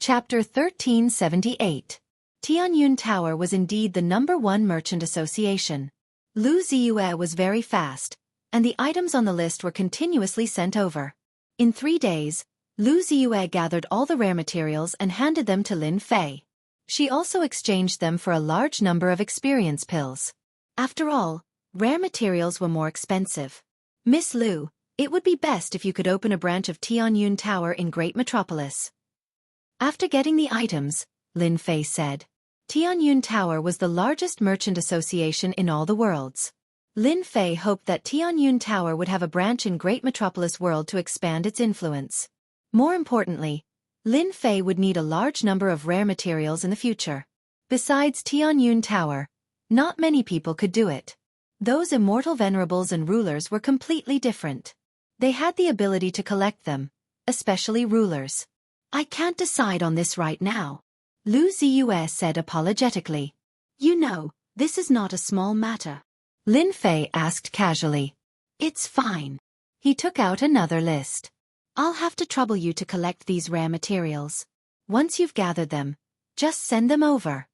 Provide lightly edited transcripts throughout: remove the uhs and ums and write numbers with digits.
Chapter 1378. Tianyun Tower was indeed the #1 merchant association. Lu Ziyue was very fast, and the items on the list were continuously sent over. In 3 days, Lu Ziyue gathered all the rare materials and handed them to Lin Fei. She also exchanged them for a large number of experience pills. After all, rare materials were more expensive. Miss Lu, it would be best if you could open a branch of Tianyun Tower in Great Metropolis. After getting the items, Lin Fei said. Tianyun Tower was the largest merchant association in all the worlds. Lin Fei hoped that Tianyun Tower would have a branch in Great Metropolis world to expand its influence. More importantly, Lin Fei would need a large number of rare materials in the future. Besides Tianyun Tower, not many people could do it. Those immortal venerables and rulers were completely different. They had the ability to collect them, especially rulers. I can't decide on this right now, Lu Ziyue said apologetically. You know, this is not a small matter. Lin Fei asked casually. It's fine. He took out another list. I'll have to trouble you to collect these rare materials. Once you've gathered them, just send them over.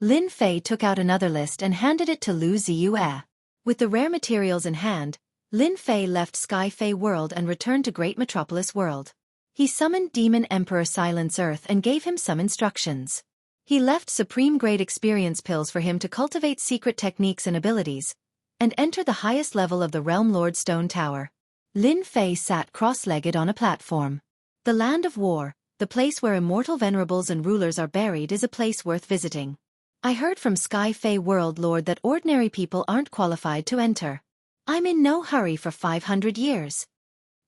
Lin Fei took out another list and handed it to Lu Ziyue. With the rare materials in hand, Lin Fei left Sky Fei World and returned to Great Metropolis World. He summoned Demon Emperor Silence Earth and gave him some instructions. He left Supreme Grade Experience pills for him to cultivate secret techniques and abilities, and enter the highest level of the Realm Lord Stone Tower. Lin Fei sat cross-legged on a platform. The Land of War, the place where immortal venerables and rulers are buried, is a place worth visiting. I heard from Sky Fei World Lord that ordinary people aren't qualified to enter. I'm in no hurry for 500 years.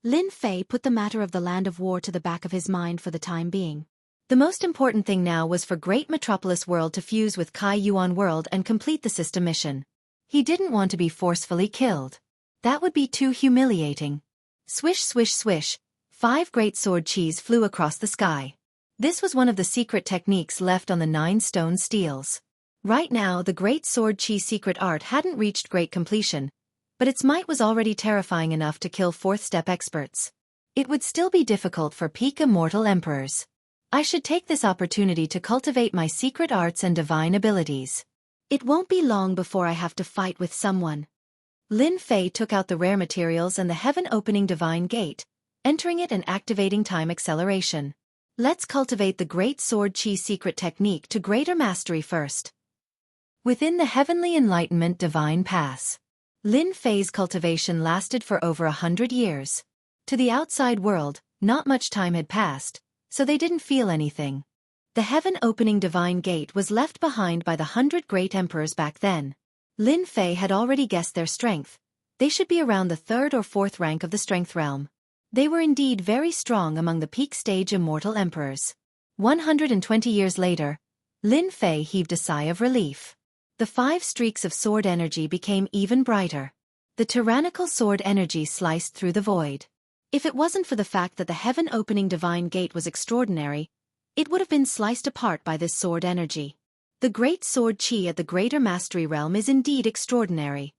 Lin Fei put the matter of the Land of War to the back of his mind for the time being. The most important thing now was for Great Metropolis World to fuse with Kai Yuan World and complete the system mission. He didn't want to be forcefully killed. That would be too humiliating. Swish swish swish, 5 great sword chis flew across the sky. This was one of the secret techniques left on the 9 stone steels. Right now the great sword chi secret art hadn't reached great completion, but its might was already terrifying enough to kill 4th-step experts. It would still be difficult for peak immortal emperors. I should take this opportunity to cultivate my secret arts and divine abilities. It won't be long before I have to fight with someone. Lin Fei took out the rare materials and the heaven-opening divine gate, entering it and activating time acceleration. Let's cultivate the great sword chi secret technique to greater mastery first. Within the heavenly enlightenment divine pass, Lin Fei's cultivation lasted for over 100 years. To the outside world, not much time had passed, so they didn't feel anything. The heaven-opening divine gate was left behind by the 100 great emperors back then. Lin Fei had already guessed their strength. They should be around the 3rd or 4th rank of the strength realm. They were indeed very strong among the peak stage immortal emperors. 120 years later, Lin Fei heaved a sigh of relief. The 5 streaks of sword energy became even brighter. The tyrannical sword energy sliced through the void. If it wasn't for the fact that the heaven-opening divine gate was extraordinary, it would have been sliced apart by this sword energy. The great sword chi at the greater mastery realm is indeed extraordinary.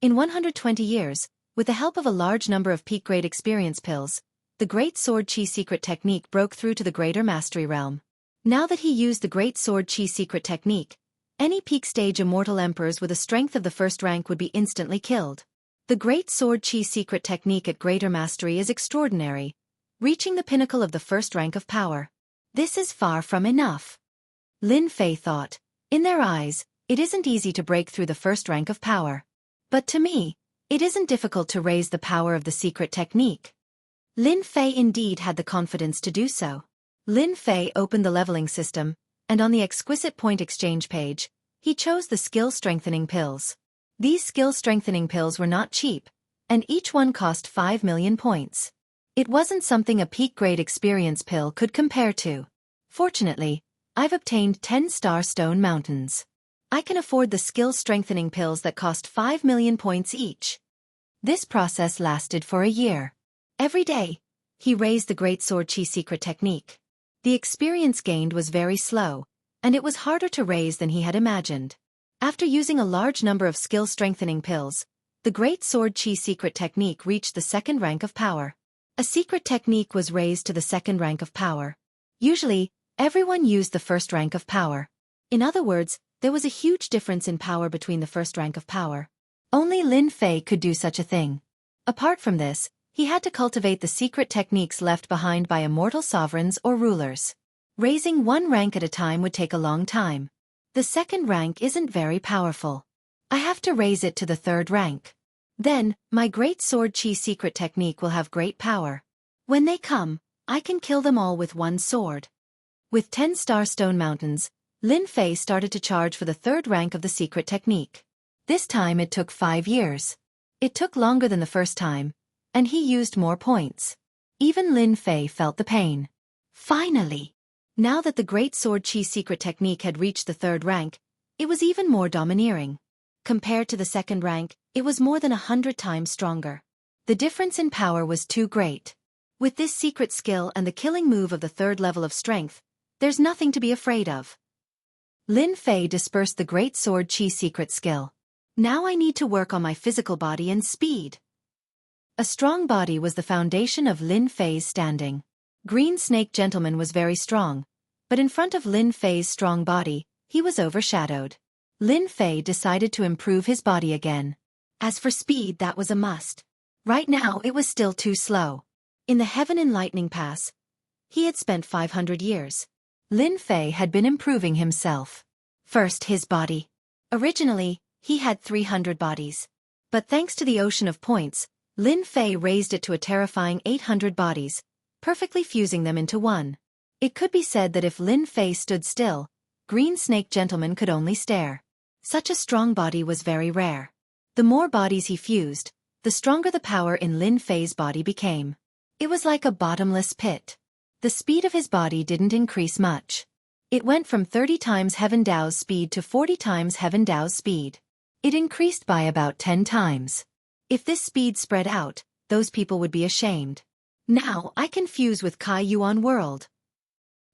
In 120 years, with the help of a large number of peak-grade experience pills, the great sword chi secret technique broke through to the greater mastery realm. Now that he used the great sword chi secret technique, any peak-stage immortal emperors with a strength of the 1st rank would be instantly killed. The Great Sword Chi secret technique at greater mastery is extraordinary, reaching the pinnacle of the 1st rank of power. This is far from enough. Lin Fei thought. In their eyes, it isn't easy to break through the 1st rank of power. But to me, it isn't difficult to raise the power of the secret technique. Lin Fei indeed had the confidence to do so. Lin Fei opened the leveling system, and on the exquisite point exchange page, he chose the skill-strengthening pills. These skill-strengthening pills were not cheap, and each one cost 5 million points. It wasn't something a peak-grade experience pill could compare to. Fortunately, I've obtained 10-star stone mountains. I can afford the skill-strengthening pills that cost 5 million points each. This process lasted for a year. Every day, he raised the Great Sword Chi secret technique. The experience gained was very slow, and it was harder to raise than he had imagined. After using a large number of skill-strengthening pills, the Great Sword Chi secret technique reached the 2nd rank of power. A secret technique was raised to the 2nd rank of power. Usually, Everyone used the first rank of power. In other words, there was a huge difference in power between the first rank of power. Only Lin Fei could do such a thing. Apart from this, he had to cultivate the secret techniques left behind by immortal sovereigns or rulers. Raising one rank at a time would take a long time. The second rank isn't very powerful. I have to raise it to the third rank. Then, my great sword chi secret technique will have great power. When they come, I can kill them all with one sword. With 10 star stone mountains, Lin Fei started to charge for the third rank of the secret technique. This time it took 5 years. It took longer than the first time, and he used more points. Even Lin Fei felt the pain. Finally! Now that the great sword chi secret technique had reached the third rank, it was even more domineering. Compared to the second rank, it was more than 100 times stronger. The difference in power was too great. With this secret skill and the killing move of the third level of strength, there's nothing to be afraid of. Lin Fei dispersed the great sword chi secret skill. Now I need to work on my physical body and speed. A strong body was the foundation of Lin Fei's standing. Green Snake Gentleman was very strong, but in front of Lin Fei's strong body, he was overshadowed. Lin Fei decided to improve his body again. As for speed, that was a must. Right now it was still too slow. In the Heaven Enlightening Pass, he had spent 500 years. Lin Fei had been improving himself. First, his body. Originally, he had 300 bodies. But thanks to the ocean of points, Lin Fei raised it to a terrifying 800 bodies, perfectly fusing them into one. It could be said that if Lin Fei stood still, Green Snake Gentleman could only stare. Such a strong body was very rare. The more bodies he fused, the stronger the power in Lin Fei's body became. It was like a bottomless pit. The speed of his body didn't increase much. It went from 30 times Heaven Dao's speed to 40 times Heaven Dao's speed. It increased by about 10 times. If this speed spread out, those people would be ashamed. Now I can fuse with Kai Yuan World.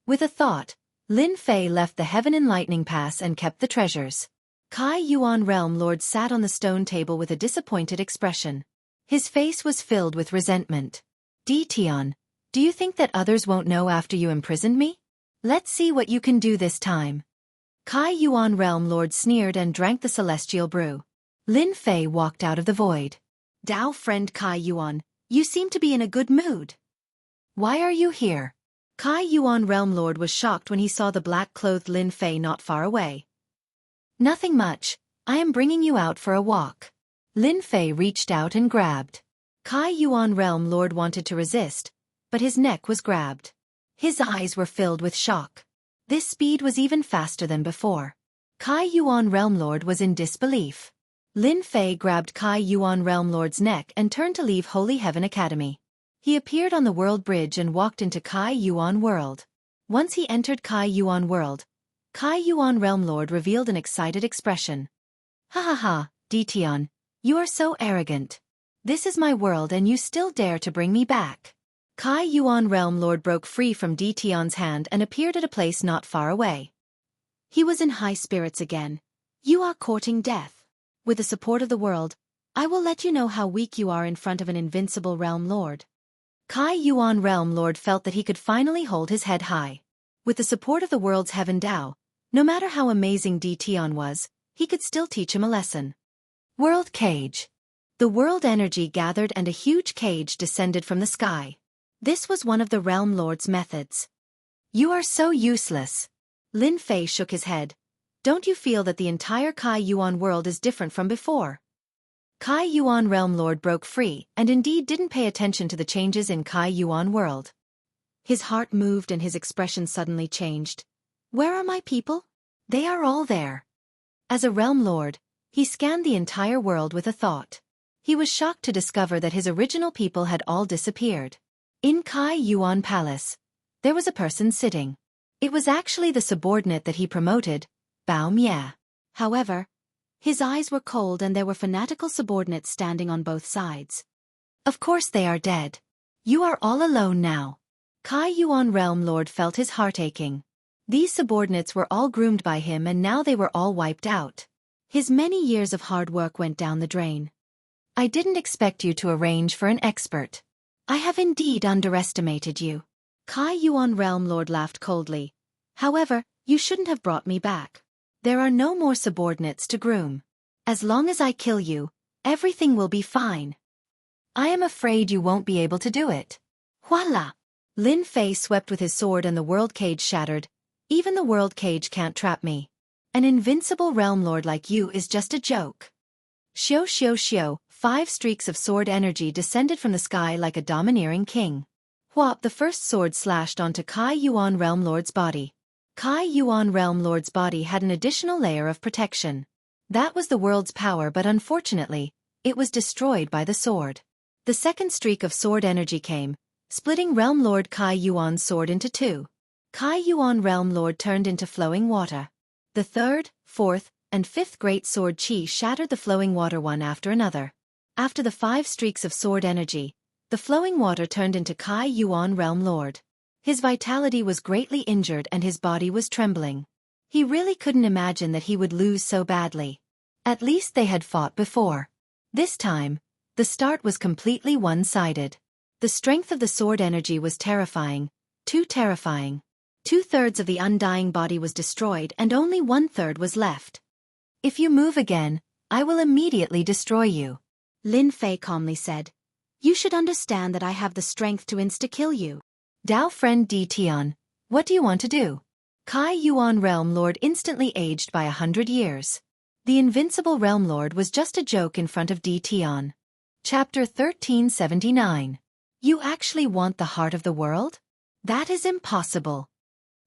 With a thought, Lin Fei left the Heaven Enlightening Pass and kept the treasures. Kai Yuan Realm Lord sat on the stone table with a disappointed expression. His face was filled with resentment. Tian, do you think that others won't know after you imprisoned me? Let's see what you can do this time. Kai Yuan Realm Lord sneered and drank the celestial brew. Lin Fei walked out of the void. Dao friend Kai Yuan, you seem to be in a good mood. Why are you here? Kai Yuan Realm Lord was shocked when he saw the black-clothed Lin Fei not far away. Nothing much, I am bringing you out for a walk. Lin Fei reached out and grabbed. Kai Yuan Realm Lord wanted to resist, but his neck was grabbed. His eyes were filled with shock. This speed was even faster than before. Kai Yuan Realm Lord was in disbelief. Lin Fei grabbed Kai Yuan Realm Lord's neck and turned to leave Holy Heaven Academy. He appeared on the World Bridge and walked into Kai Yuan World. Once he entered Kai Yuan World, Kai Yuan Realm Lord revealed an excited expression. Ha ha ha, Tian, you are so arrogant. This is my world and you still dare to bring me back. Kai Yuan Realm Lord broke free from Tian's hand and appeared at a place not far away. He was in high spirits again. You are courting death. With the support of the world, I will let you know how weak you are in front of an invincible Realm Lord. Kai Yuan Realm Lord felt that he could finally hold his head high. With the support of the world's Heaven Dao, no matter how amazing Tian was, he could still teach him a lesson. World Cage. The world energy gathered and a huge cage descended from the sky. This was one of the Realm Lord's methods. You are so useless. Lin Fei shook his head. Don't you feel that the entire Kai Yuan world is different from before? Kai Yuan Realm Lord broke free and indeed didn't pay attention to the changes in Kai Yuan world. His heart moved and his expression suddenly changed. Where are my people? They are all there. As a Realm Lord, he scanned the entire world with a thought. He was shocked to discover that his original people had all disappeared. In Kai Yuan Palace, there was a person sitting. It was actually the subordinate that he promoted, Bao Mie. However, his eyes were cold and there were fanatical subordinates standing on both sides. Of course they are dead. You are all alone now. Kai Yuan Realm Lord felt his heart aching. These subordinates were all groomed by him and now they were all wiped out. His many years of hard work went down the drain. I didn't expect you to arrange for an expert. I have indeed underestimated you. Kai Yuan Realm Lord laughed coldly. However, you shouldn't have brought me back. There are no more subordinates to groom. As long as I kill you, everything will be fine. I am afraid you won't be able to do it. Voila! Lin Fei swept with his sword and the world cage shattered. Even the world cage can't trap me. An invincible realm lord like you is just a joke. Xiao xiao xiao, 5 streaks of sword energy descended from the sky like a domineering king. Whop! The first sword slashed onto Kai Yuan Realm Lord's body. Kai Yuan Realm Lord's body had an additional layer of protection. That was the world's power, but unfortunately, it was destroyed by the sword. The second streak of sword energy came, splitting Realm Lord Kai Yuan's sword into 2. Kai Yuan Realm Lord turned into flowing water. The third, fourth, and fifth great sword chi shattered the flowing water one after another. After the 5 streaks of sword energy, the flowing water turned into Kai Yuan Realm Lord. His vitality was greatly injured and his body was trembling. He really couldn't imagine that he would lose so badly. At least they had fought before. This time, the start was completely one-sided. The strength of the sword energy was terrifying, too terrifying. 2/3 of the undying body was destroyed and only 1/3 was left. If you move again, I will immediately destroy you. Lin Fei calmly said. You should understand that I have the strength to insta-kill you. Dao friend Di Tian, what do you want to do? Kai Yuan Realm Lord instantly aged by 100 years. The invincible Realm Lord was just a joke in front of Di Tian. Chapter 1379. You actually want the heart of the world? That is impossible.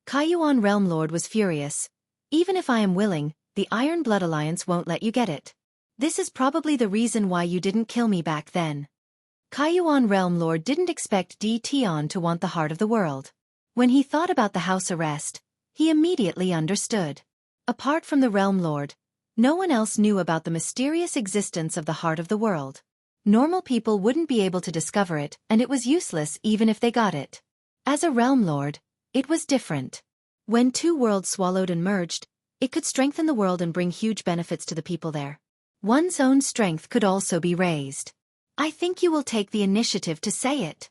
Kai Yuan Realm Lord was furious. Even if I am willing, the Iron Blood Alliance won't let you get it. This is probably the reason why you didn't kill me back then. Kai Yuan Realm Lord didn't expect Di Tian to want the heart of the world. When he thought about the house arrest, he immediately understood. Apart from the Realm Lord, no one else knew about the mysterious existence of the heart of the world. Normal people wouldn't be able to discover it, and it was useless even if they got it. As a Realm Lord, it was different. When 2 worlds swallowed and merged, it could strengthen the world and bring huge benefits to the people there. One's own strength could also be raised. I think you will take the initiative to say it.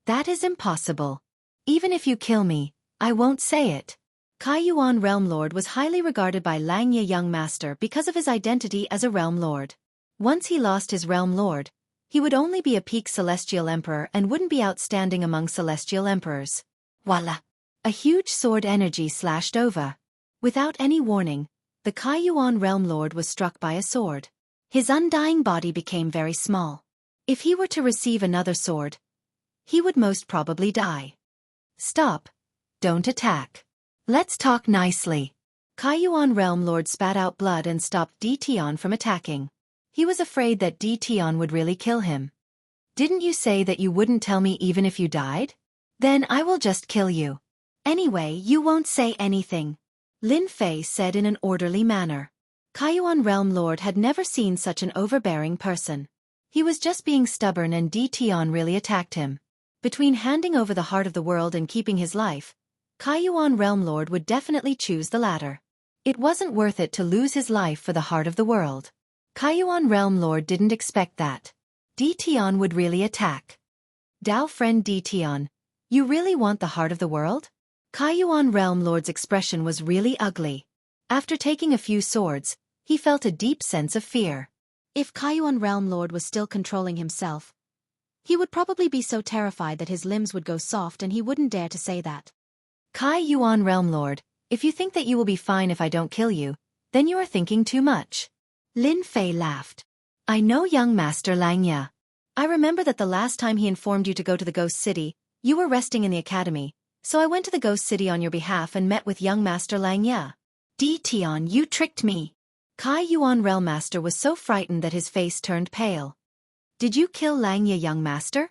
That is impossible. Even if you kill me, I won't say it. Kai Yuan Realm Lord was highly regarded by Xianxia Young Master because of his identity as a Realm Lord. Once he lost his Realm Lord, he would only be a peak Celestial Emperor and wouldn't be outstanding among Celestial Emperors. Voila! A huge sword energy slashed over. Without any warning, the Kai Yuan Realm Lord was struck by a sword. His undying body became very small. If he were to receive another sword, he would most probably die. Stop. Don't attack. Let's talk nicely. Kai Yuan Realm Lord spat out blood and stopped Di Tian from attacking. He was afraid that Di Tian would really kill him. Didn't you say that you wouldn't tell me even if you died? Then I will just kill you. Anyway, you won't say anything. Lin Fei said in an orderly manner. Kai Yuan Realm Lord had never seen such an overbearing person. He was just being stubborn and Di Tian really attacked him. Between handing over the heart of the world and keeping his life, Kai Yuan Realm Lord would definitely choose the latter. It wasn't worth it to lose his life for the heart of the world. Kai Yuan Realm Lord didn't expect that. Di Tian would really attack. Dao friend Di Tian, you really want the heart of the world? Kai Yuan Realm Lord's expression was really ugly. After taking a few swords, he felt a deep sense of fear. If Kai Yuan Realm Lord was still controlling himself, he would probably be so terrified that his limbs would go soft and he wouldn't dare to say that. Kai Yuan Realm Lord, if you think that you will be fine if I don't kill you, then you are thinking too much. Lin Fei laughed. I know young Master Xianxia. I remember that the last time he informed you to go to the Ghost City, you were resting in the academy, so I went to the Ghost City on your behalf and met with young Master Xianxia. Di Tian, you tricked me. Kai Yuan Realm Master was so frightened that his face turned pale. Did you kill Xianxia young master?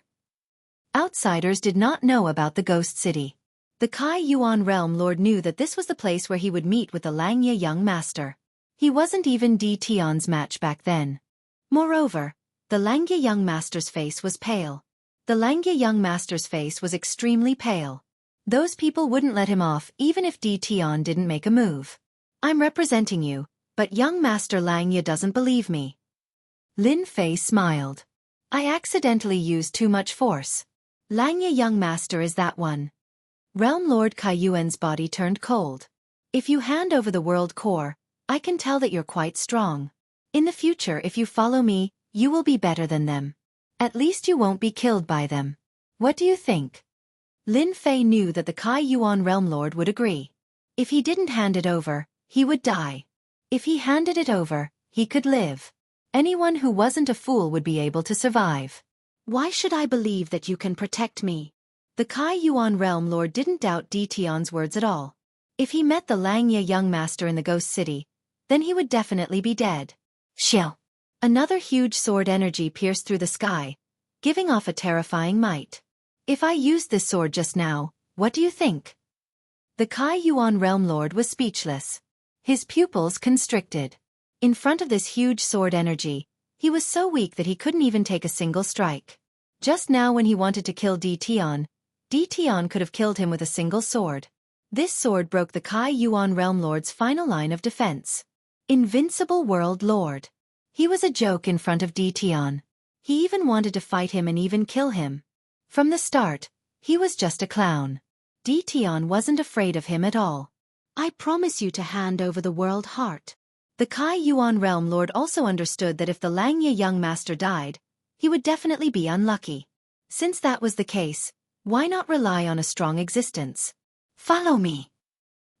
Outsiders did not know about the Ghost City. The Kai Yuan Realm Lord knew that this was the place where he would meet with the Xianxia young master. He wasn't even Di Tian's match back then. Moreover, the Xianxia young master's face was pale. The Xianxia young master's face was extremely pale. Those people wouldn't let him off even if Di Tian didn't make a move. I'm representing you, but young Master Xianxia doesn't believe me. Lin Fei smiled. I accidentally used too much force. Xianxia young master is that one. Realm Lord Kai Yuan's body turned cold. If you hand over the world core, I can tell that you're quite strong. In the future, if you follow me, you will be better than them. At least you won't be killed by them. What do you think? Lin Fei knew that the Kai Yuan Realm Lord would agree. If he didn't hand it over, he would die. If he handed it over, he could live. Anyone who wasn't a fool would be able to survive. Why should I believe that you can protect me? The Kai Yuan Realm Lord didn't doubt Di Tian's words at all. If he met the Xianxia young master in the Ghost City, then he would definitely be dead. Xiao. Another huge sword energy pierced through the sky, giving off a terrifying might. If I used this sword just now, what do you think? The Kai Yuan Realm Lord was speechless. His pupils constricted. In front of this huge sword energy, he was so weak that he couldn't even take a single strike. Just now when he wanted to kill Di Tian could have killed him with a single sword. This sword broke the Kai Yuan Realm Lord's final line of defense. Invincible World Lord. He was a joke in front of Di Tian. He even wanted to fight him and even kill him. From the start, he was just a clown. Di Tian wasn't afraid of him at all. I promise you to hand over the world heart. The Kai Yuan Realm Lord also understood that if the Xianxia young master died, he would definitely be unlucky. Since that was the case, why not rely on a strong existence? Follow me.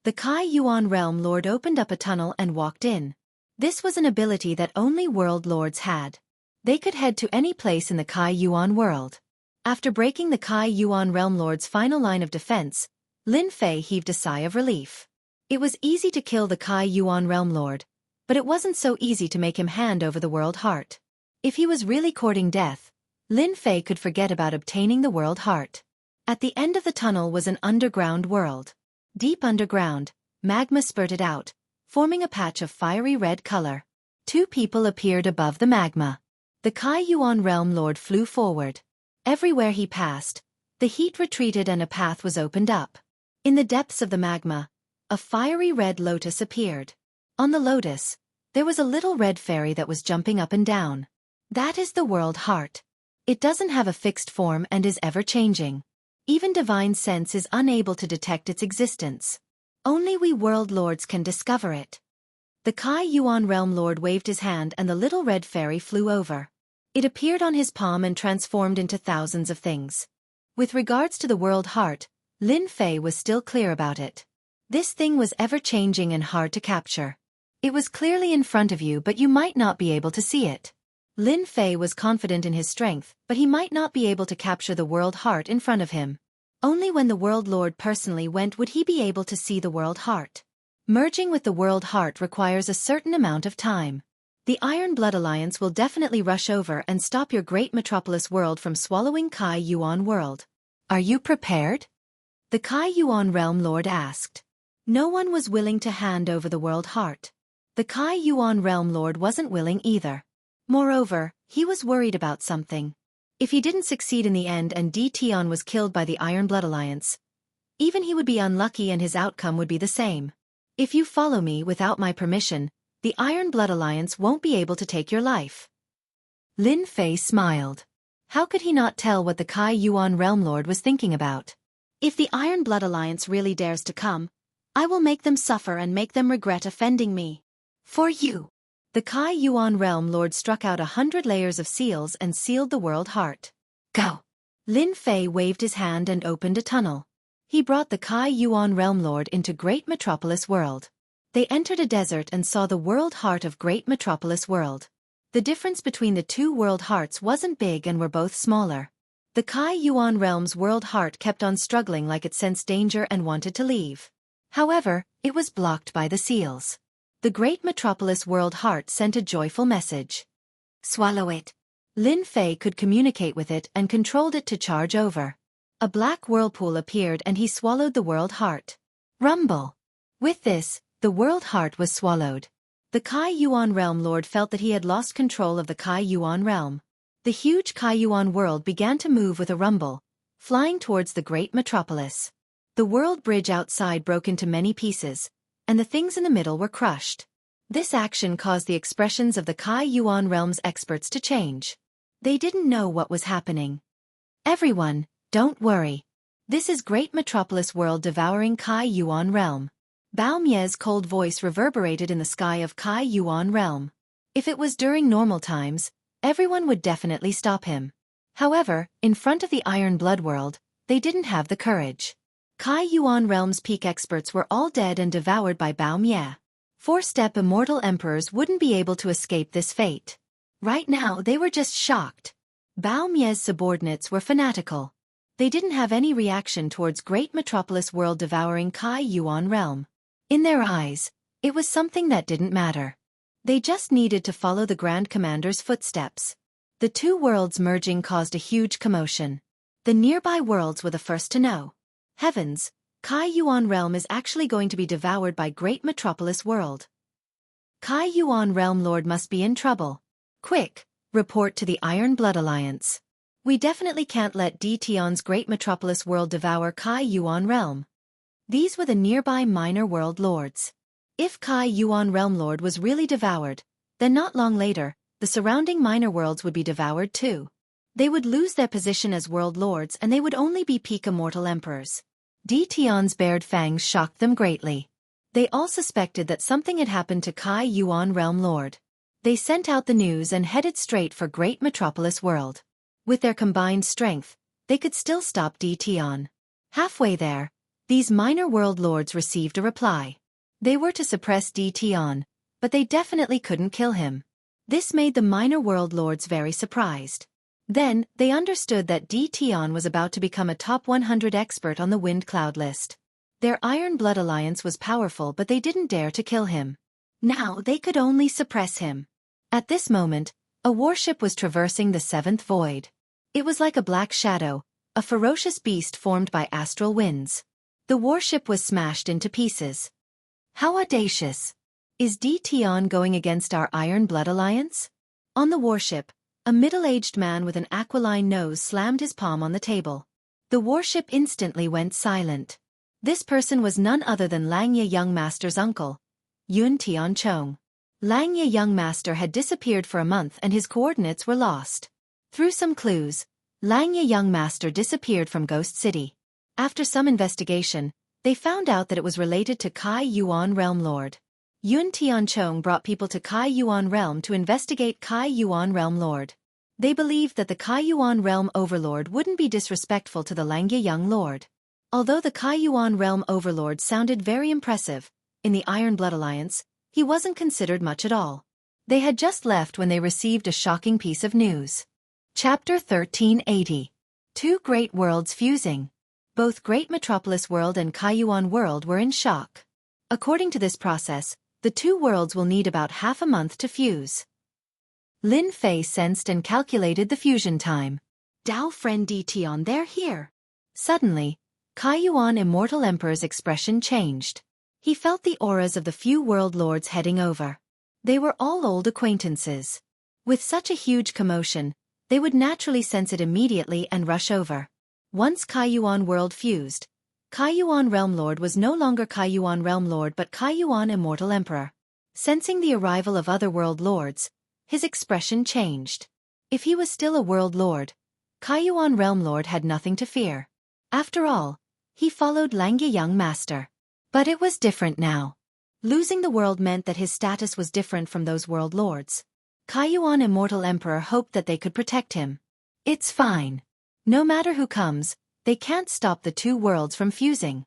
The Kai Yuan Realm Lord opened up a tunnel and walked in. This was an ability that only world lords had. They could head to any place in the Kai Yuan world. After breaking the Kai Yuan Realm Lord's final line of defense, Lin Fei heaved a sigh of relief. It was easy to kill the Kai Yuan Realm Lord, but it wasn't so easy to make him hand over the world heart. If he was really courting death, Lin Fei could forget about obtaining the world heart. At the end of the tunnel was an underground world. Deep underground, magma spurted out, forming a patch of fiery red color. Two people appeared above the magma. The Kai Yuan Realm Lord flew forward. Everywhere he passed, the heat retreated and a path was opened up. In the depths of the magma, a fiery red lotus appeared. On the lotus, there was a little red fairy that was jumping up and down. That is the world heart. It doesn't have a fixed form and is ever-changing. Even divine sense is unable to detect its existence. Only we world lords can discover it. The Kai Yuan Realm Lord waved his hand and the little red fairy flew over. It appeared on his palm and transformed into thousands of things. With regards to the world heart, Lin Fei was still clear about it. This thing was ever-changing and hard to capture. It was clearly in front of you but you might not be able to see it. Lin Fei was confident in his strength, but he might not be able to capture the world heart in front of him. Only when the world lord personally went would he be able to see the world heart. Merging with the world heart requires a certain amount of time. The Iron Blood Alliance will definitely rush over and stop your great metropolis world from swallowing Kai Yuan world. Are you prepared? The Kai Yuan Realm Lord asked. No one was willing to hand over the world heart. The Kai Yuan Realm Lord wasn't willing either. Moreover, he was worried about something. If he didn't succeed in the end and Di Tian was killed by the Iron Blood Alliance, even he would be unlucky and his outcome would be the same. If you follow me without my permission, the Iron Blood Alliance won't be able to take your life. Lin Fei smiled. How could he not tell what the Kai Yuan Realm Lord was thinking about? If the Iron Blood Alliance really dares to come, I will make them suffer and make them regret offending me. For you. The Kai Yuan Realm Lord struck out 100 layers of seals and sealed the world heart. Go! Lin Fei waved his hand and opened a tunnel. He brought the Kai Yuan Realm Lord into Great Metropolis World. They entered a desert and saw the world heart of Great Metropolis World. The difference between the two world hearts wasn't big and were both smaller. The Kai Yuan Realm's world heart kept on struggling like it sensed danger and wanted to leave. However, it was blocked by the seals. The Great Metropolis World Heart sent a joyful message. Swallow it. Lin Fei could communicate with it and controlled it to charge over. A black whirlpool appeared and he swallowed the World Heart. Rumble. With this, the World Heart was swallowed. The Kai Yuan Realm Lord felt that he had lost control of the Kai Yuan Realm. The huge Kai Yuan world began to move with a rumble, flying towards the Great Metropolis. The world bridge outside broke into many pieces, and the things in the middle were crushed. This action caused the expressions of the Kai Yuan Realm's experts to change. They didn't know what was happening. Everyone, don't worry. This is Great Metropolis World devouring Kai Yuan Realm. Bao Mie's cold voice reverberated in the sky of Kai Yuan Realm. If it was during normal times, everyone would definitely stop him. However, in front of the Iron Blood World, they didn't have the courage. Kai Yuan Realm's peak experts were all dead and devoured by Bao Mie. Four-step immortal emperors wouldn't be able to escape this fate. Right now they were just shocked. Bao Mie's subordinates were fanatical. They didn't have any reaction towards Great Metropolis World devouring Kai Yuan Realm. In their eyes, it was something that didn't matter. They just needed to follow the Grand Commander's footsteps. The two worlds merging caused a huge commotion. The nearby worlds were the first to know. Heavens, Kai Yuan Realm is actually going to be devoured by Great Metropolis World. Kai Yuan Realm Lord must be in trouble. Quick, report to the Iron Blood Alliance. We definitely can't let Tion's Great Metropolis World devour Kai Yuan Realm. These were the nearby minor world lords. If Kai Yuan Realm Lord was really devoured, then not long later, the surrounding minor worlds would be devoured too. They would lose their position as world lords and they would only be peak immortal emperors. Tion's bared fangs shocked them greatly. They all suspected that something had happened to Kai Yuan Realm Lord. They sent out the news and headed straight for Great Metropolis World. With their combined strength, they could still stop Tion. Halfway there, these minor world lords received a reply. They were to suppress Tion, but they definitely couldn't kill him. This made the minor world lords very surprised. Then, they understood that Tion was about to become a top 100 expert on the Wind Cloud list. Their Iron Blood Alliance was powerful but they didn't dare to kill him. Now they could only suppress him. At this moment, a warship was traversing the seventh void. It was like a black shadow, a ferocious beast formed by astral winds. The warship was smashed into pieces. How audacious! Is Tion going against our Iron Blood Alliance? On the warship, a middle-aged man with an aquiline nose slammed his palm on the table. The warship instantly went silent. This person was none other than Xianxia Young Master's uncle, Yun Tianchong. Xianxia Young Master had disappeared for a month and his coordinates were lost. Through some clues, Xianxia Young Master disappeared from Ghost City. After some investigation, they found out that it was related to Kai Yuan Realm Lord. Yun Tianchong brought people to Kai Yuan Realm to investigate Kai Yuan Realm Lord. They believed that the Kai Yuan Realm Overlord wouldn't be disrespectful to the Xianxia Young Lord. Although the Kai Yuan Realm Overlord sounded very impressive, in the Iron Blood Alliance, he wasn't considered much at all. They had just left when they received a shocking piece of news. Chapter 1380. Two Great Worlds Fusing. Both Great Metropolis World and Kai Yuan World were in shock. According to this process, the two worlds will need about half a month to fuse. Lin Fei sensed and calculated the fusion time. Dao friend Tion, they're here. Suddenly, Kai Yuan Immortal Emperor's expression changed. He felt the auras of the few world lords heading over. They were all old acquaintances. With such a huge commotion, they would naturally sense it immediately and rush over. Once Kai Yuan World fused, Kai Yuan Realm Lord was no longer Kai Yuan Realm Lord but Kai Yuan Immortal Emperor. Sensing the arrival of other world lords, his expression changed. If he was still a world lord, Kai Yuan Realm Lord had nothing to fear. After all, he followed Xianxia Young Master. But it was different now. Losing the world meant that his status was different from those world lords. Kai Yuan Immortal Emperor hoped that they could protect him. It's fine. No matter who comes, they can't stop the two worlds from fusing.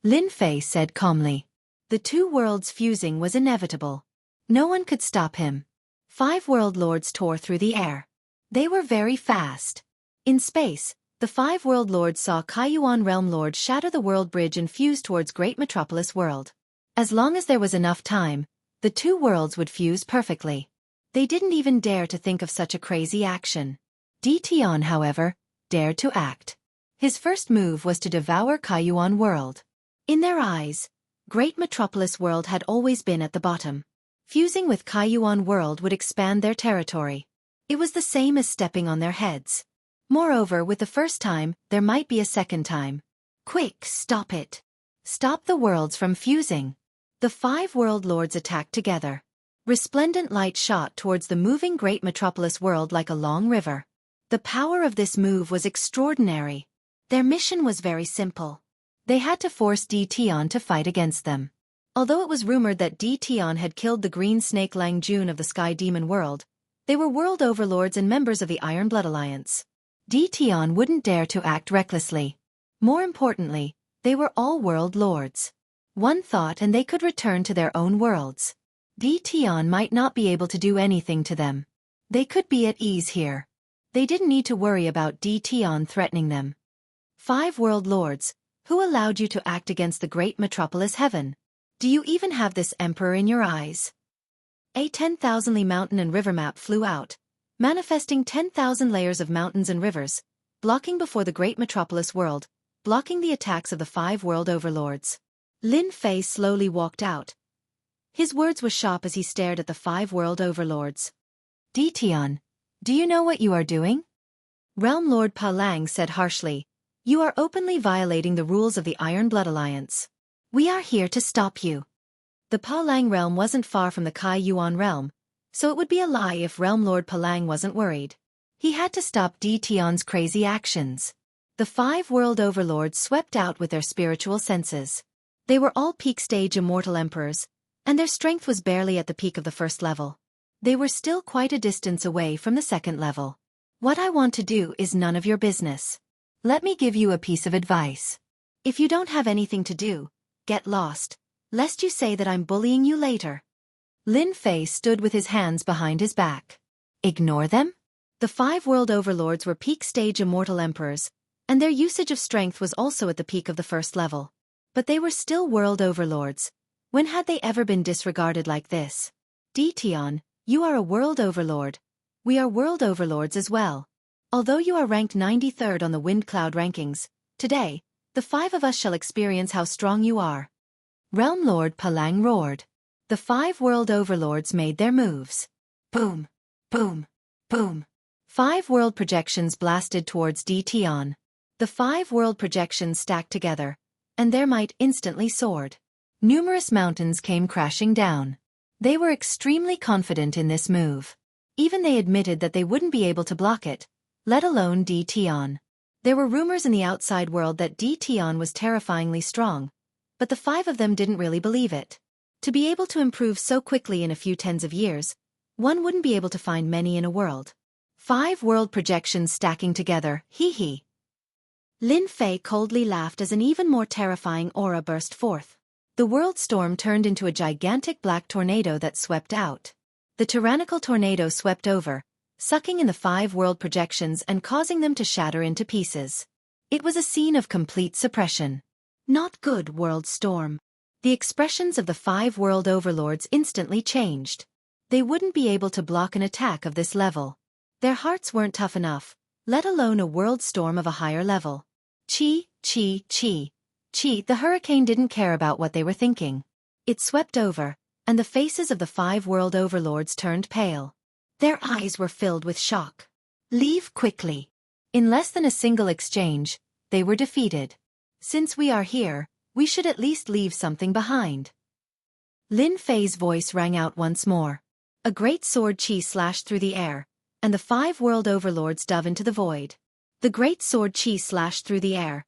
Lin Fei said calmly. The two worlds fusing was inevitable. No one could stop him. 5 world lords tore through the air. They were very fast. In space, the 5 world lords saw Kai Yuan Realm Lord shatter the world bridge and fuse towards Great Metropolis World. As long as there was enough time, the two worlds would fuse perfectly. They didn't even dare to think of such a crazy action. Tion, however, dared to act. His first move was to devour Kai Yuan World. In their eyes, Great Metropolis World had always been at the bottom. Fusing with Kai Yuan World would expand their territory. It was the same as stepping on their heads. Moreover, with the first time, there might be a second time. Quick, stop it. Stop the worlds from fusing. The 5 world lords attacked together. Resplendent light shot towards the moving Great Metropolis World like a long river. The power of this move was extraordinary. Their mission was very simple. They had to force Tian to fight against them. Although it was rumored that Tian had killed the green snake Lang Jun of the Sky Demon World, they were world overlords and members of the Iron Blood Alliance. Tian wouldn't dare to act recklessly. More importantly, they were all world lords. One thought and they could return to their own worlds. Tian might not be able to do anything to them. They could be at ease here. They didn't need to worry about Tian threatening them. 5 world lords, who allowed you to act against the great metropolis heaven? Do you even have this emperor in your eyes? A 10,000-li mountain and river map flew out, manifesting 10,000 layers of mountains and rivers, blocking before the great metropolis world, blocking the attacks of the 5 world overlords. Lin Fei slowly walked out. His words were sharp as he stared at the 5 world overlords. Tian, do you know what you are doing? Realm Lord Pa Lang said harshly. You are openly violating the rules of the Iron Blood Alliance. We are here to stop you. The Pa Lang realm wasn't far from the Kai Yuan realm, so it would be a lie if Realm Lord Pa Lang wasn't worried. He had to stop Tian's crazy actions. The 5 world overlords swept out with their spiritual senses. They were all peak-stage immortal emperors, and their strength was barely at the peak of the first level. They were still quite a distance away from the second level. What I want to do is none of your business. Let me give you a piece of advice. If you don't have anything to do, get lost, lest you say that I'm bullying you later. Lin Fei stood with his hands behind his back. Ignore them? The 5 world overlords were peak-stage immortal emperors, and their usage of strength was also at the peak of the first level. But they were still world overlords. When had they ever been disregarded like this? Tian, you are a world overlord. We are world overlords as well. Although you are ranked 93rd on the Wind Cloud rankings, today, the 5 of us shall experience how strong you are. Realm Lord Pa Lang roared. The 5 world overlords made their moves. Boom, boom, boom. 5 world projections blasted towards Tian. The 5 world projections stacked together, and their might instantly soared. Numerous mountains came crashing down. They were extremely confident in this move. Even they admitted that they wouldn't be able to block it, let alone Tian. There were rumors in the outside world that Tian was terrifyingly strong, but the 5 of them didn't really believe it. To be able to improve so quickly in a few tens of years, one wouldn't be able to find many in a world. 5 world projections stacking together, hee. Lin Fei coldly laughed as an even more terrifying aura burst forth. The world storm turned into a gigantic black tornado that swept out. The tyrannical tornado swept over, sucking in the 5 world projections and causing them to shatter into pieces. It was a scene of complete suppression. Not good, world storm. The expressions of the 5 world overlords instantly changed. They wouldn't be able to block an attack of this level. Their hearts weren't tough enough, let alone a world storm of a higher level. Chi, the hurricane didn't care about what they were thinking. It swept over, and the faces of the 5 world overlords turned pale. Their eyes were filled with shock. Leave quickly. In less than a single exchange, they were defeated. Since we are here, we should at least leave something behind. Lin Fei's voice rang out once more. A great sword chi slashed through the air, and the 5 world overlords dove into the void. The great sword chi slashed through the air,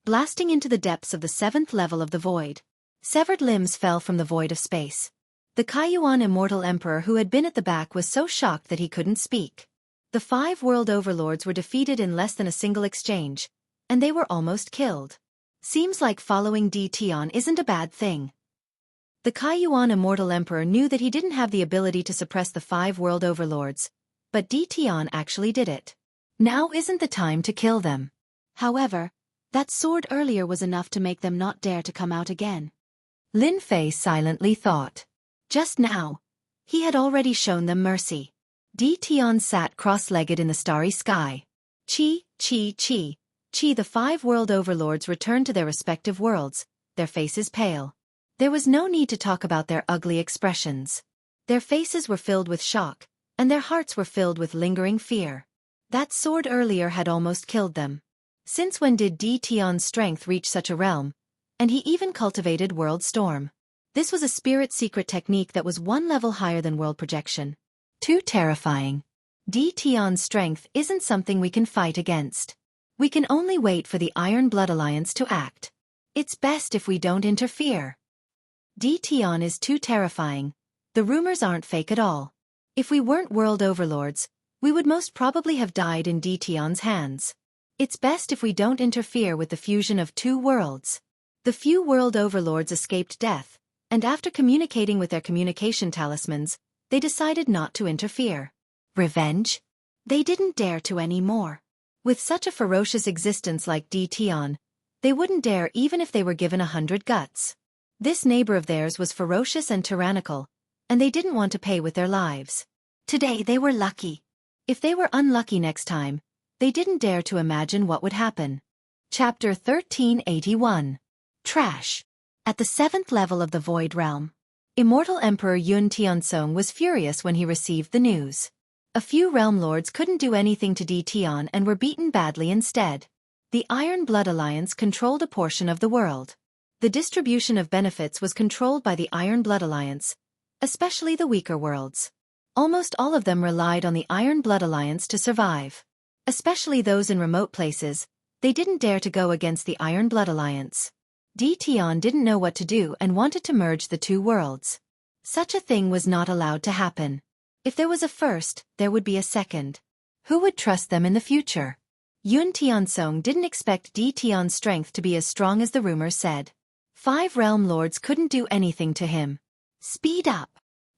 blasting into the depths of the 7th level of the void. Severed limbs fell from the void of space. The Kaiyuan immortal emperor who had been at the back was so shocked that he couldn't speak. The 5 world overlords were defeated in less than a single exchange, and they were almost killed. Seems like following Tian isn't a bad thing. The Kaiyuan immortal emperor knew that he didn't have the ability to suppress the 5 world overlords, but Tian actually did it. Now isn't the time to kill them. However, that sword earlier was enough to make them not dare to come out again. Lin Fei silently thought. Just now, he had already shown them mercy. Tian sat cross-legged in the starry sky. Chi, the 5 world overlords returned to their respective worlds, their faces pale. There was no need to talk about their ugly expressions. Their faces were filled with shock, and their hearts were filled with lingering fear. That sword earlier had almost killed them. Since when did Tian's strength reach such a realm? And he even cultivated World Storm. This was a spirit secret technique that was 1 level higher than world projection. Too terrifying. Tian's strength isn't something we can fight against. We can only wait for the Iron Blood Alliance to act. It's best if we don't interfere. Tion is too terrifying. The rumors aren't fake at all. If we weren't world overlords, we would most probably have died in Tion's hands. It's best if we don't interfere with the fusion of two worlds. The few world overlords escaped death, and after communicating with their communication talismans, they decided not to interfere. Revenge? They didn't dare to anymore. With such a ferocious existence like Tion, they wouldn't dare even if they were given 100 guts. This neighbor of theirs was ferocious and tyrannical, and they didn't want to pay with their lives. Today they were lucky. If they were unlucky next time, they didn't dare to imagine what would happen. Chapter 1381. Trash. At the 7th level of the Void Realm, Immortal Emperor Yun Tianzong was furious when he received the news. A few realm lords couldn't do anything to Tion and were beaten badly instead. The Iron Blood Alliance controlled a portion of the world. The distribution of benefits was controlled by the Iron Blood Alliance, especially the weaker worlds. Almost all of them relied on the Iron Blood Alliance to survive. Especially those in remote places, they didn't dare to go against the Iron Blood Alliance. Tion didn't know what to do and wanted to merge the two worlds. Such a thing was not allowed to happen. If there was a first, there would be a second. Who would trust them in the future? Yun Tianzong didn't expect Tion's strength to be as strong as the rumors said. 5 realm lords couldn't do anything to him. Speed up!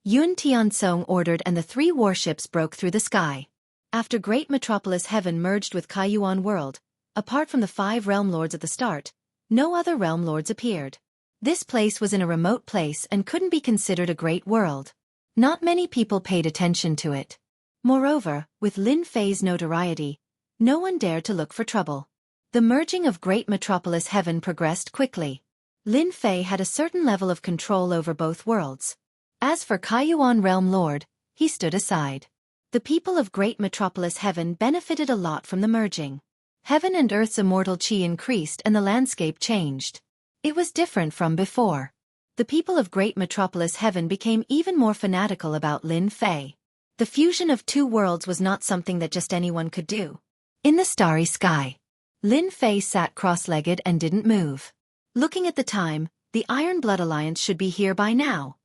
Yun Tianzong ordered and the 3 warships broke through the sky. After Great Metropolis Heaven merged with Kaiyuan World, apart from the 5 realm lords at the start, no other realm lords appeared. This place was in a remote place and couldn't be considered a great world. Not many people paid attention to it. Moreover, with Lin Fei's notoriety, no one dared to look for trouble. The merging of Great Metropolis Heaven progressed quickly. Lin Fei had a certain level of control over both worlds. As for Kaiyuan Realm Lord, he stood aside. The people of Great Metropolis Heaven benefited a lot from the merging. Heaven and Earth's immortal chi increased and the landscape changed. It was different from before. The people of Great Metropolis Heaven became even more fanatical about Lin Fei. The fusion of two worlds was not something that just anyone could do. In the starry sky, Lin Fei sat cross-legged and didn't move. Looking at the time, the Iron Blood Alliance should be here by now.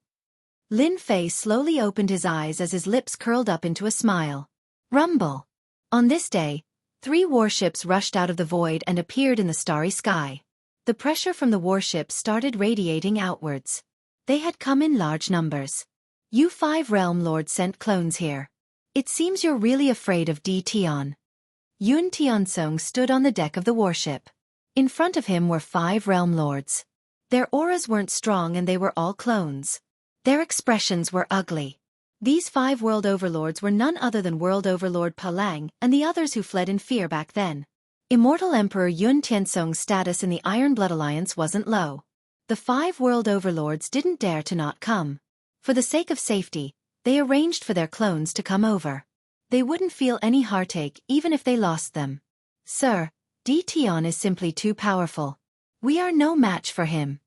Lin Fei slowly opened his eyes as his lips curled up into a smile. Rumble. On this day, 3 warships rushed out of the void and appeared in the starry sky. The pressure from the warships started radiating outwards. They had come in large numbers. You 5 realm lords sent clones here. It seems you're really afraid of Tion. Yun Tianzong stood on the deck of the warship. In front of him were 5 realm lords. Their auras weren't strong and they were all clones. Their expressions were ugly. These 5 world overlords were none other than World Overlord Palang and the others who fled in fear back then. Immortal Emperor Yun Tianzong's status in the Iron Blood Alliance wasn't low. The 5 world overlords didn't dare to not come. For the sake of safety, they arranged for their clones to come over. They wouldn't feel any heartache even if they lost them. Sir, Tion is simply too powerful. We are no match for him.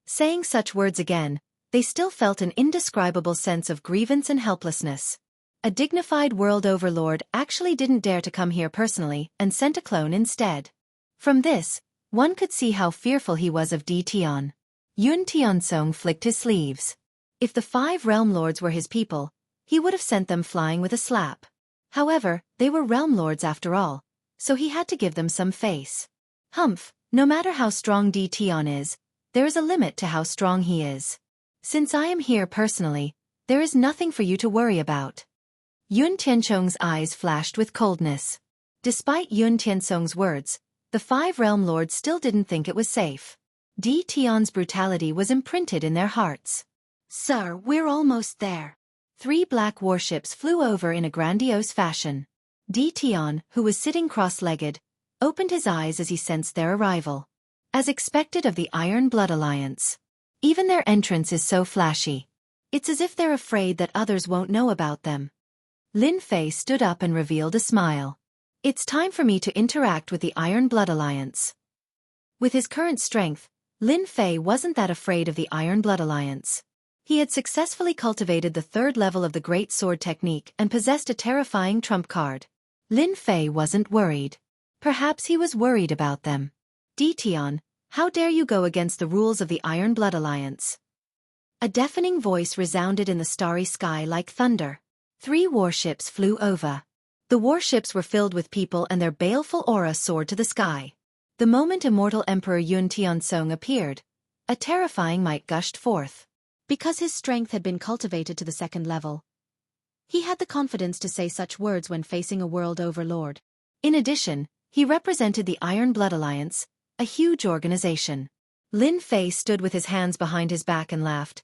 Saying such words again, they still felt an indescribable sense of grievance and helplessness. A dignified world overlord actually didn't dare to come here personally and sent a clone instead. From this, one could see how fearful he was of Tion. Yun Tianzong flicked his sleeves. If the 5 realm lords were his people, he would have sent them flying with a slap. However, they were realm lords after all, so he had to give them some face. Humph, no matter how strong Tion is, there is a limit to how strong he is. Since I am here personally, there is nothing for you to worry about. Yun Tianzong's eyes flashed with coldness. Despite Yun Tianzong's words, the 5 realm lords still didn't think it was safe. Tion's brutality was imprinted in their hearts. Sir, we're almost there. 3 black warships flew over in a grandiose fashion. Tion, who was sitting cross-legged, opened his eyes as he sensed their arrival. As expected of the Iron Blood Alliance. Even their entrance is so flashy. It's as if they're afraid that others won't know about them. Lin Fei stood up and revealed a smile. It's time for me to interact with the Iron Blood Alliance. With his current strength, Lin Fei wasn't that afraid of the Iron Blood Alliance. He had successfully cultivated the 3rd level of the Great Sword technique and possessed a terrifying trump card. Lin Fei wasn't worried. Perhaps he was worried about them. Tian, how dare you go against the rules of the Iron Blood Alliance? A deafening voice resounded in the starry sky like thunder. 3 warships flew over. The warships were filled with people and their baleful aura soared to the sky. The moment immortal Emperor Yun Tiansong appeared, a terrifying might gushed forth. Because his strength had been cultivated to the 2nd level, he had the confidence to say such words when facing a world overlord. In addition, he represented the Iron Blood Alliance, a huge organization. Lin Fei stood with his hands behind his back and laughed.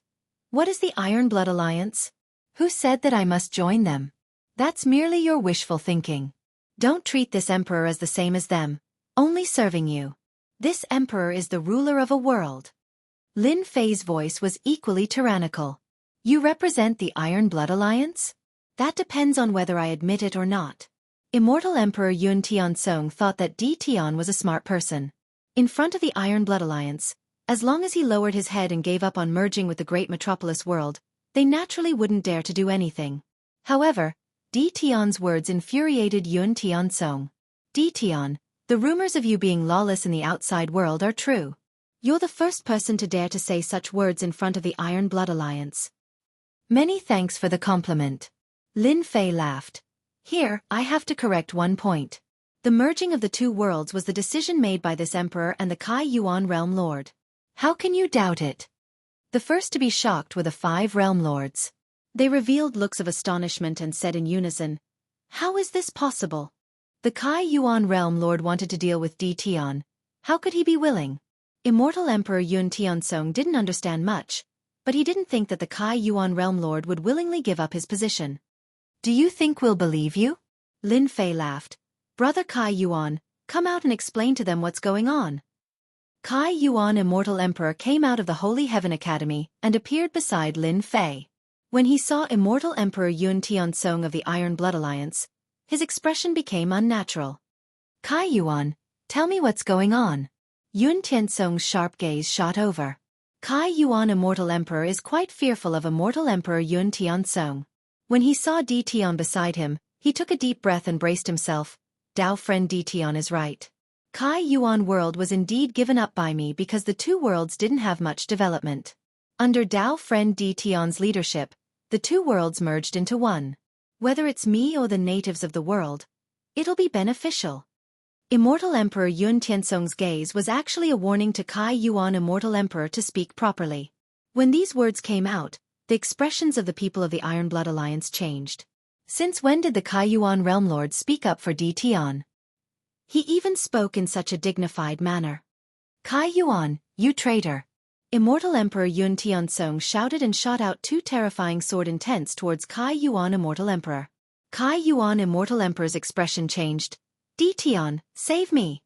What is the Iron Blood Alliance? Who said that I must join them? That's merely your wishful thinking. Don't treat this emperor as the same as them, only serving you. This emperor is the ruler of a world. Lin Fei's voice was equally tyrannical. You represent the Iron Blood Alliance? That depends on whether I admit it or not. Immortal Emperor Yun Tiansong thought that Tian was a smart person. In front of the Iron Blood Alliance, as long as he lowered his head and gave up on merging with the great metropolis world, they naturally wouldn't dare to do anything. However, Tian's words infuriated Yun Tiansong. Tian, the rumors of you being lawless in the outside world are true. You're the first person to dare to say such words in front of the Iron Blood Alliance. Many thanks for the compliment. Lin Fei laughed. Here, I have to correct one point. The merging of the 2 worlds was the decision made by this emperor and the Kai Yuan Realm Lord. How can you doubt it? The first to be shocked were the 5 realm lords. They revealed looks of astonishment and said in unison, how is this possible? The Kai Yuan Realm Lord wanted to deal with Tian. How could he be willing? Immortal Emperor Yun Tiansong didn't understand much, but he didn't think that the Kai Yuan Realm Lord would willingly give up his position. Do you think we'll believe you? Lin Fei laughed. Brother Kai Yuan, come out and explain to them what's going on. Kai Yuan Immortal Emperor came out of the Holy Heaven Academy and appeared beside Lin Fei. When he saw Immortal Emperor Yun Tiansong of the Iron Blood Alliance, his expression became unnatural. Kai Yuan, tell me what's going on. Yun Tiansong's sharp gaze shot over. Kai Yuan Immortal Emperor is quite fearful of Immortal Emperor Yun Tiansong. When he saw Tian beside him, he took a deep breath and braced himself. Dao friend Tian is right. Kai Yuan world was indeed given up by me because the 2 worlds didn't have much development. Under Dao friend Tian's leadership, the 2 worlds merged into one. Whether it's me or the natives of the world, it'll be beneficial. Immortal Emperor Yun Tiansong's gaze was actually a warning to Kai Yuan Immortal Emperor to speak properly. When these words came out, the expressions of the people of the Iron Blood Alliance changed. Since when did the Kai Yuan Realm Lord speak up for Tian? He even spoke in such a dignified manner. Kai Yuan, you traitor! Immortal Emperor Yun Tiansong shouted and shot out 2 terrifying sword intents towards Kai Yuan Immortal Emperor. Kai Yuan Immortal Emperor's expression changed. Tian, save me!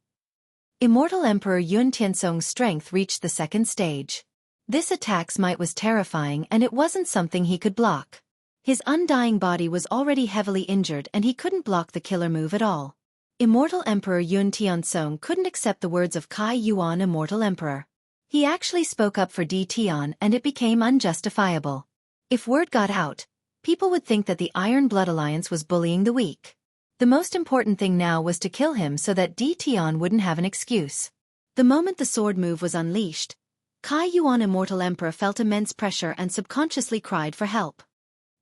Immortal Emperor Yun Tiansong's strength reached the 2nd stage. This attack's might was terrifying and it wasn't something he could block. His undying body was already heavily injured and he couldn't block the killer move at all. Immortal Emperor Yun Tiansong couldn't accept the words of Kai Yuan Immortal Emperor. He actually spoke up for Tian and it became unjustifiable. If word got out, people would think that the Iron Blood Alliance was bullying the weak. The most important thing now was to kill him so that Tian wouldn't have an excuse. The moment the sword move was unleashed, Kai Yuan Immortal Emperor felt immense pressure and subconsciously cried for help.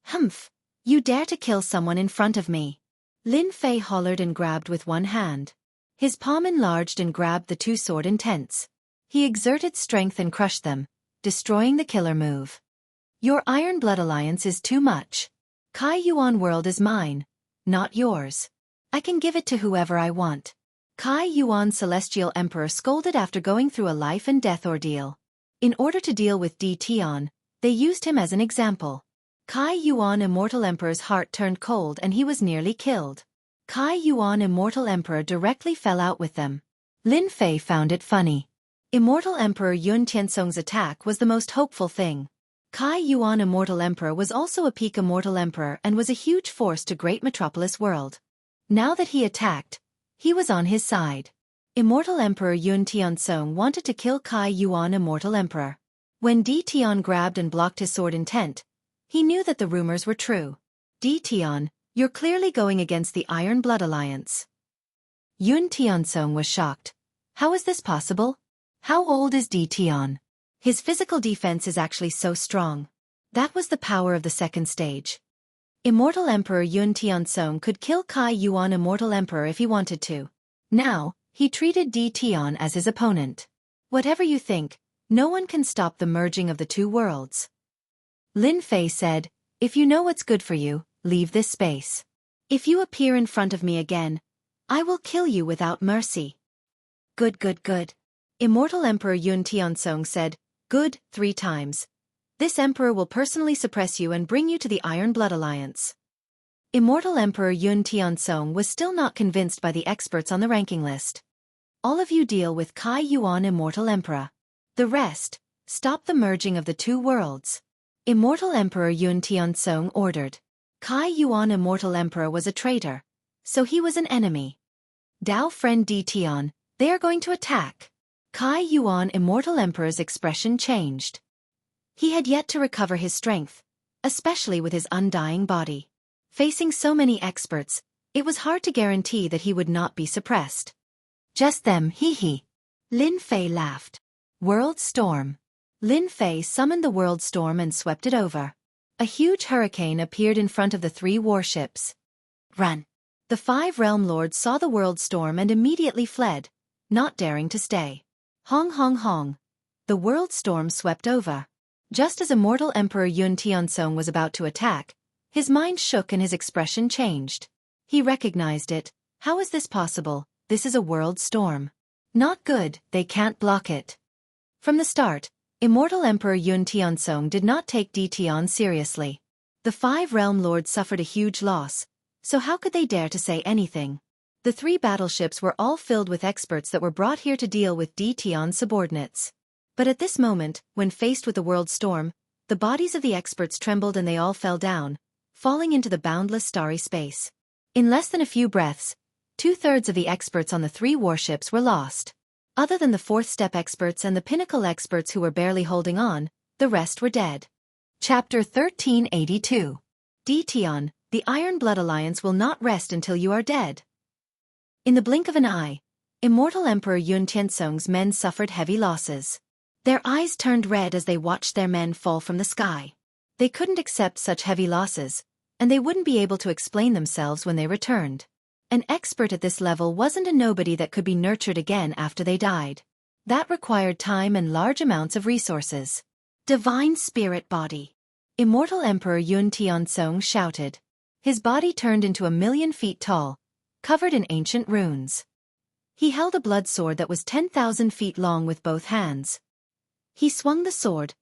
Humph! You dare to kill someone in front of me! Lin Fei hollered and grabbed with one hand. His palm enlarged and grabbed the 2 sword intents. He exerted strength and crushed them, destroying the killer move. Your Iron Blood Alliance is too much. Kai Yuan world is mine, not yours. I can give it to whoever I want. Kai Yuan Celestial Emperor scolded after going through a life and death ordeal. In order to deal with Tian, they used him as an example. Kai Yuan Immortal Emperor's heart turned cold and he was nearly killed. Kai Yuan Immortal Emperor directly fell out with them. Lin Fei found it funny. Immortal Emperor Yun Tiansong's attack was the most hopeful thing. Kai Yuan Immortal Emperor was also a peak Immortal Emperor and was a huge force to Great Metropolis World. Now that he attacked, he was on his side. Immortal Emperor Yun Tiansong wanted to kill Kai Yuan Immortal Emperor. When Tian grabbed and blocked his sword intent, he knew that the rumors were true. Tian, you're clearly going against the Iron Blood Alliance. Yun Tiansong was shocked. How is this possible? How old is Di Tian? His physical defense is actually so strong. That was the power of the second stage. Immortal Emperor Yun Tiansong could kill Kai Yuan Immortal Emperor if he wanted to. Now, he treated Di Tian as his opponent. Whatever you think, no one can stop the merging of the two worlds. Lin Fei said, if you know what's good for you, leave this space. If you appear in front of me again, I will kill you without mercy. Good, good, good. Immortal Emperor Yun Tiansong said, good, 3 times. This emperor will personally suppress you and bring you to the Iron Blood Alliance. Immortal Emperor Yun Tiansong was still not convinced by the experts on the ranking list. All of you deal with Kai Yuan Immortal Emperor. The rest, stop the merging of the two worlds. Immortal Emperor Yun Tiansong ordered. Kai Yuan Immortal Emperor was a traitor, so he was an enemy. Dao friend Di Tian, they are going to attack. Kai Yuan Immortal Emperor's expression changed. He had yet to recover his strength, especially with his undying body. Facing so many experts, it was hard to guarantee that he would not be suppressed. Just them, hee. Lin Fei laughed. World Storm. Lin Fei summoned the World Storm and swept it over. A huge hurricane appeared in front of the 3 warships. Run! The 5 realm lords saw the World Storm and immediately fled, not daring to stay. Hong hong hong. The World Storm swept over. Just as Immortal Emperor Yun Tiansong was about to attack, his mind shook and his expression changed. He recognized it. How is this possible? This is a world storm. Not good, they can't block it. From the start, Immortal Emperor Yun Tiansong did not take Di Tian seriously. The 5 realm lords suffered a huge loss, so how could they dare to say anything? The 3 battleships were all filled with experts that were brought here to deal with Di Tian's subordinates. But at this moment, when faced with the world storm, the bodies of the experts trembled and they all fell down, falling into the boundless starry space. In less than a few breaths, 2/3 of the experts on the 3 warships were lost. Other than the 4th step experts and the pinnacle experts who were barely holding on, the rest were dead. Chapter 1382. Di Tian, the Iron Blood Alliance will not rest until you are dead. In the blink of an eye, Immortal Emperor Yun Tiansong's men suffered heavy losses. Their eyes turned red as they watched their men fall from the sky. They couldn't accept such heavy losses, and they wouldn't be able to explain themselves when they returned. An expert at this level wasn't a nobody that could be nurtured again after they died. That required time and large amounts of resources. Divine Spirit Body. Immortal Emperor Yun Tiansong shouted. His body turned into 1,000,000 feet tall, covered in ancient runes. He held a blood sword that was 10,000 feet long with both hands. He swung the sword,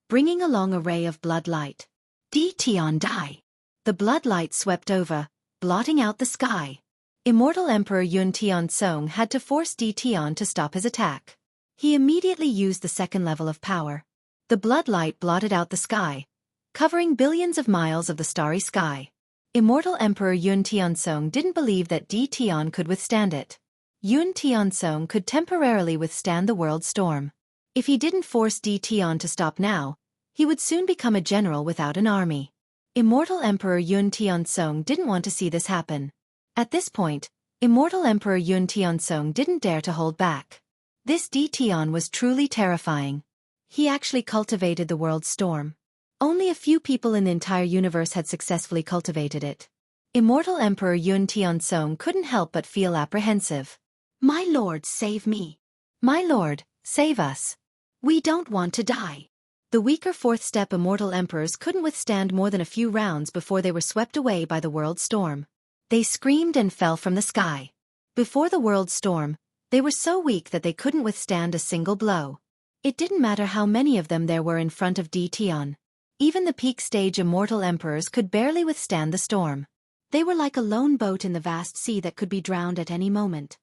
bringing along a ray of blood light. Di Tian die. The blood light swept over, blotting out the sky. Immortal Emperor Yun Tiansong had to force Di Tian to stop his attack. He immediately used the 2nd level of power. The blood light blotted out the sky, covering billions of miles of the starry sky. Immortal Emperor Yun Tiansong didn't believe that Di Tian could withstand it. Yun Tiansong could temporarily withstand the world storm. If he didn't force Di Tian to stop now, he would soon become a general without an army. Immortal Emperor Yun Tiansong didn't want to see this happen. At this point, Immortal Emperor Yun Tiansong didn't dare to hold back. This Di Tian was truly terrifying. He actually cultivated the world storm. Only a few people in the entire universe had successfully cultivated it. Immortal Emperor Yun Tiansong couldn't help but feel apprehensive. My lord, save me. My lord, save us. We don't want to die. The weaker 4th step Immortal Emperors couldn't withstand more than a few rounds before they were swept away by the world storm. They screamed and fell from the sky. Before the world storm, they were so weak that they couldn't withstand a single blow. It didn't matter how many of them there were in front of Di Tian. Even the peak stage Immortal Emperors could barely withstand the storm. They were like a lone boat in the vast sea that could be drowned at any moment.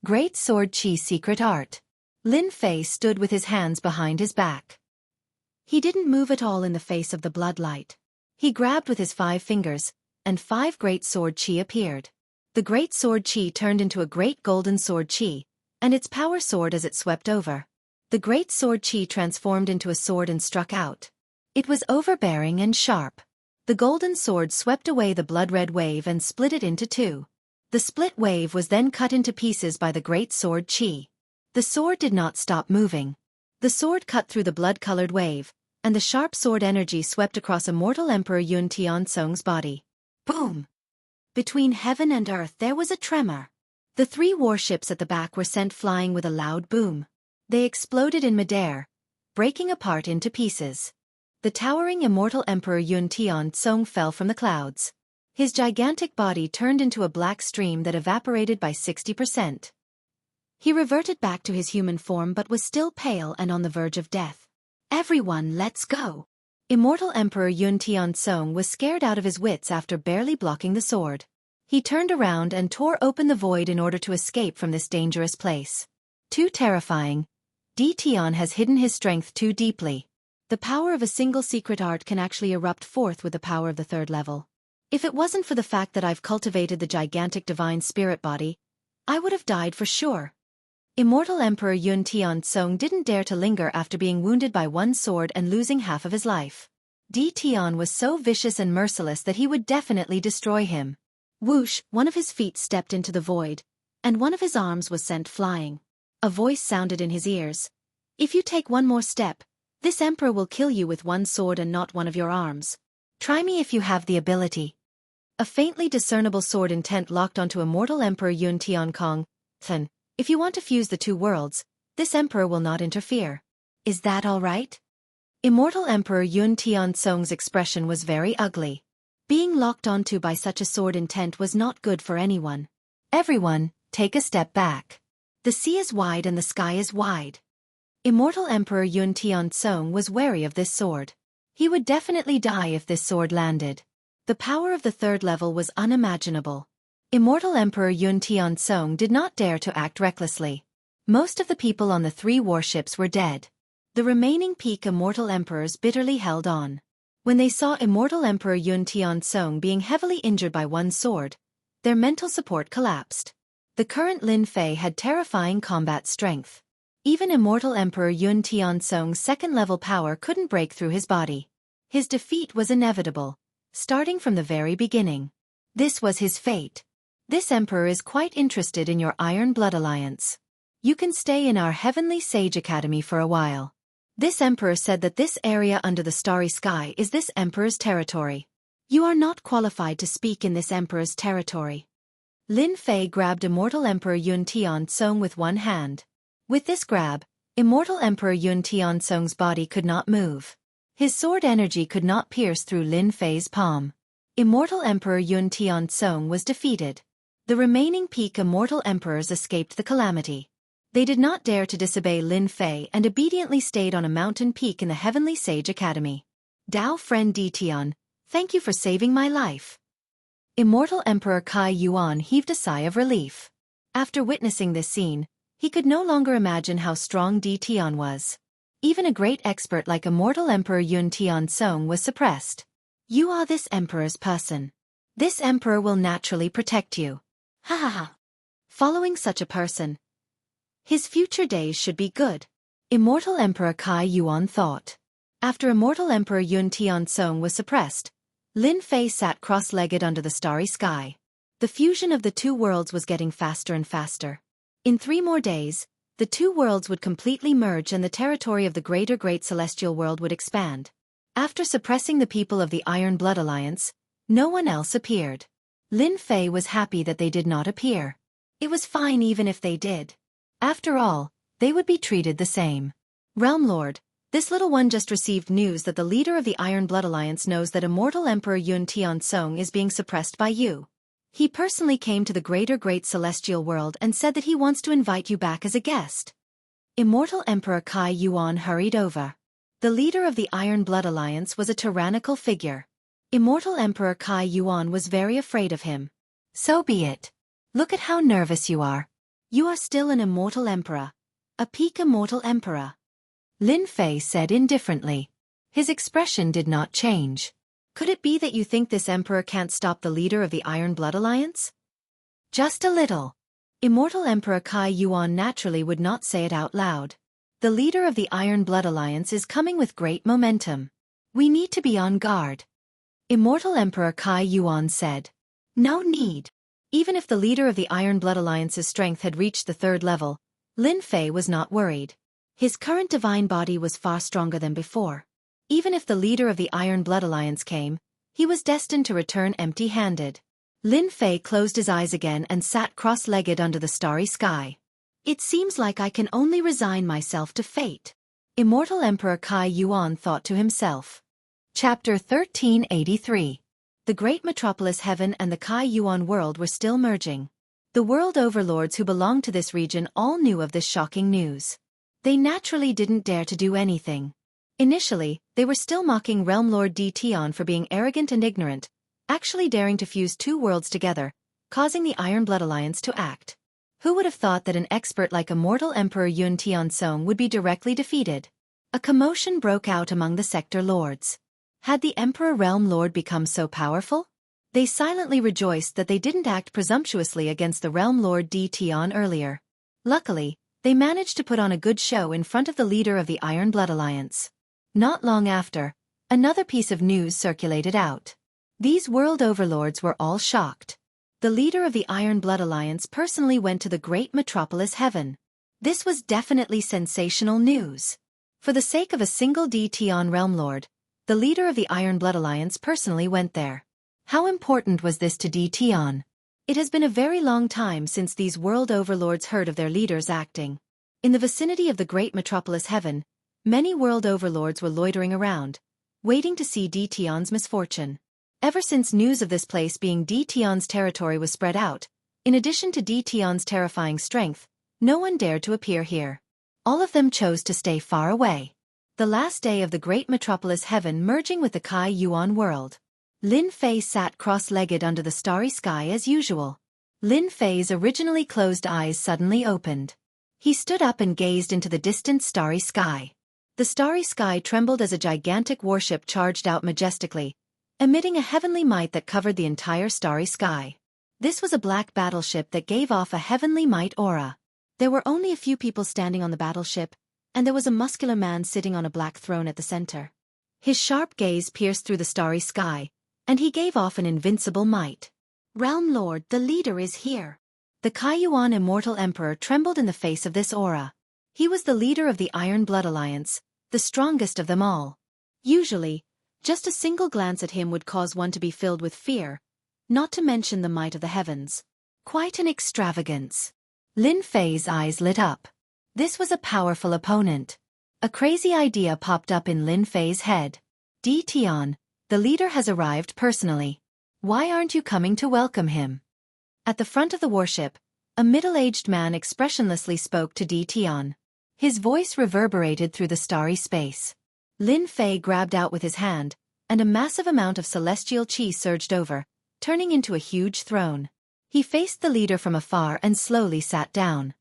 Great Sword Chi Secret Art. Lin Fei stood with his hands behind his back. He didn't move at all in the face of the bloodlight. He grabbed with his 5 fingers, and 5 Great Sword Chi appeared. The Great Sword Chi turned into a great golden sword Chi, and its power soared as it swept over. The Great Sword Chi transformed into a sword and struck out. It was overbearing and sharp. The golden sword swept away the blood-red wave and split it into 2. The split wave was then cut into pieces by the great sword Qi. The sword did not stop moving. The sword cut through the blood-colored wave, and the sharp sword energy swept across immortal Emperor Yun Tiansong's body. Boom! Between heaven and earth there was a tremor. The 3 warships at the back were sent flying with a loud boom. They exploded in midair, breaking apart into pieces. The towering immortal Emperor Yun Tiansong fell from the clouds. His gigantic body turned into a black stream that evaporated by 60%. He reverted back to his human form but was still pale and on the verge of death. Everyone, let's go! Immortal Emperor Yun Tiansong was scared out of his wits after barely blocking the sword. He turned around and tore open the void in order to escape from this dangerous place. Too terrifying. Di Tian has hidden his strength too deeply. The power of a single secret art can actually erupt forth with the power of the 3rd level. If it wasn't for the fact that I've cultivated the gigantic divine spirit body, I would have died for sure. Immortal Emperor Yun Tiansong didn't dare to linger after being wounded by 1 sword and losing half of his life. Di Tian was so vicious and merciless that he would definitely destroy him. Whoosh, one of his feet stepped into the void, and one of his arms was sent flying. A voice sounded in his ears. If you take 1 more step, this emperor will kill you with 1 sword and not 1 of your arms. Try me if you have the ability. A faintly discernible sword intent locked onto immortal Emperor Yun Tiankong. Then, if you want to fuse the 2 worlds, this emperor will not interfere. Is that all right? Immortal Emperor Yun Tiansong's expression was very ugly. Being locked onto by such a sword intent was not good for anyone. Everyone, take a step back. The sea is wide and the sky is wide. Immortal Emperor Yun Tiansong was wary of this sword. He would definitely die if this sword landed. The power of the 3rd level was unimaginable. Immortal Emperor Yun Tiansong did not dare to act recklessly. Most of the people on the 3 warships were dead. The remaining peak immortal emperors bitterly held on. When they saw immortal Emperor Yun Tiansong being heavily injured by 1 sword, their mental support collapsed. The current Lin Fei had terrifying combat strength. Even immortal Emperor Yun Tiansong's 2nd level power couldn't break through his body. His defeat was inevitable, starting from the very beginning. This was his fate. This emperor is quite interested in your Iron Blood Alliance. You can stay in our Heavenly Sage Academy for a while. This emperor said that this area under the starry sky is this emperor's territory. You are not qualified to speak in this emperor's territory. Lin Fei grabbed immortal Emperor Yun Tiansong with 1 hand. With this grab, immortal Emperor Yun Tiansong's body could not move. His sword energy could not pierce through Lin Fei's palm. Immortal Emperor Yun Tiansong was defeated. The remaining peak immortal emperors escaped the calamity. They did not dare to disobey Lin Fei and obediently stayed on a mountain peak in the Heavenly Sage Academy. Dao friend Di Tian, thank you for saving my life. Immortal Emperor Kai Yuan heaved a sigh of relief. After witnessing this scene, he could no longer imagine how strong Di Tian was. Even a great expert like immortal Emperor Yun Tiansong was suppressed. You are this emperor's person. This emperor will naturally protect you. Ha ha ha. Following such a person, his future days should be good. Immortal Emperor Kai Yuan thought. After immortal Emperor Yun Tiansong was suppressed, Lin Fei sat cross-legged under the starry sky. The fusion of the 2 worlds was getting faster and faster. In 3 more days, the 2 worlds would completely merge and the territory of the great celestial world would expand. After suppressing the people of the Iron Blood Alliance, no one else appeared. Lin Fei was happy that they did not appear. It was fine even if they did. After all, they would be treated the same. Realm Lord, this little one just received news that the leader of the Iron Blood Alliance knows that immortal Emperor Yun Tiansong is being suppressed by you. He personally came to the great celestial world and said that he wants to invite you back as a guest. Immortal Emperor Kai Yuan hurried over. The leader of the Iron Blood Alliance was a tyrannical figure. Immortal Emperor Kai Yuan was very afraid of him. So be it. Look at how nervous you are. You are still an immortal emperor. A peak immortal emperor. Lin Fei said indifferently. His expression did not change. Could it be that you think this emperor can't stop the leader of the Iron Blood Alliance? Just a little. Immortal Emperor Kai Yuan naturally would not say it out loud. The leader of the Iron Blood Alliance is coming with great momentum. We need to be on guard. Immortal Emperor Kai Yuan said. No need. Even if the leader of the Iron Blood Alliance's strength had reached the 3rd level, Lin Fei was not worried. His current divine body was far stronger than before. Even if the leader of the Iron Blood Alliance came, he was destined to return empty-handed. Lin Fei closed his eyes again and sat cross-legged under the starry sky. It seems like I can only resign myself to fate. Immortal Emperor Kai Yuan thought to himself. Chapter 1383. The great metropolis Heaven and the Kai Yuan world were still merging. The world overlords who belonged to this region all knew of this shocking news. They naturally didn't dare to do anything. Initially, they were still mocking Realm Lord Tian for being arrogant and ignorant, actually daring to fuse 2 worlds together, causing the Iron Blood Alliance to act. Who would have thought that an expert like Immortal Emperor Yun Tiansong would be directly defeated? A commotion broke out among the sector lords. Had the Emperor Realm Lord become so powerful? They silently rejoiced that they didn't act presumptuously against the Realm Lord Tian earlier. Luckily, they managed to put on a good show in front of the leader of the Iron Blood Alliance. Not long after, another piece of news circulated out. These world overlords were all shocked. The leader of the Iron Blood Alliance personally went to the great metropolis Heaven. This was definitely sensational news. For the sake of a single Tian Realm Lord, the leader of the Iron Blood Alliance personally went there. How important was this to Tian? It has been a very long time since these world overlords heard of their leaders acting. In the vicinity of the great metropolis Heaven, many world overlords were loitering around, waiting to see Tian's misfortune. Ever since news of this place being Tian's territory was spread out, in addition to Tian's terrifying strength, no one dared to appear here. All of them chose to stay far away. The last day of the great metropolis Heaven merging with the Kai Yuan world. Lin Fei sat cross-legged under the starry sky as usual. Lin Fei's originally closed eyes suddenly opened. He stood up and gazed into the distant starry sky. The starry sky trembled as a gigantic warship charged out majestically, emitting a heavenly might that covered the entire starry sky. This was a black battleship that gave off a heavenly might aura. There were only a few people standing on the battleship, and there was a muscular man sitting on a black throne at the center. His sharp gaze pierced through the starry sky, and he gave off an invincible might. Realm Lord, the leader is here. The Kai Yuan Immortal Emperor trembled in the face of this aura. He was the leader of the Iron Blood Alliance, the strongest of them all. Usually, just a single glance at him would cause one to be filled with fear, not to mention the might of the heavens. Quite an extravagance. Lin Fei's eyes lit up. This was a powerful opponent. A crazy idea popped up in Lin Fei's head. Tian, the leader has arrived personally. Why aren't you coming to welcome him? At the front of the warship, a middle-aged man expressionlessly spoke to Tian. His voice reverberated through the starry space. Lin Fei grabbed out with his hand, and a massive amount of celestial qi surged over, turning into a huge throne. He faced the leader from afar and slowly sat down.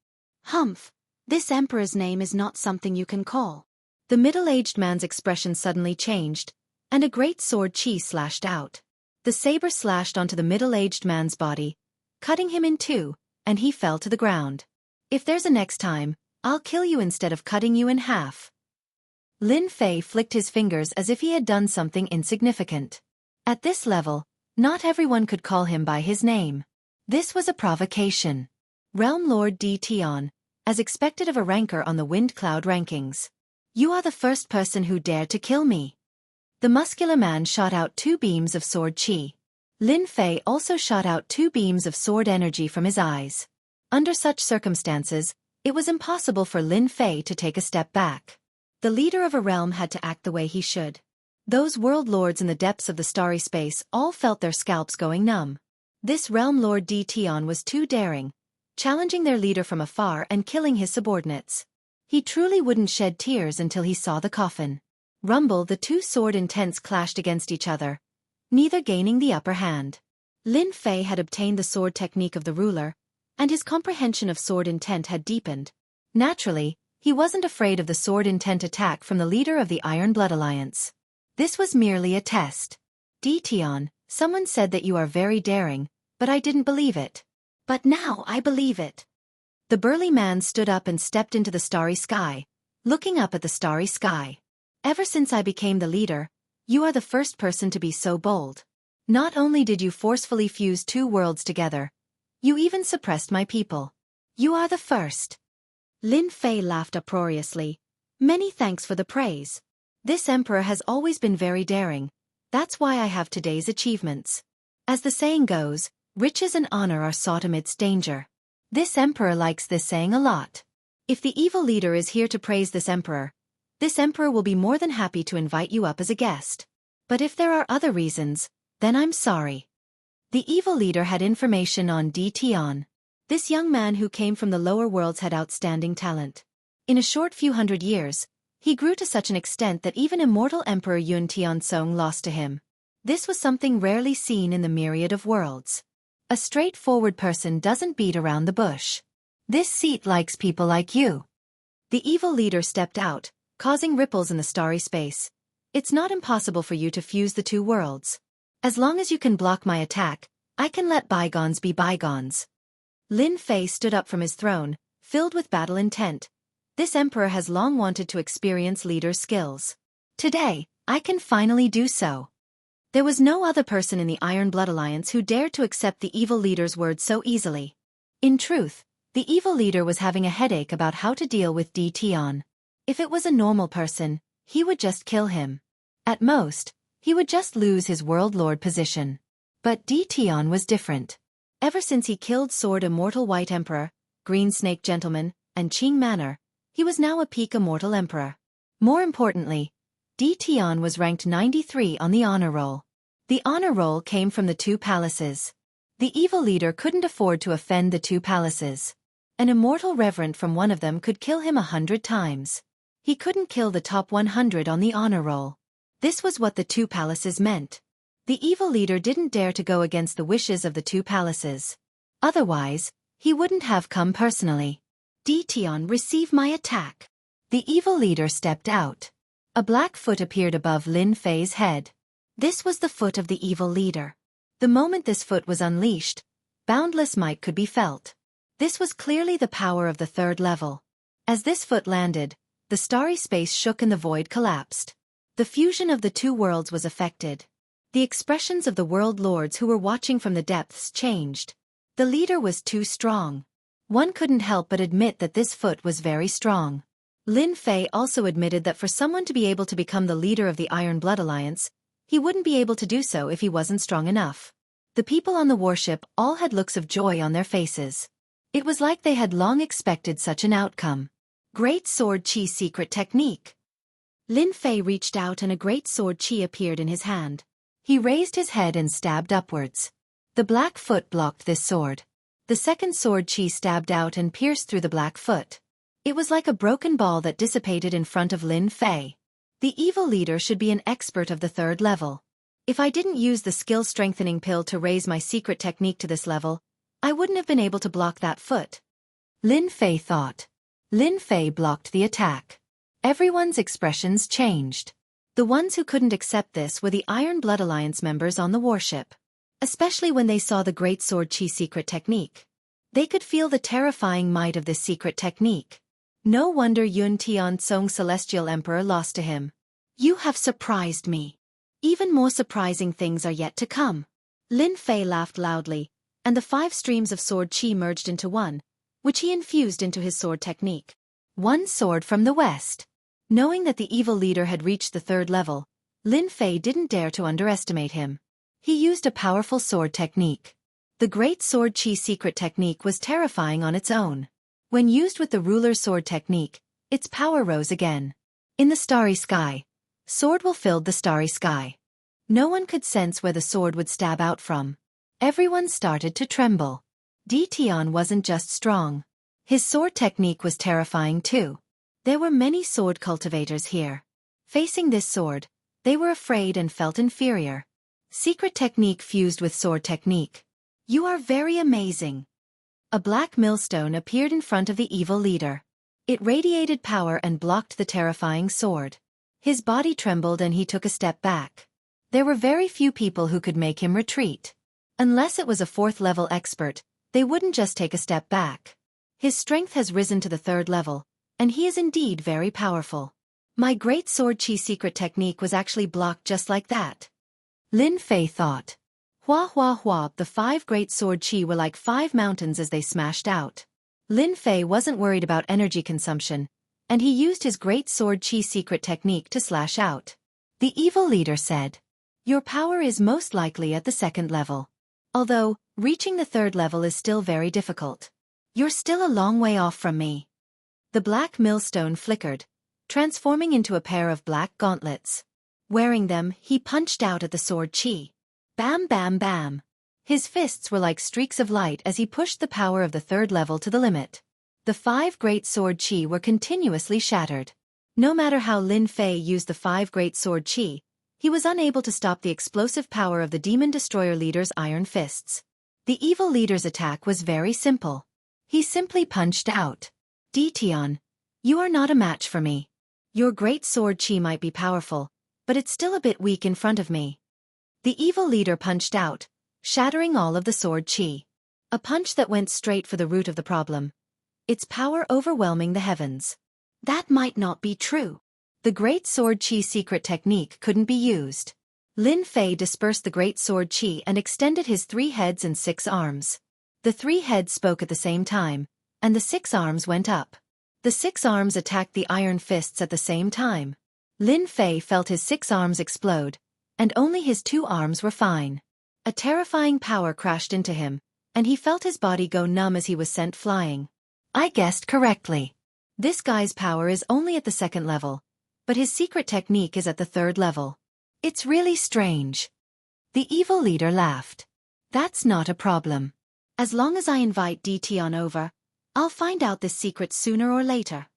Humph, this emperor's name is not something you can call. The middle-aged man's expression suddenly changed, and a great sword qi slashed out. The saber slashed onto the middle-aged man's body, cutting him in two, and he fell to the ground. If there's a next time, I'll kill you instead of cutting you in half. Lin Fei flicked his fingers as if he had done something insignificant. At this level, not everyone could call him by his name. This was a provocation. Realm Lord Tian, as expected of a ranker on the Wind Cloud rankings. You are the first person who dared to kill me. The muscular man shot out 2 beams of sword qi. Lin Fei also shot out 2 beams of sword energy from his eyes. Under such circumstances, it was impossible for Lin Fei to take a step back. The leader of a realm had to act the way he should. Those world lords in the depths of the starry space all felt their scalps going numb. This realm lord Tian was too daring, challenging their leader from afar and killing his subordinates. He truly wouldn't shed tears until he saw the coffin. Rumble, the 2 sword intents clashed against each other, neither gaining the upper hand. Lin Fei had obtained the sword technique of the ruler, and his comprehension of sword intent had deepened. Naturally, he wasn't afraid of the sword intent attack from the leader of the Iron Blood Alliance. This was merely a test. Tian, someone said that you are very daring, but I didn't believe it. But now I believe it. The burly man stood up and stepped into the starry sky, looking up at the starry sky. Ever since I became the leader, you are the first person to be so bold. Not only did you forcefully fuse 2 worlds together, You even suppressed my people. You are the first. Lin Fei laughed uproariously. Many thanks for the praise. This emperor has always been very daring. That's why I have today's achievements. As the saying goes, riches and honor are sought amidst danger. This emperor likes this saying a lot. If the evil leader is here to praise this emperor will be more than happy to invite you up as a guest. But if there are other reasons, then I'm sorry. The evil leader had information on Di Tian. This young man who came from the lower worlds had outstanding talent. In a short few hundred years, he grew to such an extent that even immortal Emperor Yun Tianzong lost to him. This was something rarely seen in the myriad of worlds. A straightforward person doesn't beat around the bush. This seat likes people like you. The evil leader stepped out, causing ripples in the starry space. It's not impossible for you to fuse the two worlds. As long as you can block my attack, I can let bygones be bygones. Lin Fei stood up from his throne, filled with battle intent. This emperor has long wanted to experience leader's skills. Today, I can finally do so. There was no other person in the Iron Blood Alliance who dared to accept the evil leader's words so easily. In truth, the evil leader was having a headache about how to deal with Di Tian. If it was a normal person, he would just kill him. At most, he would just lose his world lord position. But Di Tian was different. Ever since he killed Sword Immortal White Emperor, Green Snake Gentleman, and Qing Manor, he was now a peak immortal emperor. More importantly, Di Tian was ranked 93 on the honor roll. The honor roll came from the two palaces. The evil leader couldn't afford to offend the two palaces. An immortal reverend from one of them could kill him 100 times. He couldn't kill the top 100 on the honor roll. This was what the two palaces meant. The evil leader didn't dare to go against the wishes of the two palaces. Otherwise, he wouldn't have come personally. Di Tian, receive my attack. The evil leader stepped out. A black foot appeared above Lin Fei's head. This was the foot of the evil leader. The moment this foot was unleashed, boundless might could be felt. This was clearly the power of the third level. As this foot landed, the starry space shook and the void collapsed. The fusion of the two worlds was affected. The expressions of the world lords who were watching from the depths changed. The leader was too strong. One couldn't help but admit that this foot was very strong. Lin Fei also admitted that for someone to be able to become the leader of the Iron Blood Alliance, he wouldn't be able to do so if he wasn't strong enough. The people on the warship all had looks of joy on their faces. It was like they had long expected such an outcome. Great Sword Chi Secret Technique. Lin Fei reached out and a great sword chi appeared in his hand. He raised his head and stabbed upwards. The black foot blocked this sword. The second sword chi stabbed out and pierced through the black foot. It was like a broken ball that dissipated in front of Lin Fei. The evil leader should be an expert of the third level. If I didn't use the skill strengthening pill to raise my secret technique to this level, I wouldn't have been able to block that foot. Lin Fei thought. Lin Fei blocked the attack. Everyone's expressions changed. The ones who couldn't accept this were the Iron Blood Alliance members on the warship. Especially when they saw the Great Sword Chi secret technique. They could feel the terrifying might of this secret technique. No wonder Yun Tianzong Celestial Emperor lost to him. You have surprised me. Even more surprising things are yet to come. Lin Fei laughed loudly, and the 5 streams of sword chi merged into one, which he infused into his sword technique. One sword from the west. Knowing that the evil leader had reached the third level, Lin Fei didn't dare to underestimate him. He used a powerful sword technique. The Great Sword Chi secret technique was terrifying on its own. When used with the ruler's sword technique, its power rose again. In the starry sky, sword will fill the starry sky. No one could sense where the sword would stab out from. Everyone started to tremble. Di Tian wasn't just strong. His sword technique was terrifying too. There were many sword cultivators here. Facing this sword, they were afraid and felt inferior. Secret technique fused with sword technique. You are very amazing. A black millstone appeared in front of the evil leader. It radiated power and blocked the terrifying sword. His body trembled and he took a step back. There were very few people who could make him retreat. Unless it was a 4th level expert, they wouldn't just take a step back. His strength has risen to the 3rd level, and he is indeed very powerful. My Great Sword Chi secret technique was actually blocked just like that. Lin Fei thought. Hua hua hua, the 5 great sword chi were like 5 mountains as they smashed out. Lin Fei wasn't worried about energy consumption, and he used his great sword chi secret technique to slash out. The evil leader said, "Your power is most likely at the 2nd level. Although, reaching the 3rd level is still very difficult. You're still a long way off from me." The black millstone flickered, transforming into a pair of black gauntlets. Wearing them, he punched out at the sword chi. Bam bam bam. His fists were like streaks of light as he pushed the power of the 3rd level to the limit. The 5 great sword chi were continuously shattered. No matter how Lin Fei used the 5 great sword chi, he was unable to stop the explosive power of the demon destroyer leader's iron fists. The evil leader's attack was very simple. He simply punched out. "Dition, you are not a match for me. Your great sword chi might be powerful, but it's still a bit weak in front of me." The evil leader punched out, shattering all of the sword chi. A punch that went straight for the root of the problem. Its power overwhelming the heavens. That might not be true. The great sword chi secret technique couldn't be used. Lin Fei dispersed the great sword chi and extended his 3 heads and 6 arms. The 3 heads spoke at the same time, and the 6 arms went up. The 6 arms attacked the iron fists at the same time. Lin Fei felt his 6 arms explode, and only his 2 arms were fine. A terrifying power crashed into him, and he felt his body go numb as he was sent flying. I guessed correctly. This guy's power is only at the 2nd level, but his secret technique is at the 3rd level. It's really strange. The evil leader laughed. That's not a problem. As long as I invite Dition over, I'll find out this secret sooner or later.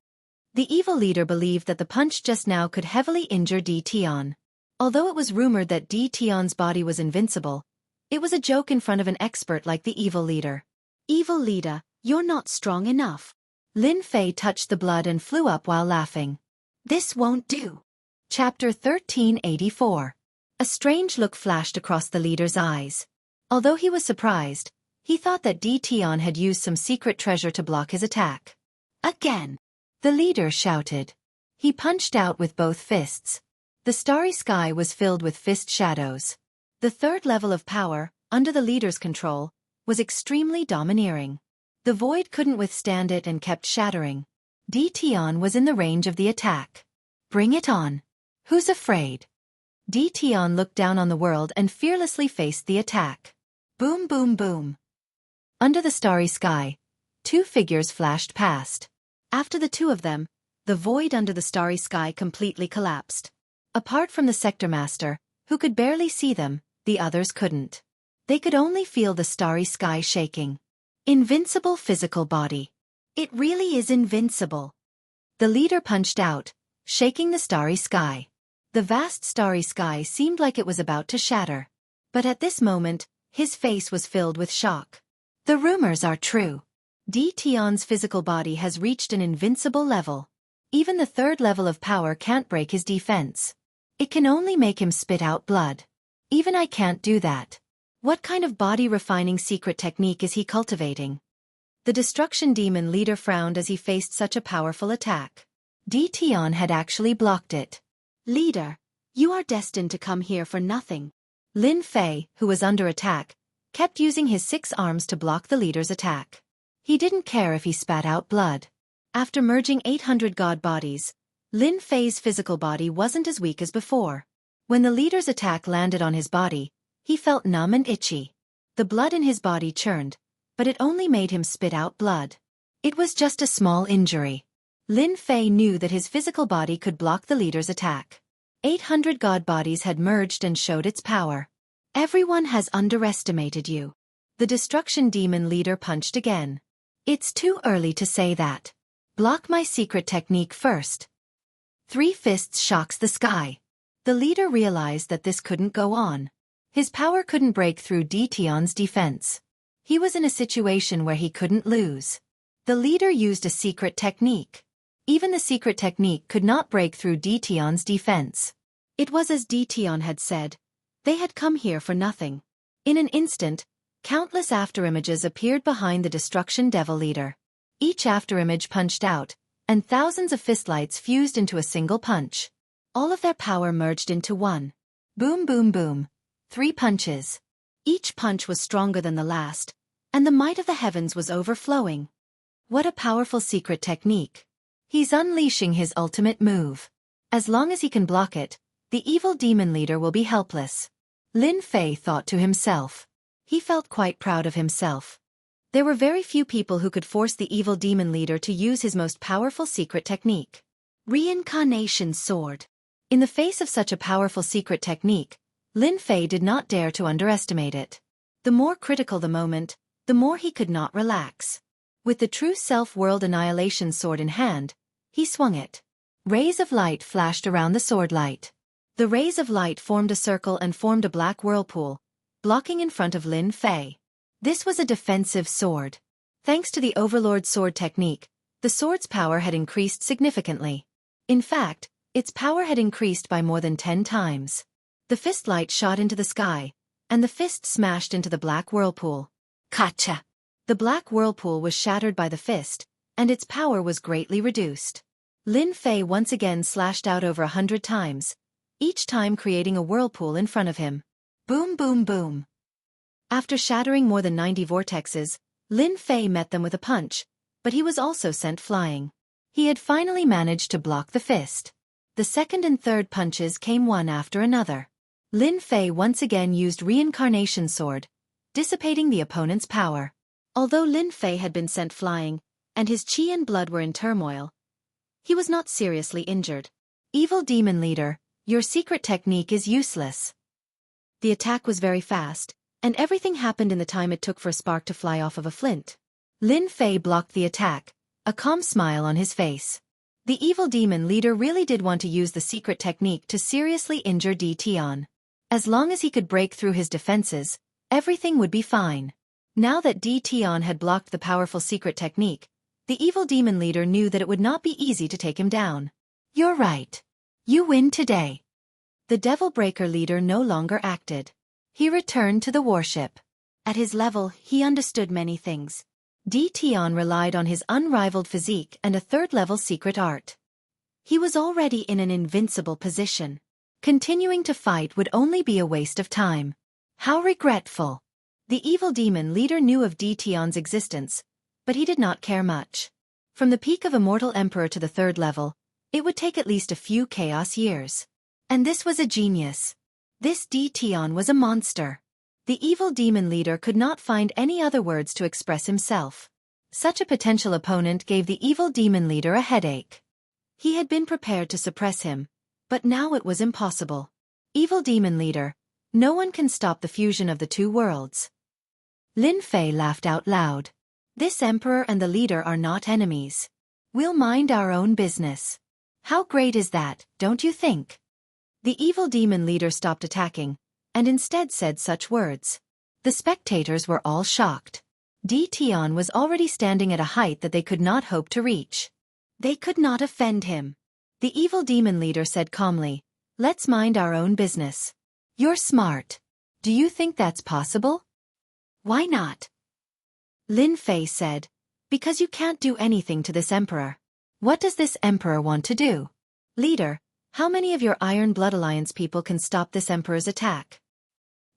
The evil leader believed that the punch just now could heavily injure Dition. Although it was rumored that Dition's body was invincible, it was a joke in front of an expert like the evil leader. Evil leader, you're not strong enough. Lin Fei touched the blood and flew up while laughing. This won't do. Chapter 1384. A strange look flashed across the leader's eyes. Although he was surprised, he thought that Dition had used some secret treasure to block his attack. Again! The leader shouted. He punched out with both fists. The starry sky was filled with fist shadows. The 3rd level of power, under the leader's control, was extremely domineering. The void couldn't withstand it and kept shattering. Dition was in the range of the attack. Bring it on. Who's afraid? Dition looked down on the world and fearlessly faced the attack. Boom boom boom. Under the starry sky, 2 figures flashed past. After the 2 of them, the void under the starry sky completely collapsed. Apart from the sector master, who could barely see them, the others couldn't. They could only feel the starry sky shaking. Invincible physical body. It really is invincible. The leader punched out, shaking the starry sky. The vast starry sky seemed like it was about to shatter. But at this moment, his face was filled with shock. The rumors are true. Dition's physical body has reached an invincible level. Even the 3rd level of power can't break his defense. It can only make him spit out blood. Even I can't do that. What kind of body-refining secret technique is he cultivating? The destruction demon leader frowned as he faced such a powerful attack. Dition had actually blocked it. Leader, you are destined to come here for nothing. Lin Fei, who was under attack, kept using his 6 arms to block the leader's attack. He didn't care if he spat out blood. After merging 800 god bodies, Lin Fei's physical body wasn't as weak as before. When the leader's attack landed on his body, he felt numb and itchy. The blood in his body churned, but it only made him spit out blood. It was just a small injury. Lin Fei knew that his physical body could block the leader's attack. 800 god bodies had merged and showed its power. Everyone has underestimated you. The destruction demon leader punched again. It's too early to say that. Block my secret technique first. 3 fists shocks the sky. The leader realized that this couldn't go on. His power couldn't break through Dition's defense. He was in a situation where he couldn't lose. The leader used a secret technique. Even the secret technique could not break through Dition's defense. It was as Dition had said. They had come here for nothing. In an instant, countless afterimages appeared behind the destruction devil leader. Each afterimage punched out, and thousands of fistlights fused into a single punch. All of their power merged into one. Boom boom boom. 3 punches. Each punch was stronger than the last, and the might of the heavens was overflowing. What a powerful secret technique. He's unleashing his ultimate move. As long as he can block it, the evil demon leader will be helpless. Lin Fei thought to himself. He felt quite proud of himself. There were very few people who could force the evil demon leader to use his most powerful secret technique. Reincarnation sword. In the face of such a powerful secret technique, Lin Fei did not dare to underestimate it. The more critical the moment, the more he could not relax. With the true self-world annihilation sword in hand, he swung it. Rays of light flashed around the sword light. The rays of light formed a circle and formed a black whirlpool, blocking in front of Lin Fei. This was a defensive sword. Thanks to the Overlord sword technique, the sword's power had increased significantly. In fact, its power had increased by more than 10 times. The fist light shot into the sky, and the fist smashed into the black whirlpool. Kacha! The black whirlpool was shattered by the fist, and its power was greatly reduced. Lin Fei once again slashed out over 100 times, each time creating a whirlpool in front of him. Boom boom boom. After shattering more than 90 vortexes, Lin Fei met them with a punch, but he was also sent flying. He had finally managed to block the fist. The second and third punches came one after another. Lin Fei once again used Reincarnation Sword, dissipating the opponent's power. Although Lin Fei had been sent flying, and his qi and blood were in turmoil, he was not seriously injured. Evil Demon Leader, your secret technique is useless. The attack was very fast, and everything happened in the time it took for a spark to fly off of a flint. Lin Fei blocked the attack, a calm smile on his face. The evil demon leader really did want to use the secret technique to seriously injure Di Tian. As long as he could break through his defenses, everything would be fine. Now that Di Tian had blocked the powerful secret technique, the evil demon leader knew that it would not be easy to take him down. You're right. You win today. The Devil Breaker leader no longer acted. He returned to the warship. At his level, he understood many things. Di Tian relied on his unrivaled physique and a third-level secret art. He was already in an invincible position. Continuing to fight would only be a waste of time. How regretful. The evil demon leader knew of Di Tian's existence, but he did not care much. From the peak of Immortal Emperor to the third level, it would take at least a few chaos years. And this was a genius. This Di Tian was a monster. The evil demon leader could not find any other words to express himself. Such a potential opponent gave the evil demon leader a headache. He had been prepared to suppress him, but now it was impossible. Evil demon leader, no one can stop the fusion of the two worlds. Lin Fei laughed out loud. This emperor and the leader are not enemies. We'll mind our own business. How great is that, don't you think? The evil demon leader stopped attacking, and instead said such words. The spectators were all shocked. Di Tian was already standing at a height that they could not hope to reach. They could not offend him. The evil demon leader said calmly, "Let's mind our own business." You're smart. Do you think that's possible? Why not? Lin Fei said, because you can't do anything to this emperor. What does this emperor want to do? Leader, how many of your Iron Blood Alliance people can stop this emperor's attack?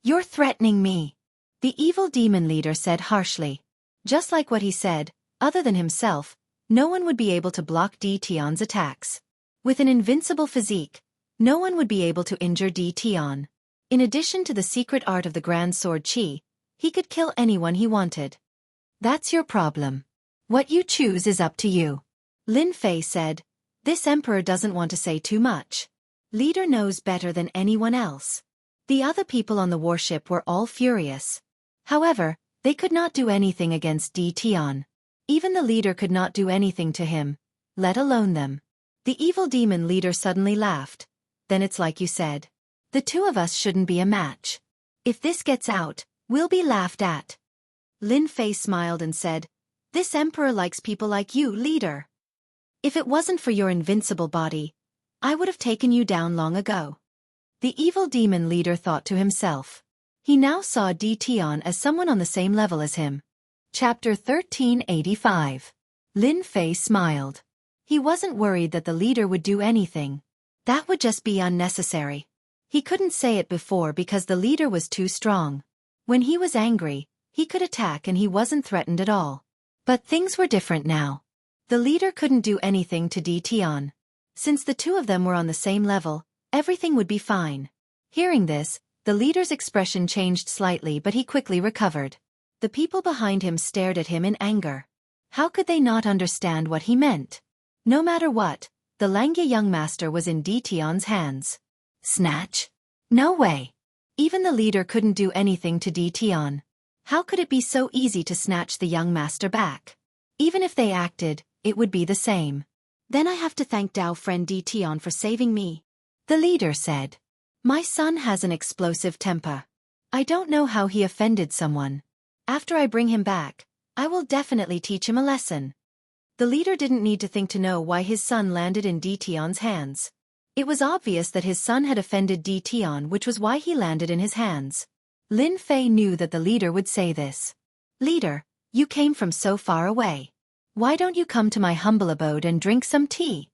You're threatening me. The evil demon leader said harshly. Just like what he said, other than himself, no one would be able to block Di Tian's attacks. With an invincible physique, no one would be able to injure Di Tian. In addition to the secret art of the Grand Sword Qi, he could kill anyone he wanted. That's your problem. What you choose is up to you. Lin Fei said, this emperor doesn't want to say too much. Leader knows better than anyone else. The other people on the warship were all furious. However, they could not do anything against Di Tian. Even the leader could not do anything to him, let alone them. The evil demon leader suddenly laughed. Then it's like you said. The two of us shouldn't be a match. If this gets out, we'll be laughed at. Lin Fei smiled and said, this emperor likes people like you, leader. If it wasn't for your invincible body, I would have taken you down long ago. The evil demon leader thought to himself. He now saw Di Tian as someone on the same level as him. Chapter 1385. Lin Fei smiled. He wasn't worried that the leader would do anything. That would just be unnecessary. He couldn't say it before because the leader was too strong. When he was angry, he could attack and he wasn't threatened at all. But things were different now. The leader couldn't do anything to Tian. Since the two of them were on the same level, everything would be fine. Hearing this, the leader's expression changed slightly, but he quickly recovered. The people behind him stared at him in anger. How could they not understand what he meant? No matter what, the Langya young master was in Tian's hands. Snatch? No way. Even the leader couldn't do anything to Tian. How could it be so easy to snatch the young master back? Even if they acted, it would be the same. Then I have to thank Dao friend Tian for saving me. The leader said. My son has an explosive temper. I don't know how he offended someone. After I bring him back, I will definitely teach him a lesson. The leader didn't need to think to know why his son landed in Tian's hands. It was obvious that his son had offended Tian, which was why he landed in his hands. Lin Fei knew that the leader would say this. Leader, you came from so far away. Why don't you come to my humble abode and drink some tea?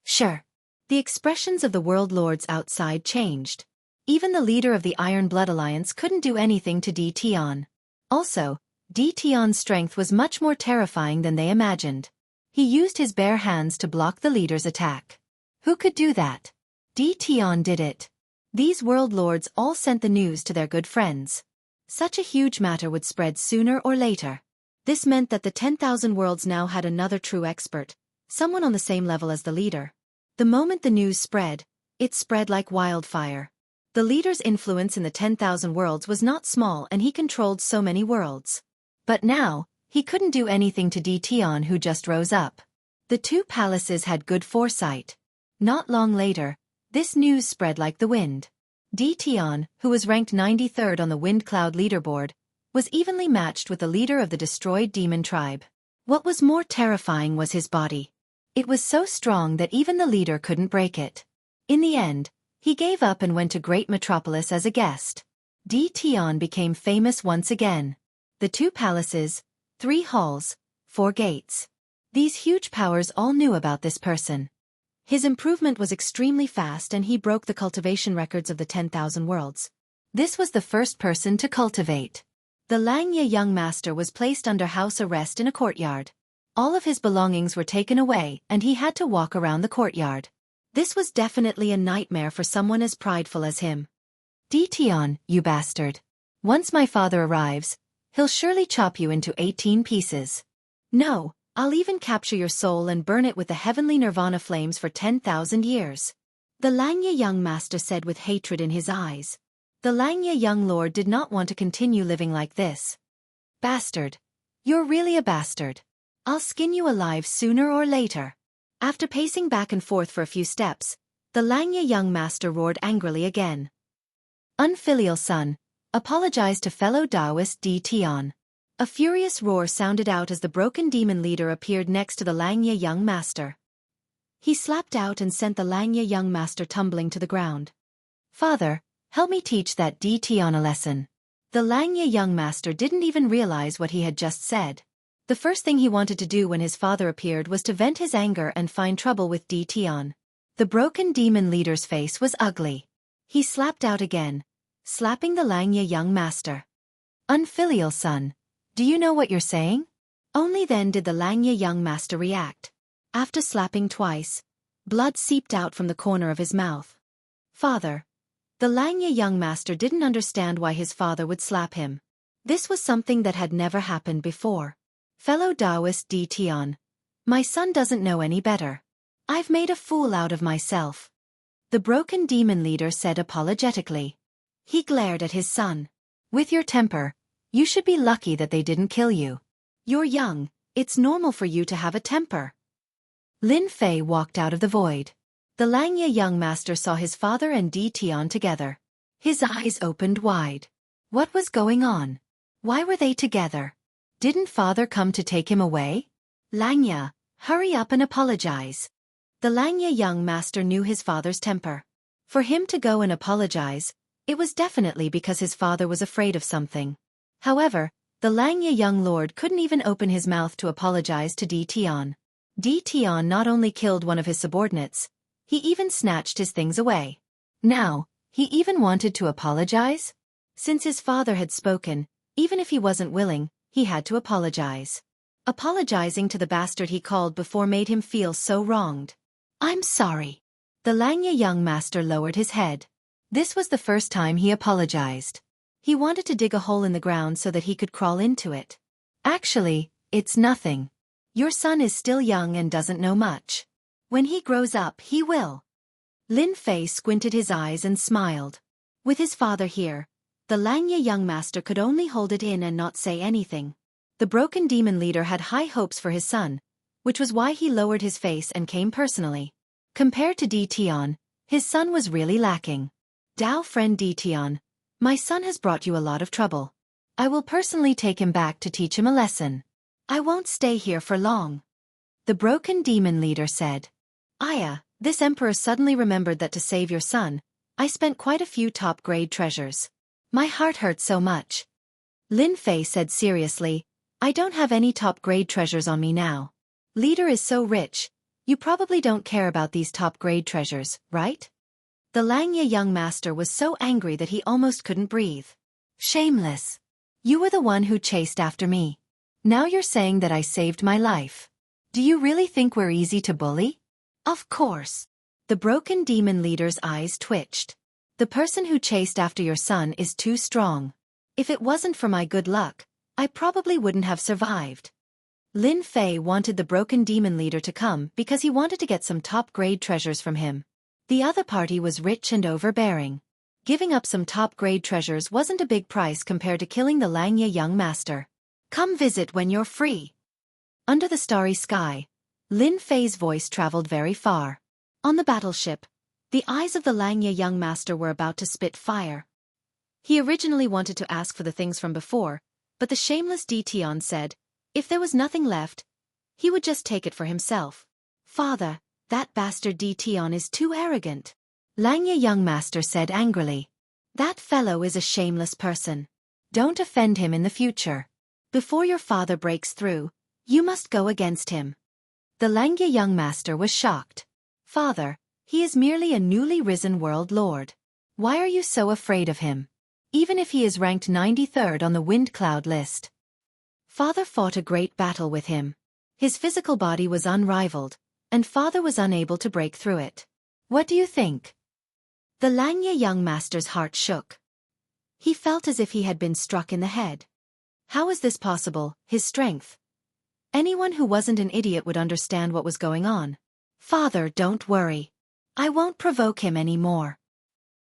Sure. The expressions of the world lords outside changed. Even the leader of the Iron Blood Alliance couldn't do anything to Tian. Also, Tian's strength was much more terrifying than they imagined. He used his bare hands to block the leader's attack. Who could do that? Tian did it. These world lords all sent the news to their good friends. Such a huge matter would spread sooner or later. This meant that the 10,000 worlds now had another true expert, someone on the same level as the leader. The moment the news spread, it spread like wildfire. The leader's influence in the 10,000 worlds was not small, and he controlled so many worlds. But now, he couldn't do anything to Tian, who just rose up. The two palaces had good foresight. Not long later, this news spread like the wind. Tian, who was ranked 93rd on the Wind Cloud leaderboard, was evenly matched with the leader of the destroyed demon tribe. What was more terrifying was his body. It was so strong that even the leader couldn't break it. In the end, he gave up and went to Great Metropolis as a guest. Tian became famous once again. The two palaces, 3 halls, 4 gates. These huge powers all knew about this person. His improvement was extremely fast, and he broke the cultivation records of the 10,000 worlds. This was the first person to cultivate. The Langya young master was placed under house arrest in a courtyard. All of his belongings were taken away, and he had to walk around the courtyard. This was definitely a nightmare for someone as prideful as him. Tian, you bastard. Once my father arrives, he'll surely chop you into 18 pieces. No, I'll even capture your soul and burn it with the heavenly nirvana flames for 10,000 years. The Langya young master said with hatred in his eyes. The Langya young lord did not want to continue living like this. Bastard. You're really a bastard. I'll skin you alive sooner or later. After pacing back and forth for a few steps, the Langya young master roared angrily again. Unfilial son, apologize to fellow Taoist Tian. A furious roar sounded out as the broken demon leader appeared next to the Langya young master. He slapped out and sent the Langya young master tumbling to the ground. Father, help me teach that Tian a lesson. The Langya young master didn't even realize what he had just said. The first thing he wanted to do when his father appeared was to vent his anger and find trouble with Tian. The broken demon leader's face was ugly. He slapped out again, slapping the Langya young master. Unfilial son, do you know what you're saying? Only then did the Langya young master react. After slapping twice, blood seeped out from the corner of his mouth. Father. The Langya young master didn't understand why his father would slap him. This was something that had never happened before. Fellow Taoist Tian, my son doesn't know any better. I've made a fool out of myself. The broken demon leader said apologetically. He glared at his son. With your temper, you should be lucky that they didn't kill you. You're young, it's normal for you to have a temper. Lin Fei walked out of the void. The Langya young master saw his father and Tian together. His eyes opened wide. What was going on? Why were they together? Didn't father come to take him away? Langya, hurry up and apologize. The Langya young master knew his father's temper. For him to go and apologize, it was definitely because his father was afraid of something. However, the Langya young lord couldn't even open his mouth to apologize to Tian. Tian not only killed one of his subordinates, he even snatched his things away. Now, he even wanted to apologize? Since his father had spoken, even if he wasn't willing, he had to apologize. Apologizing to the bastard he called before made him feel so wronged. I'm sorry. The Langya young master lowered his head. This was the first time he apologized. He wanted to dig a hole in the ground so that he could crawl into it. Actually, it's nothing. Your son is still young and doesn't know much. When he grows up, he will. Lin Fei squinted his eyes and smiled. With his father here, the Langya young master could only hold it in and not say anything. The broken demon leader had high hopes for his son, which was why he lowered his face and came personally. Compared to Di Tian, his son was really lacking. Dao friend Di Tian, my son has brought you a lot of trouble. I will personally take him back to teach him a lesson. I won't stay here for long. The broken demon leader said. Aya, this emperor suddenly remembered that to save your son, I spent quite a few top-grade treasures. My heart hurts so much. Lin Fei said seriously, I don't have any top-grade treasures on me now. Leader is so rich, you probably don't care about these top-grade treasures, right? The Langya young master was so angry that he almost couldn't breathe. Shameless. You were the one who chased after me. Now you're saying that I saved my life. Do you really think we're easy to bully? Of course. The broken demon leader's eyes twitched. The person who chased after your son is too strong. If it wasn't for my good luck, I probably wouldn't have survived. Lin Fei wanted the broken demon leader to come because he wanted to get some top-grade treasures from him. The other party was rich and overbearing. Giving up some top-grade treasures wasn't a big price compared to killing the Langya young master. Come visit when you're free. Under the starry sky, Lin Fei's voice traveled very far. On the battleship, the eyes of the Langya young master were about to spit fire. He originally wanted to ask for the things from before, but the shameless Di Tian said, if there was nothing left, he would just take it for himself. Father, that bastard Di Tian is too arrogant. Langya young master said angrily. That fellow is a shameless person. Don't offend him in the future. Before your father breaks through, you must go against him. The Langya young master was shocked. Father, he is merely a newly risen world lord. Why are you so afraid of him? Even if he is ranked 93rd on the wind cloud list. Father fought a great battle with him. His physical body was unrivaled, and father was unable to break through it. What do you think? The Langya young master's heart shook. He felt as if he had been struck in the head. How is this possible, his strength? Anyone who wasn't an idiot would understand what was going on. Father, don't worry. I won't provoke him anymore.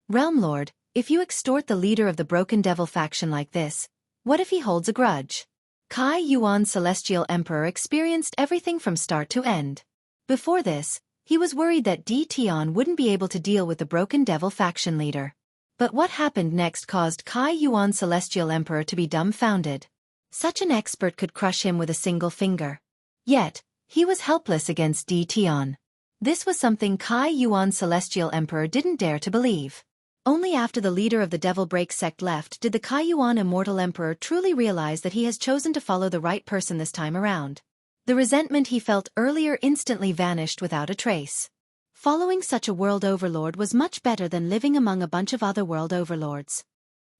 Realm Lord, if you extort the leader of the Broken Devil faction like this, what if he holds a grudge? Kai Yuan Celestial Emperor experienced everything from start to end. Before this, he was worried that Di Tian wouldn't be able to deal with the Broken Devil faction leader. But what happened next caused Kai Yuan Celestial Emperor to be dumbfounded. Such an expert could crush him with a single finger. Yet, he was helpless against Di Tian. This was something Kai Yuan Celestial Emperor didn't dare to believe. Only after the leader of the Devil Break sect left did the Kai Yuan Immortal Emperor truly realize that he has chosen to follow the right person this time around. The resentment he felt earlier instantly vanished without a trace. Following such a world overlord was much better than living among a bunch of other world overlords.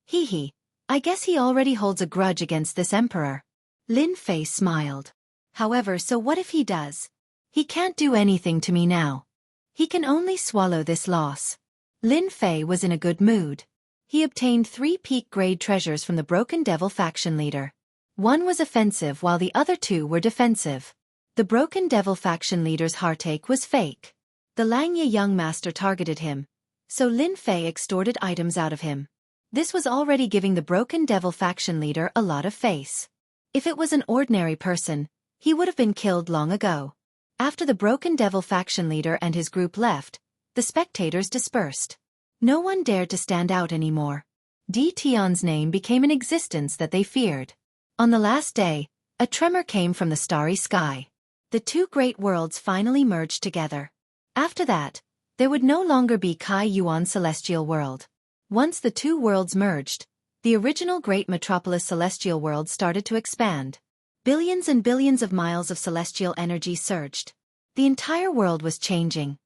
Hee hee, I guess he already holds a grudge against this emperor. Lin Fei smiled. However, so what if he does? He can't do anything to me now. He can only swallow this loss. Lin Fei was in a good mood. He obtained 3 peak-grade treasures from the Broken Devil faction leader. One was offensive while the other 2 were defensive. The Broken Devil faction leader's heartache was fake. The Langya young master targeted him, so Lin Fei extorted items out of him. This was already giving the Broken Devil faction leader a lot of face. If it was an ordinary person, he would have been killed long ago. After the Broken Devil faction leader and his group left, the spectators dispersed. No one dared to stand out anymore. Di Tian's name became an existence that they feared. On the last day, a tremor came from the starry sky. The 2 great worlds finally merged together. After that, there would no longer be Kai Yuan Celestial World. Once the 2 worlds merged, the original Great Metropolis Celestial World started to expand. Billions and billions of miles of celestial energy surged. The entire world was changing.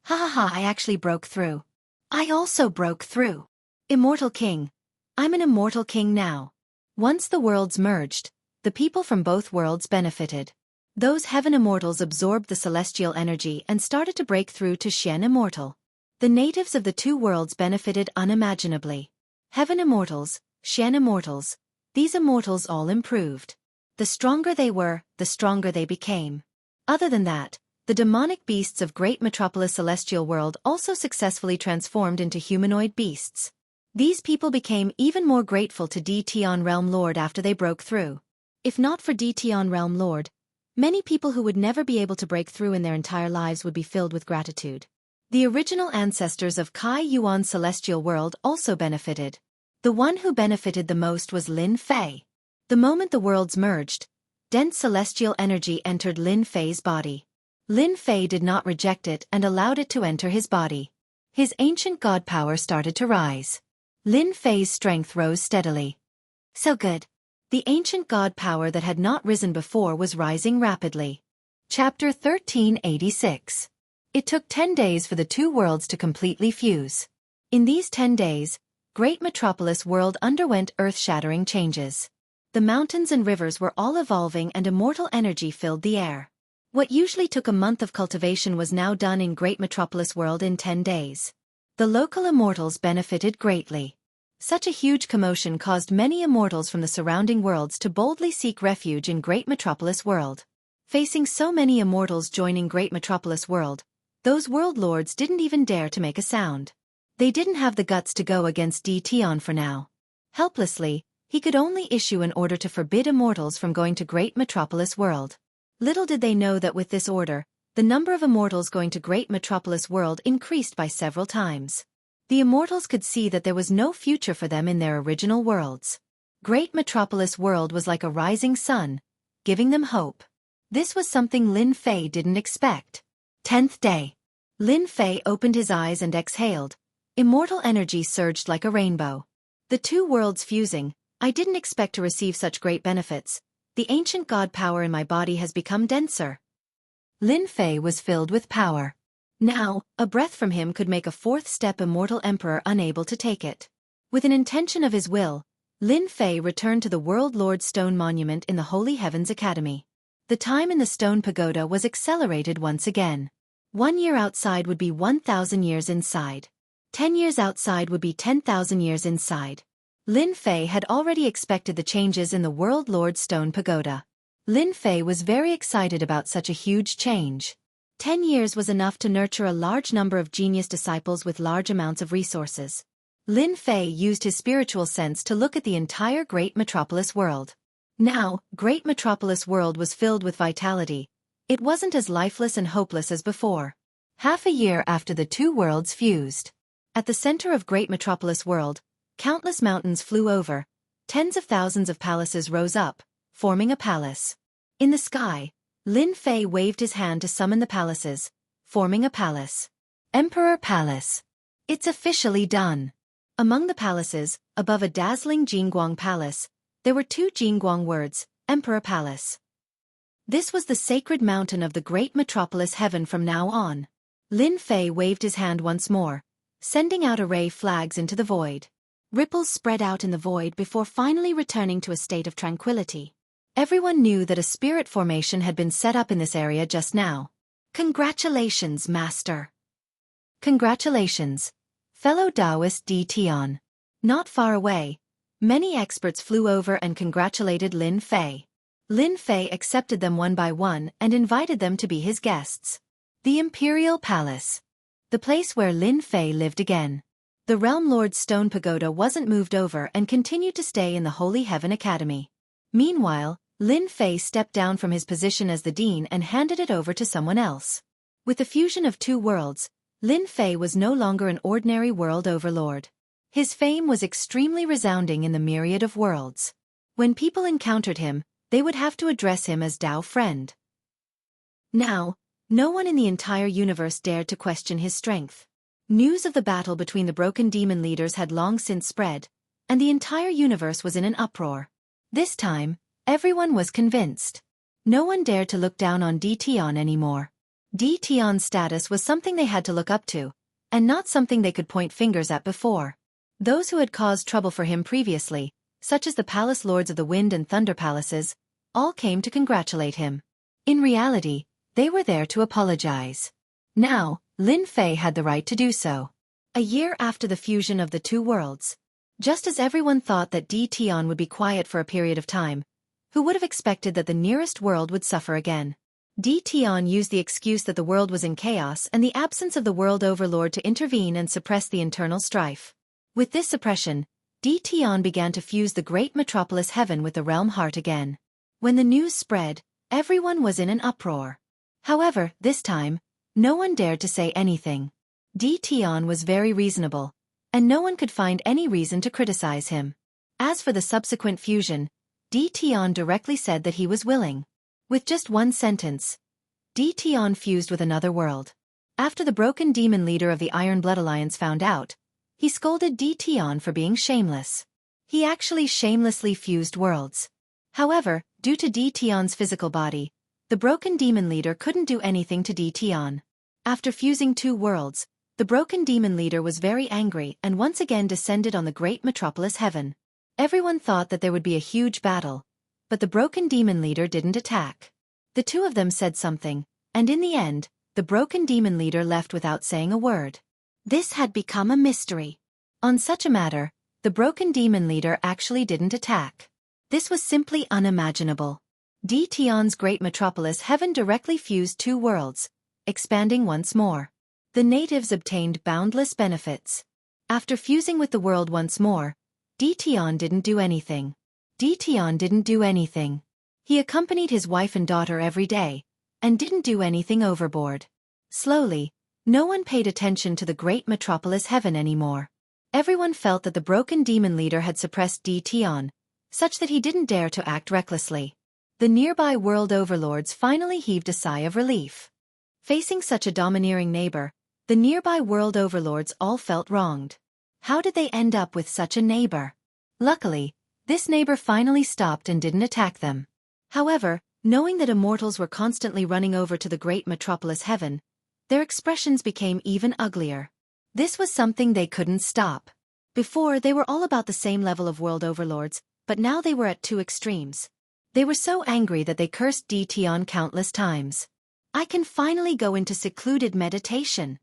Ha ha ha, I actually broke through. I also broke through. Immortal King, I'm an immortal king now. Once the worlds merged, the people from both worlds benefited. Those heaven immortals absorbed the celestial energy and started to break through to Xian immortal. The natives of the two worlds benefited unimaginably. Heaven immortals, Xian immortals, these immortals all improved. The stronger they were, the stronger they became. Other than that, the demonic beasts of Great Metropolis Celestial World also successfully transformed into humanoid beasts. These people became even more grateful to Dtion Realm Lord after they broke through. If not for Dtion Realm Lord, many people who would never be able to break through in their entire lives would be filled with gratitude. The original ancestors of Kai Yuan's Celestial World also benefited. The one who benefited the most was Lin Fei. The moment the worlds merged, dense celestial energy entered Lin Fei's body. Lin Fei did not reject it and allowed it to enter his body. His ancient god power started to rise. Lin Fei's strength rose steadily. So good. The ancient god power that had not risen before was rising rapidly. Chapter 1386. It took 10 days for the two worlds to completely fuse. In these 10 days, Great Metropolis World underwent earth-shattering changes. The mountains and rivers were all evolving and immortal energy filled the air. What usually took a month of cultivation was now done in Great Metropolis World in 10 days. The local immortals benefited greatly. Such a huge commotion caused many immortals from the surrounding worlds to boldly seek refuge in Great Metropolis World. Facing so many immortals joining Great Metropolis World, those world lords didn't even dare to make a sound. They didn't have the guts to go against Dtion for now. Helplessly, he could only issue an order to forbid immortals from going to Great Metropolis World. Little did they know that with this order, the number of immortals going to Great Metropolis World increased by several times. The immortals could see that there was no future for them in their original worlds. Great Metropolis World was like a rising sun, giving them hope. This was something Lin Fei didn't expect. 10th day. Lin Fei opened his eyes and exhaled. Immortal energy surged like a rainbow. The two worlds fusing, I didn't expect to receive such great benefits. The ancient god power in my body has become denser. Lin Fei was filled with power. Now, a breath from him could make a fourth-step immortal emperor unable to take it. With an intention of his will, Lin Fei returned to the World Lord Stone Monument in the Holy Heavens Academy. The time in the Stone Pagoda was accelerated once again. 1 year outside would be 1,000 years inside. 10 years outside would be 10,000 years inside. Lin Fei had already expected the changes in the World Lord Stone Pagoda. Lin Fei was very excited about such a huge change. 10 years was enough to nurture a large number of genius disciples with large amounts of resources. Lin Fei used his spiritual sense to look at the entire Great Metropolis World. Now, Great Metropolis World was filled with vitality. It wasn't as lifeless and hopeless as before. Half a year after the two worlds fused. At the center of Great Metropolis World, countless mountains flew over, tens of thousands of palaces rose up, forming a palace. In the sky, Lin Fei waved his hand to summon the palaces, forming a palace. Emperor Palace. It's officially done. Among the palaces, above a dazzling Jingguang Palace, there were 2 Jingguang words, Emperor Palace. This was the sacred mountain of the Great Metropolis Heaven from now on. Lin Fei waved his hand once more, sending out array flags into the void. Ripples spread out in the void before finally returning to a state of tranquility. Everyone knew that a spirit formation had been set up in this area just now. Congratulations, Master. Congratulations, fellow Taoist Dtion. Not far away, many experts flew over and congratulated Lin Fei. Lin Fei accepted them one by one and invited them to be his guests. The Imperial Palace. The place where Lin Fei lived again. The Realm Lord's Stone Pagoda wasn't moved over and continued to stay in the Holy Heaven Academy. Meanwhile, Lin Fei stepped down from his position as the dean and handed it over to someone else. With the fusion of two worlds, Lin Fei was no longer an ordinary world overlord. His fame was extremely resounding in the myriad of worlds. When people encountered him, they would have to address him as Dao Friend. Now, no one in the entire universe dared to question his strength. News of the battle between the broken demon leaders had long since spread, and the entire universe was in an uproar. This time, everyone was convinced. No one dared to look down on Dtion anymore. Dtion's status was something they had to look up to, and not something they could point fingers at before. Those who had caused trouble for him previously, such as the palace lords of the Wind and Thunder palaces, all came to congratulate him. In reality, they were there to apologize. Now, Lin Fei had the right to do so. A year after the fusion of the two worlds. Just as everyone thought that Tian would be quiet for a period of time, who would have expected that the nearest world would suffer again? Tian used the excuse that the world was in chaos and the absence of the world overlord to intervene and suppress the internal strife. With this suppression, Tian began to fuse the great metropolis heaven with the realm heart again. When the news spread, everyone was in an uproar. However, this time, no one dared to say anything. Tian was very reasonable, and no one could find any reason to criticize him. As for the subsequent fusion, Tian directly said that he was willing. With just one sentence, Tian fused with another world. After the broken demon leader of the Iron Blood Alliance found out, he scolded Tian for being shameless. He actually shamelessly fused worlds. However, due to Tian's physical body, the broken demon leader couldn't do anything to Tian. After fusing two worlds, the broken demon leader was very angry and once again descended on the great metropolis heaven. Everyone thought that there would be a huge battle, but the broken demon leader didn't attack. The two of them said something, and in the end, the broken demon leader left without saying a word. This had become a mystery. On such a matter, the broken demon leader actually didn't attack. This was simply unimaginable. Tian's great metropolis heaven directly fused two worlds, expanding once more. The natives obtained boundless benefits. After fusing with the world once more, Tian didn't do anything. Tian didn't do anything. He accompanied his wife and daughter every day, and didn't do anything overboard. Slowly, no one paid attention to the great metropolis heaven anymore. Everyone felt that the broken demon leader had suppressed Tian, such that he didn't dare to act recklessly. The nearby world overlords finally heaved a sigh of relief. Facing such a domineering neighbor, the nearby world overlords all felt wronged. How did they end up with such a neighbor? Luckily, this neighbor finally stopped and didn't attack them. However, knowing that immortals were constantly running over to the great metropolis heaven, their expressions became even uglier. This was something they couldn't stop. Before, they were all about the same level of world overlords, but now they were at two extremes. They were so angry that they cursed Tian countless times. I can finally go into secluded meditation.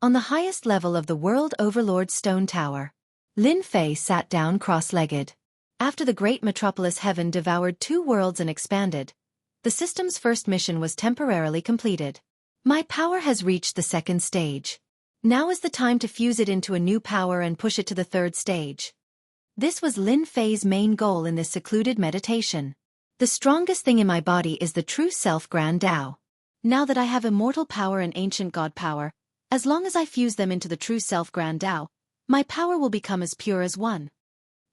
On the highest level of the World Overlord Stone Tower, Lin Fei sat down cross-legged. After the great metropolis heaven devoured two worlds and expanded, the system's first mission was temporarily completed. My power has reached the second stage. Now is the time to fuse it into a new power and push it to the third stage. This was Lin Fei's main goal in this secluded meditation. The strongest thing in my body is the true self Grand Tao. Now that I have immortal power and ancient god power, as long as I fuse them into the true self Grand Tao, my power will become as pure as one.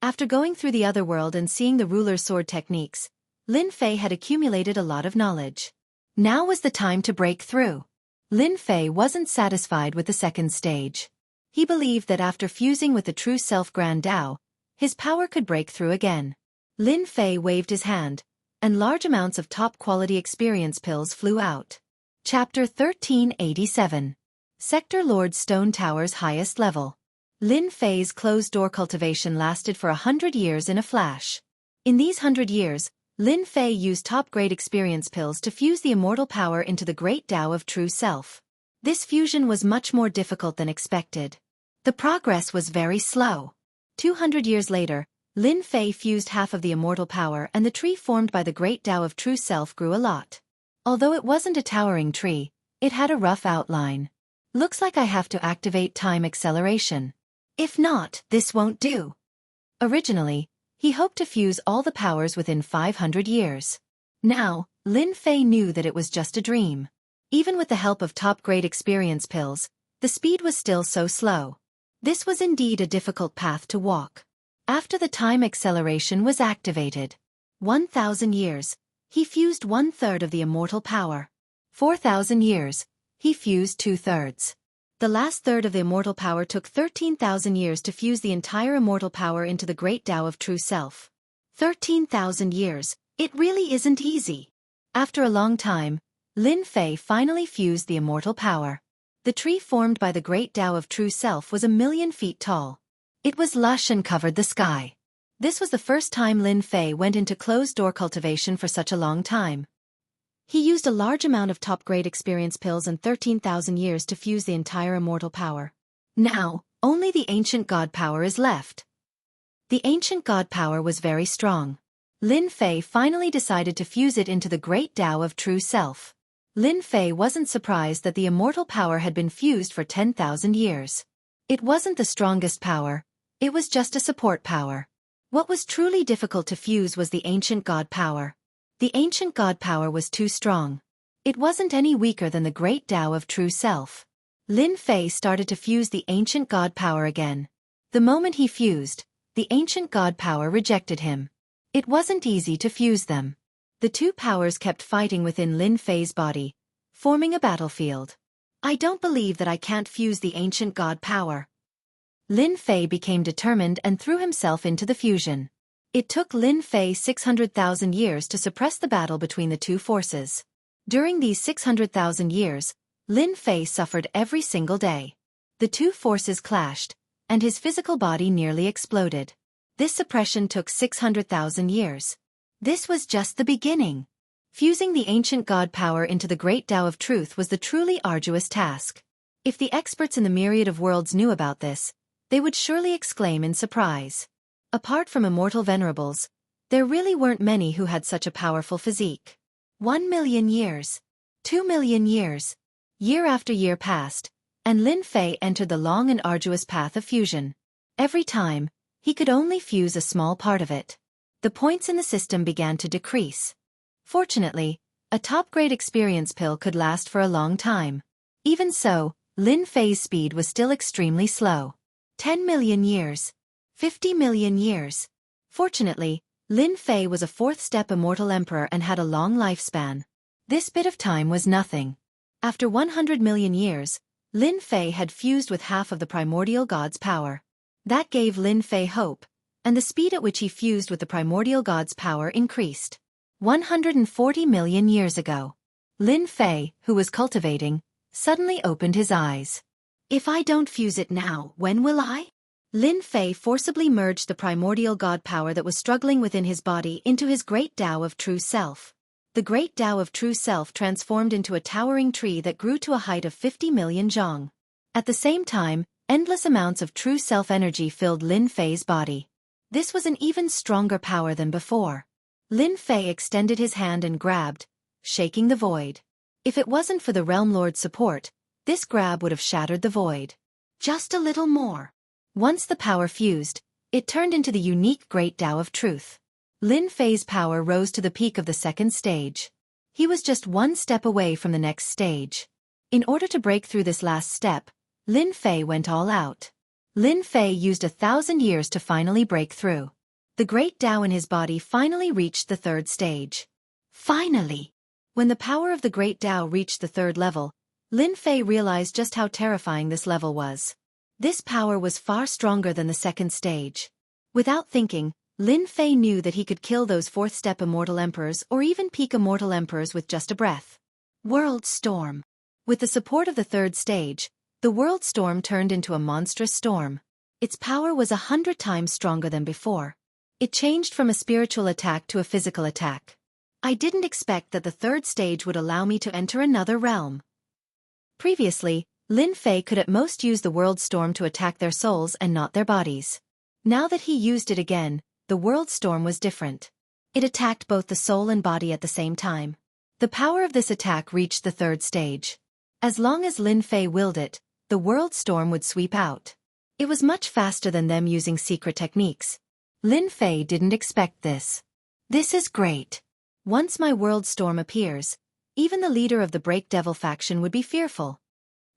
After going through the other world and seeing the ruler's sword techniques, Lin Fei had accumulated a lot of knowledge. Now was the time to break through. Lin Fei wasn't satisfied with the second stage. He believed that after fusing with the true self Grand Tao, his power could break through again. Lin Fei waved his hand, and large amounts of top-quality experience pills flew out. Chapter 1387. Sector Lord Stone Tower's highest level. Lin Fei's closed-door cultivation lasted for 100 years in a flash. In these 100 years, Lin Fei used top-grade experience pills to fuse the immortal power into the great Tao of true self. This fusion was much more difficult than expected. The progress was very slow. 200 years later, Lin Fei fused half of the immortal power and the tree formed by the great Tao of true self grew a lot. Although it wasn't a towering tree, it had a rough outline. Looks like I have to activate time acceleration. If not, this won't do. Originally, he hoped to fuse all the powers within 500 years. Now, Lin Fei knew that it was just a dream. Even with the help of top-grade experience pills, the speed was still so slow. This was indeed a difficult path to walk. After the time acceleration was activated, 1,000 years, he fused 1/3 of the immortal power. 4,000 years, he fused 2/3. The last third of the immortal power took 13,000 years to fuse the entire immortal power into the great Tao of true self. 13,000 years, it really isn't easy. After a long time, Lin Fei finally fused the immortal power. The tree formed by the great Tao of true self was 1,000,000 feet tall. It was lush and covered the sky. This was the first time Lin Fei went into closed-door cultivation for such a long time. He used a large amount of top-grade experience pills and 13,000 years to fuse the entire immortal power. Now, only the ancient god power is left. The ancient god power was very strong. Lin Fei finally decided to fuse it into the great Tao of true self. Lin Fei wasn't surprised that the immortal power had been fused for 10,000 years. It wasn't the strongest power, it was just a support power. What was truly difficult to fuse was the ancient god power. The ancient god power was too strong. It wasn't any weaker than the great Tao of true self. Lin Fei started to fuse the ancient god power again. The moment he fused, the ancient god power rejected him. It wasn't easy to fuse them. The two powers kept fighting within Lin Fei's body, forming a battlefield. I don't believe that I can't fuse the ancient god power. Lin Fei became determined and threw himself into the fusion. It took Lin Fei 600,000 years to suppress the battle between the two forces. During these 600,000 years, Lin Fei suffered every single day. The two forces clashed, and his physical body nearly exploded. This suppression took 600,000 years. This was just the beginning. Fusing the ancient god power into the great Tao of truth was the truly arduous task. If the experts in the myriad of worlds knew about this, they would surely exclaim in surprise. Apart from immortal venerables, there really weren't many who had such a powerful physique. 1,000,000 years. 2,000,000 years. Year after year passed, and Lin Fei entered the long and arduous path of fusion. Every time, he could only fuse a small part of it. The points in the system began to decrease. Fortunately, a top-grade experience pill could last for a long time. Even so, Lin Fei's speed was still extremely slow. 10,000,000 years. 50,000,000 years. Fortunately, Lin Fei was a fourth-step immortal emperor and had a long lifespan. This bit of time was nothing. After 100,000,000 years, Lin Fei had fused with half of the primordial god's power. That gave Lin Fei hope, and the speed at which he fused with the primordial god's power increased. 140,000,000 years ago. Lin Fei, who was cultivating, suddenly opened his eyes. If I don't fuse it now, when will I? Lin Fei forcibly merged the primordial god power that was struggling within his body into his great Tao of true self. The great Tao of true self transformed into a towering tree that grew to a height of 50,000,000 zhang. At the same time, endless amounts of true self energy filled Lin Fei's body. This was an even stronger power than before. Lin Fei extended his hand and grabbed, shaking the void. If it wasn't for the Realm Lord's support, this grab would have shattered the void. Just a little more. Once the power fused, it turned into the unique great Tao of truth. Lin Fei's power rose to the peak of the second stage. He was just one step away from the next stage. In order to break through this last step, Lin Fei went all out. Lin Fei used 1,000 years to finally break through. The great Tao in his body finally reached the third stage. Finally! When the power of the great Tao reached the third level, Lin Fei realized just how terrifying this level was. This power was far stronger than the second stage. Without thinking, Lin Fei knew that he could kill those fourth-step immortal emperors or even peak immortal emperors with just a breath. World Storm. With the support of the third stage, the World Storm turned into a monstrous storm. Its power was 100 times stronger than before. It changed from a spiritual attack to a physical attack. I didn't expect that the third stage would allow me to enter another realm. Previously, Lin Fei could at most use the World Storm to attack their souls and not their bodies. Now that he used it again, the World Storm was different. It attacked both the soul and body at the same time. The power of this attack reached the third stage. As long as Lin Fei willed it, the World Storm would sweep out. It was much faster than them using secret techniques. Lin Fei didn't expect this. This is great. Once my World Storm appears, even the leader of the Break Devil faction would be fearful.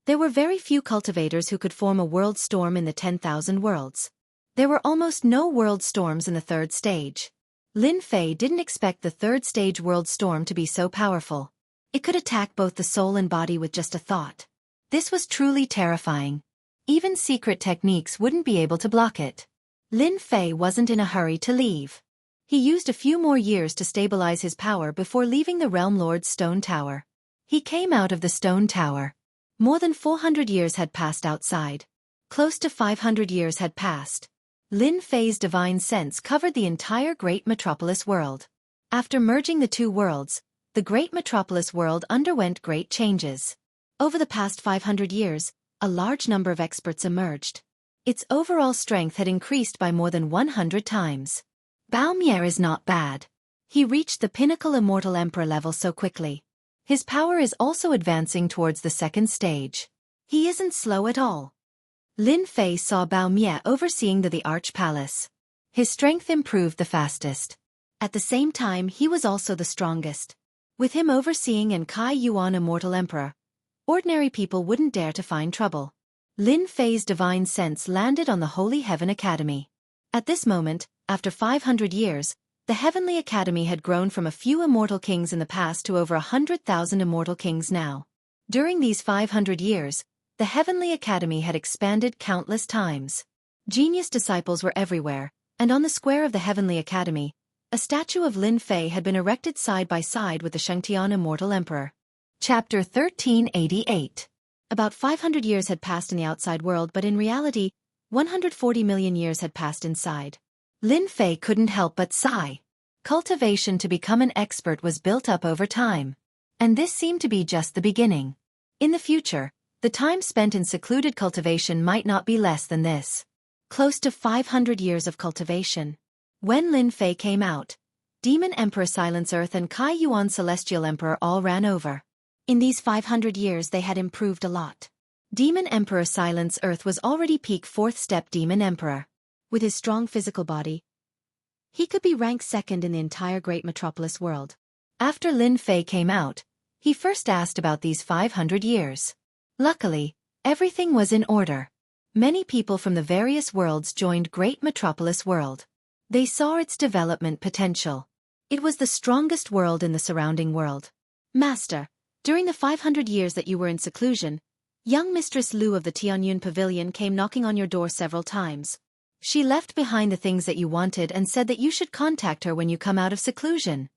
There were very few cultivators who could form a World Storm in the 10,000 worlds. There were almost no World Storms in the third stage. Lin Fei didn't expect the third stage World Storm to be so powerful. It could attack both the soul and body with just a thought. This was truly terrifying. Even secret techniques wouldn't be able to block it. Lin Fei wasn't in a hurry to leave. He used a few more years to stabilize his power before leaving the Realm Lord's Stone Tower. He came out of the Stone Tower. More than 400 years had passed outside. Close to 500 years had passed. Lin Fei's divine sense covered the entire great metropolis world. After merging the two worlds, the great metropolis world underwent great changes. Over the past 500 years, a large number of experts emerged. Its overall strength had increased by more than 100 times. Bao Mier is not bad. He reached the pinnacle immortal emperor level so quickly. His power is also advancing towards the second stage. He isn't slow at all. Lin Fei saw Bao Mier overseeing the Arch Palace. His strength improved the fastest. At the same time, he was also the strongest. With him overseeing and Kai Yuan immortal emperor, ordinary people wouldn't dare to find trouble. Lin Fei's divine sense landed on the Holy Heaven Academy. At this moment, after 500 years, the Heavenly Academy had grown from a few immortal kings in the past to over 100,000 immortal kings now. During these 500 years, the Heavenly Academy had expanded countless times. Genius disciples were everywhere, and on the square of the Heavenly Academy, a statue of Lin Fei had been erected side by side with the Xianxia immortal emperor. Chapter 1388. About 500 years had passed in the outside world, but in reality, 140 million years had passed inside. Lin Fei couldn't help but sigh. Cultivation to become an expert was built up over time. And this seemed to be just the beginning. In the future, the time spent in secluded cultivation might not be less than this. Close to 500 years of cultivation. When Lin Fei came out, Demon Emperor Silence Earth and Kai Yuan Celestial Emperor all ran over. In these 500 years they had improved a lot. Demon Emperor Silence Earth was already peak 4th step Demon Emperor. With his strong physical body, he could be ranked second in the entire great metropolis world. After Lin Fei came out, he first asked about these 500 years. Luckily, everything was in order. Many people from the various worlds joined Great Metropolis World. They saw its development potential. It was the strongest world in the surrounding world. Master, during the 500 years that you were in seclusion, young Mistress Lu of the Tianyun Pavilion came knocking on your door several times. She left behind the things that you wanted and said that you should contact her when you come out of seclusion.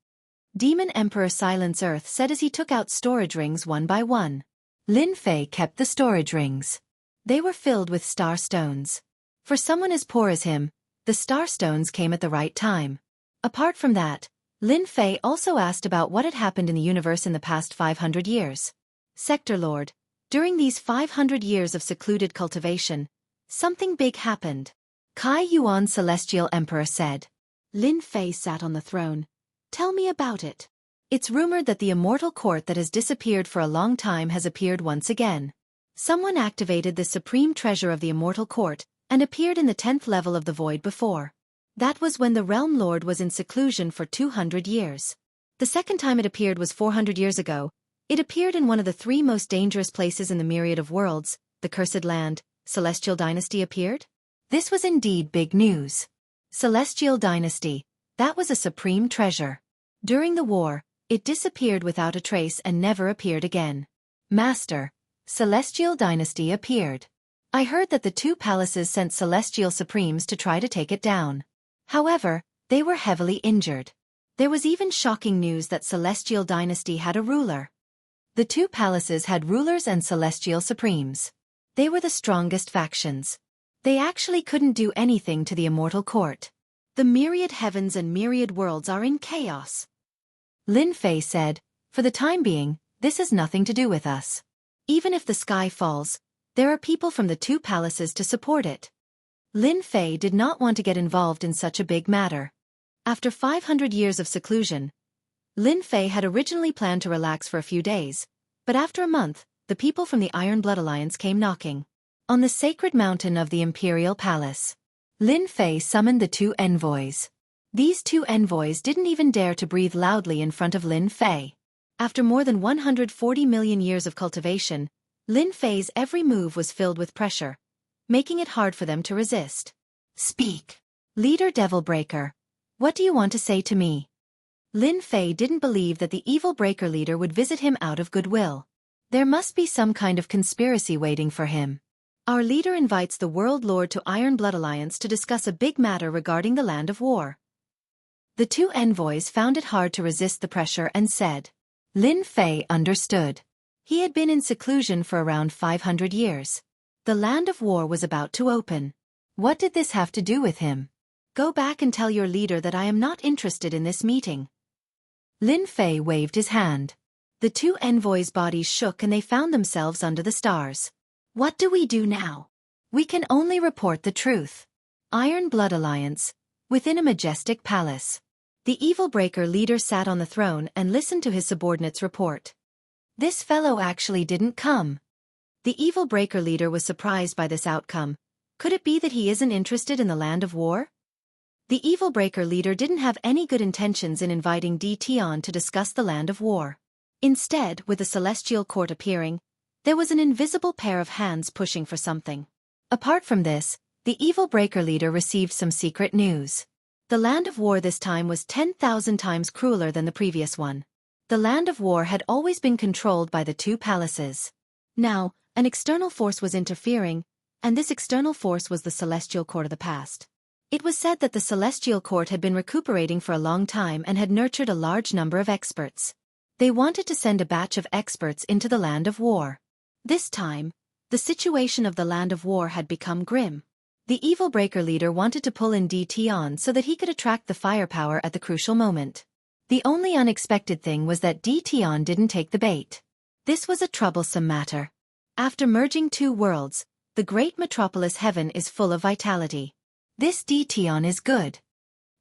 Demon Emperor Silence Earth said as he took out storage rings one by one. Lin Fei kept the storage rings. They were filled with star stones. For someone as poor as him, the star stones came at the right time. Apart from that, Lin Fei also asked about what had happened in the universe in the past 500 years. Sector Lord, during these 500 years of secluded cultivation, something big happened. Kai Yuan Celestial Emperor said. Lin Fei sat on the throne. Tell me about it. It's rumored that the immortal court that has disappeared for a long time has appeared once again. Someone activated the supreme treasure of the immortal court and appeared in the 10th level of the void before. That was when the Realm Lord was in seclusion for 200 years. The second time it appeared was 400 years ago. It appeared in one of the 3 most dangerous places in the myriad of worlds, the Cursed Land. Celestial Dynasty appeared? This was indeed big news. Celestial Dynasty, that was a supreme treasure. During the war, it disappeared without a trace and never appeared again. Master, Celestial Dynasty appeared. I heard that the 2 palaces sent Celestial Supremes to try to take it down. However, they were heavily injured. There was even shocking news that Celestial Dynasty had a ruler. The 2 palaces had rulers and Celestial Supremes. They were the strongest factions. They actually couldn't do anything to the immortal court. The myriad heavens and myriad worlds are in chaos. Lin Fei said, for the time being, this has nothing to do with us. Even if the sky falls, there are people from the 2 palaces to support it. Lin Fei did not want to get involved in such a big matter. After 500 years of seclusion, Lin Fei had originally planned to relax for a few days, but after a month, the people from the Iron Blood Alliance came knocking. On the sacred mountain of the Imperial Palace, Lin Fei summoned the 2 envoys. These 2 envoys didn't even dare to breathe loudly in front of Lin Fei. After more than 140 million years of cultivation, Lin Fei's every move was filled with pressure, making it hard for them to resist. Speak. Leader Devil Breaker, what do you want to say to me? Lin Fei didn't believe that the evil breaker leader would visit him out of goodwill. There must be some kind of conspiracy waiting for him. Our leader invites the World Lord to Iron Blood Alliance to discuss a big matter regarding the Land of War. The 2 envoys found it hard to resist the pressure and said. Lin Fei understood. He had been in seclusion for around 500 years. The Land of War was about to open. What did this have to do with him? Go back and tell your leader that I am not interested in this meeting. Lin Fei waved his hand. The two envoys' bodies shook and they found themselves under the stars. What do we do now? We can only report the truth. Iron Blood Alliance, within a majestic palace. The Evil Breaker leader sat on the throne and listened to his subordinates report. This fellow actually didn't come. The Evil Breaker leader was surprised by this outcome. Could it be that he isn't interested in the land of war? The Evil Breaker leader didn't have any good intentions in inviting Tian to discuss the land of war. Instead, with the celestial court appearing, there was an invisible pair of hands pushing for something. Apart from this, the Evil Breaker leader received some secret news. The land of war this time was 10,000 times crueler than the previous one. The land of war had always been controlled by the two palaces. Now, an external force was interfering, and this external force was the celestial court of the past. It was said that the celestial court had been recuperating for a long time and had nurtured a large number of experts. They wanted to send a batch of experts into the land of war. This time, the situation of the land of war had become grim. The Evil Breaker leader wanted to pull in Tian so that he could attract the firepower at the crucial moment. The only unexpected thing was that Tian didn't take the bait. This was a troublesome matter. After merging two worlds, the great metropolis heaven is full of vitality. This Tian is good.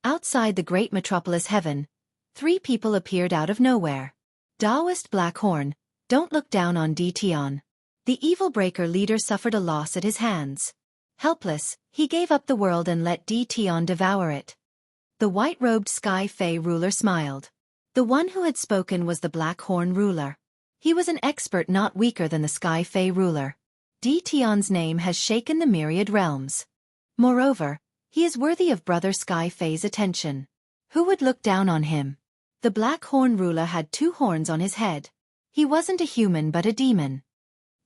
Outside the great metropolis heaven, 3 people appeared out of nowhere. Taoist Blackhorn, don't look down on Tian. The Evil Breaker leader suffered a loss at his hands. Helpless, he gave up the world and let Tian devour it. The white-robed Sky Fae ruler smiled. The one who had spoken was the Blackhorn ruler. He was an expert not weaker than the Sky Fae ruler. Tian's name has shaken the myriad realms. Moreover, he is worthy of Brother Sky Fae's attention. Who would look down on him? The Blackhorn ruler had 2 horns on his head. He wasn't a human but a demon.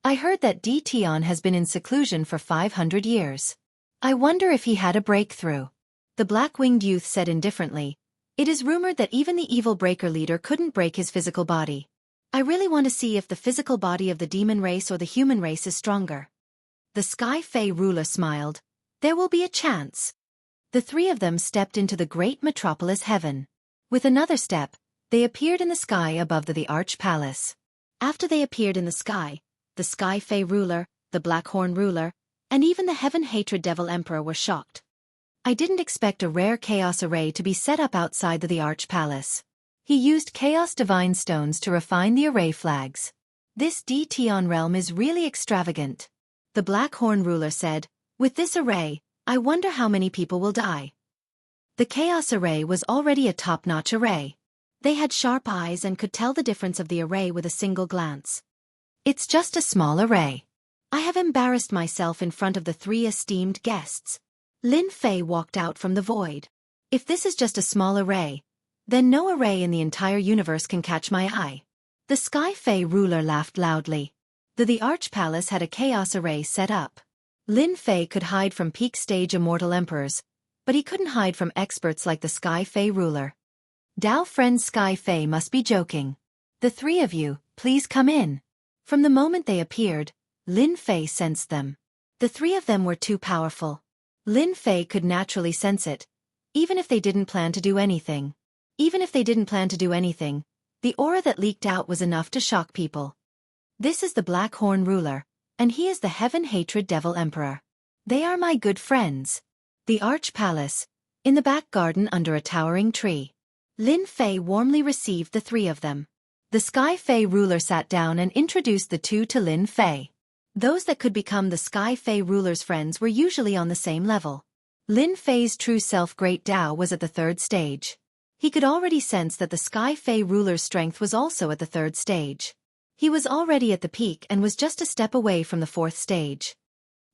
I heard that Tian has been in seclusion for 500 years. I wonder if he had a breakthrough. The black-winged youth said indifferently. It is rumored that even the Evil Breaker leader couldn't break his physical body. I really want to see if the physical body of the demon race or the human race is stronger. The Sky Fae ruler smiled. There will be a chance. The 3 of them stepped into the great metropolis heaven. With another step, they appeared in the sky above the Arch Palace. After they appeared in the Sky Fae ruler, the Blackhorn ruler, and even the Heaven Hatred Devil Emperor were shocked. I didn't expect a rare chaos array to be set up outside the Arch Palace. He used Chaos Divine Stones to refine the array flags. This Tian realm is really extravagant. The Blackhorn ruler said, with this array, I wonder how many people will die. The Chaos Array was already a top-notch array. They had sharp eyes and could tell the difference of the array with a single glance. It's just a small array. I have embarrassed myself in front of the 3 esteemed guests. Lin Fei walked out from the void. If this is just a small array, then no array in the entire universe can catch my eye. The Sky Fae ruler laughed loudly. The Arch Palace had a chaos array set up. Lin Fei could hide from peak stage immortal emperors, but he couldn't hide from experts like the Sky Fae ruler. Dao friend Sky Fae must be joking. The 3 of you, please come in. From the moment they appeared, Lin Fei sensed them. The 3 of them were too powerful. Lin Fei could naturally sense it, even if they didn't plan to do anything. Even if they didn't plan to do anything, the aura that leaked out was enough to shock people. This is the Blackhorn ruler, and he is the Heaven Hatred Devil Emperor. They are my good friends. The Arch Palace, in the back garden under a towering tree. Lin Fei warmly received the 3 of them. The Sky Fae ruler sat down and introduced the 2 to Lin Fei. Those that could become the Sky Fae ruler's friends were usually on the same level. Lin Fei's true self Great Tao was at the 3rd stage. He could already sense that the Sky Fae ruler's strength was also at the 3rd stage. He was already at the peak and was just a step away from the 4th stage.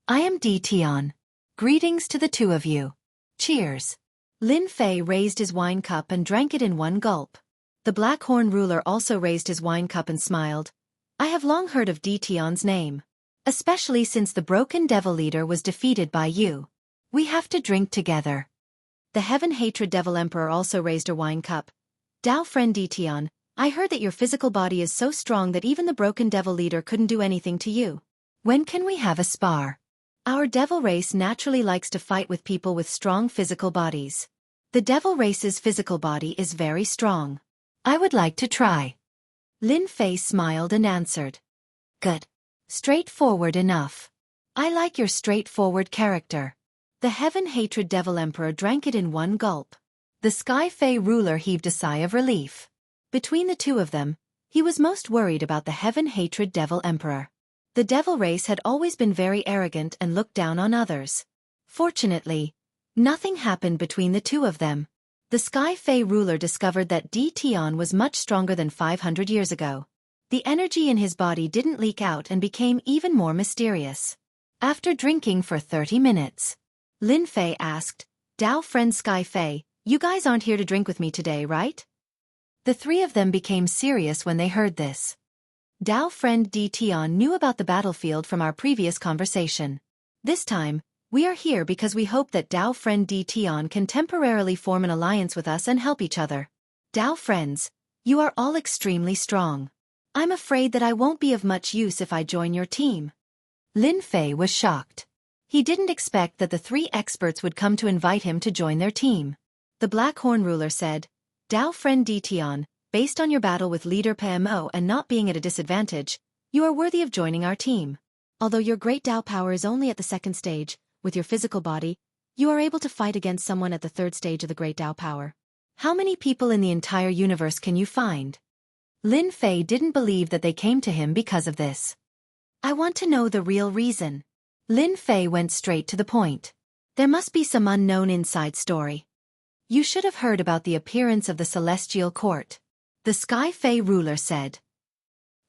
I am Tian. Greetings to the 2 of you. Cheers. Lin Fei raised his wine cup and drank it in one gulp. The Blackhorn ruler also raised his wine cup and smiled. I have long heard of Tian's name. Especially since the broken devil leader was defeated by you. We have to drink together. The Heaven Hatred Devil Emperor also raised a wine cup. Dao friend Tian, I heard that your physical body is so strong that even the broken devil leader couldn't do anything to you. When can we have a spar? Our devil race naturally likes to fight with people with strong physical bodies. The devil race's physical body is very strong. I would like to try. Lin Fei smiled and answered. Good. Straightforward enough. I like your straightforward character. The Heaven-Hatred Devil Emperor drank it in one gulp. The Sky Fey ruler heaved a sigh of relief. Between the two of them, he was most worried about the Heaven-Hatred Devil Emperor. The devil race had always been very arrogant and looked down on others. Fortunately, nothing happened between the two of them. The Sky Fey ruler discovered that Di Tian was much stronger than 500 years ago. The energy in his body didn't leak out and became even more mysterious. After drinking for 30 minutes, Lin Fei asked, Dao friend Sky Fei, you guys aren't here to drink with me today, right? The three of them became serious when they heard this. Dao friend Di Tian knew about the battlefield from our previous conversation. This time, we are here because we hope that Dao friend Di Tian can temporarily form an alliance with us and help each other. Dao friends, you are all extremely strong. I'm afraid that I won't be of much use if I join your team. Lin Fei was shocked. He didn't expect that the three experts would come to invite him to join their team. The Black Horn ruler said, Dao friend Di Tian, based on your battle with leader PMO and not being at a disadvantage, you are worthy of joining our team. Although your great Dao power is only at the second stage, with your physical body, you are able to fight against someone at the third stage of the great Dao power. How many people in the entire universe can you find? Lin Fei didn't believe that they came to him because of this. I want to know the real reason. Lin Fei went straight to the point. There must be some unknown inside story. You should have heard about the appearance of the Celestial Court. The Sky Fey ruler said.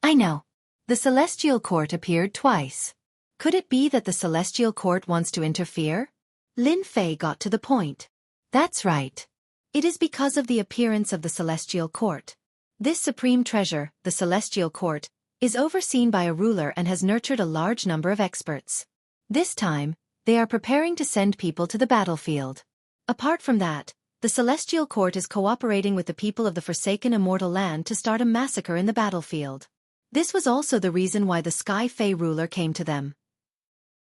I know. The Celestial Court appeared twice. Could it be that the Celestial Court wants to interfere? Lin Fei got to the point. That's right. It is because of the appearance of the Celestial Court. This supreme treasure, the Celestial Court, is overseen by a ruler and has nurtured a large number of experts. This time, they are preparing to send people to the battlefield. Apart from that, the Celestial Court is cooperating with the people of the Forsaken Immortal Land to start a massacre in the battlefield. This was also the reason why the Sky Fey ruler came to them.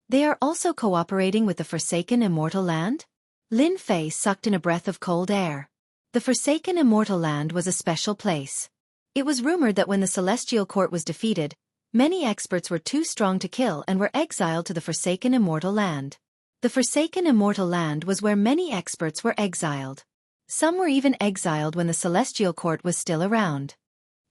They are also cooperating with the Forsaken Immortal Land? Lin Fei sucked in a breath of cold air. The Forsaken Immortal Land was a special place. It was rumored that when the Celestial Court was defeated, many experts were too strong to kill and were exiled to the Forsaken Immortal Land. The Forsaken Immortal Land was where many experts were exiled. Some were even exiled when the Celestial Court was still around.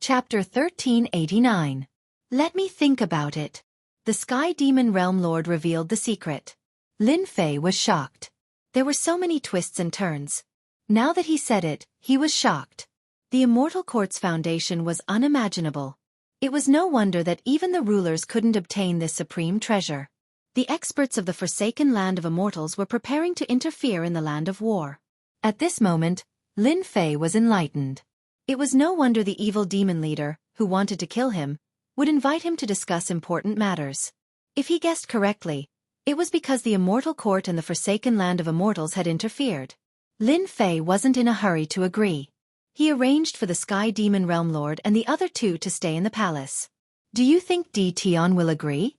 Chapter 1389. Let me think about it. The Sky Demon Realm Lord revealed the secret. Lin Fei was shocked. There were so many twists and turns. Now that he said it, he was shocked. The Immortal Court's foundation was unimaginable. It was no wonder that even the rulers couldn't obtain this supreme treasure. The experts of the Forsaken Land of Immortals were preparing to interfere in the Land of War. At this moment, Lin Fei was enlightened. It was no wonder the evil demon leader, who wanted to kill him, would invite him to discuss important matters. If he guessed correctly, it was because the Immortal Court and the Forsaken Land of Immortals had interfered. Lin Fei wasn't in a hurry to agree. He arranged for the Sky Demon Realm Lord and the other two to stay in the palace. Do you think Di Tian will agree?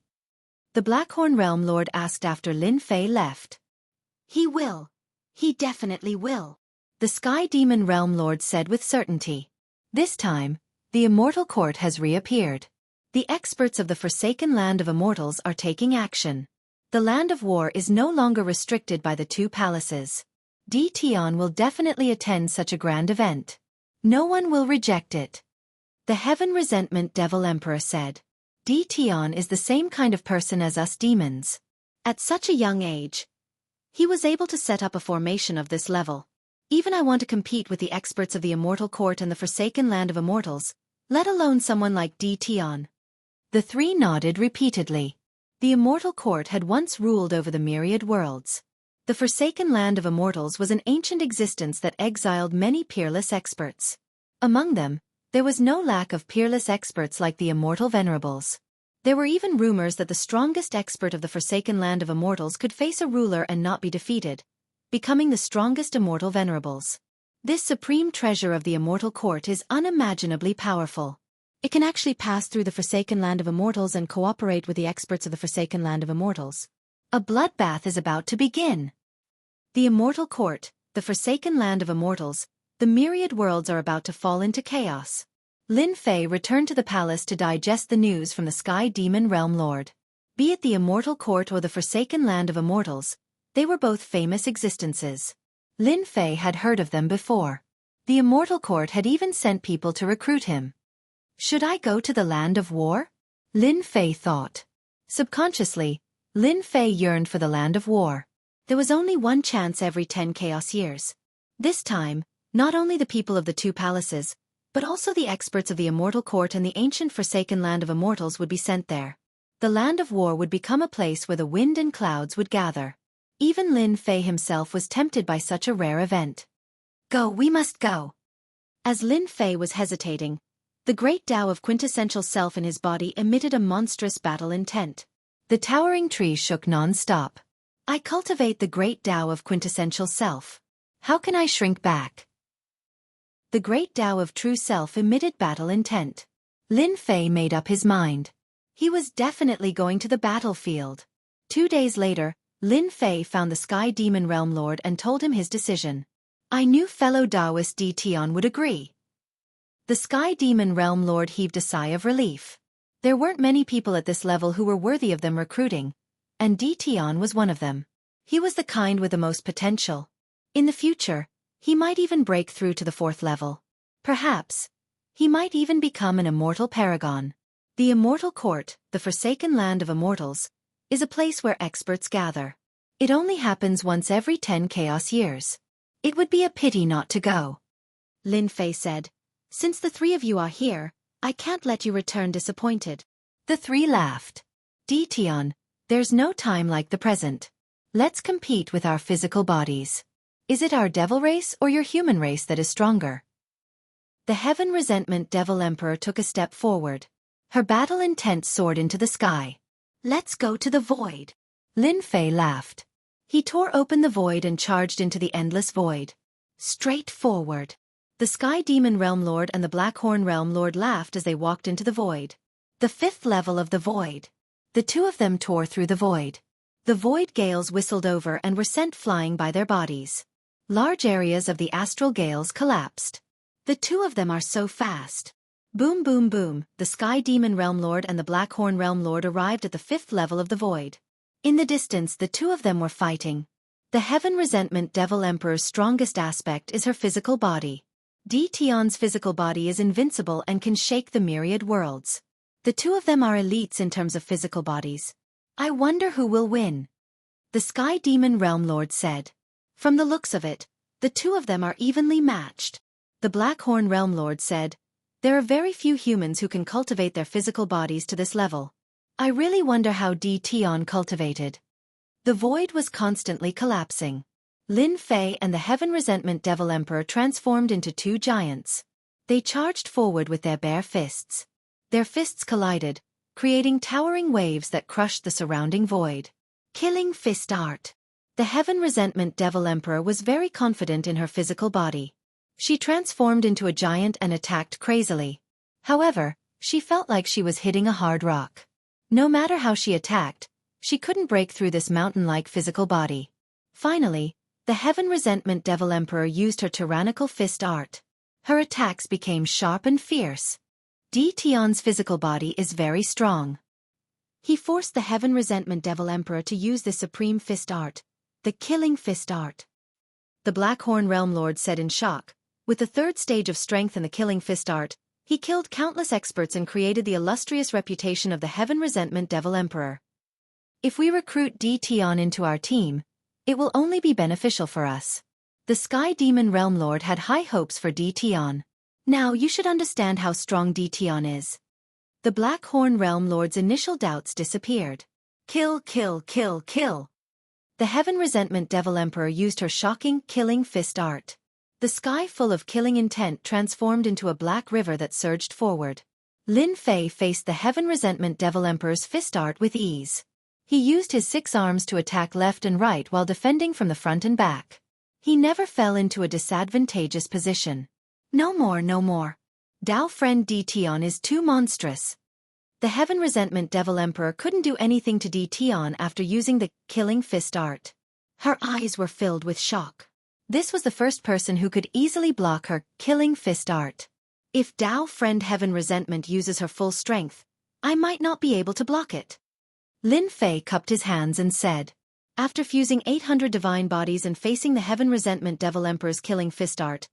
The Blackhorn Realm Lord asked after Lin Fei left. He will. He definitely will. The Sky Demon Realm Lord said with certainty. This time, the Immortal Court has reappeared. The experts of the Forsaken Land of Immortals are taking action. The Land of War is no longer restricted by the two palaces. Di Tian will definitely attend such a grand event. No one will reject it. The Heaven Resentment Devil Emperor said. Di Tian is the same kind of person as us demons. At such a young age, he was able to set up a formation of this level. Even I want to compete with the experts of the Immortal Court and the Forsaken Land of Immortals, let alone someone like Di Tian. The three nodded repeatedly. The Immortal Court had once ruled over the myriad worlds. The Forsaken Land of Immortals was an ancient existence that exiled many peerless experts. Among them, there was no lack of peerless experts like the Immortal Venerables. There were even rumors that the strongest expert of the Forsaken Land of Immortals could face a ruler and not be defeated, becoming the strongest Immortal Venerables. This supreme treasure of the Immortal Court is unimaginably powerful. It can actually pass through the Forsaken Land of Immortals and cooperate with the experts of the Forsaken Land of Immortals. A bloodbath is about to begin. The Immortal Court, the forsaken land of immortals, the myriad worlds are about to fall into chaos. Lin Fei returned to the palace to digest the news from the Sky Demon Realm Lord. Be it the Immortal Court or the forsaken land of immortals, they were both famous existences. Lin Fei had heard of them before. The Immortal Court had even sent people to recruit him. Should I go to the land of war? Lin Fei thought. Subconsciously, Lin Fei yearned for the land of war. There was only one chance every 10 chaos years. This time, not only the people of the two palaces, but also the experts of the Immortal Court and the ancient forsaken land of immortals would be sent there. The land of war would become a place where the wind and clouds would gather. Even Lin Fei himself was tempted by such a rare event. Go, we must go. As Lin Fei was hesitating, the great Tao of quintessential self in his body emitted a monstrous battle intent. The towering tree shook non-stop. I cultivate the great Tao of quintessential self. How can I shrink back? The great Tao of true self emitted battle intent. Lin Fei made up his mind. He was definitely going to the battlefield. 2 days later, Lin Fei found the Sky Demon Realm Lord and told him his decision. I knew fellow Taoist Di Tian would agree. The Sky Demon Realm Lord heaved a sigh of relief. There weren't many people at this level who were worthy of them recruiting, and Di Tian was one of them. He was the kind with the most potential. In the future, he might even break through to the 4th level. Perhaps, he might even become an immortal paragon. The Immortal Court, the forsaken land of immortals, is a place where experts gather. It only happens once every 10 chaos years. It would be a pity not to go. Lin Fei said, since the 3 of you are here, I can't let you return disappointed. The 3 laughed. Di Tian, there's no time like the present. Let's compete with our physical bodies. Is it our devil race or your human race that is stronger? The Heaven Resentment Devil Emperor took a step forward. Her battle intent soared into the sky. Let's go to the void. Lin Fei laughed. He tore open the void and charged into the endless void. Straight forward. The Sky Demon Realm Lord and the Blackhorn Realm Lord laughed as they walked into the void. The 5th level of the void. The 2 of them tore through the void. The void gales whistled over and were sent flying by their bodies. Large areas of the astral gales collapsed. The 2 of them are so fast. Boom boom boom, the Sky Demon Realm Lord and the Blackhorn Realm Lord arrived at the 5th level of the void. In the distance the 2 of them were fighting. The Heaven Resentment Devil Emperor's strongest aspect is her physical body. Di Tian's physical body is invincible and can shake the myriad worlds. The 2 of them are elites in terms of physical bodies. I wonder who will win. The Sky Demon Realm Lord said. From the looks of it, the 2 of them are evenly matched. The Blackhorn Realm Lord said. There are very few humans who can cultivate their physical bodies to this level. I really wonder how Di Tian cultivated. The void was constantly collapsing. Lin Fei and the Heaven Resentment Devil Emperor transformed into 2 giants. They charged forward with their bare fists. Their fists collided, creating towering waves that crushed the surrounding void. Killing fist art. The Heaven Resentment Devil Emperor was very confident in her physical body. She transformed into a giant and attacked crazily. However, she felt like she was hitting a hard rock. No matter how she attacked, she couldn't break through this mountain-like physical body. Finally, the Heaven Resentment Devil Emperor used her tyrannical fist art. Her attacks became sharp and fierce. Di Tian's physical body is very strong. He forced the Heaven Resentment Devil Emperor to use this supreme fist art, the killing fist art. The Blackhorn Realm Lord said in shock. With the 3rd stage of strength and the killing fist art, he killed countless experts and created the illustrious reputation of the Heaven Resentment Devil Emperor. If we recruit Di Tian into our team, it will only be beneficial for us. The Sky Demon Realm Lord had high hopes for Di Tian. Now you should understand how strong Di Tian is. The Blackhorn Realm Lord's initial doubts disappeared. Kill, kill, kill, kill. The Heaven Resentment Devil Emperor used her shocking, killing fist art. The sky full of killing intent transformed into a black river that surged forward. Lin Fei faced the Heaven Resentment Devil Emperor's fist art with ease. He used his 6 arms to attack left and right while defending from the front and back. He never fell into a disadvantageous position. No more, no more. Dao friend Di Tian is too monstrous. The Heaven Resentment Devil Emperor couldn't do anything to Tian after using the killing fist art. Her eyes were filled with shock. This was the first person who could easily block her killing fist art. If Dao Friend Heaven Resentment uses her full strength, I might not be able to block it. Lin Fei cupped his hands and said. After fusing 800 divine bodies and facing the Heaven Resentment Devil Emperor's killing fist art,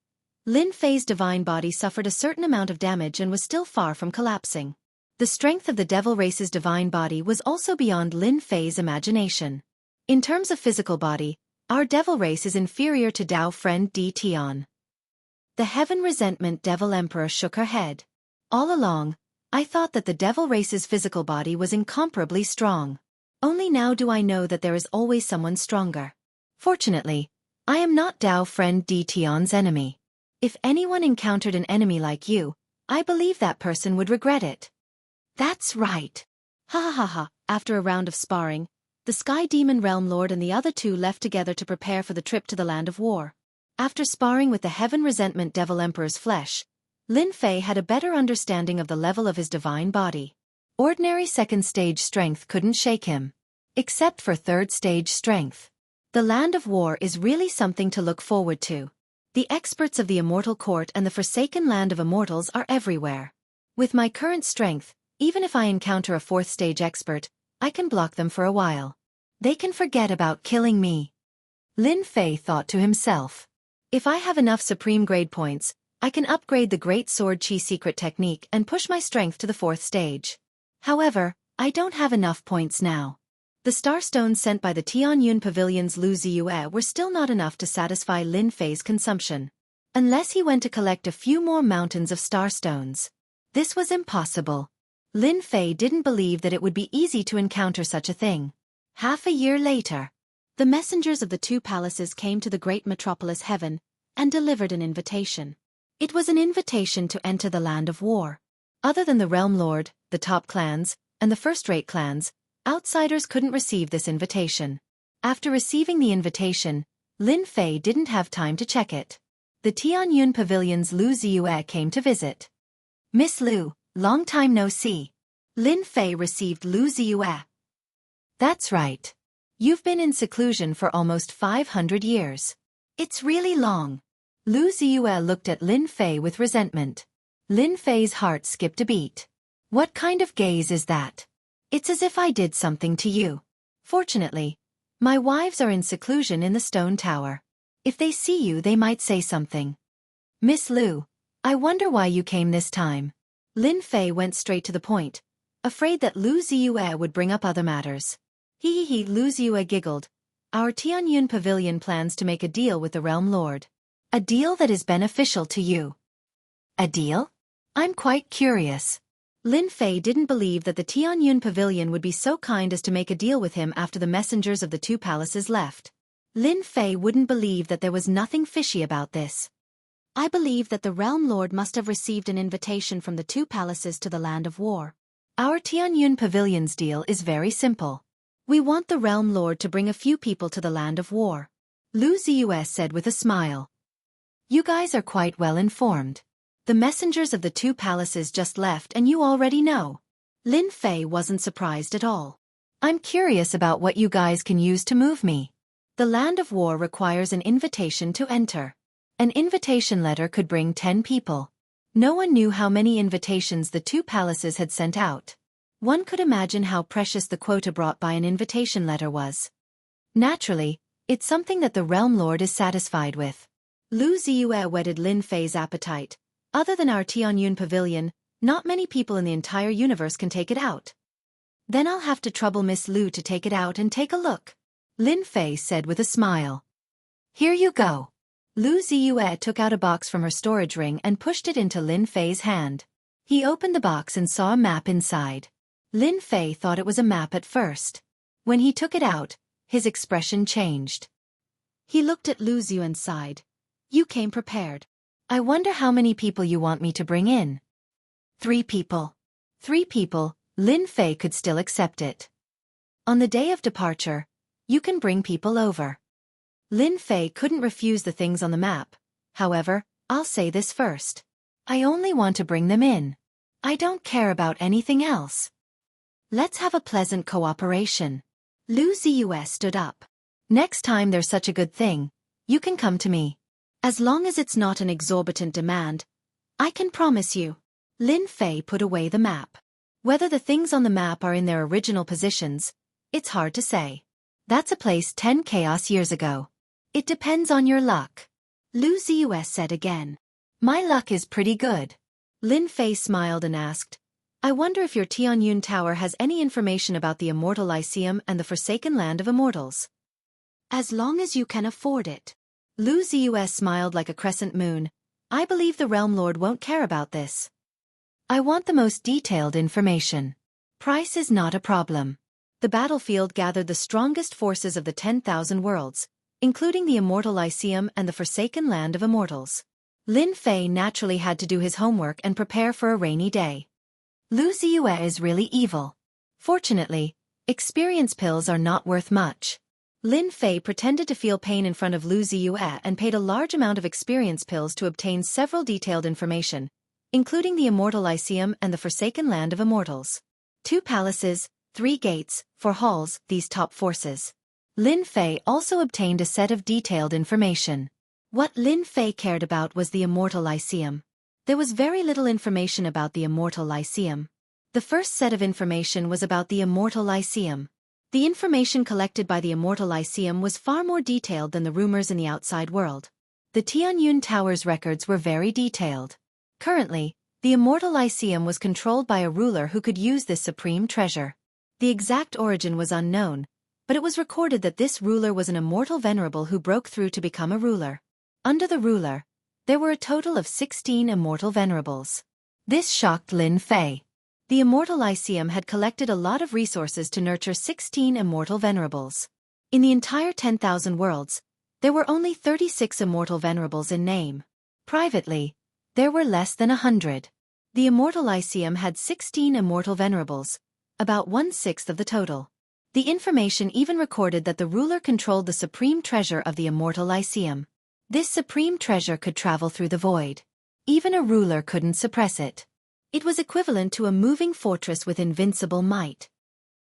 Lin Fei's divine body suffered a certain amount of damage and was still far from collapsing. The strength of the devil race's divine body was also beyond Lin Fei's imagination. In terms of physical body, our devil race is inferior to Dao Friend Tian. The Heaven Resentment Devil Emperor shook her head. All along, I thought that the devil race's physical body was incomparably strong. Only now do I know that there is always someone stronger. Fortunately, I am not Dao Friend Tian's enemy. If anyone encountered an enemy like you, I believe that person would regret it. That's right. Ha ha ha ha. After a round of sparring, the Sky Demon Realm Lord and the other two left together to prepare for the trip to the Land of War. After sparring with the Heaven Resentment Devil Emperor's flesh, Lin Fei had a better understanding of the level of his divine body. Ordinary second stage strength couldn't shake him. Except for third stage strength. The Land of War is really something to look forward to. The experts of the Immortal Court and the Forsaken Land of Immortals are everywhere. With my current strength, even if I encounter a fourth stage expert, I can block them for a while. They can forget about killing me. Lin Fei thought to himself. If I have enough supreme grade points, I can upgrade the Great Sword Chi secret technique and push my strength to the fourth stage. However, I don't have enough points now. The starstones sent by the Tianyun Pavilion's Lu Ziyue were still not enough to satisfy Lin Fei's consumption. Unless he went to collect a few more mountains of starstones. This was impossible. Lin Fei didn't believe that it would be easy to encounter such a thing. Half a year later, the messengers of the two palaces came to the great metropolis Heaven and delivered an invitation. It was an invitation to enter the Land of War. Other than the Realm Lord, the top clans, and the first-rate clans, outsiders couldn't receive this invitation. After receiving the invitation, Lin Fei didn't have time to check it. The Tianyun Pavilion's Lu Ziyue came to visit. Miss Lu, long time no see. Lin Fei received Lu Ziyue. That's right. You've been in seclusion for almost 500 years. It's really long. Lu Ziyue looked at Lin Fei with resentment. Lin Fei's heart skipped a beat. What kind of gaze is that? It's as if I did something to you. Fortunately, my wives are in seclusion in the stone tower. If they see you, they might say something. Miss Lu, I wonder why you came this time. Lin Fei went straight to the point, afraid that Lu Ziyue would bring up other matters. Hee, Lu Ziyue giggled. Our Tianyun Pavilion plans to make a deal with the Realm Lord. A deal that is beneficial to you. A deal? I'm quite curious. Lin Fei didn't believe that the Tianyun Pavilion would be so kind as to make a deal with him after the messengers of the two palaces left. Lin Fei wouldn't believe that there was nothing fishy about this. I believe that the Realm Lord must have received an invitation from the two palaces to the Land of War. Our Tianyun Pavilion's deal is very simple. We want the Realm Lord to bring a few people to the Land of War. Lu Ziyue said with a smile. You guys are quite well informed. The messengers of the two palaces just left and you already know. Lin Fei wasn't surprised at all. I'm curious about what you guys can use to move me. The Land of War requires an invitation to enter. An invitation letter could bring 10 people. No one knew how many invitations the two palaces had sent out. One could imagine how precious the quota brought by an invitation letter was. Naturally, it's something that the Realm Lord is satisfied with. Lu Ziyue whetted Lin Fei's appetite. Other than our Tianyun Pavilion, not many people in the entire universe can take it out. Then I'll have to trouble Miss Lu to take it out and take a look. Lin Fei said with a smile. Here you go. Lu Ziyue took out a box from her storage ring and pushed it into Lin Fei's hand. He opened the box and saw a map inside. Lin Fei thought it was a map at first. When he took it out, his expression changed. He looked at Lu Ziyue and sighed. You came prepared. I wonder how many people you want me to bring in. 3 people. 3 people, Lin Fei could still accept it. On the day of departure, you can bring people over. Lin Fei couldn't refuse the things on the map. However, I'll say this first. I only want to bring them in. I don't care about anything else. Let's have a pleasant cooperation. Lu Ziyu stood up. Next time there's such a good thing, you can come to me. As long as it's not an exorbitant demand, I can promise you. Lin Fei put away the map. Whether the things on the map are in their original positions, it's hard to say. That's a place 10 chaos years ago. It depends on your luck. Lu Ziyu said again. My luck is pretty good. Lin Fei smiled and asked, I wonder if your Tianyun Tower has any information about the Immortal Lyceum and the Forsaken Land of Immortals. As long as you can afford it. Lu Ziyu smiled like a crescent moon. I believe the Realm Lord won't care about this. I want the most detailed information. Price is not a problem. The battlefield gathered the strongest forces of the 10,000 worlds, including the Immortal Lyceum and the Forsaken Land of Immortals. Lin Fei naturally had to do his homework and prepare for a rainy day. Lu Ziyu is really evil. Fortunately, experience pills are not worth much. Lin Fei pretended to feel pain in front of Lu Ziyu and paid a large amount of experience pills to obtain several detailed information, including the Immortal Lyceum and the Forsaken Land of Immortals. 2 palaces, 3 gates, 4 halls, these top forces. Lin Fei also obtained a set of detailed information. What Lin Fei cared about was the Immortal Lyceum. There was very little information about the Immortal Lyceum. The first set of information was about the Immortal Lyceum. The information collected by the Immortal Lyceum was far more detailed than the rumors in the outside world. The Tianyun Tower's records were very detailed. Currently, the Immortal Lyceum was controlled by a ruler who could use this supreme treasure. The exact origin was unknown, but it was recorded that this ruler was an immortal venerable who broke through to become a ruler. Under the ruler, there were a total of 16 immortal venerables. This shocked Lin Fei. The Immortal Lyceum had collected a lot of resources to nurture 16 immortal venerables. In the entire 10,000 worlds, there were only 36 immortal venerables in name. Privately, there were less than 100. The Immortal Lyceum had 16 immortal venerables, about 1/6 of the total. The information even recorded that the ruler controlled the supreme treasure of the Immortal Lyceum. This supreme treasure could travel through the void. Even a ruler couldn't suppress it. It was equivalent to a moving fortress with invincible might.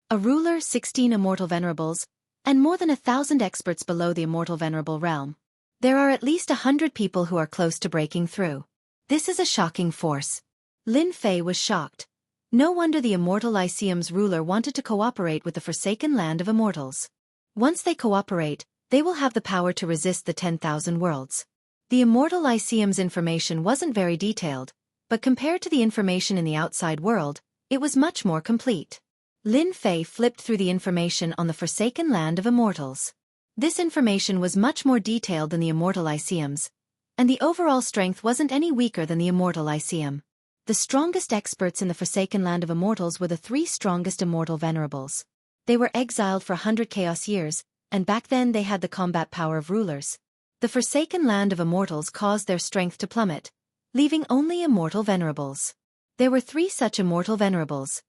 A ruler, 16 immortal venerables, and more than 1,000 experts below the immortal venerable realm. There are at least 100 people who are close to breaking through. This is a shocking force. Lin Fei was shocked. No wonder the Immortal Lyceum's ruler wanted to cooperate with the Forsaken Land of Immortals. Once they cooperate, they will have the power to resist the 10,000 worlds. The Immortal Lyceum's information wasn't very detailed, but compared to the information in the outside world, it was much more complete. Lin Fei flipped through the information on the Forsaken Land of Immortals. This information was much more detailed than the Immortal Lyceum's, and the overall strength wasn't any weaker than the Immortal Lyceum. The strongest experts in the Forsaken Land of Immortals were the 3 strongest immortal venerables. They were exiled for 100 chaos years, and back then they had the combat power of rulers. The Forsaken Land of Immortals caused their strength to plummet, leaving only immortal venerables. There were 3 such immortal venerables: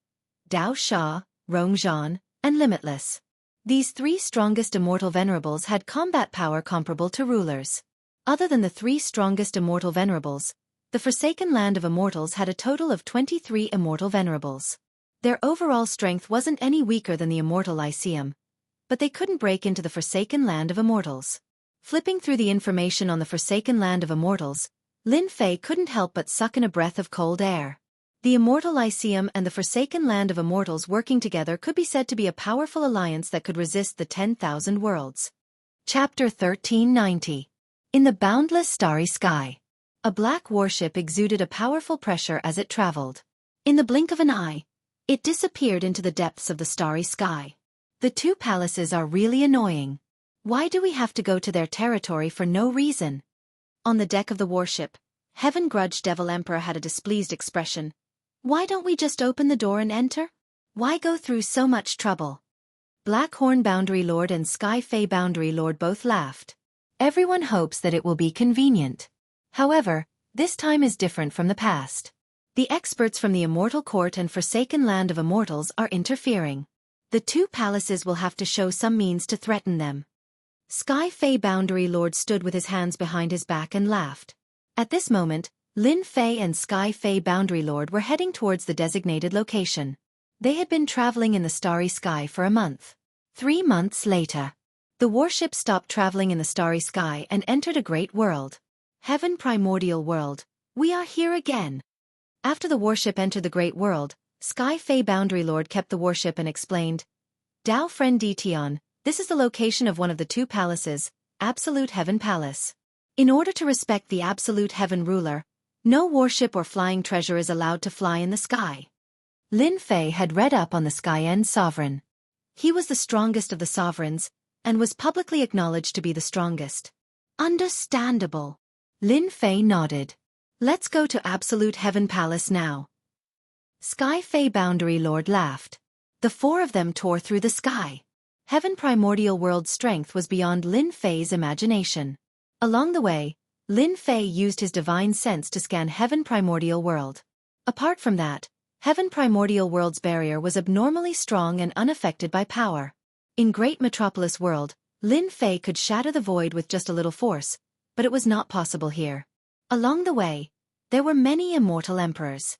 Dao Sha, Rongzhan, and Limitless. These 3 strongest immortal venerables had combat power comparable to rulers. Other than the 3 strongest immortal venerables, the Forsaken Land of Immortals had a total of 23 immortal venerables. Their overall strength wasn't any weaker than the Immortal Lyceum, but they couldn't break into the Forsaken Land of Immortals. Flipping through the information on the Forsaken Land of Immortals, Lin Fei couldn't help but suck in a breath of cold air. The Immortal Lyceum and the Forsaken Land of Immortals working together could be said to be a powerful alliance that could resist the 10,000 worlds. Chapter 1390. In the boundless starry sky. A black warship exuded a powerful pressure as it traveled. In the blink of an eye, it disappeared into the depths of the starry sky. The 2 palaces are really annoying. Why do we have to go to their territory for no reason? On the deck of the warship, Heaven Grudge Devil Emperor had a displeased expression. Why don't we just open the door and enter? Why go through so much trouble? Blackhorn Boundary Lord and Sky Fae Boundary Lord both laughed. Everyone hopes that it will be convenient. However, this time is different from the past. The experts from the Immortal Court and Forsaken Land of Immortals are interfering. The 2 palaces will have to show some means to threaten them. Sky Fae Boundary Lord stood with his hands behind his back and laughed. At this moment, Lin Fei and Sky Fae Boundary Lord were heading towards the designated location. They had been traveling in the starry sky for a month. 3 months later, the warship stopped traveling in the starry sky and entered a great world. Heaven Primordial World. We are here again. After the warship entered the great world, Sky Fey Boundary Lord kept the warship and explained, Dao friend Tian, this is the location of one of the 2 palaces, Absolute Heaven Palace. In order to respect the Absolute Heaven ruler, no warship or flying treasure is allowed to fly in the sky. Lin Fei had read up on the Sky End Sovereign. He was the strongest of the sovereigns, and was publicly acknowledged to be the strongest. Understandable. Lin Fei nodded. Let's go to Absolute Heaven Palace now. Sky Fey Boundary Lord laughed. The 4 of them tore through the sky. Heaven Primordial World's strength was beyond Lin Fei's imagination. Along the way, Lin Fei used his divine sense to scan Heaven Primordial World. Apart from that, Heaven Primordial World's barrier was abnormally strong and unaffected by power. In Great Metropolis World, Lin Fei could shatter the void with just a little force, but it was not possible here. Along the way, there were many immortal emperors.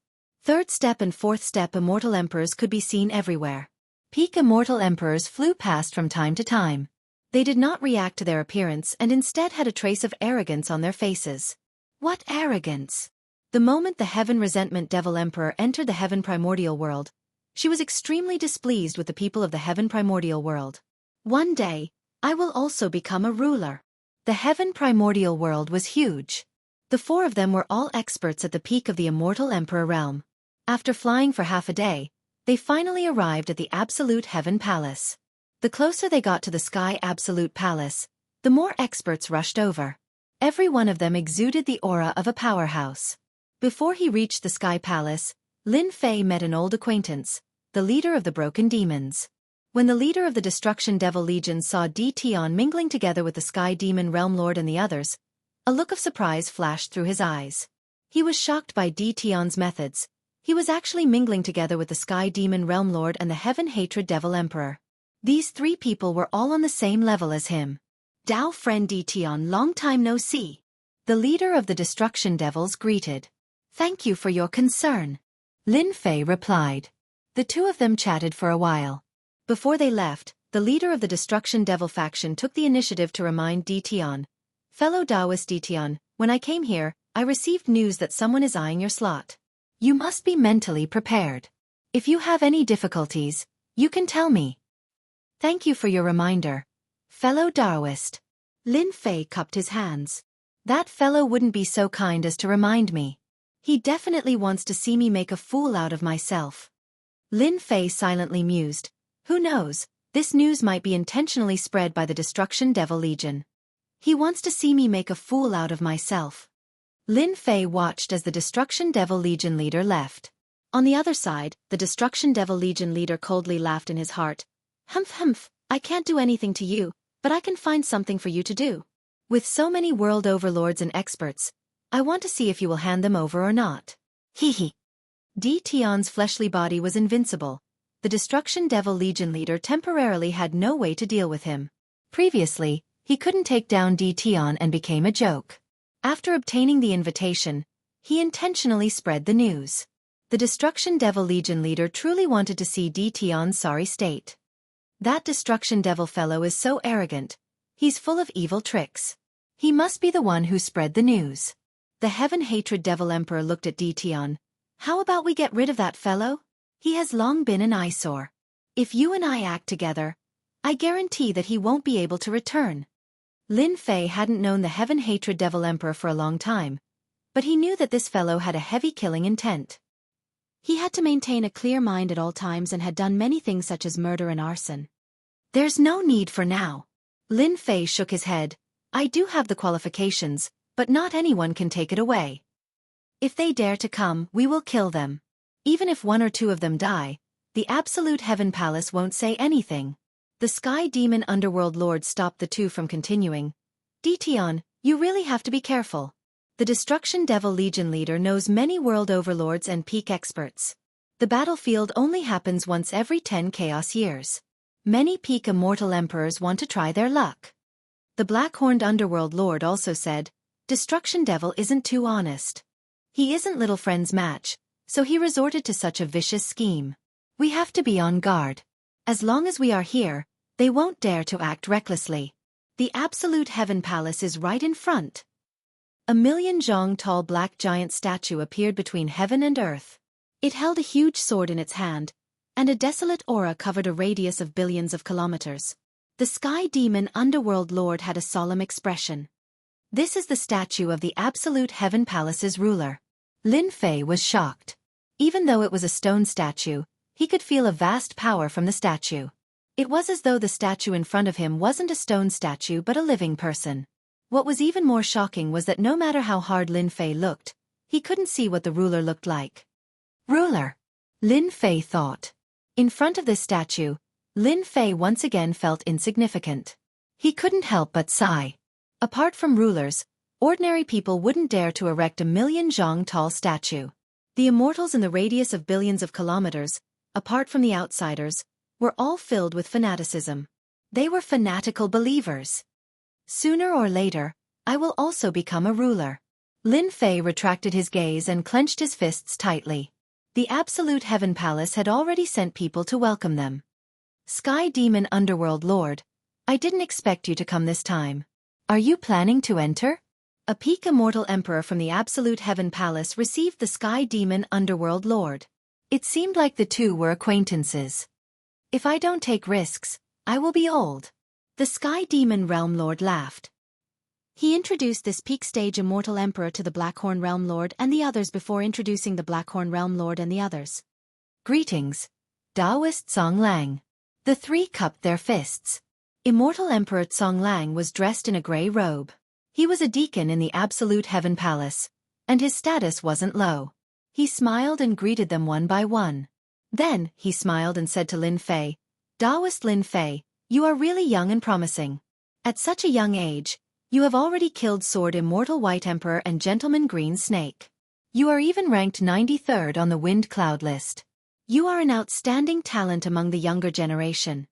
3rd step and 4th step immortal emperors could be seen everywhere. Peak immortal emperors flew past from time to time. They did not react to their appearance and instead had a trace of arrogance on their faces. What arrogance! The moment the Heaven Resentment Devil Emperor entered the Heaven Primordial World, she was extremely displeased with the people of the Heaven Primordial World. One day, I will also become a ruler. The Heaven Primordial World was huge. The 4 of them were all experts at the peak of the Immortal Emperor realm. After flying for half a day, they finally arrived at the Absolute Heaven Palace. The closer they got to the Sky Absolute Palace, the more experts rushed over. Every one of them exuded the aura of a powerhouse. Before he reached the Sky Palace, Lin Fei met an old acquaintance, the leader of the Broken Demons. When the leader of the Destruction Devil Legion saw Tian mingling together with the Sky Demon Realm Lord and the others, a look of surprise flashed through his eyes. He was shocked by Tian's methods. He was actually mingling together with the Sky Demon Realm Lord and the Heaven Hatred Devil Emperor. These 3 people were all on the same level as him. Dao friend Tian, long time no see. The leader of the Destruction Devils greeted. Thank you for your concern. Lin Fei replied. The 2 of them chatted for a while. Before they left, the leader of the Destruction Devil faction took the initiative to remind Tian. Fellow Taoist Tian, when I came here, I received news that someone is eyeing your slot. You must be mentally prepared. If you have any difficulties, you can tell me. Thank you for your reminder, fellow Taoist. Lin Fei cupped his hands. That fellow wouldn't be so kind as to remind me. He definitely wants to see me make a fool out of myself. Lin Fei silently mused. Who knows, this news might be intentionally spread by the Destruction Devil Legion. He wants to see me make a fool out of myself. Lin Fei watched as the Destruction Devil Legion leader left. On the other side, the Destruction Devil Legion leader coldly laughed in his heart. Humph, I can't do anything to you, but I can find something for you to do. With so many world overlords and experts, I want to see if you will hand them over or not. Hee. Tian's fleshly body was invincible. The Destruction Devil Legion leader temporarily had no way to deal with him. Previously, he couldn't take down Tian and became a joke. After obtaining the invitation, he intentionally spread the news. The Destruction Devil Legion leader truly wanted to see Tian's sorry state. That Destruction Devil fellow is so arrogant. He's full of evil tricks. He must be the one who spread the news. The Heaven Hatred Devil Emperor looked at Tian. How about we get rid of that fellow? He has long been an eyesore. If you and I act together, I guarantee that he won't be able to return. Lin Fei hadn't known the Heaven Hatred Devil Emperor for a long time, but he knew that this fellow had a heavy killing intent. He had to maintain a clear mind at all times and had done many things such as murder and arson. There's no need for now. Lin Fei shook his head. I do have the qualifications, but not anyone can take it away. If they dare to come, we will kill them. Even if 1 or 2 of them die, the Absolute Heaven Palace won't say anything. The Sky Demon Underworld Lord stopped the 2 from continuing. Tian, you really have to be careful. The Destruction Devil Legion leader knows many world overlords and peak experts. The battlefield only happens once every 10 chaos years. Many peak immortal emperors want to try their luck. The Black-Horned Underworld Lord also said, Destruction Devil isn't too honest. He isn't Little Friend's match, so he resorted to such a vicious scheme. We have to be on guard. As long as we are here, they won't dare to act recklessly. The Absolute Heaven Palace is right in front. A million zhang tall black giant statue appeared between heaven and earth. It held a huge sword in its hand, and a desolate aura covered a radius of billions of kilometers. The Sky Demon Underworld Lord had a solemn expression. This is the statue of the Absolute Heaven Palace's ruler. Lin Fei was shocked. Even though it was a stone statue, he could feel a vast power from the statue. It was as though the statue in front of him wasn't a stone statue but a living person. What was even more shocking was that no matter how hard Lin Fei looked, he couldn't see what the ruler looked like. Ruler, Lin Fei thought. In front of this statue, Lin Fei once again felt insignificant. He couldn't help but sigh. Apart from rulers, ordinary people wouldn't dare to erect a million zhang tall statue. The immortals in the radius of billions of kilometers, apart from the outsiders, were all filled with fanaticism. They were fanatical believers. Sooner or later, I will also become a ruler. Lin Fei retracted his gaze and clenched his fists tightly. The Absolute Heaven Palace had already sent people to welcome them. Sky Demon Underworld Lord, I didn't expect you to come this time. Are you planning to enter? A peak immortal emperor from the Absolute Heaven Palace received the Sky Demon Underworld Lord. It seemed like the two were acquaintances. If I don't take risks, I will be old. The Sky Demon Realm Lord laughed. He introduced this peak stage immortal emperor to the Blackhorn Realm Lord and the others before introducing the Blackhorn Realm Lord and the others. Greetings, Taoist Song Lang. The three cupped their fists. Immortal Emperor Song Lang was dressed in a gray robe. He was a deacon in the Absolute Heaven Palace, and his status wasn't low. He smiled and greeted them one by one. Then, he smiled and said to Lin Fei, Taoist Lin Fei, you are really young and promising. At such a young age, you have already killed Sword Immortal White Emperor and Gentleman Green Snake. You are even ranked 93rd on the Wind Cloud list. You are an outstanding talent among the younger generation.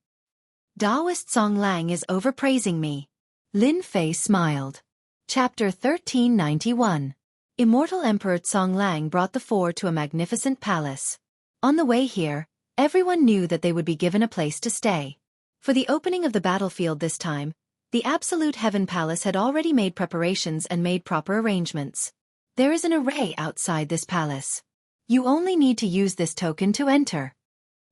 Taoist Song Lang is overpraising me. Lin Fei smiled. Chapter 1391. Immortal Emperor Song Lang brought the four to a magnificent palace. On the way here, everyone knew that they would be given a place to stay. For the opening of the battlefield this time, the Absolute Heaven Palace had already made preparations and made proper arrangements. There is an array outside this palace. You only need to use this token to enter.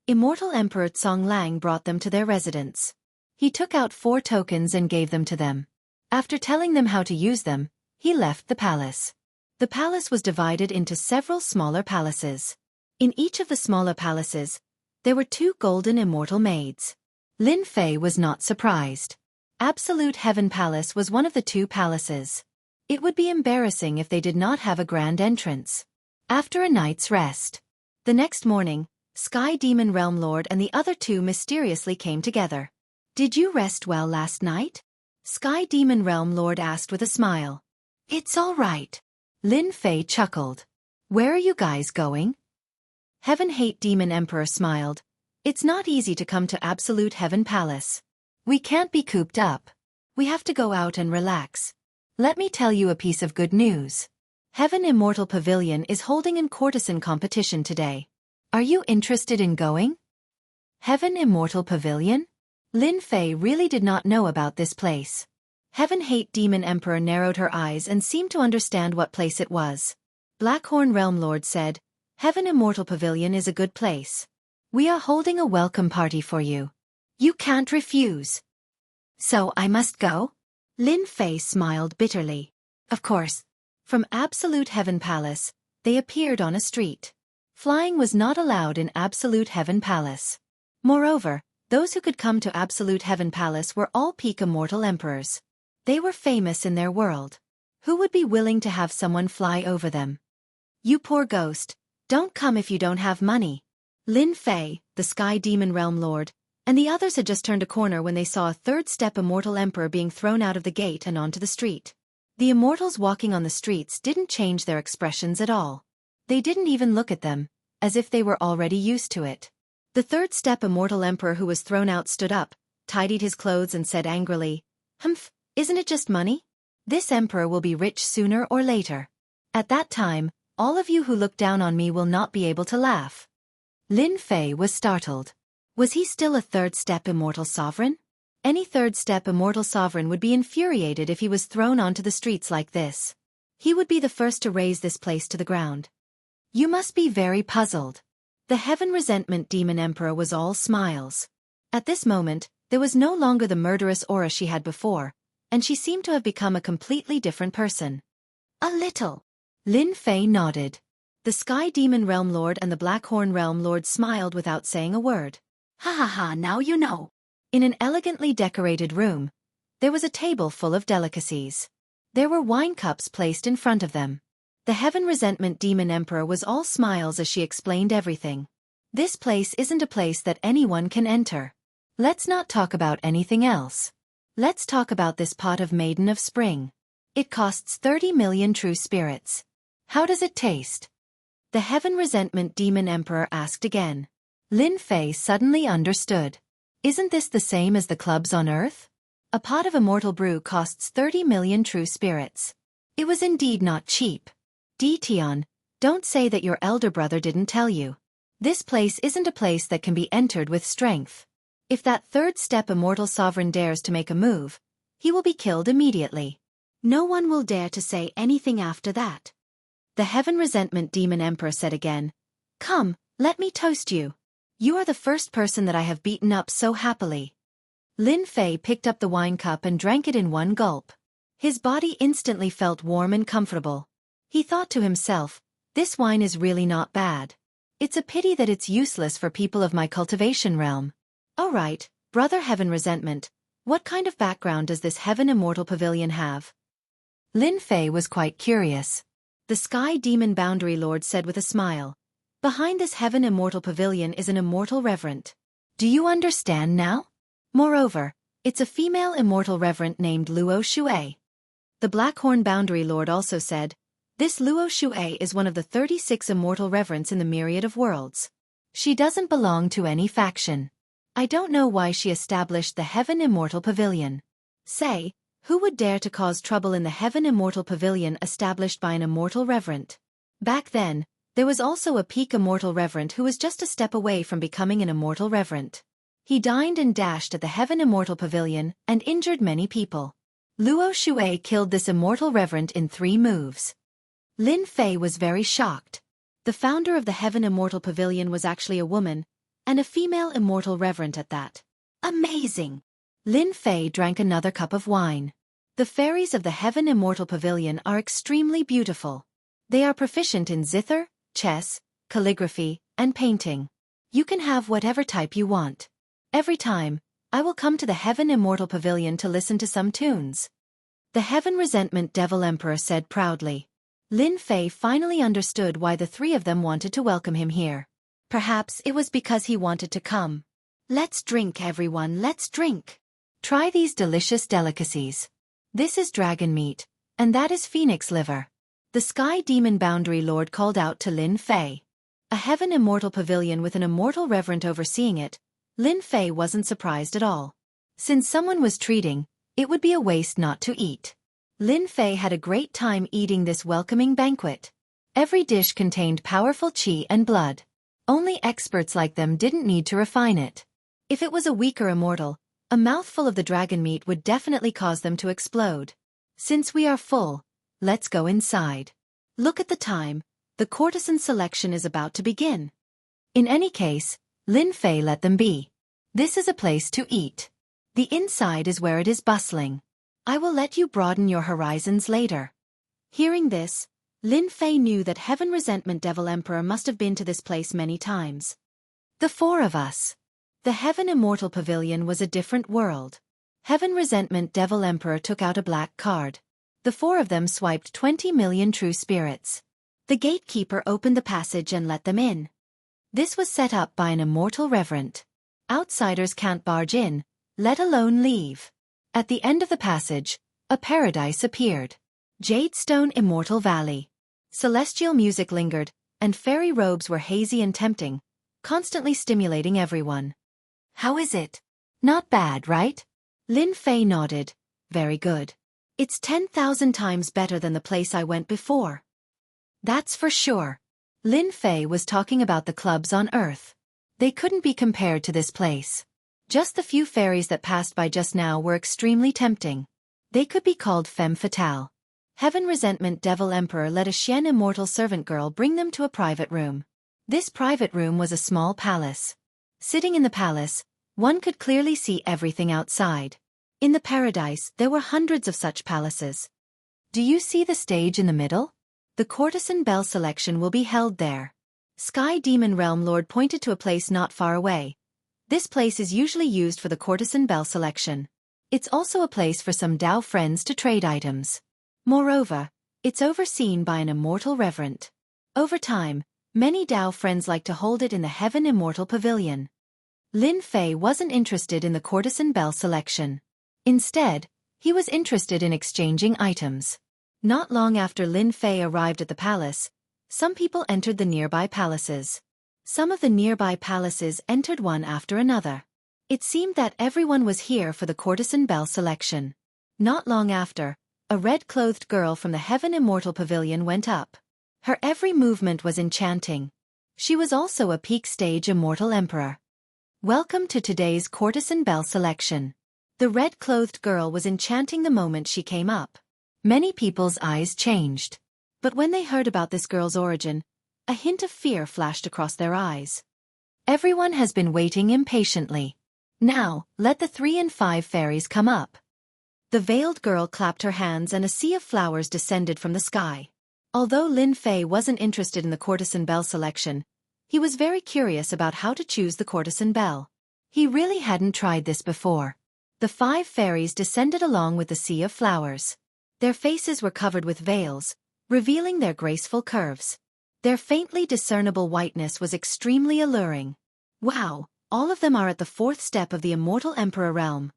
Immortal Emperor Song Lang brought them to their residence. He took out 4 tokens and gave them to them. After telling them how to use them, he left the palace. The palace was divided into several smaller palaces. In each of the smaller palaces, there were 2 golden immortal maids. Lin Fei was not surprised. Absolute Heaven Palace was one of the 2 palaces. It would be embarrassing if they did not have a grand entrance. After a night's rest, the next morning, Sky Demon Realm Lord and the other 2 mysteriously came together. Did you rest well last night? Sky Demon Realm Lord asked with a smile. It's all right. Lin Fei chuckled. Where are you guys going? Heaven Hate Demon Emperor smiled. It's not easy to come to Absolute Heaven Palace. We can't be cooped up. We have to go out and relax. Let me tell you a piece of good news. Heaven Immortal Pavilion is holding a courtesan competition today. Are you interested in going? Heaven Immortal Pavilion? Lin Fei really did not know about this place. Heaven Hate Demon Emperor narrowed her eyes and seemed to understand what place it was. Blackhorn Realm Lord said, Heaven Immortal Pavilion is a good place. We are holding a welcome party for you. You can't refuse. So I must go? Lin Fei smiled bitterly. Of course. From Absolute Heaven Palace, they appeared on a street. Flying was not allowed in Absolute Heaven Palace. Moreover, those who could come to Absolute Heaven Palace were all peak immortal emperors. They were famous in their world. Who would be willing to have someone fly over them? You poor ghost, don't come if you don't have money. Lin Fei, the Sky Demon Realm Lord, and the others had just turned a corner when they saw a 3rd step immortal emperor being thrown out of the gate and onto the street. The immortals walking on the streets didn't change their expressions at all. They didn't even look at them, as if they were already used to it. The 3rd step immortal emperor who was thrown out stood up, tidied his clothes and said angrily, Humph, isn't it just money? This emperor will be rich sooner or later. At that time, all of you who look down on me will not be able to laugh. Lin Fei was startled. Was he still a third-step immortal sovereign? Any third-step immortal sovereign would be infuriated if he was thrown onto the streets like this. He would be the first to raze this place to the ground. You must be very puzzled. The Heaven Resentment Demon Emperor was all smiles. At this moment, there was no longer the murderous aura she had before, and she seemed to have become a completely different person. A little. Lin Fei nodded. The Sky Demon Realm Lord and the Blackhorn Realm Lord smiled without saying a word. Ha ha ha, now you know. In an elegantly decorated room, there was a table full of delicacies. There were wine cups placed in front of them. The Heaven Resentment Demon Emperor was all smiles as she explained everything. This place isn't a place that anyone can enter. Let's not talk about anything else. Let's talk about this pot of Maiden of Spring. It costs 30 million true spirits. How does it taste? The Heaven Resentment Demon Emperor asked again. Lin Fei suddenly understood. Isn't this the same as the clubs on Earth? A pot of immortal brew costs 30 million true spirits. It was indeed not cheap. Tian, don't say that your elder brother didn't tell you. This place isn't a place that can be entered with strength. If that third-step immortal sovereign dares to make a move, he will be killed immediately. No one will dare to say anything after that. The Heaven Resentment Demon Emperor said again, Come, let me toast you. You are the first person that I have beaten up so happily. Lin Fei picked up the wine cup and drank it in one gulp. His body instantly felt warm and comfortable. He thought to himself, this wine is really not bad. It's a pity that it's useless for people of my cultivation realm. All right, Brother Heaven Resentment, what kind of background does this Heaven Immortal Pavilion have? Lin Fei was quite curious. The Sky Demon Boundary Lord said with a smile, Behind this Heaven Immortal Pavilion is an immortal reverend. Do you understand now? Moreover, it's a female immortal reverend named Luo Shui. The Blackhorn Boundary Lord also said, This Luo Shui is one of the 36 immortal reverends in the myriad of worlds. She doesn't belong to any faction. I don't know why she established the Heaven Immortal Pavilion. Say, who would dare to cause trouble in the Heaven Immortal Pavilion established by an immortal reverend? Back then, there was also a peak immortal reverend who was just a step away from becoming an immortal reverend. He dined and dashed at the Heaven Immortal Pavilion and injured many people. Luo Shui killed this immortal reverend in 3 moves. Lin Fei was very shocked. The founder of the Heaven Immortal Pavilion was actually a woman, and a female immortal reverend at that. Amazing! Lin Fei drank another cup of wine. The fairies of the Heaven Immortal Pavilion are extremely beautiful. They are proficient in zither, chess, calligraphy, and painting. You can have whatever type you want. Every time, I will come to the Heaven Immortal Pavilion to listen to some tunes. The Heaven Resentment Devil Emperor said proudly. Lin Fei finally understood why the 3 of them wanted to welcome him here. Perhaps it was because he wanted to come. Let's drink, everyone, let's drink. Try these delicious delicacies. This is dragon meat, and that is phoenix liver. The Sky Demon Boundary Lord called out to Lin Fei. A Heaven Immortal Pavilion with an immortal reverend overseeing it, Lin Fei wasn't surprised at all. Since someone was treating, it would be a waste not to eat. Lin Fei had a great time eating this welcoming banquet. Every dish contained powerful qi and blood. Only experts like them didn't need to refine it. If it was a weaker immortal, a mouthful of the dragon meat would definitely cause them to explode. Since we are full, let's go inside. Look at the time, the courtesan selection is about to begin. In any case, Lin Fei let them be. This is a place to eat. The inside is where it is bustling. I will let you broaden your horizons later. Hearing this, Lin Fei knew that Heaven Resentment Devil Emperor must have been to this place many times. The 4 of us. The Heaven Immortal Pavilion was a different world. Heaven Resentment Devil Emperor took out a black card. The 4 of them swiped 20 million true spirits. The gatekeeper opened the passage and let them in. This was set up by an immortal reverend. Outsiders can't barge in, let alone leave. At the end of the passage, a paradise appeared. Jadestone Immortal Valley. Celestial music lingered, and fairy robes were hazy and tempting, constantly stimulating everyone. How is it? Not bad, right? Lin Fei nodded. Very good. It's 10,000 times better than the place I went before. That's for sure. Lin Fei was talking about the clubs on Earth. They couldn't be compared to this place. Just the few fairies that passed by just now were extremely tempting. They could be called femme fatale. Heaven Resentment Devil Emperor let a Xian immortal servant girl bring them to a private room. This private room was a small palace. Sitting in the palace, one could clearly see everything outside. In the paradise, there were hundreds of such palaces. Do you see the stage in the middle? The courtesan bell selection will be held there. Sky Demon Realm Lord pointed to a place not far away. This place is usually used for the courtesan bell selection. It's also a place for some Dao friends to trade items. Moreover, it's overseen by an immortal reverend. Over time, many Dao friends like to hold it in the Heaven Immortal Pavilion. Lin Fei wasn't interested in the courtesan bell selection. Instead, he was interested in exchanging items. Not long after Lin Fei arrived at the palace, some people entered the nearby palaces. Some of the nearby palaces entered one after another. It seemed that everyone was here for the courtesan bell selection. Not long after, a red-clothed girl from the Heaven Immortal Pavilion went up. Her every movement was enchanting. She was also a peak stage immortal emperor. Welcome to today's courtesan bell selection. The red-clothed girl was enchanting the moment she came up. Many people's eyes changed. But when they heard about this girl's origin, a hint of fear flashed across their eyes. Everyone has been waiting impatiently. Now, let the 3 and 5 fairies come up. The veiled girl clapped her hands and a sea of flowers descended from the sky. Although Lin Fei wasn't interested in the courtesan bell selection, he was very curious about how to choose the courtesan bell. He really hadn't tried this before. The 5 fairies descended along with the sea of flowers. Their faces were covered with veils, revealing their graceful curves. Their faintly discernible whiteness was extremely alluring. Wow, all of them are at the 4th step of the Immortal Emperor realm.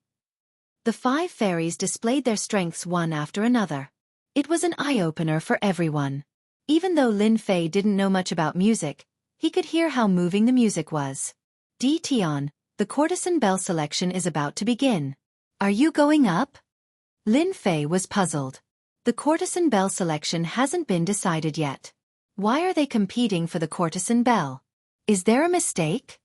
The 5 fairies displayed their strengths one after another. It was an eye-opener for everyone. Even though Lin Fei didn't know much about music, he could hear how moving the music was. Tion, the courtesan bell selection is about to begin. Are you going up? Lin Fei was puzzled. The courtesan bell selection hasn't been decided yet. Why are they competing for the courtesan bell? Is there a mistake?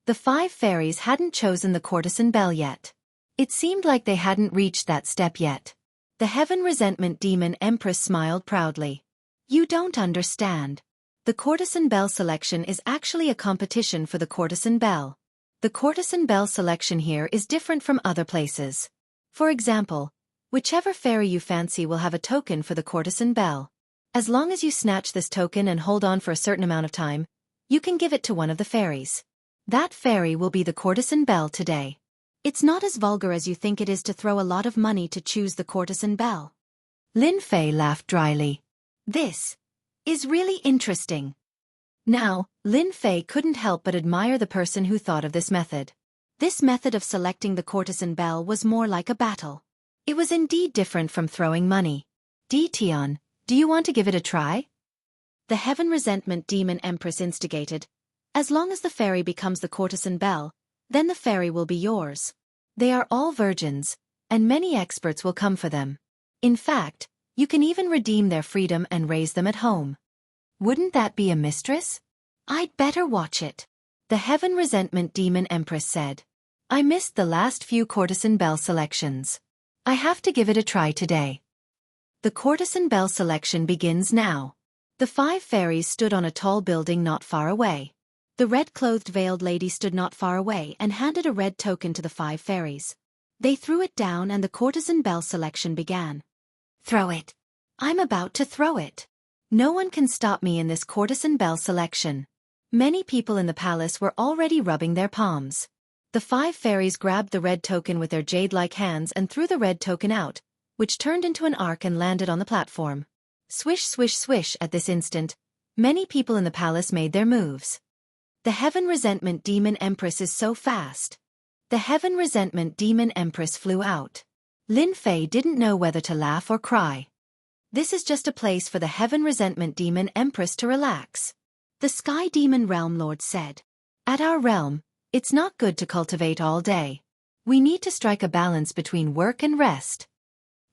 The 5 fairies hadn't chosen the courtesan bell yet. It seemed like they hadn't reached that step yet. The Heaven Resentment Demon Empress smiled proudly. You don't understand. The courtesan bell selection is actually a competition for the courtesan bell. The courtesan bell selection here is different from other places. For example, whichever fairy you fancy will have a token for the courtesan bell. As long as you snatch this token and hold on for a certain amount of time, you can give it to one of the fairies. That fairy will be the courtesan bell today. It's not as vulgar as you think it is to throw a lot of money to choose the courtesan bell. Lin Fei laughed dryly. This is really interesting. Now, Lin Fei couldn't help but admire the person who thought of this method. This method of selecting the courtesan bell was more like a battle. It was indeed different from throwing money. Tion, do you want to give it a try? The Heaven Resentment Demon Empress instigated. As long as the fairy becomes the courtesan bell, then the fairy will be yours. They are all virgins, and many experts will come for them. In fact, you can even redeem their freedom and raise them at home. Wouldn't that be a mistress? I'd better watch it. The Heaven Resentment Demon Empress said. I missed the last few courtesan bell selections. I have to give it a try today. The courtesan bell selection begins now. The 5 fairies stood on a tall building not far away. The red-clothed veiled lady stood not far away and handed a red token to the 5 fairies. They threw it down and the courtesan bell selection began. Throw it. I'm about to throw it. No one can stop me in this courtesan bell selection. Many people in the palace were already rubbing their palms. The 5 fairies grabbed the red token with their jade-like hands and threw the red token out, which turned into an arc and landed on the platform. Swish swish swish at this instant, many people in the palace made their moves. The Heaven Resentment Demon Empress is so fast. The Heaven Resentment Demon Empress flew out. Lin Fei didn't know whether to laugh or cry. This is just a place for the Heaven Resentment Demon Empress to relax. The Sky Demon Realm Lord said. At our realm, it's not good to cultivate all day. We need to strike a balance between work and rest.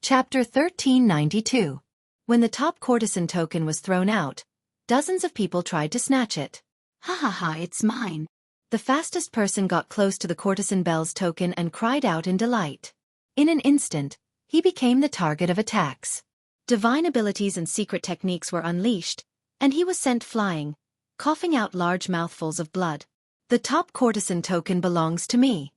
Chapter 1392. When the top courtesan token was thrown out, dozens of people tried to snatch it. Ha ha ha, it's mine. The fastest person got close to the courtesan Belle's token and cried out in delight. In an instant, he became the target of attacks. Divine abilities and secret techniques were unleashed, and he was sent flying, coughing out large mouthfuls of blood. The top courtesan token belongs to me.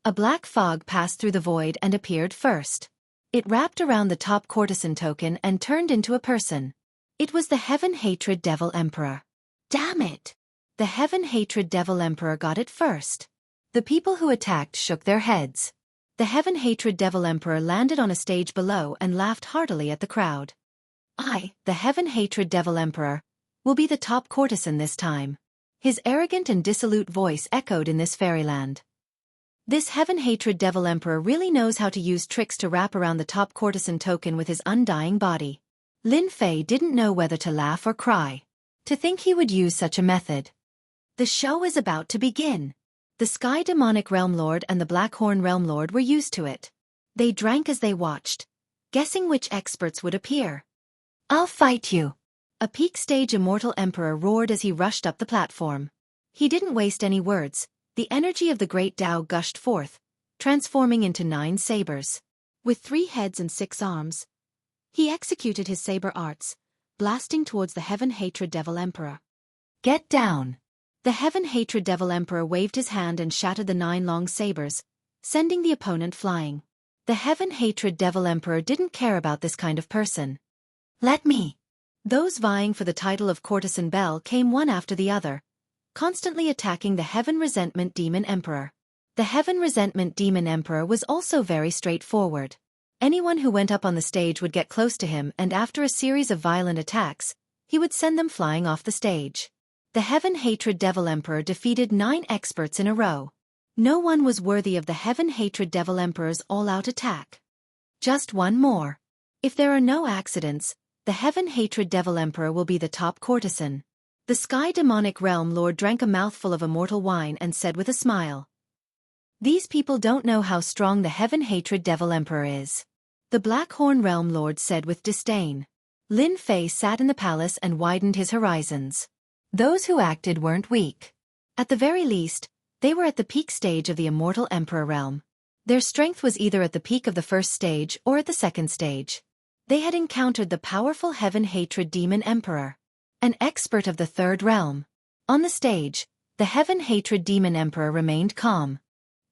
A black fog passed through the void and appeared first. It wrapped around the top courtesan token and turned into a person. It was the Heaven Hatred Devil Emperor. Damn it! The Heaven Hatred Devil Emperor got it first. The people who attacked shook their heads. The Heaven Hatred Devil Emperor landed on a stage below and laughed heartily at the crowd. I, the Heaven Hatred Devil Emperor, will be the top courtesan this time. His arrogant and dissolute voice echoed in this fairyland. This Heaven Hatred Devil Emperor really knows how to use tricks to wrap around the top courtesan token with his undying body. Lin Fei didn't know whether to laugh or cry. To think he would use such a method. The show is about to begin. The Sky Demonic Realm Lord and the Black Horn Realm Lord were used to it. They drank as they watched, guessing which experts would appear. I'll fight you. A peak stage immortal emperor roared as he rushed up the platform. He didn't waste any words. The energy of the great Tao gushed forth, transforming into 9 sabers. With 3 heads and 6 arms, he executed his saber arts, blasting towards the Heaven Hatred Devil Emperor. Get down! The Heaven Hatred Devil Emperor waved his hand and shattered the 9 long sabers, sending the opponent flying. The Heaven Hatred Devil Emperor didn't care about this kind of person. Let me! Those vying for the title of Courtesan Belle came one after the other, constantly attacking the Heaven Resentment Demon Emperor. The Heaven Resentment Demon Emperor was also very straightforward. Anyone who went up on the stage would get close to him, and after a series of violent attacks, he would send them flying off the stage. The Heaven Hatred Devil Emperor defeated 9 experts in a row. No one was worthy of the Heaven Hatred Devil Emperor's all-out attack. Just one more. If there are no accidents, the Heaven Hatred Devil Emperor will be the top courtesan. The Sky Demonic Realm Lord drank a mouthful of immortal wine and said with a smile. These people don't know how strong the Heaven Hatred Devil Emperor is. The Black Horn Realm Lord said with disdain. Lin Fei sat in the palace and widened his horizons. Those who acted weren't weak. At the very least, they were at the peak stage of the Immortal Emperor realm. Their strength was either at the peak of the first stage or at the second stage. They had encountered the powerful Heaven Hatred Demon Emperor, an expert of the third realm. On the stage, the Heaven Hatred Demon Emperor remained calm.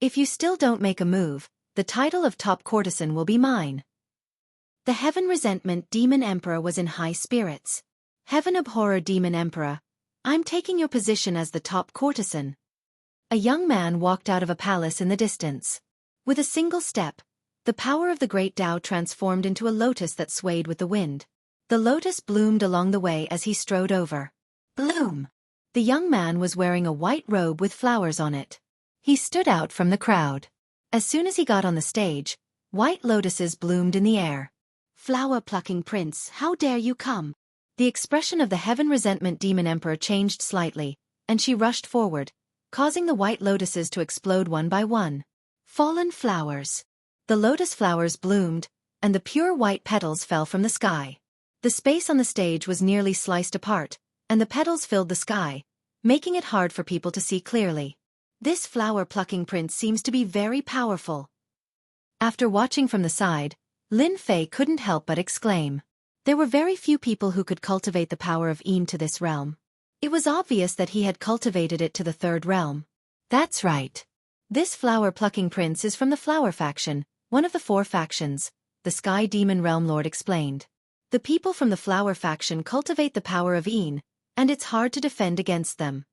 If you still don't make a move, the title of top courtesan will be mine. The Heaven Resentment Demon Emperor was in high spirits. Heaven Abhorror Demon Emperor, I'm taking your position as the top courtesan. A young man walked out of a palace in the distance. With a single step, the power of the great Tao transformed into a lotus that swayed with the wind. The lotus bloomed along the way as he strode over. Bloom! The young man was wearing a white robe with flowers on it. He stood out from the crowd. As soon as he got on the stage, white lotuses bloomed in the air. Flower-plucking prince, how dare you come? The expression of the Heaven Resentment Demon Emperor changed slightly, and she rushed forward, causing the white lotuses to explode one by one. Fallen flowers. The lotus flowers bloomed, and the pure white petals fell from the sky. The space on the stage was nearly sliced apart, and the petals filled the sky, making it hard for people to see clearly. This flower-plucking prince seems to be very powerful. After watching from the side, Lin Fei couldn't help but exclaim. There were very few people who could cultivate the power of Yin to this realm. It was obvious that he had cultivated it to the third realm. That's right. This flower-plucking prince is from the Flower faction, one of the 4 factions, the Sky Demon Realm Lord explained. The people from the Flower faction cultivate the power of Yin, and it's hard to defend against them.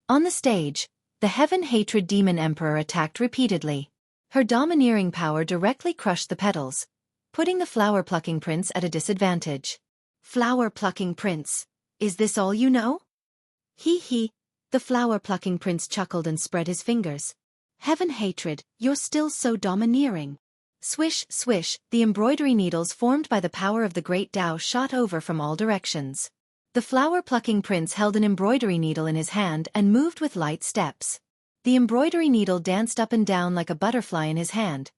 On the stage, the Heaven Hatred Demon Emperor attacked repeatedly. Her domineering power directly crushed the petals, putting the flower-plucking prince at a disadvantage. Flower-plucking prince, is this all you know? Hee. The flower-plucking prince chuckled and spread his fingers. Heaven Hatred, you're still so domineering. Swish, swish, the embroidery needles formed by the power of the great Tao shot over from all directions. The flower-plucking prince held an embroidery needle in his hand and moved with light steps. The embroidery needle danced up and down like a butterfly in his hand,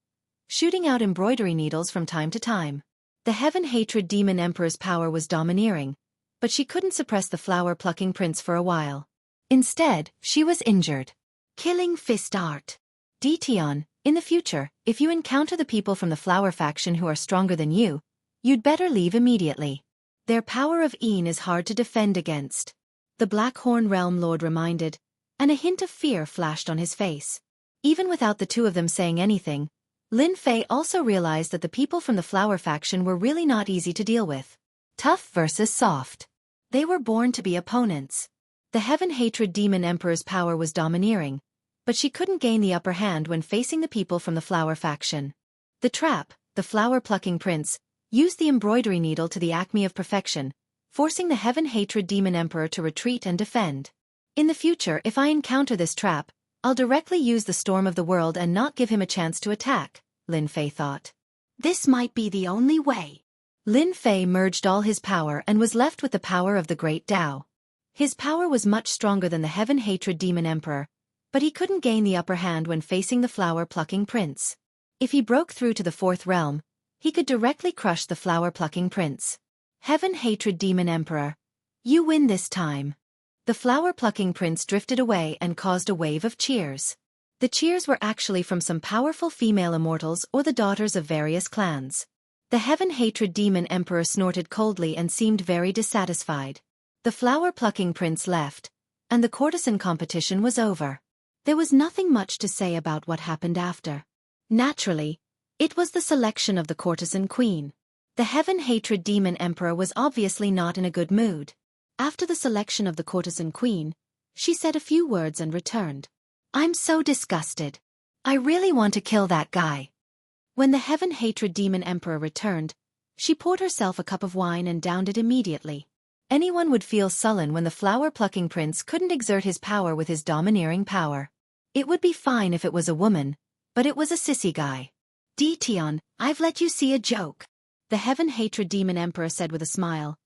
shooting out embroidery needles from time to time. The Heaven Hatred Demon Emperor's power was domineering, but she couldn't suppress the flower-plucking prince for a while. Instead, she was injured. Killing fist art. Dition, in the future, if you encounter the people from the flower faction who are stronger than you, you'd better leave immediately. Their power of Een is hard to defend against. The Blackhorn Realm Lord reminded, and a hint of fear flashed on his face. Even without the two of them saying anything, Lin Fei also realized that the people from the flower faction were really not easy to deal with. Tough versus soft. They were born to be opponents. The Heaven Hatred Demon Emperor's power was domineering, but she couldn't gain the upper hand when facing the people from the flower faction. The trap, the flower-plucking prince, used the embroidery needle to the acme of perfection, forcing the Heaven Hatred Demon Emperor to retreat and defend. In the future, if I encounter this trap, I'll directly use the storm of the world and not give him a chance to attack, Lin Fei thought. This might be the only way. Lin Fei merged all his power and was left with the power of the Great Tao. His power was much stronger than the Heaven Hatred Demon Emperor, but he couldn't gain the upper hand when facing the flower-plucking prince. If he broke through to the fourth realm, he could directly crush the flower-plucking prince. Heaven Hatred Demon Emperor. You win this time. The flower-plucking prince drifted away and caused a wave of cheers. The cheers were actually from some powerful female immortals or the daughters of various clans. The Heaven Hatred Demon Emperor snorted coldly and seemed very dissatisfied. The flower-plucking prince left, and the courtesan competition was over. There was nothing much to say about what happened after. Naturally, it was the selection of the courtesan queen. The Heaven Hatred Demon Emperor was obviously not in a good mood. After the selection of the courtesan queen, she said a few words and returned. I'm so disgusted. I really want to kill that guy. When the Heaven Hatred Demon Emperor returned, she poured herself a cup of wine and downed it immediately. Anyone would feel sullen when the flower-plucking prince couldn't exert his power with his domineering power. It would be fine if it was a woman, but it was a sissy guy. Dition, I've let you see a joke. The Heaven Hatred Demon Emperor said with a smile.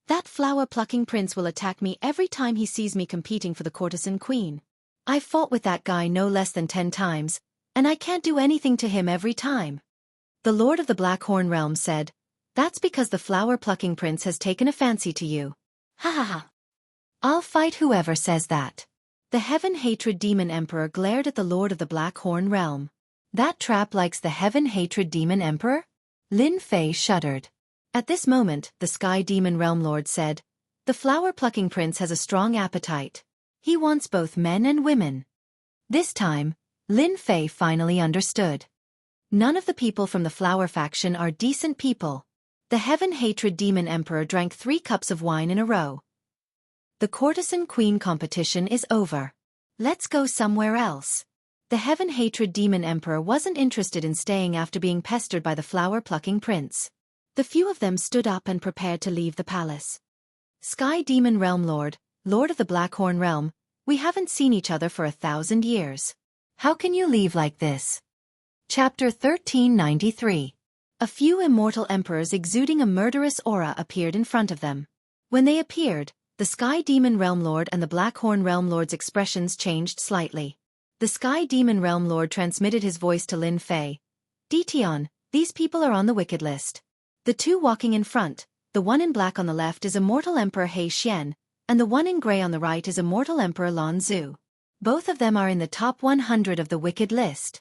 That flower-plucking prince will attack me every time he sees me competing for the courtesan queen. I've fought with that guy no less than 10 times, and I can't do anything to him every time. The Lord of the Blackhorn Realm said, That's because the flower-plucking prince has taken a fancy to you. Ha ha ha. I'll fight whoever says that. The Heaven Hatred Demon Emperor glared at the Lord of the Blackhorn Realm. That trap likes the Heaven Hatred Demon Emperor? Lin Fei shuddered. At this moment, the Sky Demon Realm Lord said, The flower-plucking prince has a strong appetite. He wants both men and women. This time, Lin Fei finally understood. None of the people from the flower faction are decent people. The Heaven Hatred Demon Emperor drank 3 cups of wine in a row. The courtesan queen competition is over. Let's go somewhere else. The Heaven Hatred Demon Emperor wasn't interested in staying after being pestered by the flower-plucking prince. The few of them stood up and prepared to leave the palace. Sky Demon Realm Lord, Lord of the Blackhorn Realm, we haven't seen each other for 1,000 years. How can you leave like this? Chapter 1393. A few immortal emperors exuding a murderous aura appeared in front of them. When they appeared, the Sky Demon Realm Lord and the Blackhorn Realm Lord's expressions changed slightly. The Sky Demon Realm Lord transmitted his voice to Lin Fei. Dition, these people are on the wicked list. The two walking in front, the one in black on the left is Immortal Emperor He Xian, and the one in gray on the right is Immortal Emperor Lan Zhu. Both of them are in the top 100 of the wicked list.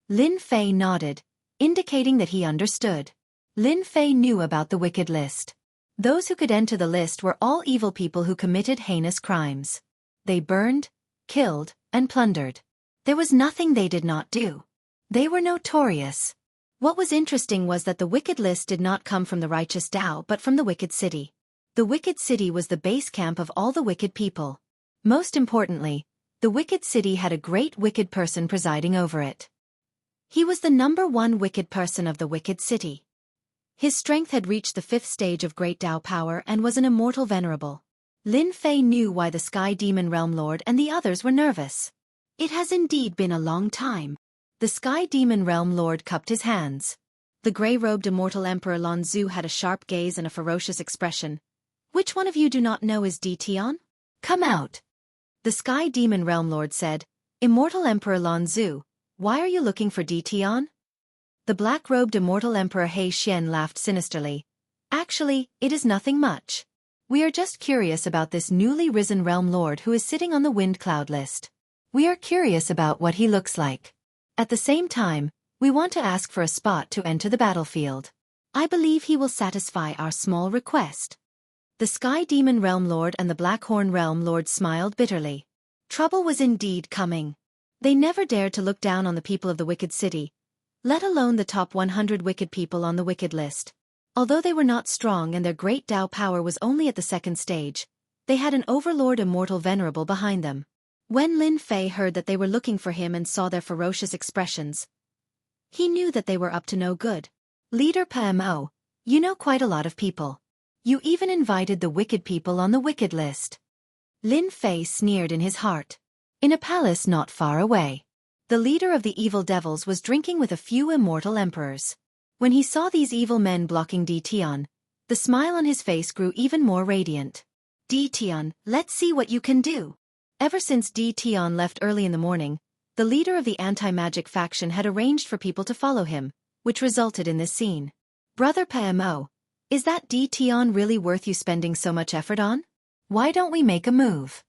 Lin Fei nodded, indicating that he understood. Lin Fei knew about the wicked list. Those who could enter the list were all evil people who committed heinous crimes. They burned, killed, and plundered. There was nothing they did not do. They were notorious. What was interesting was that the wicked list did not come from the righteous Tao but from the wicked city. The wicked city was the base camp of all the wicked people. Most importantly, the wicked city had a great wicked person presiding over it. He was the #1 wicked person of the wicked city. His strength had reached the 5th stage of Great Tao power and was an immortal venerable. Lin Fei knew why the Sky Demon Realm Lord and the others were nervous. It has indeed been a long time. The Sky Demon Realm Lord cupped his hands. The gray-robed Immortal Emperor Lan Zhu had a sharp gaze and a ferocious expression. Which one of you do not know is Dition? Come out. The Sky Demon Realm Lord said, Immortal Emperor Lan Zhu, why are you looking for Dition? The black-robed Immortal Emperor He Xian laughed sinisterly. Actually, it is nothing much. We are just curious about this newly risen realm lord who is sitting on the wind cloud list. We are curious about what he looks like. At the same time, we want to ask for a spot to enter the battlefield. I believe he will satisfy our small request." The Sky Demon Realm Lord and the Blackhorn Realm Lord smiled bitterly. Trouble was indeed coming. They never dared to look down on the people of the Wicked City, let alone the top 100 wicked people on the wicked list. Although they were not strong and their great Tao power was only at the second stage, they had an overlord immortal venerable behind them. When Lin Fei heard that they were looking for him and saw their ferocious expressions, he knew that they were up to no good. "Leader PMO, you know quite a lot of people. You even invited the wicked people on the wicked list." Lin Fei sneered in his heart. In a palace not far away, the leader of the evil devils was drinking with a few immortal emperors. When he saw these evil men blocking Di Tian, the smile on his face grew even more radiant. "Di Tian, let's see what you can do." Ever since Di Tian left early in the morning, the leader of the anti-magic faction had arranged for people to follow him, which resulted in this scene. "Brother PMO, is that Di Tian really worth you spending so much effort on? Why don't we make a move?"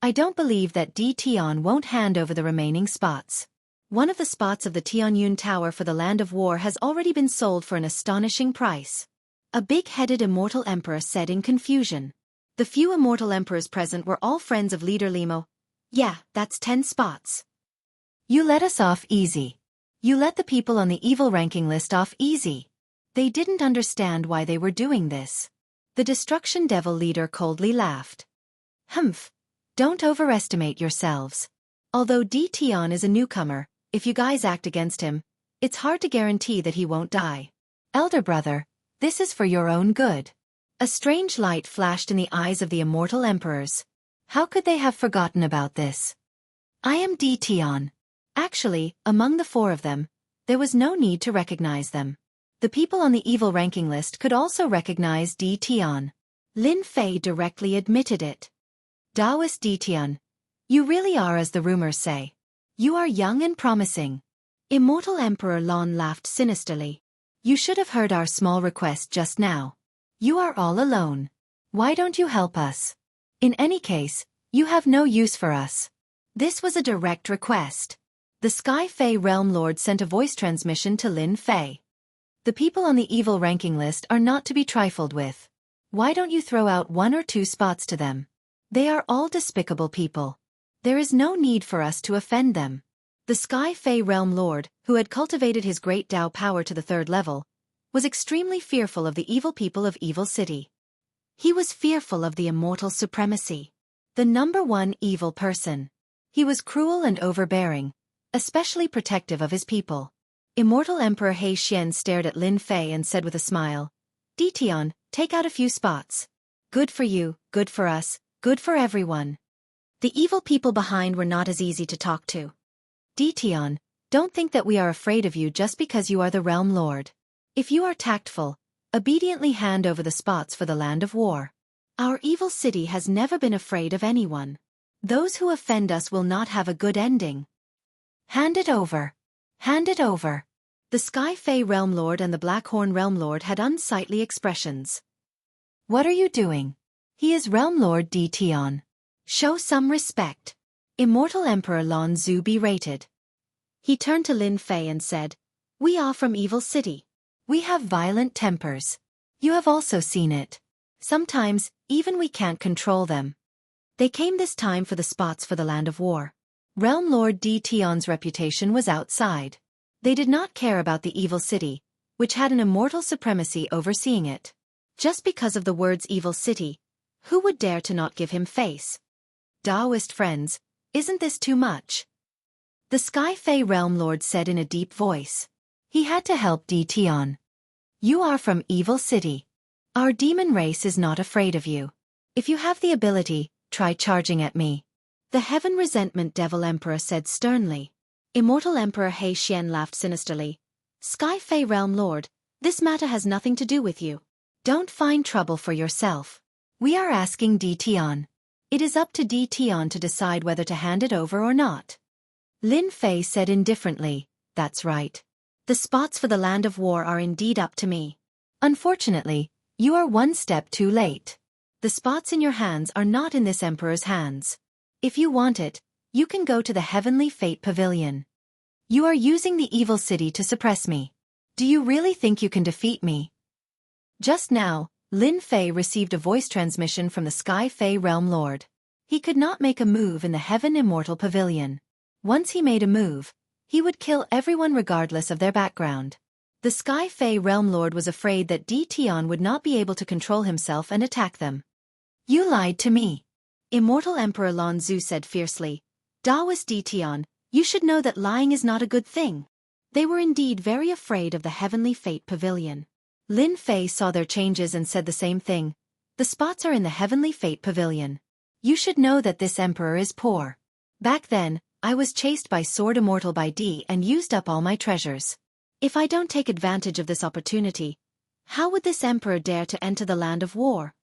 "I don't believe that Di Tian won't hand over the remaining spots. One of the spots of the Tianyun Tower for the Land of War has already been sold for an astonishing price," a big-headed immortal emperor said in confusion. The few immortal emperors present were all friends of Leader Limo. "Yeah, that's 10 spots. You let us off easy. You let the people on the evil ranking list off easy." They didn't understand why they were doing this. The Destruction Devil leader coldly laughed. "Humph. Don't overestimate yourselves. Although Di Tian is a newcomer, if you guys act against him, it's hard to guarantee that he won't die. Elder brother, this is for your own good." A strange light flashed in the eyes of the immortal emperors. How could they have forgotten about this? "I am Di Tian." Actually, among the 4 of them, there was no need to recognize them. The people on the evil ranking list could also recognize Di Tian. Lin Fei directly admitted it. "Taoist Di Tian, you really are as the rumors say. You are young and promising." Immortal Emperor Lon laughed sinisterly. "You should have heard our small request just now. You are all alone. Why don't you help us? In any case, you have no use for us." This was a direct request. The Sky Fei Realm Lord sent a voice transmission to Lin Fei. "The people on the evil ranking list are not to be trifled with. Why don't you throw out 1 or 2 spots to them? They are all despicable people. There is no need for us to offend them." The Sky Fei Realm Lord, who had cultivated his great Tao power to the 3rd level, was extremely fearful of the evil people of Evil City. He was fearful of the immortal supremacy. The #1 evil person. He was cruel and overbearing, especially protective of his people. Immortal Emperor He Xian stared at Lin Fei and said with a smile, "Di Tian, take out a few spots. Good for you, good for us, good for everyone." The evil people behind were not as easy to talk to. "Di Tian, don't think that we are afraid of you just because you are the Realm Lord. If you are tactful, obediently hand over the spots for the Land of War. Our evil city has never been afraid of anyone. Those who offend us will not have a good ending. Hand it over. Hand it over." The Sky Fei Realm Lord and the Blackhorn Realm Lord had unsightly expressions. "What are you doing? He is Realm Lord Di Tian. Show some respect." Immortal Emperor Lon Zhu berated. He turned to Lin Fei and said, "We are from Evil City. We have violent tempers. You have also seen it. Sometimes, even we can't control them." They came this time for the spots for the Land of War. Realm Lord Di Tian's reputation was outside. They did not care about the Evil City, which had an immortal supremacy overseeing it. Just because of the words Evil City, who would dare to not give him face? "Taoist friends, isn't this too much?" The Sky Fei Realm Lord said in a deep voice. He had to help Di Tian. "You are from Evil City. Our demon race is not afraid of you. If you have the ability, try charging at me." The Heaven Resentment Devil Emperor said sternly. Immortal Emperor He Xian laughed sinisterly. "Sky Fei Realm Lord, this matter has nothing to do with you. Don't find trouble for yourself. We are asking Di Tian. It is up to Di Tian to decide whether to hand it over or not." Lin Fei said indifferently, "That's right. The spots for the Land of War are indeed up to me. Unfortunately, you are one step too late. The spots in your hands are not in this emperor's hands. If you want it, you can go to the Heavenly Fate Pavilion. You are using the evil city to suppress me. Do you really think you can defeat me? Just now, Lin Fei received a voice transmission from the Sky Fei Realm Lord. He could not make a move in the Heaven Immortal Pavilion. Once he made a move, he would kill everyone regardless of their background. The Sky Fei Realm Lord was afraid that Di Tian would not be able to control himself and attack them. You lied to me. Immortal Emperor Lan Zu said fiercely. Daoist Di Tian, you should know that lying is not a good thing. They were indeed very afraid of the Heavenly Fate Pavilion. Lin Fei saw their changes and said the same thing. The spots are in the Heavenly Fate Pavilion. You should know that this emperor is poor. Back then, I was chased by Sword Immortal by Di and used up all my treasures. If I don't take advantage of this opportunity, how would this emperor dare to enter the land of war?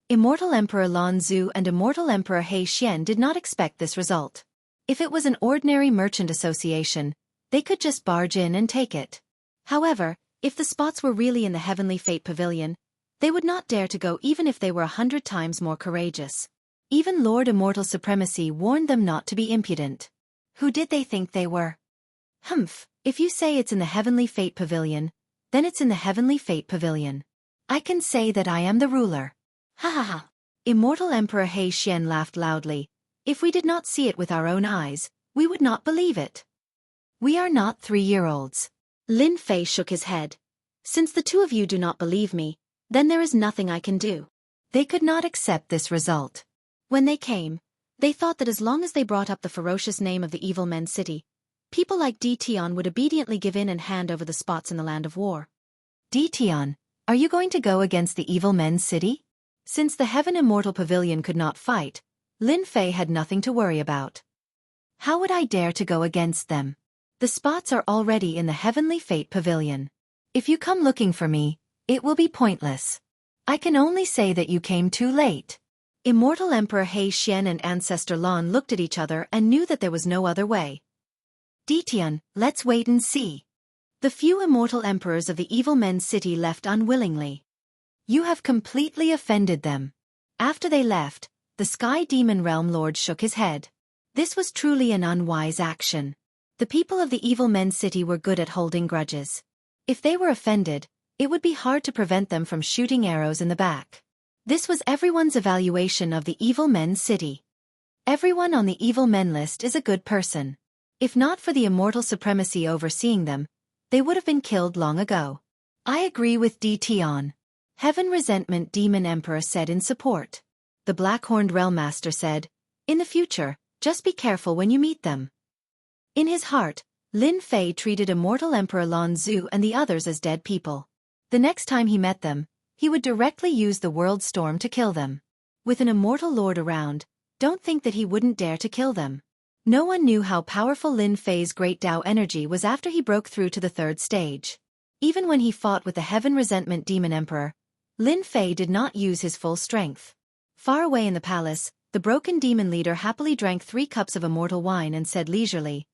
Immortal Emperor Lan Zu and Immortal Emperor He Xian did not expect this result. If it was an ordinary merchant association, they could just barge in and take it. However, if the spots were really in the Heavenly Fate Pavilion, they would not dare to go even if they were 100 times more courageous. Even Lord Immortal Supremacy warned them not to be impudent. Who did they think they were? Humph, if you say it's in the Heavenly Fate Pavilion, then it's in the Heavenly Fate Pavilion. I can say that I am the ruler. Ha ha ha. Immortal Emperor He Xian laughed loudly. If we did not see it with our own eyes, we would not believe it. We are not 3-year-olds. Lin Fei shook his head. Since the two of you do not believe me, then there is nothing I can do. They could not accept this result. When they came, they thought that as long as they brought up the ferocious name of the evil men city, people like Di Tian would obediently give in and hand over the spots in the land of war. Di Tian, are you going to go against the evil men's city? Since the Heaven Immortal Pavilion could not fight, Lin Fei had nothing to worry about. How would I dare to go against them? The spots are already in the Heavenly Fate Pavilion. If you come looking for me, it will be pointless. I can only say that you came too late. Immortal Emperor He Xian and Ancestor Lan looked at each other and knew that there was no other way. Di Tian, let's wait and see. The few immortal emperors of the evil men's city left unwillingly. You have completely offended them. After they left, the Sky Demon Realm Lord shook his head. This was truly an unwise action. The people of the evil men's city were good at holding grudges. If they were offended, it would be hard to prevent them from shooting arrows in the back. This was everyone's evaluation of the evil men's city. Everyone on the evil men list is a good person. If not for the immortal supremacy overseeing them, they would have been killed long ago. I agree with Di Tian. Heaven Resentment Demon Emperor said in support. The Black-Horned Realm Master said, in the future, just be careful when you meet them. In his heart, Lin Fei treated Immortal Emperor Lan Zu and the others as dead people. The next time he met them, he would directly use the World Storm to kill them. With an immortal lord around, don't think that he wouldn't dare to kill them. No one knew how powerful Lin Fei's great Tao energy was after he broke through to the 3rd stage. Even when he fought with the Heaven Resentment Demon Emperor, Lin Fei did not use his full strength. Far away in the palace, the broken demon leader happily drank 3 cups of immortal wine and said leisurely,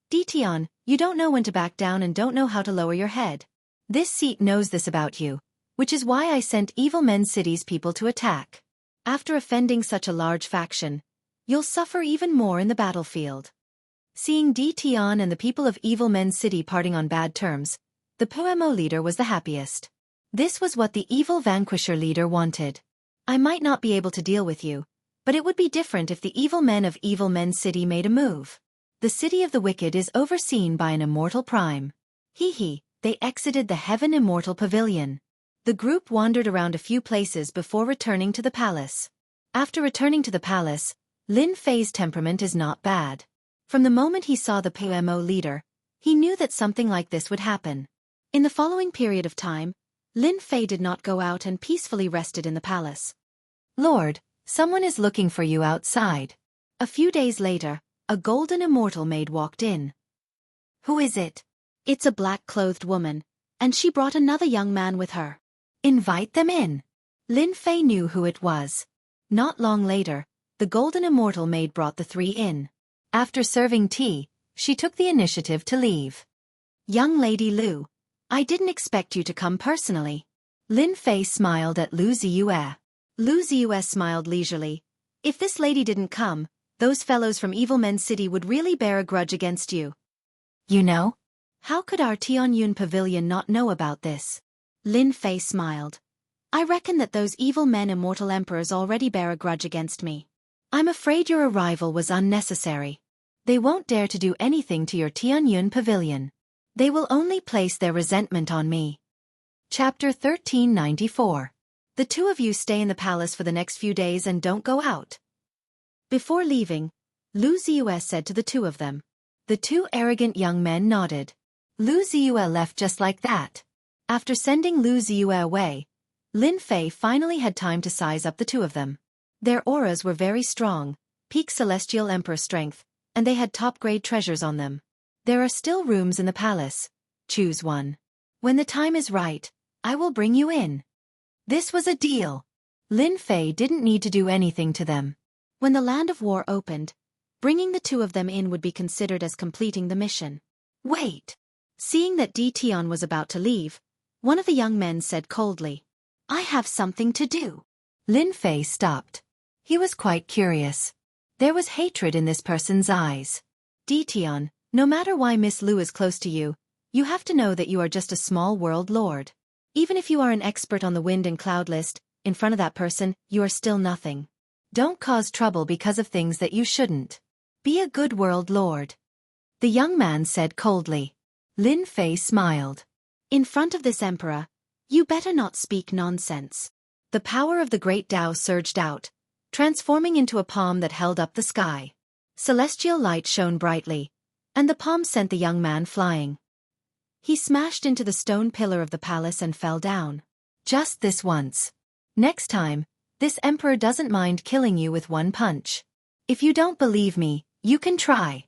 Di Tian, you don't know when to back down and don't know how to lower your head. This seat knows this about you, which is why I sent evil men's city's people to attack. After offending such a large faction, you'll suffer even more in the battlefield. Seeing Di Tian and the people of evil men's city parting on bad terms, the PMO leader was the happiest. This was what the evil vanquisher leader wanted. I might not be able to deal with you, but it would be different if the evil men of evil men's city made a move. The city of the wicked is overseen by an immortal prime. They exited the Heaven Immortal Pavilion. The group wandered around a few places before returning to the palace. After returning to the palace, Lin Fei's temperament is not bad. From the moment he saw the PMO leader, he knew that something like this would happen. In the following period of time, Lin Fei did not go out and peacefully rested in the palace. Lord, someone is looking for you outside. A few days later, a golden immortal maid walked in. Who is it? It's a black-clothed woman, and she brought another young man with her. Invite them in. Lin Fei knew who it was. Not long later, the golden immortal maid brought the 3 in. After serving tea, she took the initiative to leave. Young Lady Lu, I didn't expect you to come personally. Lin Fei smiled at Lu Ziyue. Lu Ziyue smiled leisurely. If this lady didn't come, those fellows from Evil Men City would really bear a grudge against you. You know? How could our Tianyun Pavilion not know about this? Lin Fei smiled. I reckon that those evil men immortal emperors already bear a grudge against me. I'm afraid your arrival was unnecessary. They won't dare to do anything to your Tianyun Pavilion. They will only place their resentment on me. Chapter 1394. The two of you stay in the palace for the next few days and don't go out. Before leaving, Lu Ziyue said to the two of them. The two arrogant young men nodded. Lu Ziyue left just like that. After sending Lu Ziyue away, Lin Fei finally had time to size up the two of them. Their auras were very strong, peak celestial emperor strength, and they had top-grade treasures on them. There are still rooms in the palace. Choose one. When the time is right, I will bring you in. This was a deal. Lin Fei didn't need to do anything to them. When the Land of War opened, bringing the two of them in would be considered as completing the mission. Wait! Seeing that Di Tian was about to leave, one of the young men said coldly, I have something to do. Lin Fei stopped. He was quite curious. There was hatred in this person's eyes. Di Tian, no matter why Miss Lu is close to you, you have to know that you are just a small world lord. Even if you are an expert on the wind and cloud list, in front of that person, you are still nothing. Don't cause trouble because of things that you shouldn't. Be a good world lord. The young man said coldly. Lin Fei smiled. In front of this emperor, you better not speak nonsense. The power of the great Tao surged out, transforming into a palm that held up the sky. Celestial light shone brightly, and the palm sent the young man flying. He smashed into the stone pillar of the palace and fell down. Just this once. Next time, this emperor doesn't mind killing you with one punch. If you don't believe me, you can try.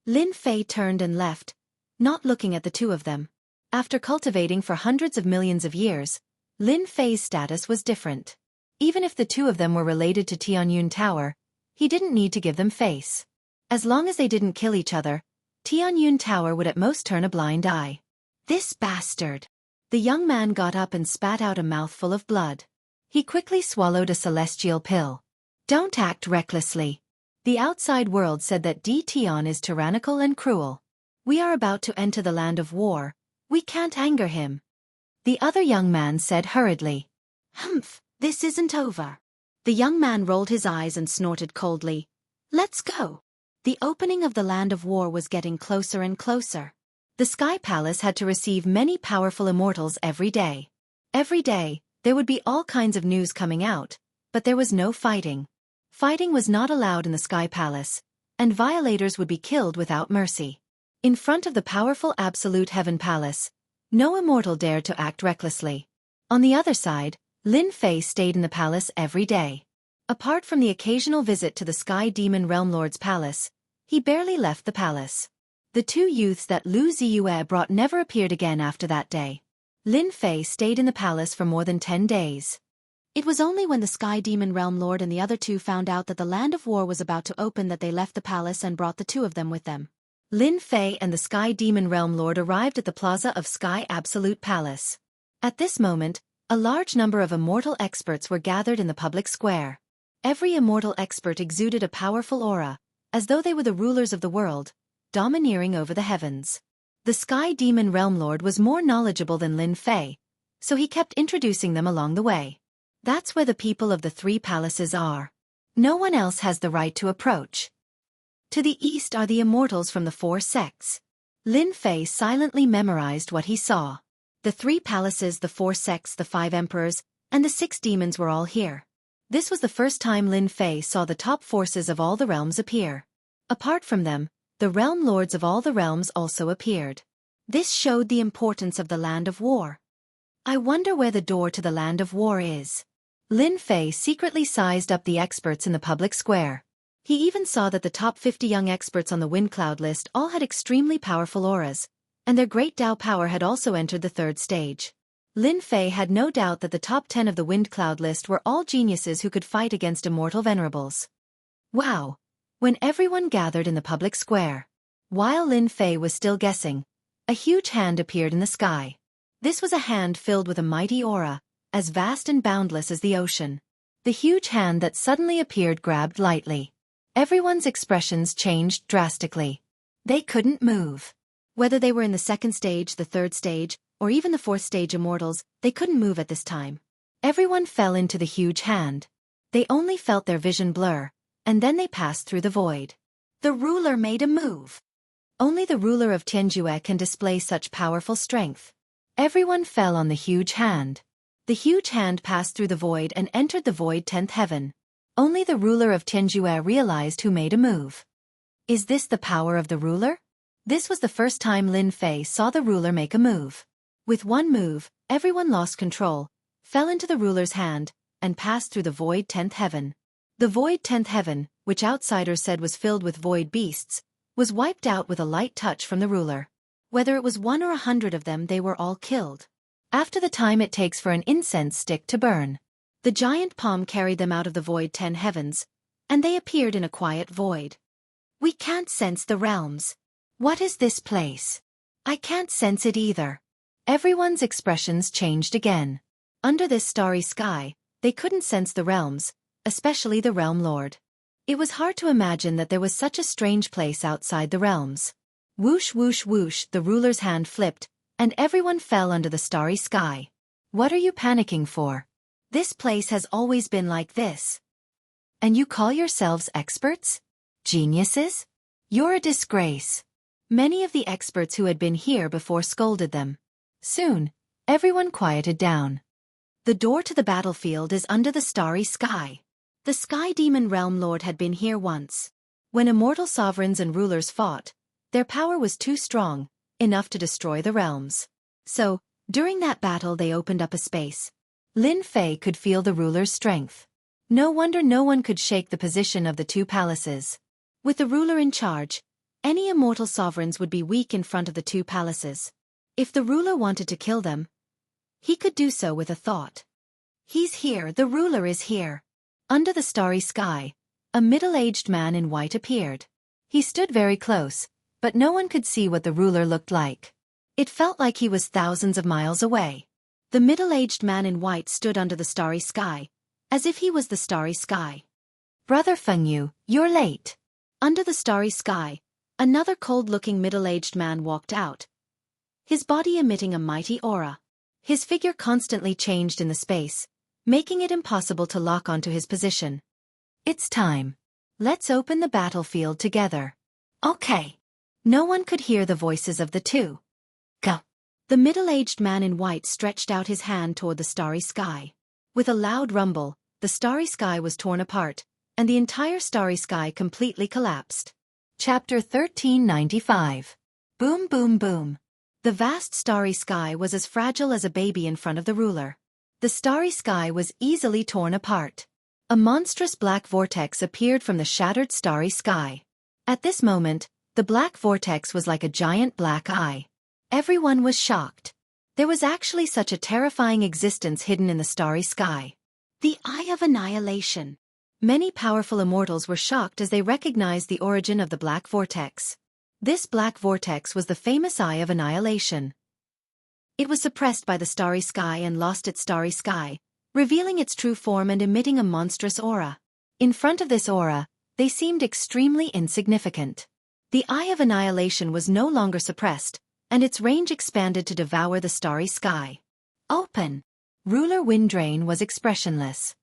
Lin Fei turned and left, not looking at the two of them. After cultivating for hundreds of millions of years, Lin Fei's status was different. Even if the two of them were related to Tianyun Tower, he didn't need to give them face. As long as they didn't kill each other, Tianyun Tower would at most turn a blind eye. This bastard! The young man got up and spat out a mouthful of blood. He quickly swallowed a celestial pill. Don't act recklessly. The outside world said that Di Tian is tyrannical and cruel. We are about to enter the Land of War. We can't anger him. The other young man said hurriedly. Humph, this isn't over. The young man rolled his eyes and snorted coldly. Let's go. The opening of the Land of War was getting closer and closer. The Sky Palace had to receive many powerful immortals every day. Every day, there would be all kinds of news coming out, but there was no fighting. Fighting was not allowed in the Sky Palace, and violators would be killed without mercy. In front of the powerful Absolute Heaven Palace, no immortal dared to act recklessly. On the other side, Lin Fei stayed in the palace every day. Apart from the occasional visit to the Sky Demon Realm Lord's palace, he barely left the palace. The two youths that Lu Ziyue brought never appeared again after that day. Lin Fei stayed in the palace for more than 10 days. It was only when the Sky Demon Realm Lord and the other two found out that the Land of War was about to open that they left the palace and brought the two of them with them. Lin Fei and the Sky Demon Realm Lord arrived at the plaza of Sky Absolute Palace. At this moment, a large number of immortal experts were gathered in the public square. Every immortal expert exuded a powerful aura, as though they were the rulers of the world, domineering over the heavens. The Sky Demon Realm Lord was more knowledgeable than Lin Fei, so he kept introducing them along the way. That's where the people of the three palaces are. No one else has the right to approach. To the east are the immortals from the 4 sects. Lin Fei silently memorized what he saw. The 3 palaces, the 4 sects, the 5 emperors, and the 6 demons were all here. This was the first time Lin Fei saw the top forces of all the realms appear. Apart from them, the realm lords of all the realms also appeared. This showed the importance of the Land of War. I wonder where the door to the Land of War is. Lin Fei secretly sized up the experts in the public square. He even saw that the top 50 young experts on the wind cloud list all had extremely powerful auras, and their great Tao power had also entered the 3rd stage. Lin Fei had no doubt that the top 10 of the wind cloud list were all geniuses who could fight against immortal venerables. Wow! When everyone gathered in the public square. While Lin Fei was still guessing, a huge hand appeared in the sky. This was a hand filled with a mighty aura, as vast and boundless as the ocean. The huge hand that suddenly appeared grabbed lightly. Everyone's expressions changed drastically. They couldn't move. Whether they were in the second stage, the third stage, or even the fourth stage immortals, they couldn't move at this time. Everyone fell into the huge hand. They only felt their vision blur, and then they passed through the void. The ruler made a move. Only the ruler of Tianjue can display such powerful strength. Everyone fell on the huge hand. The huge hand passed through the void and entered the void 10th heaven. Only the ruler of Tianjue realized who made a move. Is this the power of the ruler? This was the first time Lin Fei saw the ruler make a move. With one move, everyone lost control, fell into the ruler's hand, and passed through the void 10th heaven. The void 10th heaven, which outsiders said was filled with void beasts, was wiped out with a light touch from the ruler. Whether it was 1 or 100 of them, they were all killed. After the time it takes for an incense stick to burn. The giant palm carried them out of the void 10 heavens, and they appeared in a quiet void. We can't sense the realms. What is this place? I can't sense it either. Everyone's expressions changed again. Under this starry sky, they couldn't sense the realms, especially the realm lord. It was hard to imagine that there was such a strange place outside the realms. Whoosh whoosh whoosh, the ruler's hand flipped, and everyone fell under the starry sky. What are you panicking for? This place has always been like this. And you call yourselves experts? Geniuses? You're a disgrace. Many of the experts who had been here before scolded them. Soon, everyone quieted down. The door to the battlefield is under the starry sky. The Sky Demon Realm Lord had been here once. When immortal sovereigns and rulers fought, their power was too strong, enough to destroy the realms. So, during that battle they opened up a space. Lin Fei could feel the ruler's strength. No wonder no one could shake the position of the two palaces. With the ruler in charge, any immortal sovereigns would be weak in front of the two palaces. If the ruler wanted to kill them, he could do so with a thought. He's here, the ruler is here. Under the starry sky, a middle-aged man in white appeared. He stood very close, but no one could see what the ruler looked like. It felt like he was thousands of miles away. The middle-aged man in white stood under the starry sky, as if he was the starry sky. Brother Fengyu, you're late. Under the starry sky, another cold-looking middle-aged man walked out, his body emitting a mighty aura. His figure constantly changed in the space, making it impossible to lock onto his position. It's time. Let's open the battlefield together. Okay. No one could hear the voices of the two. Go. The middle-aged man in white stretched out his hand toward the starry sky. With a loud rumble, the starry sky was torn apart, and the entire starry sky completely collapsed. Chapter 1395. Boom boom boom. The vast starry sky was as fragile as a baby in front of the ruler. The starry sky was easily torn apart. A monstrous black vortex appeared from the shattered starry sky. At this moment, the black vortex was like a giant black eye. Everyone was shocked. There was actually such a terrifying existence hidden in the starry sky. The Eye of Annihilation. Many powerful immortals were shocked as they recognized the origin of the black vortex. This black vortex was the famous Eye of Annihilation. It was suppressed by the starry sky and lost its starry sky, revealing its true form and emitting a monstrous aura. In front of this aura, they seemed extremely insignificant. The Eye of Annihilation was no longer suppressed, and its range expanded to devour the starry sky. Open! Ruler Windrain was expressionless.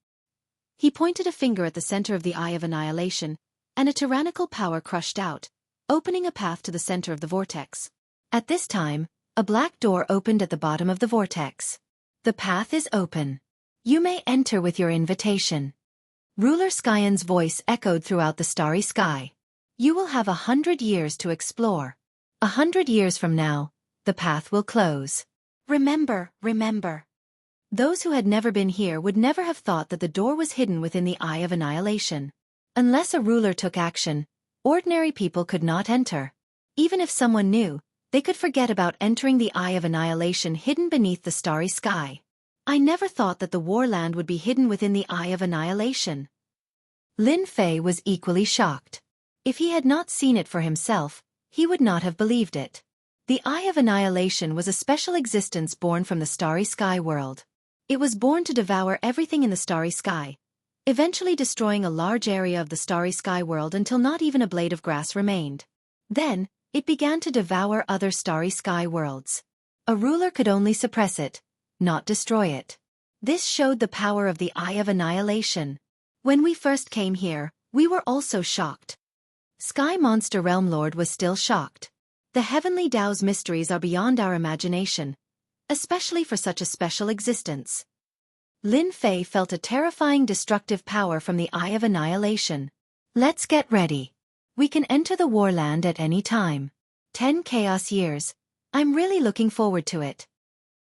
He pointed a finger at the center of the Eye of Annihilation, and a tyrannical power crushed out, opening a path to the center of the vortex. At this time, a black door opened at the bottom of the vortex. The path is open. You may enter with your invitation. Ruler Skyan's voice echoed throughout the starry sky. You will have 100 years to explore. 100 years from now, the path will close. Remember, remember. Those who had never been here would never have thought that the door was hidden within the Eye of Annihilation. Unless a ruler took action, ordinary people could not enter. Even if someone knew, they could forget about entering the Eye of Annihilation hidden beneath the starry sky. I never thought that the Warland would be hidden within the Eye of Annihilation. Lin Fei was equally shocked. If he had not seen it for himself, he would not have believed it. The Eye of Annihilation was a special existence born from the starry sky world. It was born to devour everything in the starry sky, eventually destroying a large area of the starry sky world until not even a blade of grass remained. Then, it began to devour other starry sky worlds. A ruler could only suppress it, not destroy it. This showed the power of the Eye of Annihilation. When we first came here, we were also shocked. Sky Monster Realm Lord was still shocked. The Heavenly Tao's mysteries are beyond our imagination, especially for such a special existence. Lin Fei felt a terrifying destructive power from the Eye of Annihilation. Let's get ready. We can enter the Warland at any time. 10 Chaos Years. I'm really looking forward to it.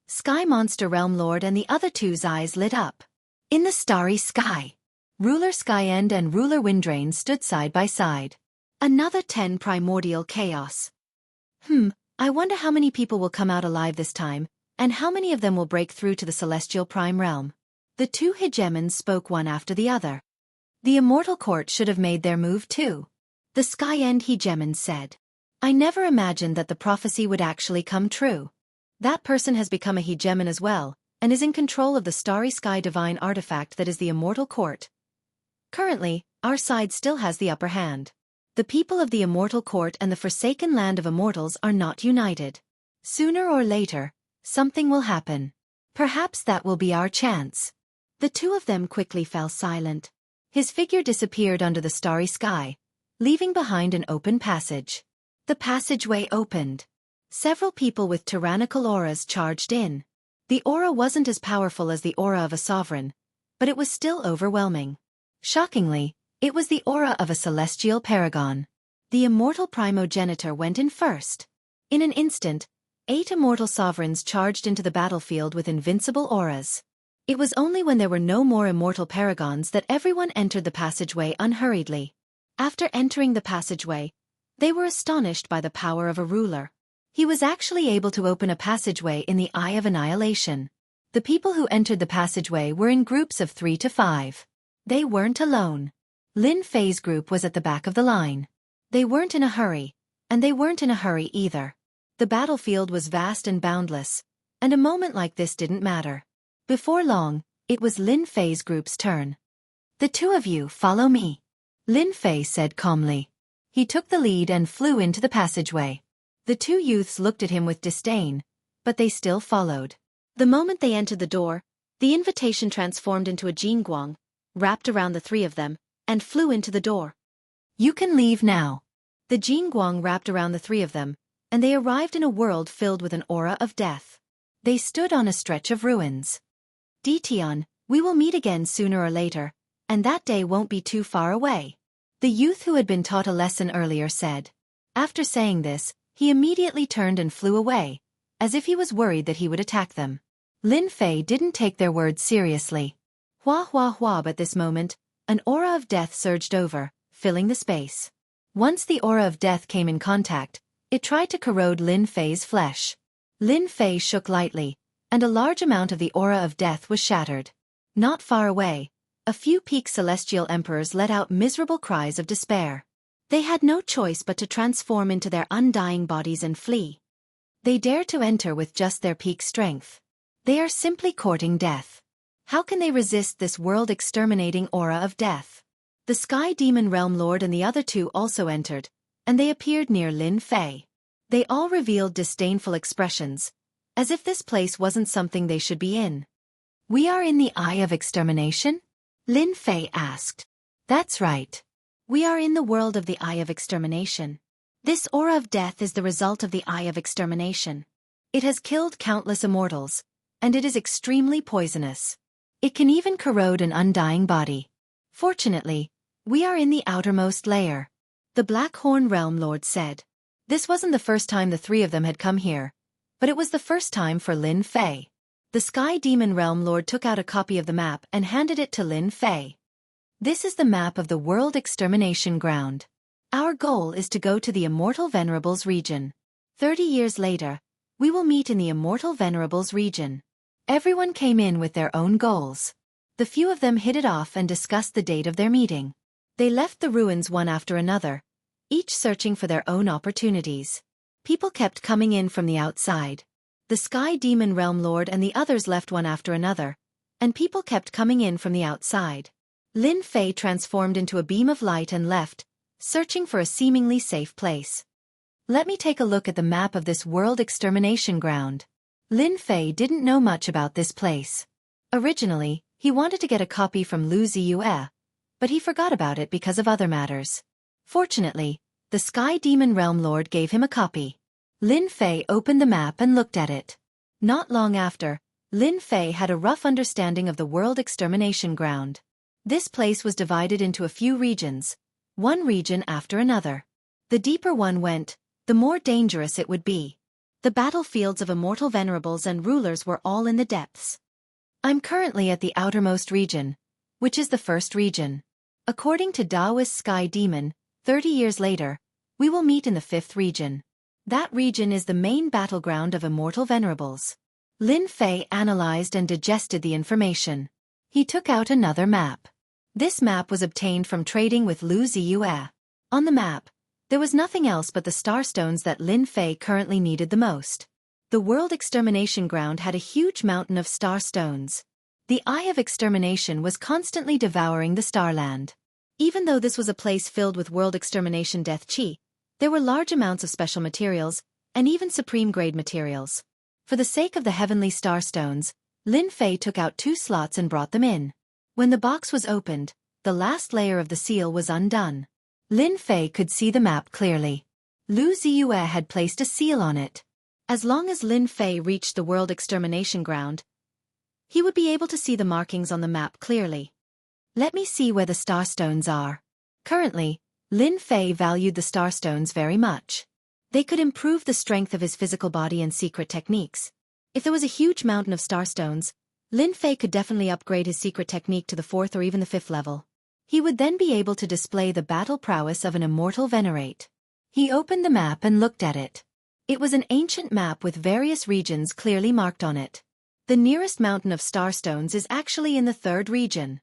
Sky Monster Realm Lord and the other two's eyes lit up. In the starry sky, Ruler Skyend and Ruler Windrain stood side by side. Another 10 primordial chaos. I wonder how many people will come out alive this time, and how many of them will break through to the celestial prime realm. The two hegemons spoke one after the other. The Immortal Court should have made their move too. The Skyend hegemon said. I never imagined that the prophecy would actually come true. That person has become a hegemon as well, and is in control of the starry sky divine artifact that is the Immortal Court. Currently, our side still has the upper hand. The people of the Immortal Court and the Forsaken Land of Immortals are not united. Sooner or later, something will happen. Perhaps that will be our chance. The two of them quickly fell silent. His figure disappeared under the starry sky, leaving behind an open passage. The passageway opened. Several people with tyrannical auras charged in. The aura wasn't as powerful as the aura of a sovereign, but it was still overwhelming. Shockingly, it was the aura of a celestial paragon. The immortal primogenitor went in first. In an instant, 8 immortal sovereigns charged into the battlefield with invincible auras. It was only when there were no more immortal paragons that everyone entered the passageway unhurriedly. After entering the passageway, they were astonished by the power of a ruler. He was actually able to open a passageway in the Eye of Annihilation. The people who entered the passageway were in groups of 3 to 5. They weren't alone. Lin Fei's group was at the back of the line. They weren't in a hurry, and they weren't in a hurry either. The battlefield was vast and boundless, and a moment like this didn't matter. Before long, it was Lin Fei's group's turn. The two of you follow me, Lin Fei said calmly. He took the lead and flew into the passageway. The two youths looked at him with disdain, but they still followed. The moment they entered the door, the invitation transformed into a jingguang, wrapped around the three of them, and flew into the door. You can leave now. The jingguang wrapped around the three of them, and they arrived in a world filled with an aura of death. They stood on a stretch of ruins. Ditian, we will meet again sooner or later, and that day won't be too far away. The youth who had been taught a lesson earlier said. After saying this, he immediately turned and flew away, as if he was worried that he would attack them. Lin Fei didn't take their words seriously. Hua hua hua, but this moment, an aura of death surged over, filling the space. Once the aura of death came in contact, it tried to corrode Lin Fei's flesh. Lin Fei shook lightly, and a large amount of the aura of death was shattered. Not far away, a few peak celestial emperors let out miserable cries of despair. They had no choice but to transform into their undying bodies and flee. They dare to enter with just their peak strength. They are simply courting death. How can they resist this world-exterminating aura of death? The Sky Demon Realm Lord and the other two also entered, and they appeared near Lin Fei. They all revealed disdainful expressions, as if this place wasn't something they should be in. We are in the Eye of Extermination? Lin Fei asked. That's right. We are in the world of the Eye of Extermination. This aura of death is the result of the Eye of Extermination. It has killed countless immortals, and it is extremely poisonous. It can even corrode an undying body. Fortunately, we are in the outermost layer, the Black Horn Realm Lord said. This wasn't the first time the three of them had come here, but it was the first time for Lin Fei. The Sky Demon Realm Lord took out a copy of the map and handed it to Lin Fei. This is the map of the World Extermination Ground. Our goal is to go to the Immortal Venerables region. 30 years later, we will meet in the Immortal Venerables region. Everyone came in with their own goals. The few of them hit it off and discussed the date of their meeting. They left the ruins one after another, each searching for their own opportunities. People kept coming in from the outside. The Sky Demon Realm Lord and the others left one after another, and people kept coming in from the outside. Lin Fei transformed into a beam of light and left, searching for a seemingly safe place. Let me take a look at the map of this world extermination ground. Lin Fei didn't know much about this place. Originally, he wanted to get a copy from Lu Ziyue, but he forgot about it because of other matters. Fortunately, the Sky Demon Realm Lord gave him a copy. Lin Fei opened the map and looked at it. Not long after, Lin Fei had a rough understanding of the world extermination ground. This place was divided into a few regions, one region after another. The deeper one went, the more dangerous it would be. The battlefields of immortal venerables and rulers were all in the depths. I'm currently at the outermost region, which is the first region. According to Taoist Sky Demon, 30 years later, we will meet in the fifth region. That region is the main battleground of immortal venerables. Lin Fei analyzed and digested the information. He took out another map. This map was obtained from trading with Lu Ziyue. On the map, there was nothing else but the starstones that Lin Fei currently needed the most. The world extermination ground had a huge mountain of star stones. The Eye of Extermination was constantly devouring the starland. Even though this was a place filled with world extermination death chi, there were large amounts of special materials, and even supreme-grade materials. For the sake of the heavenly starstones, Lin Fei took out 2 slots and brought them in. When the box was opened, the last layer of the seal was undone. Lin Fei could see the map clearly. Lu Ziyue had placed a seal on it. As long as Lin Fei reached the world extermination ground, he would be able to see the markings on the map clearly. Let me see where the starstones are. Currently, Lin Fei valued the starstones very much. They could improve the strength of his physical body and secret techniques. If there was a huge mountain of starstones, Lin Fei could definitely upgrade his secret technique to the 4th or even the 5th level. He would then be able to display the battle prowess of an immortal venerate. He opened the map and looked at it. It was an ancient map with various regions clearly marked on it. The nearest mountain of starstones is actually in the 3rd region.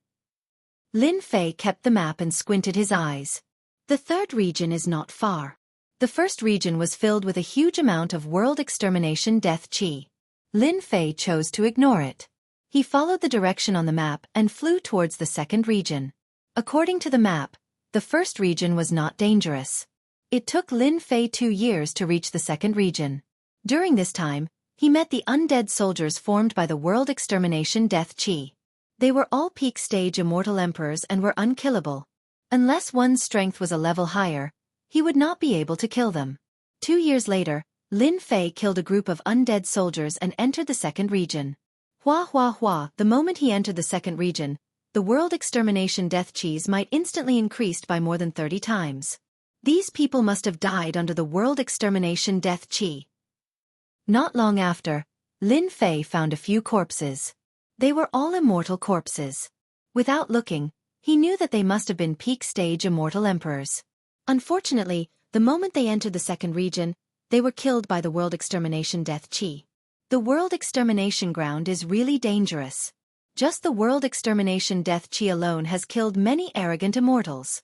Lin Fei kept the map and squinted his eyes. The 3rd region is not far. The 1st region was filled with a huge amount of world extermination death chi. Lin Fei chose to ignore it. He followed the direction on the map and flew towards the 2nd region. According to the map, the 1st region was not dangerous. It took Lin Fei 2 years to reach the 2nd region. During this time, he met the undead soldiers formed by the world extermination death chi. They were all peak stage immortal emperors and were unkillable. Unless one's strength was a level higher, he would not be able to kill them. 2 years later, Lin Fei killed a group of undead soldiers and entered the 2nd region. Hua hua hua, the moment he entered the 2nd region, the world extermination death chis might instantly increased by more than 30 times. These people must have died under the world extermination death chi. Not long after, Lin Fei found a few corpses. They were all immortal corpses. Without looking, he knew that they must have been peak stage immortal emperors. Unfortunately, the moment they entered the 2nd region, they were killed by the world extermination death chi. The world extermination ground is really dangerous. Just the world extermination death chi alone has killed many arrogant immortals.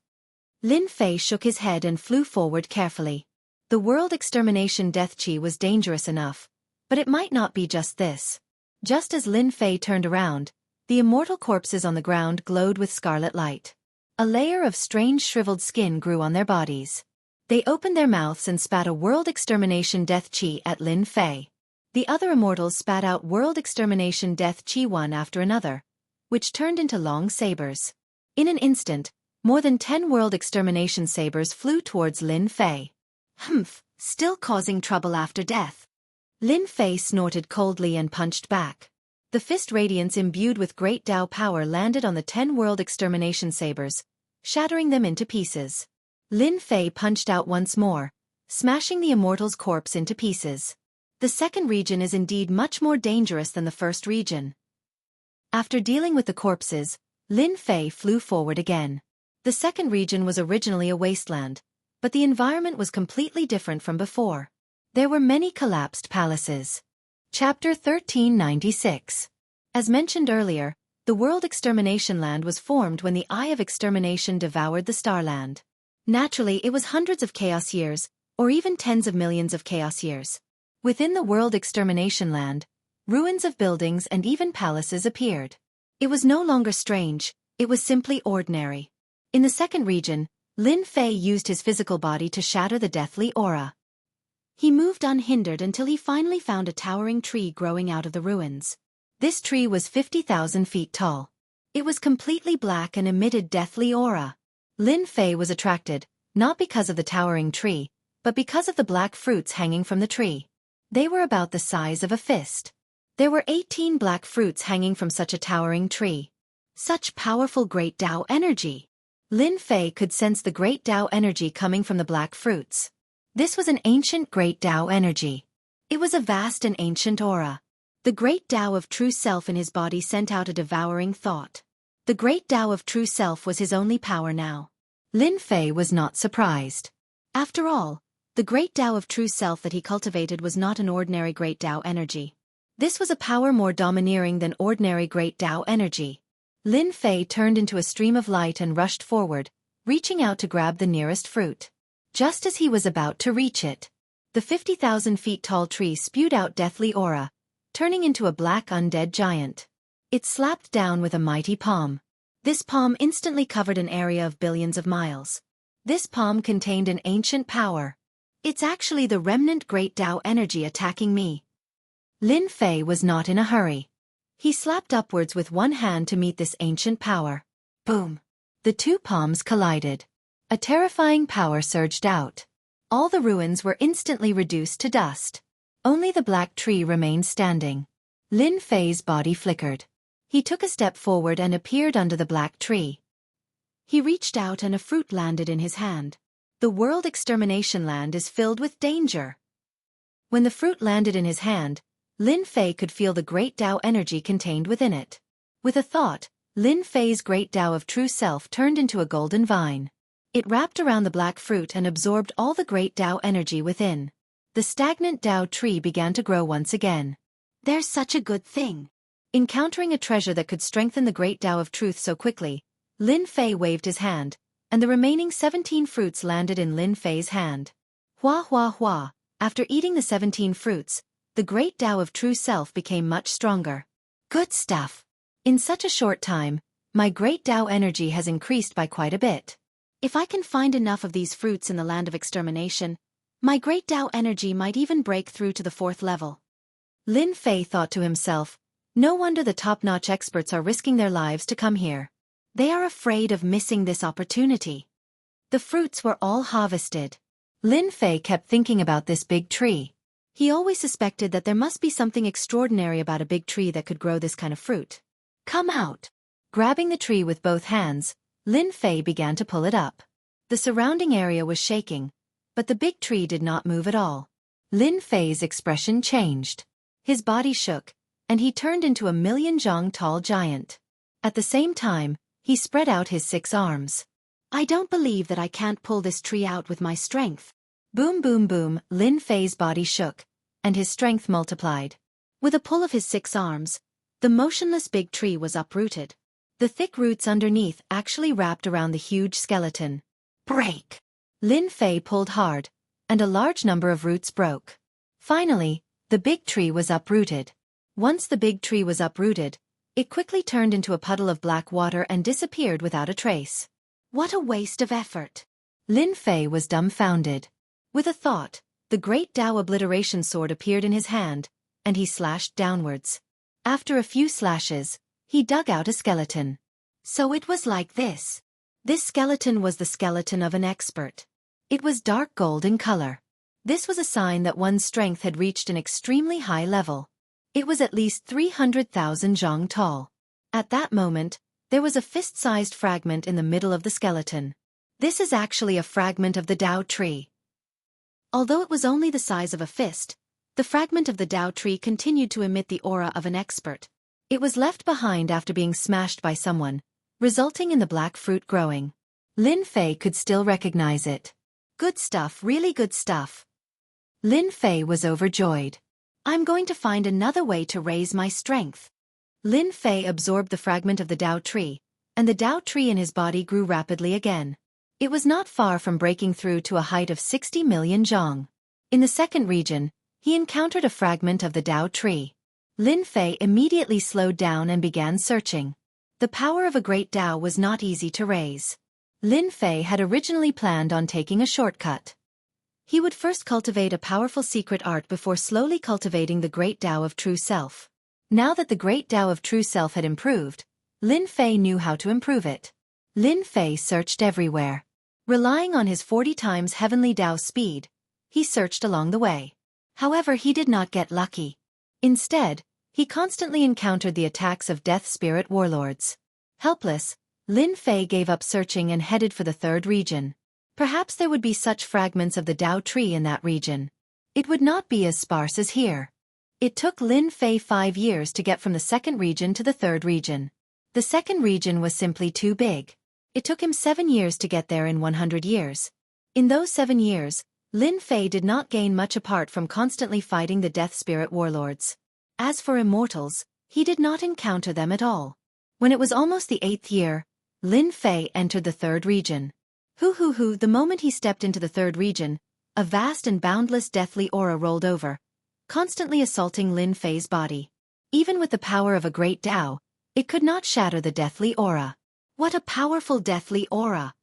Lin Fei shook his head and flew forward carefully. The world extermination death chi was dangerous enough, but it might not be just this. Just as Lin Fei turned around, the immortal corpses on the ground glowed with scarlet light. A layer of strange shriveled skin grew on their bodies. They opened their mouths and spat a world extermination death chi at Lin Fei. The other immortals spat out world extermination death chi one after another, which turned into long sabers. In an instant, more than 10 world extermination sabers flew towards Lin Fei. Humph, still causing trouble after death. Lin Fei snorted coldly and punched back. The fist radiance imbued with great Tao power landed on the 10 world extermination sabers, shattering them into pieces. Lin Fei punched out once more, smashing the immortal's corpse into pieces. The 2nd region is indeed much more dangerous than the 1st region. After dealing with the corpses, Lin Fei flew forward again. The 2nd region was originally a wasteland, but the environment was completely different from before. There were many collapsed palaces. Chapter 1396. As mentioned earlier, the world extermination land was formed when the Eye of Extermination devoured the starland. Naturally, it was hundreds of chaos years, or even tens of millions of chaos years. Within the world extermination land, ruins of buildings and even palaces appeared. It was no longer strange, It was simply ordinary. In the second region, Lin Fei used his physical body to shatter the deathly aura. He moved unhindered until he finally found a towering tree growing out of the ruins. This tree was 50,000 feet tall. It was completely black and emitted deathly aura. Lin Fei was attracted, not because of the towering tree, but because of the black fruits hanging from the tree. They were about the size of a fist. There were 18 black fruits hanging from such a towering tree. Such powerful great Tao energy. Lin Fei could sense the great Tao energy coming from the black fruits. This was an ancient great Tao energy. It was a vast and ancient aura. The great Tao of true self in his body sent out a devouring thought. The great Tao of true self was his only power now. Lin Fei was not surprised. After all, the great Tao of true self that he cultivated was not an ordinary great Tao energy. This was a power more domineering than ordinary great Tao energy. Lin Fei turned into a stream of light and rushed forward, reaching out to grab the nearest fruit. Just as he was about to reach it, the 50,000 feet tall tree spewed out deathly aura, turning into a black undead giant. It slapped down with a mighty palm. This palm instantly covered an area of billions of miles. This palm contained an ancient power. It's actually the remnant great Tao energy attacking me. Lin Fei was not in a hurry. He slapped upwards with one hand to meet this ancient power. Boom! The two palms collided. A terrifying power surged out. All the ruins were instantly reduced to dust. Only the black tree remained standing. Lin Fei's body flickered. He took a step forward and appeared under the black tree. He reached out and a fruit landed in his hand. The world extermination land is filled with danger. When the fruit landed in his hand, Lin Fei could feel the great Tao energy contained within it. With a thought, Lin Fei's great Tao of true self turned into a golden vine. It wrapped around the black fruit and absorbed all the great Tao energy within. The stagnant Tao tree began to grow once again. There's such a good thing. Encountering a treasure that could strengthen the great Tao of truth so quickly, Lin Fei waved his hand, and the remaining 17 fruits landed in Lin Fei's hand. Hua hua hua, after eating the 17 fruits, the great Tao of true self became much stronger. Good stuff. In such a short time, my great Tao energy has increased by quite a bit. If I can find enough of these fruits in the land of extermination, my great Tao energy might even break through to the 4th level. Lin Fei thought to himself, no wonder the top-notch experts are risking their lives to come here. They are afraid of missing this opportunity. The fruits were all harvested. Lin Fei kept thinking about this big tree. He always suspected that there must be something extraordinary about a big tree that could grow this kind of fruit. Come out! Grabbing the tree with both hands, Lin Fei began to pull it up. The surrounding area was shaking, but the big tree did not move at all. Lin Fei's expression changed. His body shook, and he turned into a 1,000,000 zhang tall giant. At the same time, he spread out his 6 arms. I don't believe that I can't pull this tree out with my strength. Boom boom boom, Lin Fei's body shook, and his strength multiplied. With a pull of his 6 arms, the motionless big tree was uprooted. The thick roots underneath actually wrapped around the huge skeleton. Break! Lin Fei pulled hard, and a large number of roots broke. Finally, the big tree was uprooted. Once the big tree was uprooted, it quickly turned into a puddle of black water and disappeared without a trace. What a waste of effort! Lin Fei was dumbfounded. With a thought, the great Tao obliteration sword appeared in his hand, and he slashed downwards. After a few slashes, he dug out a skeleton. So it was like this. This skeleton was the skeleton of an expert. It was dark gold in color. This was a sign that one's strength had reached an extremely high level. It was at least 300,000 zhang tall. At that moment, there was a fist-sized fragment in the middle of the skeleton. This is actually a fragment of the Tao tree. Although it was only the size of a fist, the fragment of the Tao tree continued to emit the aura of an expert. It was left behind after being smashed by someone, resulting in the black fruit growing. Lin Fei could still recognize it. Good stuff, really good stuff. Lin Fei was overjoyed. I'm going to find another way to raise my strength. Lin Fei absorbed the fragment of the Tao tree, and the Tao tree in his body grew rapidly again. It was not far from breaking through to a height of 60 million zhang. In the second region, he encountered a fragment of the Tao tree. Lin Fei immediately slowed down and began searching. The power of a great Tao was not easy to raise. Lin Fei had originally planned on taking a shortcut. He would first cultivate a powerful secret art before slowly cultivating the great Tao of true self. Now that the great Tao of true self had improved, Lin Fei knew how to improve it. Lin Fei searched everywhere. Relying on his 40 times heavenly Tao speed, he searched along the way. However, he did not get lucky. Instead, he constantly encountered the attacks of death spirit warlords. Helpless, Lin Fei gave up searching and headed for the third region. Perhaps there would be such fragments of the Tao tree in that region. It would not be as sparse as here. It took Lin Fei 5 years to get from the second region to the third region. The second region was simply too big. It took him 7 years to get there in 100 years. In those 7 years, Lin Fei did not gain much apart from constantly fighting the death spirit warlords. As for immortals, he did not encounter them at all. When it was almost the 8th year, Lin Fei entered the third region. The moment he stepped into the third region, a vast and boundless deathly aura rolled over, constantly assaulting Lin Fei's body. Even with the power of a great Tao, it could not shatter the deathly aura. What a powerful deathly aura!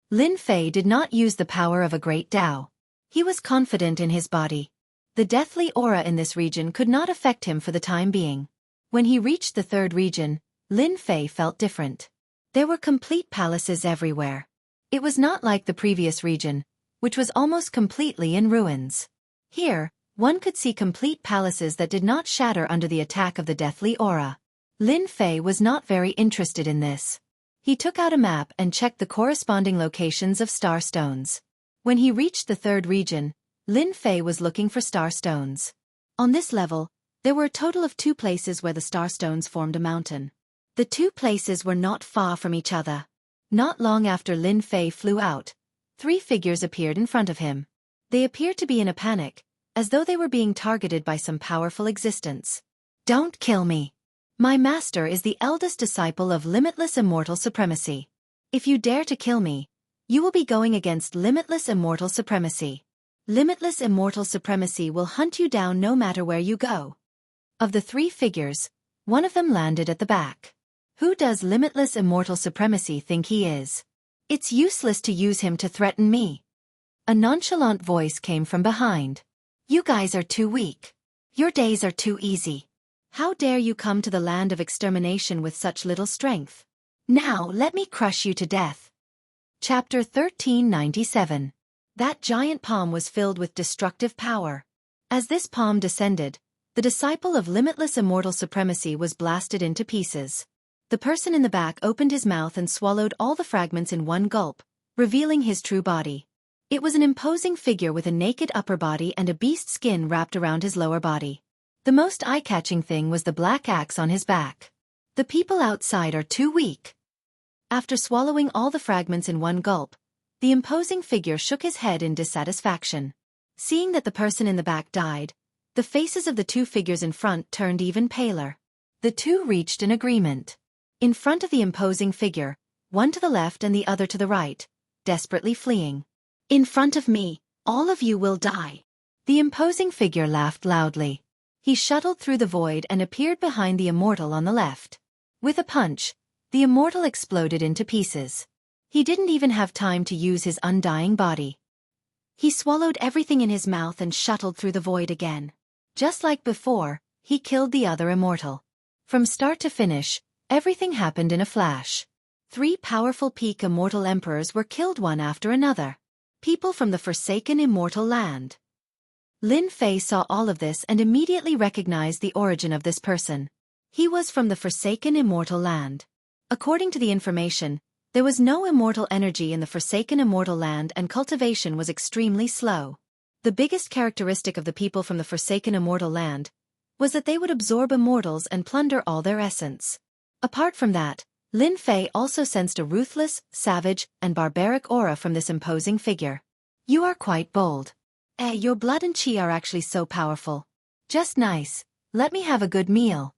Lin Fei did not use the power of a great Tao. He was confident in his body. The deathly aura in this region could not affect him for the time being. When he reached the third region, Lin Fei felt different. There were complete palaces everywhere. It was not like the previous region, which was almost completely in ruins. Here, one could see complete palaces that did not shatter under the attack of the deathly aura. Lin Fei was not very interested in this. He took out a map and checked the corresponding locations of star stones. When he reached the third region, Lin Fei was looking for star stones. On this level, there were a total of 2 places where the star stones formed a mountain. The 2 places were not far from each other. Not long after Lin Fei flew out, 3 figures appeared in front of him. They appeared to be in a panic, as though they were being targeted by some powerful existence. Don't kill me. My master is the eldest disciple of limitless immortal supremacy. If you dare to kill me, you will be going against limitless immortal supremacy. Limitless immortal supremacy will hunt you down no matter where you go. Of the 3 figures, one of them landed at the back. Who does limitless immortal supremacy think he is? It's useless to use him to threaten me. A nonchalant voice came from behind. You guys are too weak. Your days are too easy. How dare you come to the land of extermination with such little strength? Now let me crush you to death. Chapter 1397. That giant palm was filled with destructive power. As this palm descended, the disciple of limitless immortal supremacy was blasted into pieces. The person in the back opened his mouth and swallowed all the fragments in one gulp, revealing his true body. It was an imposing figure with a naked upper body and a beast skin wrapped around his lower body. The most eye-catching thing was the black axe on his back. The people outside are too weak. After swallowing all the fragments in one gulp, the imposing figure shook his head in dissatisfaction. Seeing that the person in the back died, the faces of the 2 figures in front turned even paler. The 2 reached an agreement. In front of the imposing figure, one to the left and the other to the right, desperately fleeing. In front of me, all of you will die. The imposing figure laughed loudly. He shuttled through the void and appeared behind the immortal on the left. With a punch, the immortal exploded into pieces. He didn't even have time to use his undying body. He swallowed everything in his mouth and shuttled through the void again. Just like before, he killed the other immortal. From start to finish, everything happened in a flash. 3 powerful peak immortal emperors were killed one after another. People from the forsaken immortal land. Lin Fei saw all of this and immediately recognized the origin of this person. He was from the forsaken immortal land. According to the information, there was no immortal energy in the forsaken immortal land and cultivation was extremely slow. The biggest characteristic of the people from the forsaken immortal land was that they would absorb immortals and plunder all their essence. Apart from that, Lin Fei also sensed a ruthless, savage, and barbaric aura from this imposing figure. You are quite bold. Your blood and chi are actually so powerful. Just nice. Let me have a good meal.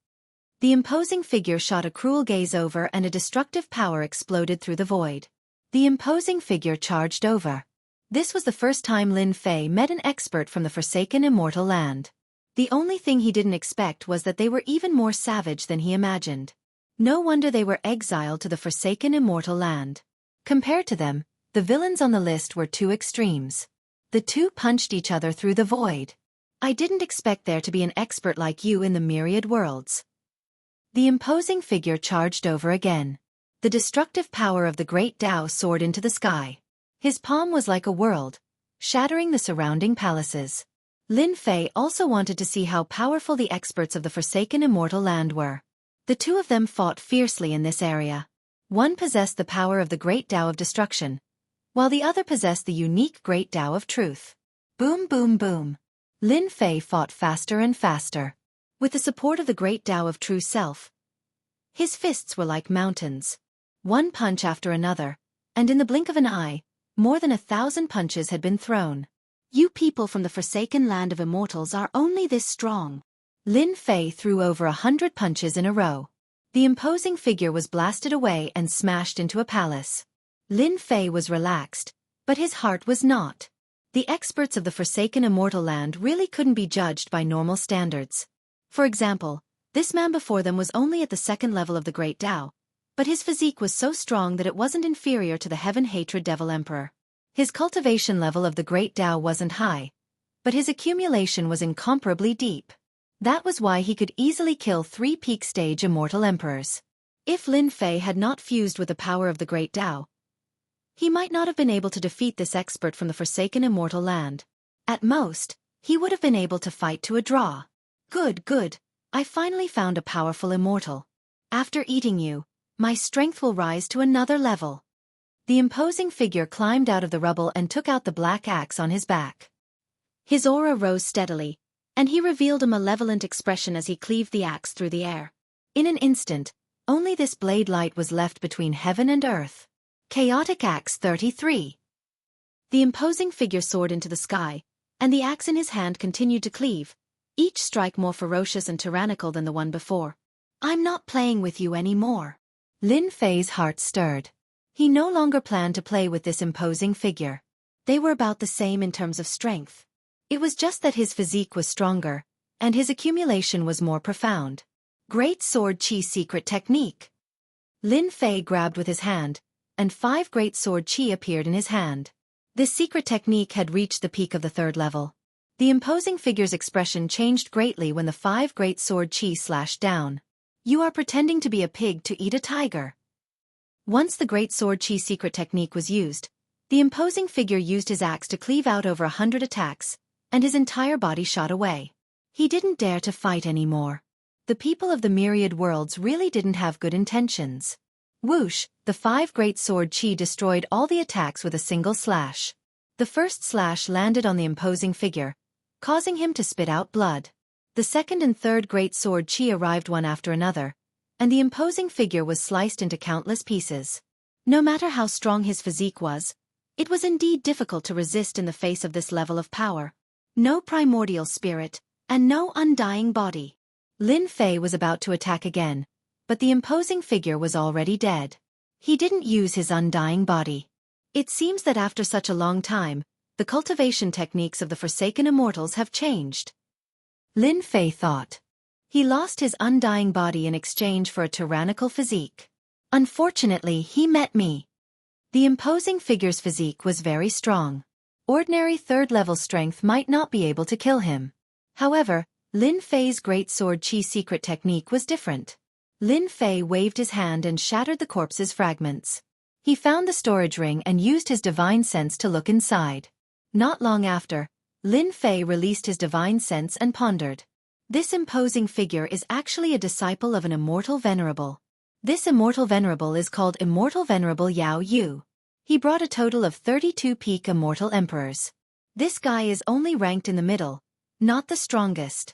The imposing figure shot a cruel gaze over and a destructive power exploded through the void. The imposing figure charged over. This was the first time Lin Fei met an expert from the forsaken immortal land. The only thing he didn't expect was that they were even more savage than he imagined. No wonder they were exiled to the forsaken immortal land. Compared to them, the villains on the list were two extremes. The two punched each other through the void. I didn't expect there to be an expert like you in the myriad worlds. The imposing figure charged over again. The destructive power of the great Tao soared into the sky. His palm was like a world, shattering the surrounding palaces. Lin Fei also wanted to see how powerful the experts of the forsaken immortal land were. The two of them fought fiercely in this area. One possessed the power of the great Tao of destruction, while the other possessed the unique great Tao of truth. Boom, boom, boom. Lin Fei fought faster and faster. With the support of the great Tao of true self, his fists were like mountains. One punch after another, and in the blink of an eye, more than 1,000 punches had been thrown. You people from the forsaken land of immortals are only this strong. Lin Fei threw over 100 punches in a row. The imposing figure was blasted away and smashed into a palace. Lin Fei was relaxed, but his heart was not. The experts of the forsaken immortal land really couldn't be judged by normal standards. For example, this man before them was only at the second level of the Great Tao, but his physique was so strong that it wasn't inferior to the heaven-hatred devil emperor. His cultivation level of the Great Tao wasn't high, but his accumulation was incomparably deep. That was why he could easily kill 3 peak-stage immortal emperors. If Lin Fei had not fused with the power of the Great Tao, he might not have been able to defeat this expert from the forsaken immortal land. At most, he would have been able to fight to a draw. Good, good. I finally found a powerful immortal. After eating you, my strength will rise to another level. The imposing figure climbed out of the rubble and took out the black axe on his back. His aura rose steadily, and he revealed a malevolent expression as he cleaved the axe through the air. In an instant, only this blade light was left between heaven and earth. Chaotic Axe 33. The imposing figure soared into the sky, and the axe in his hand continued to cleave, each strike more ferocious and tyrannical than the one before. I'm not playing with you anymore. Lin Fei's heart stirred. He no longer planned to play with this imposing figure. They were about the same in terms of strength. It was just that his physique was stronger, and his accumulation was more profound. Great Sword Chi Secret Technique. Lin Fei grabbed with his hand, and 5 Great Sword Chi appeared in his hand. This secret technique had reached the peak of the 3rd level. The imposing figure's expression changed greatly when the 5 Great Sword Chi slashed down. You are pretending to be a pig to eat a tiger. Once the Great Sword Chi secret technique was used, the imposing figure used his axe to cleave out over 100 attacks, and his entire body shot away. He didn't dare to fight anymore. The people of the myriad worlds really didn't have good intentions. Whoosh, the 5 Great Sword Chi destroyed all the attacks with a single slash. The first slash landed on the imposing figure, causing him to spit out blood. The second and third Great Sword Chi arrived one after another, and the imposing figure was sliced into countless pieces. No matter how strong his physique was, it was indeed difficult to resist in the face of this level of power. No primordial spirit, and no undying body. Lin Fei was about to attack again, but the imposing figure was already dead. He didn't use his undying body. It seems that after such a long time, the cultivation techniques of the forsaken immortals have changed. Lin Fei thought. He lost his undying body in exchange for a tyrannical physique. Unfortunately, he met me. The imposing figure's physique was very strong. Ordinary 3rd-level strength might not be able to kill him. However, Lin Fei's Great Sword Chi secret technique was different. Lin Fei waved his hand and shattered the corpse's fragments. He found the storage ring and used his divine sense to look inside. Not long after, Lin Fei released his divine sense and pondered. This imposing figure is actually a disciple of an immortal venerable. This immortal venerable is called Immortal Venerable Yao Yu. He brought a total of 32 peak immortal emperors. This guy is only ranked in the middle, not the strongest.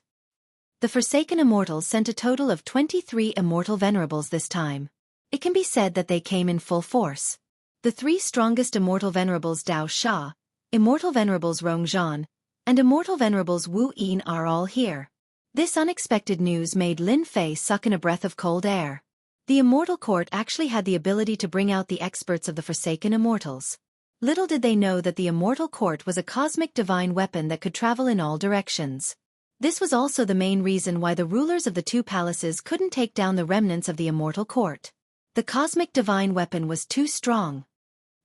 The Forsaken Immortals sent a total of 23 immortal venerables this time. It can be said that they came in full force. The 3 strongest immortal venerables Dao Sha, immortal venerables Rong Zhan, and immortal venerables Wu Yin are all here. This unexpected news made Lin Fei suck in a breath of cold air. The Immortal Court actually had the ability to bring out the experts of the Forsaken Immortals. Little did they know that the Immortal Court was a cosmic divine weapon that could travel in all directions. This was also the main reason why the rulers of the two palaces couldn't take down the remnants of the immortal court. The cosmic divine weapon was too strong.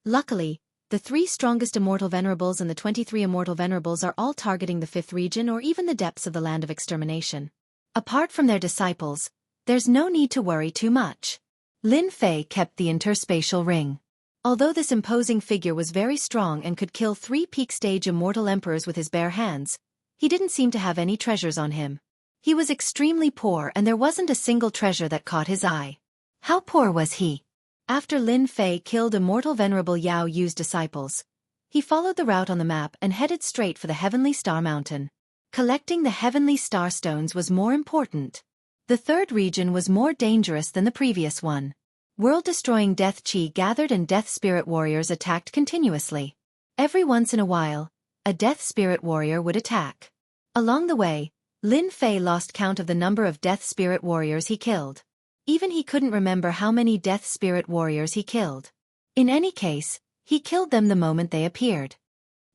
Luckily, the 3 strongest immortal venerables and the 23 immortal venerables are all targeting the 5th region or even the depths of the land of extermination. Apart from their disciples, there's no need to worry too much. Lin Fei kept the interspatial ring. Although this imposing figure was very strong and could kill 3 peak-stage immortal emperors with his bare hands, he didn't seem to have any treasures on him. He was extremely poor and there wasn't a single treasure that caught his eye. How poor was he? After Lin Fei killed immortal venerable Yao Yu's disciples, he followed the route on the map and headed straight for the Heavenly Star Mountain. Collecting the Heavenly Star Stones was more important. The 3rd region was more dangerous than the previous one. World-destroying death chi gathered and death spirit warriors attacked continuously. Every once in a while, a death spirit warrior would attack. Along the way, Lin Fei lost count of the number of death spirit warriors he killed. Even he couldn't remember how many death spirit warriors he killed. In any case, he killed them the moment they appeared.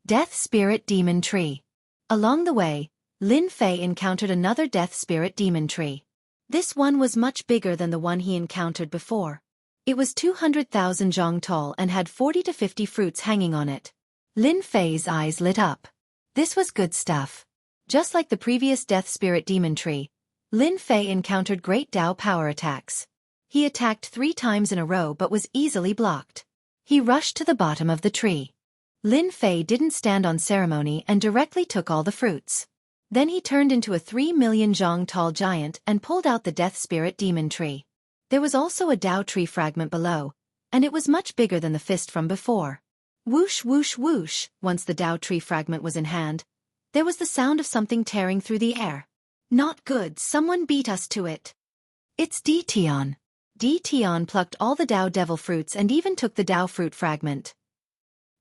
Death Spirit Demon Tree. Along the way, Lin Fei encountered another death spirit demon tree. This one was much bigger than the one he encountered before. It was 200,000 zhang tall and had 40 to 50 fruits hanging on it. Lin Fei's eyes lit up. This was good stuff. Just like the previous death spirit demon tree, Lin Fei encountered great Dao power attacks. He attacked 3 times in a row but was easily blocked. He rushed to the bottom of the tree. Lin Fei didn't stand on ceremony and directly took all the fruits. Then he turned into a 3 million zhang tall giant and pulled out the death spirit demon tree. There was also a Dao tree fragment below, and it was much bigger than the fist from before. Whoosh whoosh whoosh, once the Dao tree fragment was in hand, there was the sound of something tearing through the air. Not good, someone beat us to it. It's Di Tian. Di Tian plucked all the Dao devil fruits and even took the Dao fruit fragment.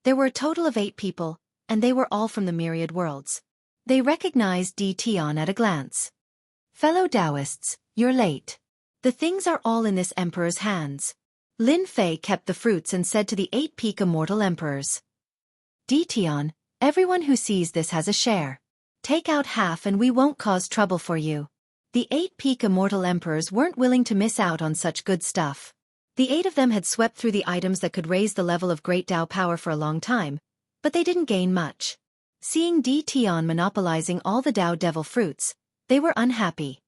There were a total of 8 people, and they were all from the myriad worlds. They recognized Di Tian at a glance. Fellow Taoists, you're late. The things are all in this emperor's hands. Lin Fei kept the fruits and said to the 8 peak immortal emperors. Di Tian, everyone who sees this has a share. Take out half and we won't cause trouble for you. The 8 peak immortal emperors weren't willing to miss out on such good stuff. The 8 of them had swept through the items that could raise the level of great Dao power for a long time, but they didn't gain much. Seeing Di Tian monopolizing all the Dao devil fruits, they were unhappy.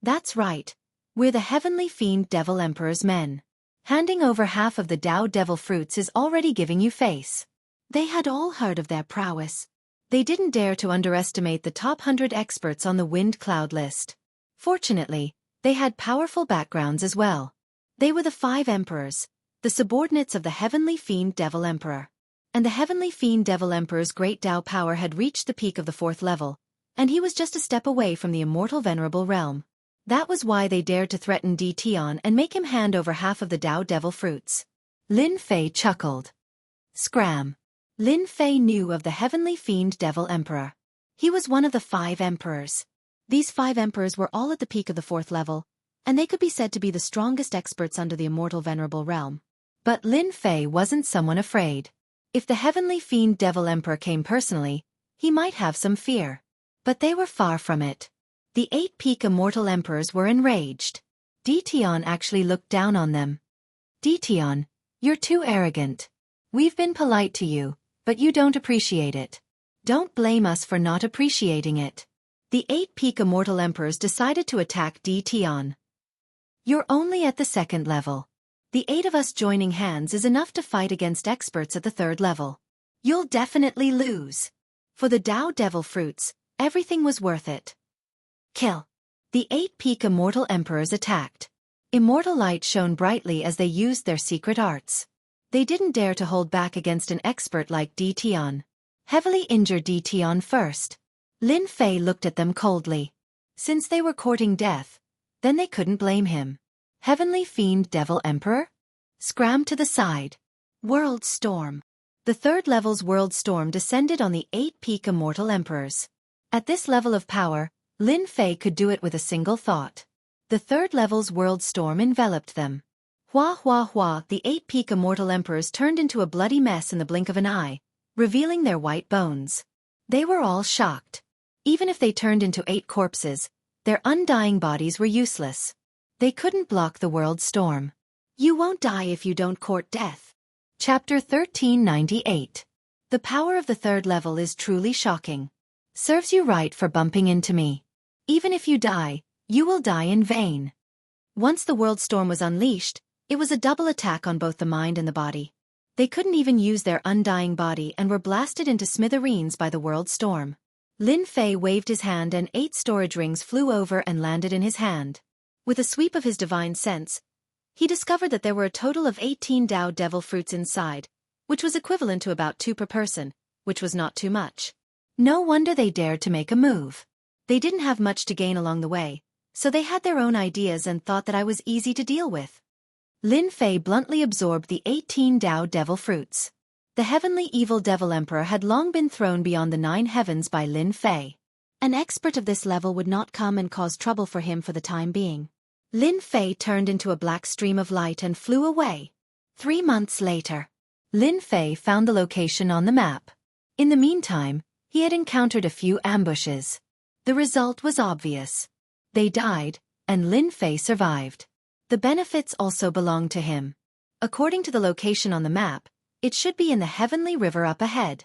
That's right. We're the heavenly fiend devil emperor's men. Handing over half of the Dao devil fruits is already giving you face. They had all heard of their prowess. They didn't dare to underestimate the top 100 experts on the wind cloud list. Fortunately, they had powerful backgrounds as well. They were the 5 emperors, the subordinates of the heavenly fiend devil emperor. And the heavenly fiend devil emperor's great Dao power had reached the peak of the 4th level, and he was just a step away from the immortal venerable realm. That was why they dared to threaten Di Tian and make him hand over half of the Dao devil fruits. Lin Fei chuckled. Scram. Lin Fei knew of the heavenly fiend devil emperor. He was one of the 5 emperors. These 5 emperors were all at the peak of the 4th level, and they could be said to be the strongest experts under the immortal venerable realm. But Lin Fei wasn't someone afraid. If the heavenly fiend devil emperor came personally, he might have some fear. But they were far from it. The 8 peak immortal emperors were enraged. Di Tian actually looked down on them. Di Tian, you're too arrogant. We've been polite to you, but you don't appreciate it. Don't blame us for not appreciating it. The 8 peak immortal emperors decided to attack Di Tian. You're only at the 2nd level. The 8 of us joining hands is enough to fight against experts at the 3rd level. You'll definitely lose. For the Dao devil fruits, everything was worth it. Kill. The 8 peak immortal emperors attacked. Immortal light shone brightly as they used their secret arts. They didn't dare to hold back against an expert like Di Tian. Heavily injure Di Tian first. Lin Fei looked at them coldly. Since they were courting death, then they couldn't blame him. Heavenly fiend devil emperor? Scram to the side. World storm. The 3rd level's world storm descended on the 8 peak immortal emperors. At this level of power, Lin Fei could do it with a single thought. The 3rd level's world storm enveloped them. Hua hua hua, the 8 peak immortal emperors turned into a bloody mess in the blink of an eye, revealing their white bones. They were all shocked. Even if they turned into 8 corpses, their undying bodies were useless. They couldn't block the world's storm. You won't die if you don't court death. Chapter 1398. The power of the 3rd level is truly shocking. Serves you right for bumping into me. Even if you die, you will die in vain. Once the world storm was unleashed, it was a double attack on both the mind and the body. They couldn't even use their undying body and were blasted into smithereens by the world storm. Lin Fei waved his hand and 8 storage rings flew over and landed in his hand. With a sweep of his divine sense, he discovered that there were a total of 18 Dao devil fruits inside, which was equivalent to about 2 per person, which was not too much. No wonder they dared to make a move. They didn't have much to gain along the way, so they had their own ideas and thought that I was easy to deal with. Lin Fei bluntly absorbed the 18 Dao devil fruits. The heavenly evil devil emperor had long been thrown beyond the 9 heavens by Lin Fei. An expert of this level would not come and cause trouble for him for the time being. Lin Fei turned into a black stream of light and flew away. 3 months later, Lin Fei found the location on the map. In the meantime, he had encountered a few ambushes. The result was obvious. They died, and Lin Fei survived. The benefits also belonged to him. According to the location on the map, it should be in the heavenly river up ahead.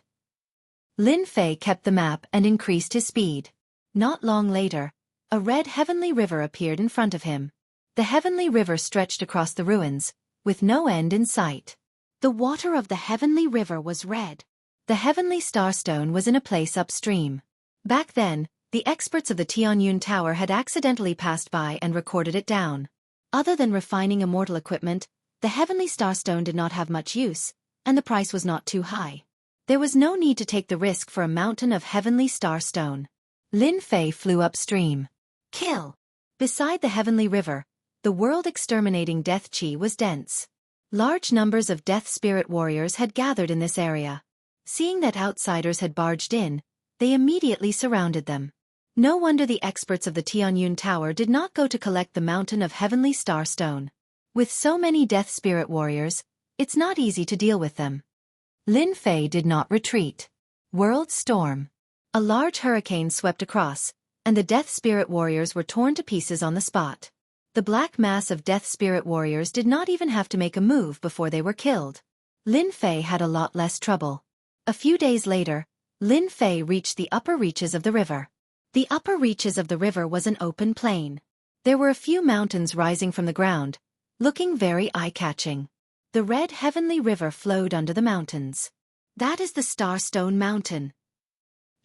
Lin Fei kept the map and increased his speed. Not long later, a red heavenly river appeared in front of him. The heavenly river stretched across the ruins, with no end in sight. The water of the heavenly river was red. The heavenly starstone was in a place upstream. Back then, the experts of the Tianyun Tower had accidentally passed by and recorded it down. Other than refining immortal equipment, the heavenly starstone did not have much use, and the price was not too high. There was no need to take the risk for a mountain of heavenly starstone. Lin Fei flew upstream. Kill! Beside the heavenly river, the world-exterminating death qi was dense. Large numbers of death spirit warriors had gathered in this area. Seeing that outsiders had barged in, they immediately surrounded them. No wonder the experts of the Tianyun Tower did not go to collect the mountain of heavenly starstone. With so many death spirit warriors, it's not easy to deal with them. Lin Fei did not retreat. World storm. A large hurricane swept across, and the death spirit warriors were torn to pieces on the spot. The black mass of death spirit warriors did not even have to make a move before they were killed. Lin Fei had a lot less trouble. A few days later, Lin Fei reached the upper reaches of the river. The upper reaches of the river was an open plain. There were a few mountains rising from the ground, looking very eye-catching. The red heavenly river flowed under the mountains. That is the Starstone Mountain.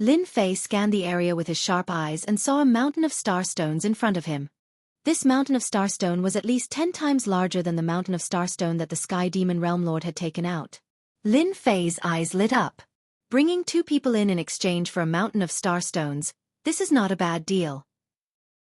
Lin Fei scanned the area with his sharp eyes and saw a mountain of starstones in front of him. This mountain of starstone was at least 10 times larger than the mountain of starstone that the Sky Demon Realm Lord had taken out. Lin Fei's eyes lit up. Bringing 2 people in exchange for a mountain of starstones, this is not a bad deal.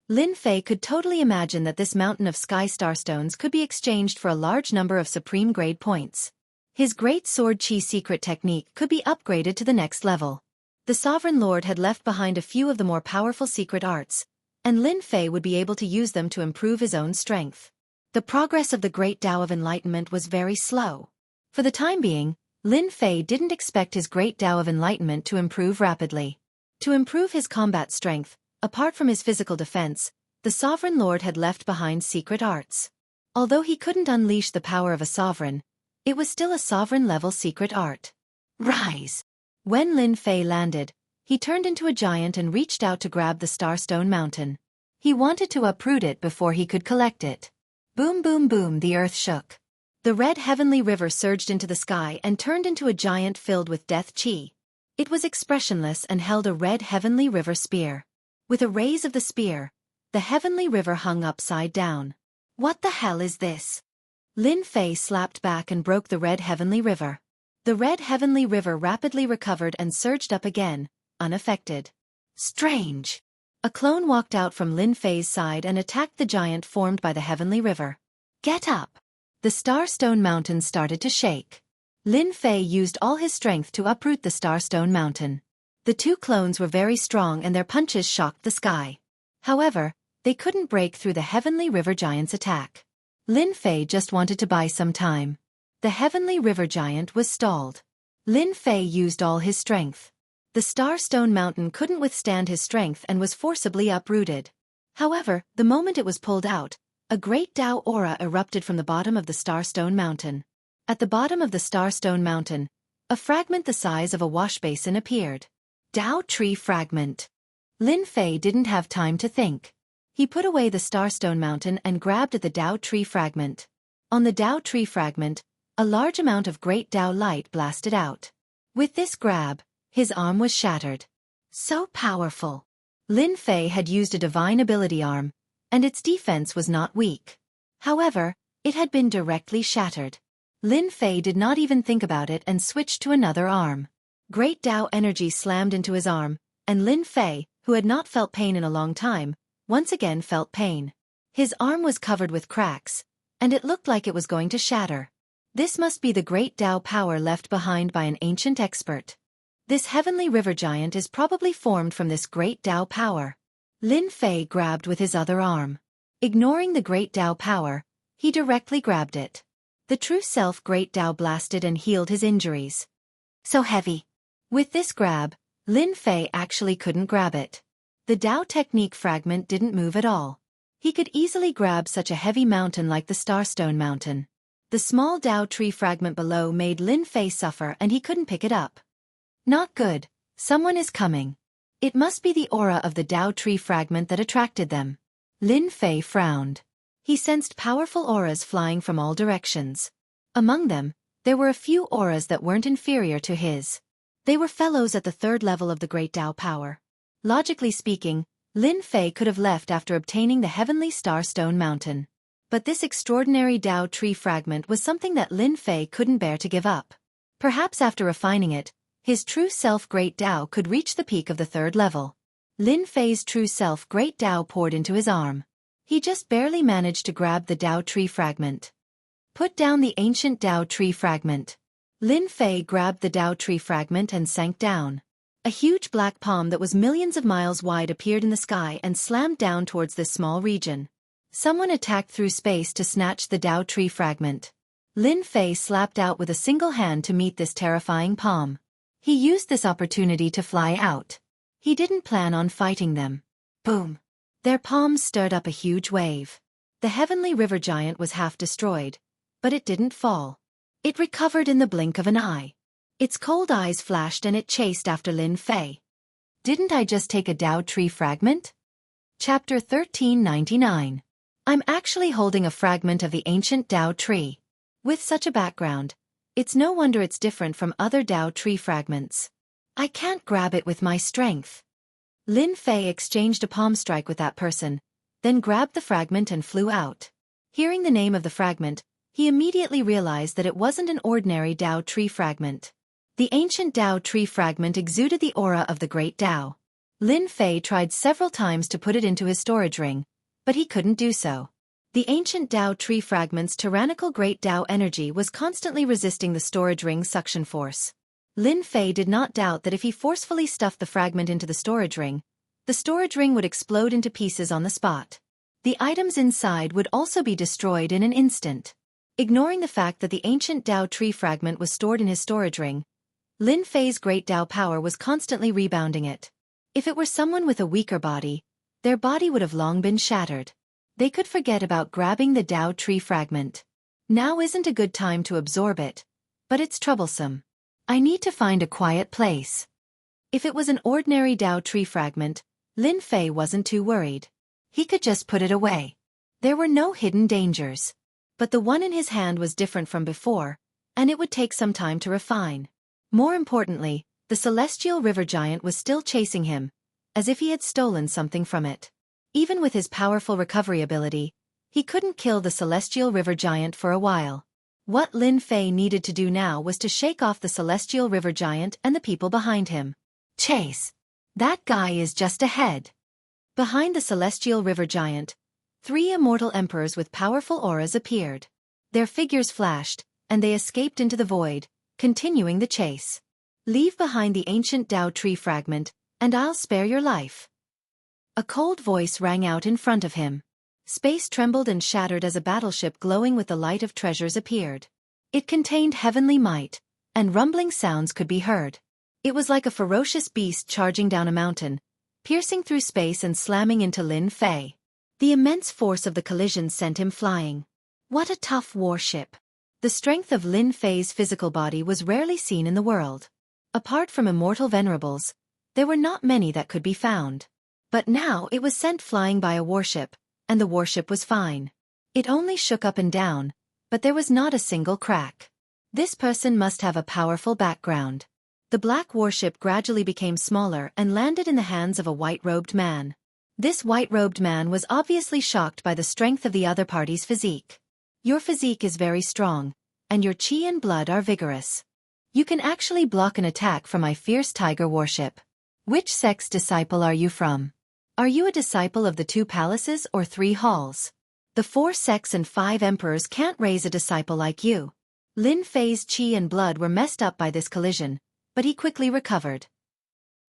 Lin Fei could totally imagine that this mountain of sky starstones could be exchanged for a large number of supreme grade points. His great sword chi secret technique could be upgraded to the next level. The Sovereign Lord had left behind a few of the more powerful secret arts, and Lin Fei would be able to use them to improve his own strength. The progress of the Great Tao of Enlightenment was very slow. For the time being, Lin Fei didn't expect his Great Tao of Enlightenment to improve rapidly. To improve his combat strength, apart from his physical defense, the Sovereign Lord had left behind secret arts. Although he couldn't unleash the power of a sovereign, it was still a sovereign-level secret art. Rise! When Lin Fei landed, he turned into a giant and reached out to grab the Starstone Mountain. He wanted to uproot it before he could collect it. Boom boom boom, the earth shook. The red heavenly river surged into the sky and turned into a giant filled with death qi. It was expressionless and held a red heavenly river spear. With a raise of the spear, the heavenly river hung upside down. What the hell is this? Lin Fei slapped back and broke the red heavenly river. The red heavenly river rapidly recovered and surged up again, unaffected. Strange! A clone walked out from Lin Fei's side and attacked the giant formed by the heavenly river. Get up! The Starstone Mountain started to shake. Lin Fei used all his strength to uproot the Starstone Mountain. The 2 clones were very strong and their punches shocked the sky. However, they couldn't break through the heavenly river giant's attack. Lin Fei just wanted to buy some time. The heavenly river giant was stalled. Lin Fei used all his strength. The Starstone Mountain couldn't withstand his strength and was forcibly uprooted. However, the moment it was pulled out, a great Tao aura erupted from the bottom of the Starstone Mountain. At the bottom of the Starstone Mountain, a fragment the size of a washbasin appeared. Tao Tree Fragment. Lin Fei didn't have time to think. He put away the Starstone Mountain and grabbed at the Tao Tree Fragment. On the Tao Tree Fragment, a large amount of great Tao light blasted out. With this grab, his arm was shattered. So powerful. Lin Fei had used a divine ability arm, and its defense was not weak. However, it had been directly shattered. Lin Fei did not even think about it and switched to another arm. Great Tao energy slammed into his arm, and Lin Fei, who had not felt pain in a long time, once again felt pain. His arm was covered with cracks, and it looked like it was going to shatter. This must be the great Tao power left behind by an ancient expert. This heavenly river giant is probably formed from this great Tao power. Lin Fei grabbed with his other arm. Ignoring the great Tao power, he directly grabbed it. The true self great Tao blasted and healed his injuries. So heavy. With this grab, Lin Fei actually couldn't grab it. The Tao technique fragment didn't move at all. He could easily grab such a heavy mountain like the Starstone Mountain. The small Tao tree fragment below made Lin Fei suffer and he couldn't pick it up. Not good. Someone is coming. It must be the aura of the Tao tree fragment that attracted them. Lin Fei frowned. He sensed powerful auras flying from all directions. Among them, there were a few auras that weren't inferior to his. They were fellows at the third level of the great Tao power. Logically speaking, Lin Fei could have left after obtaining the heavenly Starstone Mountain. But this extraordinary Tao tree fragment was something that Lin Fei couldn't bear to give up. Perhaps after refining it, his true self Great Tao could reach the peak of the third level. Lin Fei's true self Great Tao poured into his arm. He just barely managed to grab the Tao tree fragment. Put down the ancient Tao tree fragment. Lin Fei grabbed the Tao tree fragment and sank down. A huge black palm that was millions of miles wide appeared in the sky and slammed down towards this small region. Someone attacked through space to snatch the Tao tree fragment. Lin Fei slapped out with a single hand to meet this terrifying palm. He used this opportunity to fly out. He didn't plan on fighting them. Boom! Their palms stirred up a huge wave. The heavenly river giant was half destroyed, but it didn't fall. It recovered in the blink of an eye. Its cold eyes flashed and it chased after Lin Fei. Didn't I just take a Tao tree fragment? Chapter 1399. I'm actually holding a fragment of the ancient Tao tree. With such a background, it's no wonder it's different from other Tao tree fragments. I can't grab it with my strength. Lin Fei exchanged a palm strike with that person, then grabbed the fragment and flew out. Hearing the name of the fragment, he immediately realized that it wasn't an ordinary Tao tree fragment. The ancient Tao tree fragment exuded the aura of the great Tao. Lin Fei tried several times to put it into his storage ring, but he couldn't do so. The ancient Tao tree fragment's tyrannical great Tao energy was constantly resisting the storage ring's suction force. Lin Fei did not doubt that if he forcefully stuffed the fragment into the storage ring would explode into pieces on the spot. The items inside would also be destroyed in an instant. Ignoring the fact that the ancient Tao tree fragment was stored in his storage ring, Lin Fei's great Tao power was constantly rebounding it. If it were someone with a weaker body, their body would have long been shattered. They could forget about grabbing the Tao tree fragment. Now isn't a good time to absorb it, but it's troublesome. I need to find a quiet place. If it was an ordinary Tao tree fragment, Lin Fei wasn't too worried. He could just put it away. There were no hidden dangers. But the one in his hand was different from before, and it would take some time to refine. More importantly, the celestial river giant was still chasing him, as if he had stolen something from it. Even with his powerful recovery ability, he couldn't kill the celestial river giant for a while. What Lin Fei needed to do now was to shake off the celestial river giant and the people behind him. Chase! That guy is just ahead. Behind the celestial river giant, 3 immortal emperors with powerful auras appeared. Their figures flashed, and they escaped into the void, continuing the chase. Leave behind the ancient Tao tree fragment, and I'll spare your life. A cold voice rang out in front of him. Space trembled and shattered as a battleship glowing with the light of treasures appeared. It contained heavenly might, and rumbling sounds could be heard. It was like a ferocious beast charging down a mountain, piercing through space and slamming into Lin Fei. The immense force of the collision sent him flying. What a tough warship! The strength of Lin Fei's physical body was rarely seen in the world. Apart from immortal venerables, there were not many that could be found. But now it was sent flying by a warship, and the warship was fine. It only shook up and down, but there was not a single crack. This person must have a powerful background. The black warship gradually became smaller and landed in the hands of a white-robed man. This white-robed man was obviously shocked by the strength of the other party's physique. Your physique is very strong, and your chi and blood are vigorous. You can actually block an attack from my fierce tiger warship. Which sect's disciple are you from? Are you a disciple of the 2 palaces or 3 halls? The 4 sects and 5 emperors can't raise a disciple like you. Lin Fei's chi and blood were messed up by this collision, but he quickly recovered.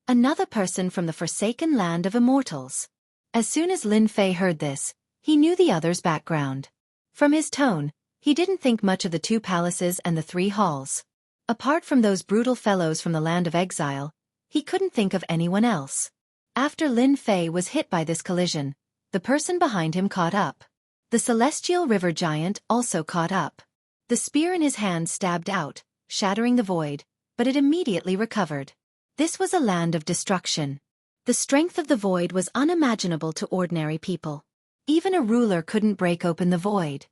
Another person from the forsaken land of immortals. As soon as Lin Fei heard this, he knew the other's background. From his tone, he didn't think much of the 2 palaces and the 3 halls. Apart from those brutal fellows from the land of exile, he couldn't think of anyone else. After Lin Fei was hit by this collision, the person behind him caught up. The celestial river giant also caught up. The spear in his hand stabbed out, shattering the void, but it immediately recovered. This was a land of destruction. The strength of the void was unimaginable to ordinary people. Even a ruler couldn't break open the void.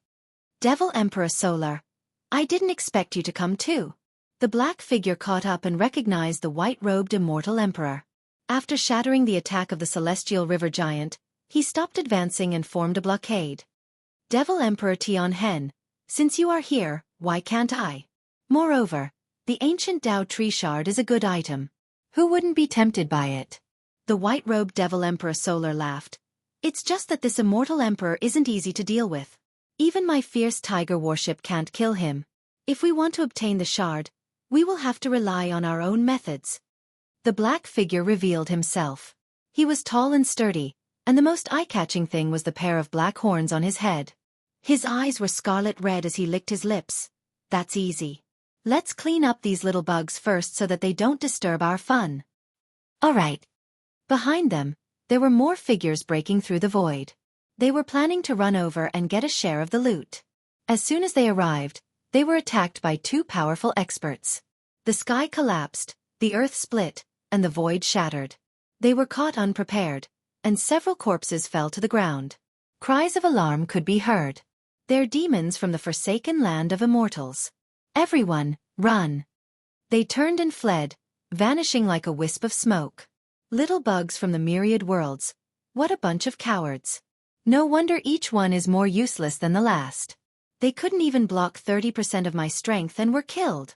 Devil Emperor Solar, I didn't expect you to come too. The black figure caught up and recognized the white-robed immortal emperor. After shattering the attack of the celestial river giant, he stopped advancing and formed a blockade. Devil Emperor Tianhen, since you are here, why can't I? Moreover, the ancient Dao tree shard is a good item. Who wouldn't be tempted by it? The white-robed Devil Emperor Solar laughed. It's just that this immortal emperor isn't easy to deal with. Even my fierce tiger warship can't kill him. If we want to obtain the shard, we will have to rely on our own methods. The black figure revealed himself. He was tall and sturdy, and the most eye-catching thing was the pair of black horns on his head. His eyes were scarlet red as he licked his lips. That's easy. Let's clean up these little bugs first so that they don't disturb our fun. Alright. Behind them, there were more figures breaking through the void. They were planning to run over and get a share of the loot. As soon as they arrived, they were attacked by 2 powerful experts. The sky collapsed, the earth split, and the void shattered. They were caught unprepared, and several corpses fell to the ground. Cries of alarm could be heard. They're demons from the forsaken land of immortals. Everyone, run! They turned and fled, vanishing like a wisp of smoke. Little bugs from the myriad worlds. What a bunch of cowards. No wonder each one is more useless than the last. They couldn't even block 30% of my strength and were killed.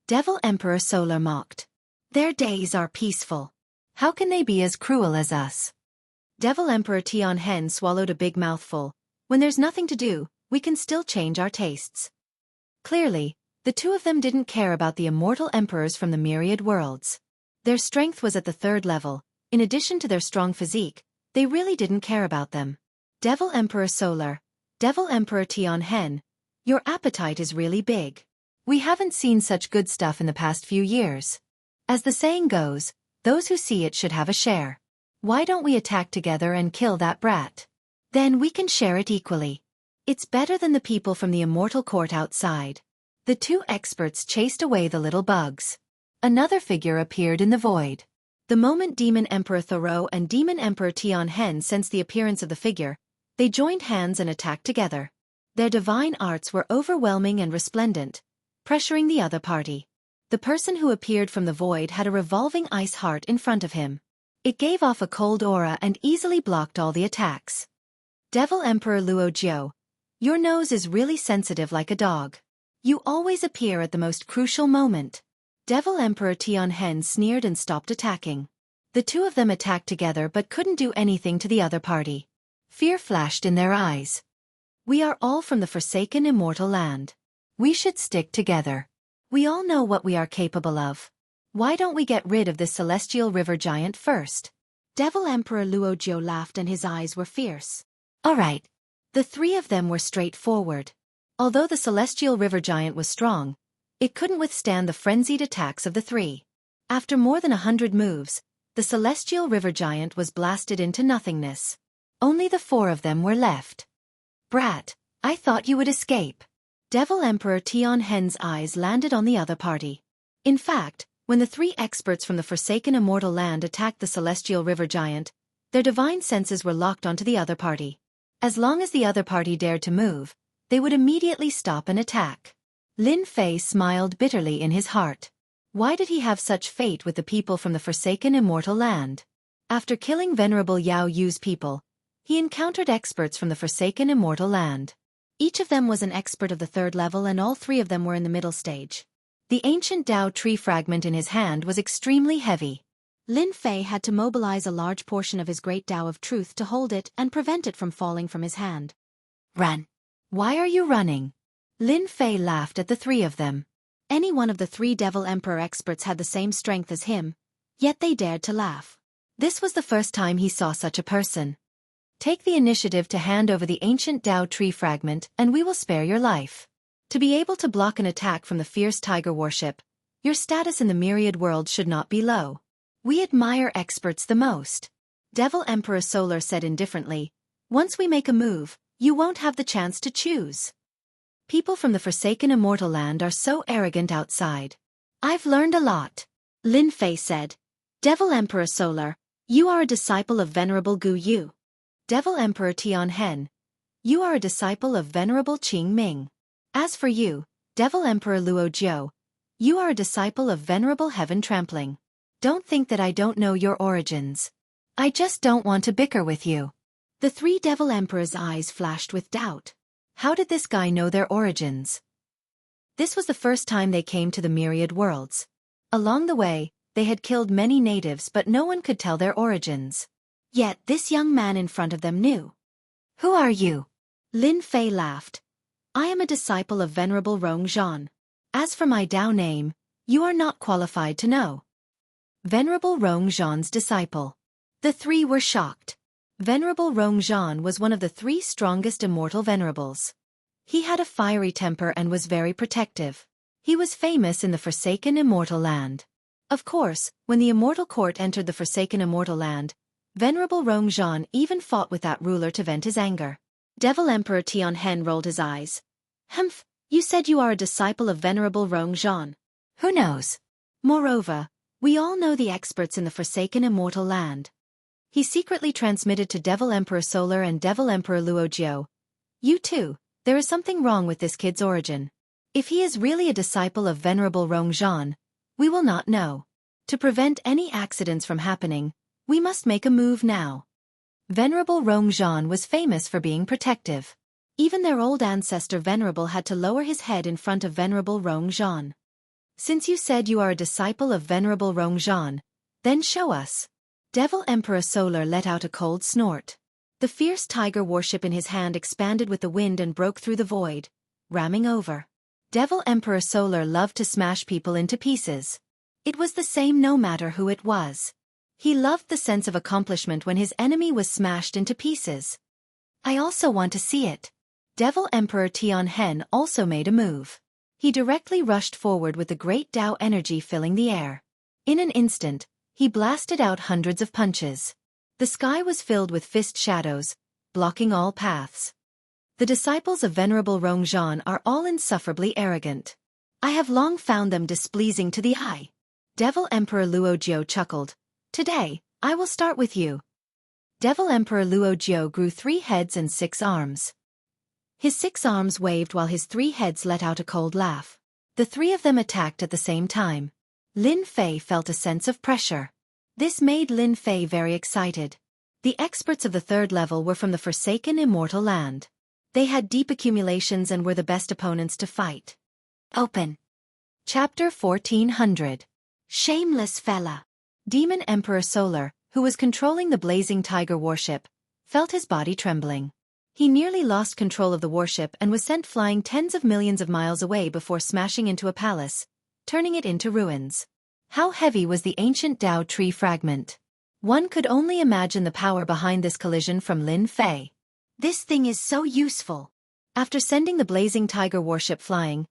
Devil Emperor Solar mocked. Their days are peaceful. How can they be as cruel as us? Devil Emperor Tianhen swallowed a big mouthful. When there's nothing to do, we can still change our tastes. Clearly, the 2 of them didn't care about the immortal emperors from the myriad worlds. Their strength was at the 3rd level. In addition to their strong physique, they really didn't care about them. Devil Emperor Solar, Devil Emperor Tianhen, your appetite is really big. We haven't seen such good stuff in the past few years. As the saying goes, those who see it should have a share. Why don't we attack together and kill that brat? Then we can share it equally. It's better than the people from the immortal court outside. The 2 experts chased away the little bugs. Another figure appeared in the void. The moment Demon Emperor Thoreau and Demon Emperor Tianhen sensed the appearance of the figure, they joined hands and attacked together. Their divine arts were overwhelming and resplendent, pressuring the other party. The person who appeared from the void had a revolving ice heart in front of him. It gave off a cold aura and easily blocked all the attacks. Devil Emperor Luojiu, your nose is really sensitive like a dog. You always appear at the most crucial moment. Devil Emperor Tianhen sneered and stopped attacking. The 2 of them attacked together but couldn't do anything to the other party. Fear flashed in their eyes. We are all from the forsaken immortal land. We should stick together. We all know what we are capable of. Why don't we get rid of this celestial river giant first? Devil Emperor Luojiu laughed and his eyes were fierce. Alright. The 3 of them were straightforward. Although the celestial river giant was strong, it couldn't withstand the frenzied attacks of the 3. After more than 100 moves, the celestial river giant was blasted into nothingness. Only the 4 of them were left. Brat, I thought you would escape. Devil Emperor Tianhen's eyes landed on the other party. In fact, when the 3 experts from the forsaken immortal land attacked the celestial river giant, their divine senses were locked onto the other party. As long as the other party dared to move, they would immediately stop an attack. Lin Fei smiled bitterly in his heart. Why did he have such fate with the people from the forsaken immortal land? After killing Venerable Yao Yu's people, he encountered experts from the forsaken immortal land. Each of them was an expert of the 3rd level and all 3 of them were in the middle stage. The ancient Dao tree fragment in his hand was extremely heavy. Lin Fei had to mobilize a large portion of his great Dao of truth to hold it and prevent it from falling from his hand. Run! Why are you running? Lin Fei laughed at the 3 of them. Any one of the 3 Devil Emperor experts had the same strength as him, yet they dared to laugh. This was the first time he saw such a person. Take the initiative to hand over the ancient Dao tree fragment and we will spare your life. To be able to block an attack from the fierce tiger warship, your status in the myriad world should not be low. We admire experts the most. Devil Emperor Solar said indifferently, once we make a move, you won't have the chance to choose. People from the forsaken immortal land are so arrogant outside. I've learned a lot. Lin Fei said. Devil Emperor Solar, you are a disciple of Venerable Gu Yu. Devil Emperor Tianhen, you are a disciple of Venerable Qing Ming. As for you, Devil Emperor Luo Jiu, you are a disciple of Venerable Heaven Trampling. Don't think that I don't know your origins. I just don't want to bicker with you. The 3 Devil Emperors' eyes flashed with doubt. How did this guy know their origins? This was the first time they came to the myriad worlds. Along the way, they had killed many natives but no one could tell their origins. Yet this young man in front of them knew. Who are you? Lin Fei laughed. I am a disciple of Venerable Rong Zhan. As for my Dao name, you are not qualified to know. Venerable Rong Zhan's disciple. The 3 were shocked. Venerable Rong Zhan was one of the 3 strongest immortal venerables. He had a fiery temper and was very protective. He was famous in the forsaken immortal land. Of course, when the immortal court entered the forsaken immortal land, Venerable Rong Zhan even fought with that ruler to vent his anger. Devil Emperor Tianhen rolled his eyes. Humph, you said you are a disciple of Venerable Rong Zhan. Who knows? Moreover, we all know the experts in the forsaken immortal land. He secretly transmitted to Devil Emperor Solar and Devil Emperor Luo Jiu. You too, there is something wrong with this kid's origin. If he is really a disciple of Venerable Rong Zhan, we will not know. To prevent any accidents from happening, we must make a move now. Venerable Rong Zhan was famous for being protective. Even their old ancestor Venerable had to lower his head in front of Venerable Rong Zhan. Since you said you are a disciple of Venerable Rong Zhan, then show us. Devil Emperor Solar let out a cold snort. The fierce tiger warship in his hand expanded with the wind and broke through the void, ramming over. Devil Emperor Solar loved to smash people into pieces. It was the same no matter who it was. He loved the sense of accomplishment when his enemy was smashed into pieces. I also want to see it. Devil Emperor Tianhen also made a move. He directly rushed forward with the great Dao energy filling the air. In an instant, he blasted out hundreds of punches. The sky was filled with fist shadows, blocking all paths. The disciples of Venerable Rong Zhan are all insufferably arrogant. I have long found them displeasing to the eye. Devil Emperor Luo Jiu chuckled. Today, I will start with you. Devil Emperor Luo Jiu grew 3 heads and 6 arms. His 6 arms waved while his 3 heads let out a cold laugh. The 3 of them attacked at the same time. Lin Fei felt a sense of pressure. This made Lin Fei very excited. The experts of the 3rd level were from the forsaken immortal land. They had deep accumulations and were the best opponents to fight. Open. Chapter 1400. Shameless fella. Demon Emperor Solar, who was controlling the blazing tiger warship, felt his body trembling. He nearly lost control of the warship and was sent flying tens of millions of miles away before smashing into a palace, turning it into ruins. How heavy was the ancient Dao tree fragment? One could only imagine the power behind this collision from Lin Fei. This thing is so useful. After sending the blazing tiger warship flying,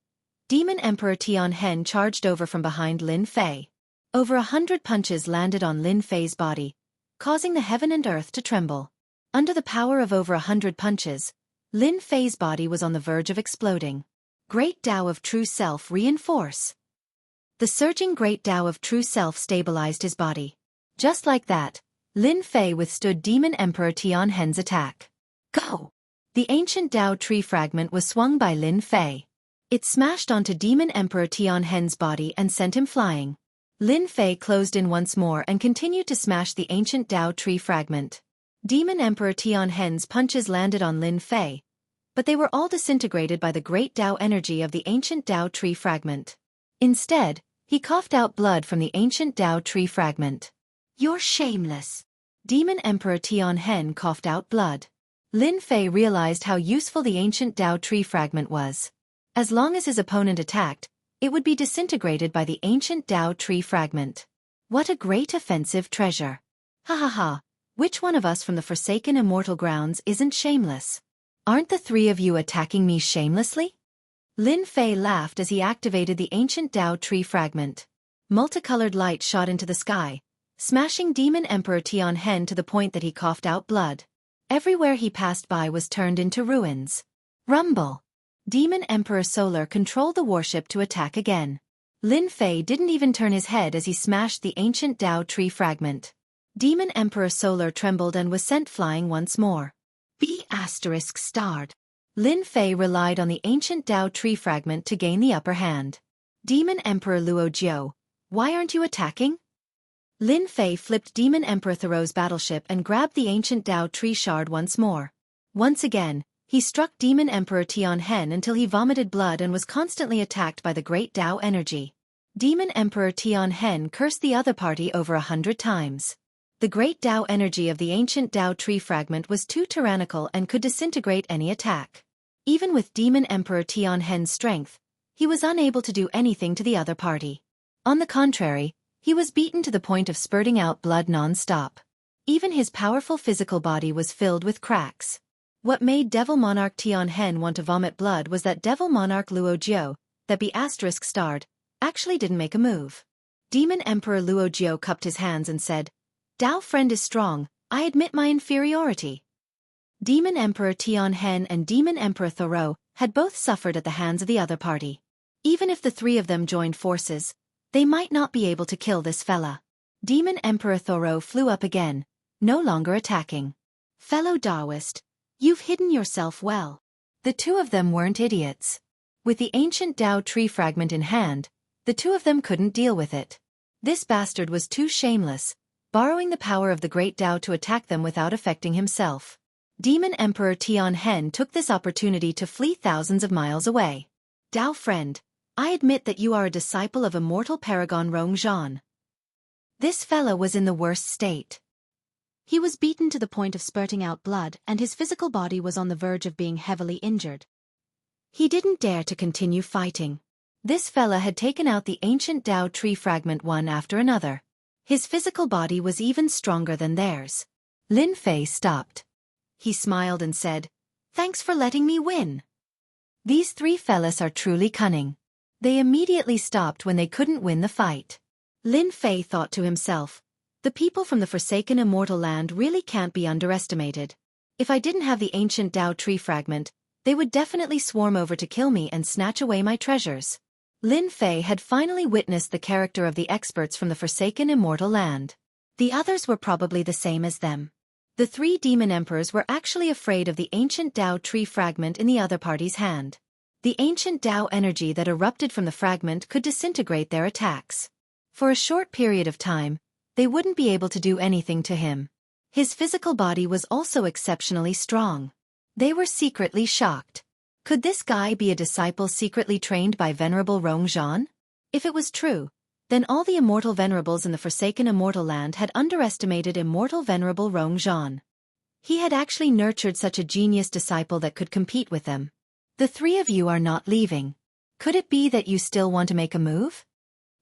Demon Emperor Tianhen charged over from behind Lin Fei. Over 100 punches landed on Lin Fei's body, causing the heaven and earth to tremble. Under the power of over 100 punches, Lin Fei's body was on the verge of exploding. Great Tao of True Self reinforce. The surging Great Tao of True Self stabilized his body. Just like that, Lin Fei withstood Demon Emperor Tianhen's attack. Go! The ancient Tao tree fragment was swung by Lin Fei. It smashed onto Demon Emperor Tianhen's body and sent him flying. Lin Fei closed in once more and continued to smash the ancient Tao tree fragment. Demon Emperor Tianhen's punches landed on Lin Fei, but they were all disintegrated by the great Tao energy of the ancient Tao tree fragment. Instead, he coughed out blood from the ancient Tao tree fragment. You're shameless. Demon Emperor Tianhen coughed out blood. Lin Fei realized how useful the ancient Tao tree fragment was. As long as his opponent attacked, it would be disintegrated by the ancient Tao tree fragment. What a great offensive treasure. Ha ha ha, which one of us from the Forsaken Immortal Grounds isn't shameless? Aren't the three of you attacking me shamelessly? Lin Fei laughed as he activated the ancient Tao tree fragment. Multicolored light shot into the sky, smashing Demon Emperor Tianhen to the point that he coughed out blood. Everywhere he passed by was turned into ruins. Rumble! Demon Emperor Solar controlled the warship to attack again. Lin Fei didn't even turn his head as he smashed the ancient Tao tree fragment. Demon Emperor Solar trembled and was sent flying once more. Be***starred. Lin Fei relied on the ancient Tao tree fragment to gain the upper hand. Demon Emperor Luojiu, why aren't you attacking? Lin Fei flipped Demon Emperor Thoreau's battleship and grabbed the ancient Tao tree shard once more. Once again, he struck Demon Emperor Tianhen until he vomited blood and was constantly attacked by the great Tao energy. Demon Emperor Tianhen cursed the other party over 100 times. The great Tao energy of the ancient Tao tree fragment was too tyrannical and could disintegrate any attack. Even with Demon Emperor Tianhen's strength, he was unable to do anything to the other party. On the contrary, he was beaten to the point of spurting out blood non-stop. Even his powerful physical body was filled with cracks. What made Devil Monarch Tianhen want to vomit blood was that Devil Monarch Luojiu, that be***starred, actually didn't make a move. Demon Emperor Luojiu cupped his hands and said, Tao friend is strong, I admit my inferiority. Demon Emperor Tianhen and Demon Emperor Thoreau had both suffered at the hands of the other party. Even if the three of them joined forces, they might not be able to kill this fella. Demon Emperor Thoreau flew up again, no longer attacking. Fellow Taoist, you've hidden yourself well. The two of them weren't idiots. With the ancient Tao tree fragment in hand, the two of them couldn't deal with it. This bastard was too shameless, borrowing the power of the great Tao to attack them without affecting himself. Demon Emperor Tianhen took this opportunity to flee thousands of miles away. Tao friend, I admit that you are a disciple of immortal paragon Rongzhan. This fella was in the worst state. He was beaten to the point of spurting out blood and his physical body was on the verge of being heavily injured. He didn't dare to continue fighting. This fella had taken out the ancient Tao tree fragment one after another. His physical body was even stronger than theirs. Lin Fei stopped. He smiled and said, Thanks for letting me win. These three fellas are truly cunning. They immediately stopped when they couldn't win the fight. Lin Fei thought to himself, the people from the Forsaken Immortal Land really can't be underestimated. If I didn't have the ancient Tao tree fragment, they would definitely swarm over to kill me and snatch away my treasures. Lin Fei had finally witnessed the character of the experts from the Forsaken Immortal Land. The others were probably the same as them. The three demon emperors were actually afraid of the ancient Tao tree fragment in the other party's hand. The ancient Tao energy that erupted from the fragment could disintegrate their attacks. For a short period of time, they wouldn't be able to do anything to him. His physical body was also exceptionally strong. They were secretly shocked. Could this guy be a disciple secretly trained by Venerable Rongzhan? If it was true, then all the immortal venerables in the Forsaken Immortal Land had underestimated immortal Venerable Rongzhan. He had actually nurtured such a genius disciple that could compete with them. The three of you are not leaving. Could it be that you still want to make a move?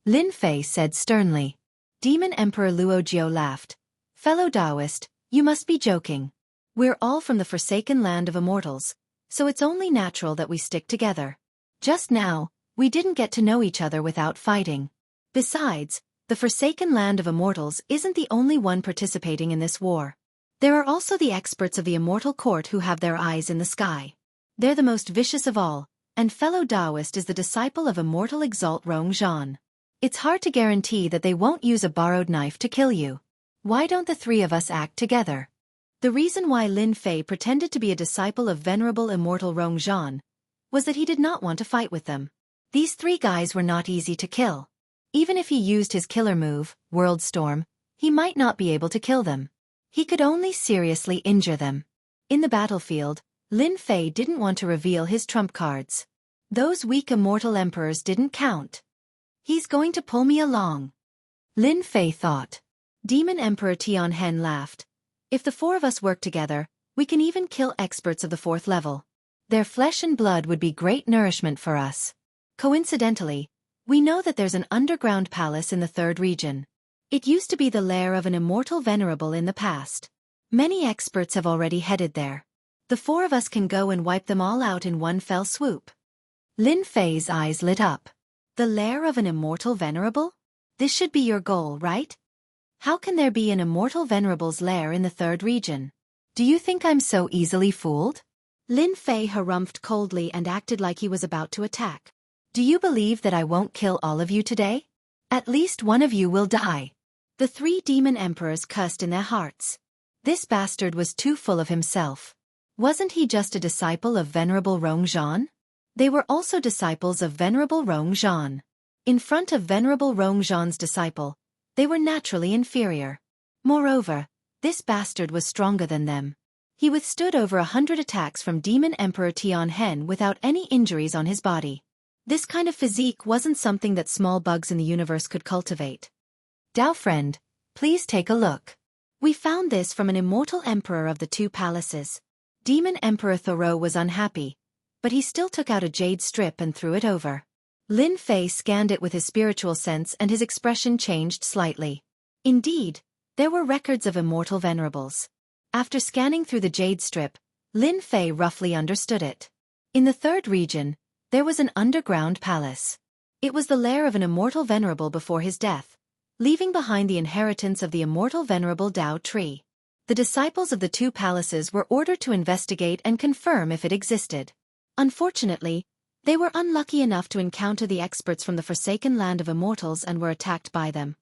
Lin Fei said sternly. Demon Emperor Luojiu laughed. Fellow Taoist, you must be joking. We're all from the Forsaken Land of Immortals, so it's only natural that we stick together. Just now, we didn't get to know each other without fighting. Besides, The Forsaken Land of Immortals isn't the only one participating in this war. There are also the experts of the Immortal Court who have their eyes in the sky. They're the most vicious of all, and fellow Taoist is the disciple of Immortal Exalt Rongzhan. It's hard to guarantee that they won't use a borrowed knife to kill you. Why don't the three of us act together? The reason why Lin Fei pretended to be a disciple of Venerable Immortal Rongzhan was that he did not want to fight with them. These three guys were not easy to kill. Even if he used his killer move, World Storm, he might not be able to kill them. He could only seriously injure them. In the battlefield, Lin Fei didn't want to reveal his trump cards. Those weak immortal emperors didn't count. He's going to pull me along, Lin Fei thought. Demon Emperor Tianhen laughed. If the four of us work together, we can even kill experts of the 4th level. Their flesh and blood would be great nourishment for us. Coincidentally, we know that there's an underground palace in the 3rd region. It used to be the lair of an immortal venerable in the past. Many experts have already headed there. The four of us can go and wipe them all out in one fell swoop. Lin Fei's eyes lit up. The lair of an immortal venerable? This should be your goal, right? How can there be an immortal venerable's lair in the 3rd region? Do you think I'm so easily fooled? Lin Fei harumphed coldly and acted like he was about to attack. Do you believe that I won't kill all of you today? At least one of you will die. The 3 demon emperors cussed in their hearts. This bastard was too full of himself. Wasn't he just a disciple of Venerable Rongzhan? They were also disciples of Venerable Rongzhan. In front of Venerable Rongzhan's disciple, they were naturally inferior. Moreover, this bastard was stronger than them. He withstood over 100 attacks from Demon Emperor Tianhen without any injuries on his body. This kind of physique wasn't something that small bugs in the universe could cultivate. Dao friend, please take a look. We found this from an immortal emperor of the 2 palaces. Demon Emperor Thoreau was unhappy, but he still took out a jade strip and threw it over. Lin Fei scanned it with his spiritual sense and his expression changed slightly. Indeed, there were records of immortal venerables. After scanning through the jade strip, Lin Fei roughly understood it. In the 3rd region, there was an underground palace. It was the lair of an immortal venerable before his death, leaving behind the inheritance of the immortal venerable Dao tree. The disciples of the 2 palaces were ordered to investigate and confirm if it existed. Unfortunately, they were unlucky enough to encounter the experts from the Forsaken Land of Immortals and were attacked by them.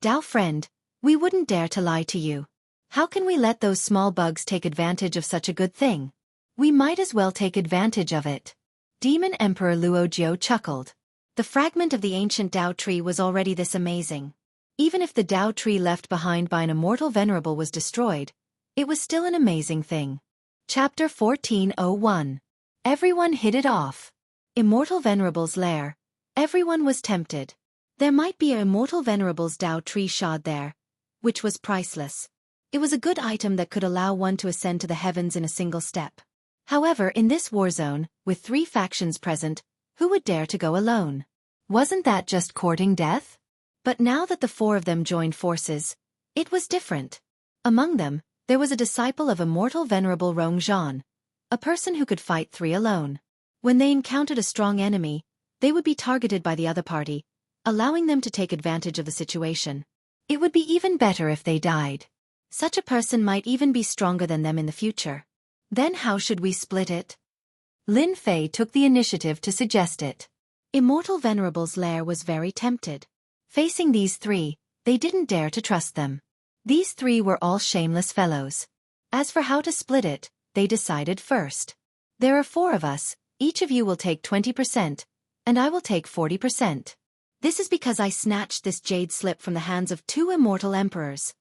Dao friend, we wouldn't dare to lie to you. How can we let those small bugs take advantage of such a good thing? We might as well take advantage of it. Demon Emperor Luojiu chuckled. The fragment of the ancient Dao tree was already this amazing. Even if the Dao tree left behind by an immortal venerable was destroyed, it was still an amazing thing. Chapter 1401. Everyone hit it off. Immortal Venerable's lair. Everyone was tempted. There might be a Immortal Venerable's Dao tree shod there, which was priceless. It was a good item that could allow one to ascend to the heavens in a single step. However, in this war zone, with 3 factions present, who would dare to go alone? Wasn't that just courting death? But now that the 4 of them joined forces, it was different. Among them, there was a disciple of Immortal Venerable Rongzhan, a person who could fight 3 alone. When they encountered a strong enemy, they would be targeted by the other party, allowing them to take advantage of the situation. It would be even better if they died. Such a person might even be stronger than them in the future. Then how should we split it? Lin Fei took the initiative to suggest it. Immortal Venerable's lair was very tempted. Facing these 3, they didn't dare to trust them. These 3 were all shameless fellows. As for how to split it, they decided first. There are 4 of us, each of you will take 20%, and I will take 40%. This is because I snatched this jade slip from the hands of 2 immortal emperors.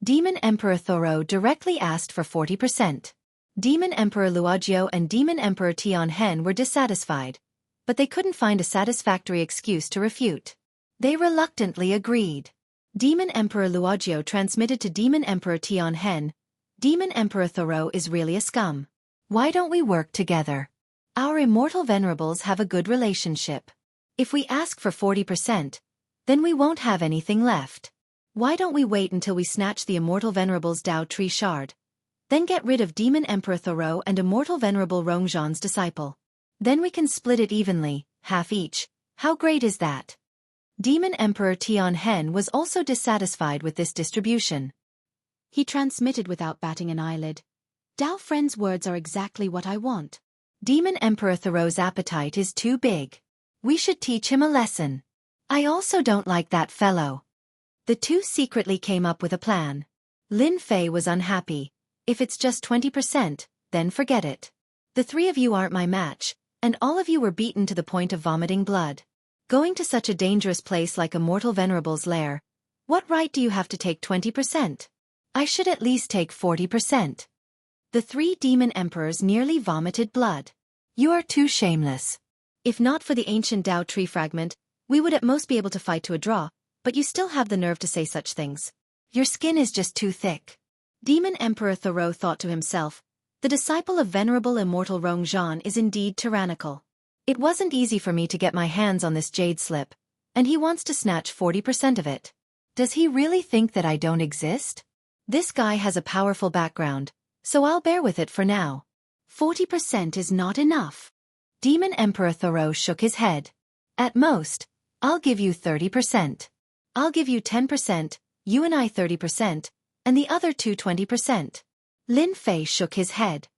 Demon Emperor Thoreau directly asked for 40%. Demon Emperor Luojiu and Demon Emperor Tianhen were dissatisfied, but they couldn't find a satisfactory excuse to refute. They reluctantly agreed. Demon Emperor Luojiu transmitted to Demon Emperor Tianhen, Demon Emperor Thoreau is really a scum. Why don't we work together? Our immortal venerables have a good relationship. If we ask for 40%, then we won't have anything left. Why don't we wait until we snatch the immortal venerable's Dao tree shard? Then get rid of Demon Emperor Thoreau and immortal venerable Rongzhan's disciple. Then we can split it evenly, half each. How great is that? Demon Emperor Tianhen was also dissatisfied with this distribution. He transmitted without batting an eyelid. Dao Friend's words are exactly what I want. Demon Emperor Thoreau's appetite is too big. We should teach him a lesson. I also don't like that fellow. The two secretly came up with a plan. Lin Fei was unhappy. If it's just 20%, then forget it. The three of you aren't my match, and all of you were beaten to the point of vomiting blood. Going to such a dangerous place like a mortal venerable's lair, what right do you have to take 20%? I should at least take 40%. The three demon emperors nearly vomited blood. You are too shameless. If not for the ancient Dao tree fragment, we would at most be able to fight to a draw, but you still have the nerve to say such things. Your skin is just too thick. Demon Emperor Thoreau thought to himself, the disciple of venerable immortal Rongzhan is indeed tyrannical. It wasn't easy for me to get my hands on this jade slip, and he wants to snatch 40% of it. Does he really think that I don't exist? This guy has a powerful background, so I'll bear with it for now. 40% is not enough. Demon Emperor Thoreau shook his head. At most, I'll give you 30%. I'll give you 10%, you and I 30%, and the other two 20%. Lin Fei shook his head.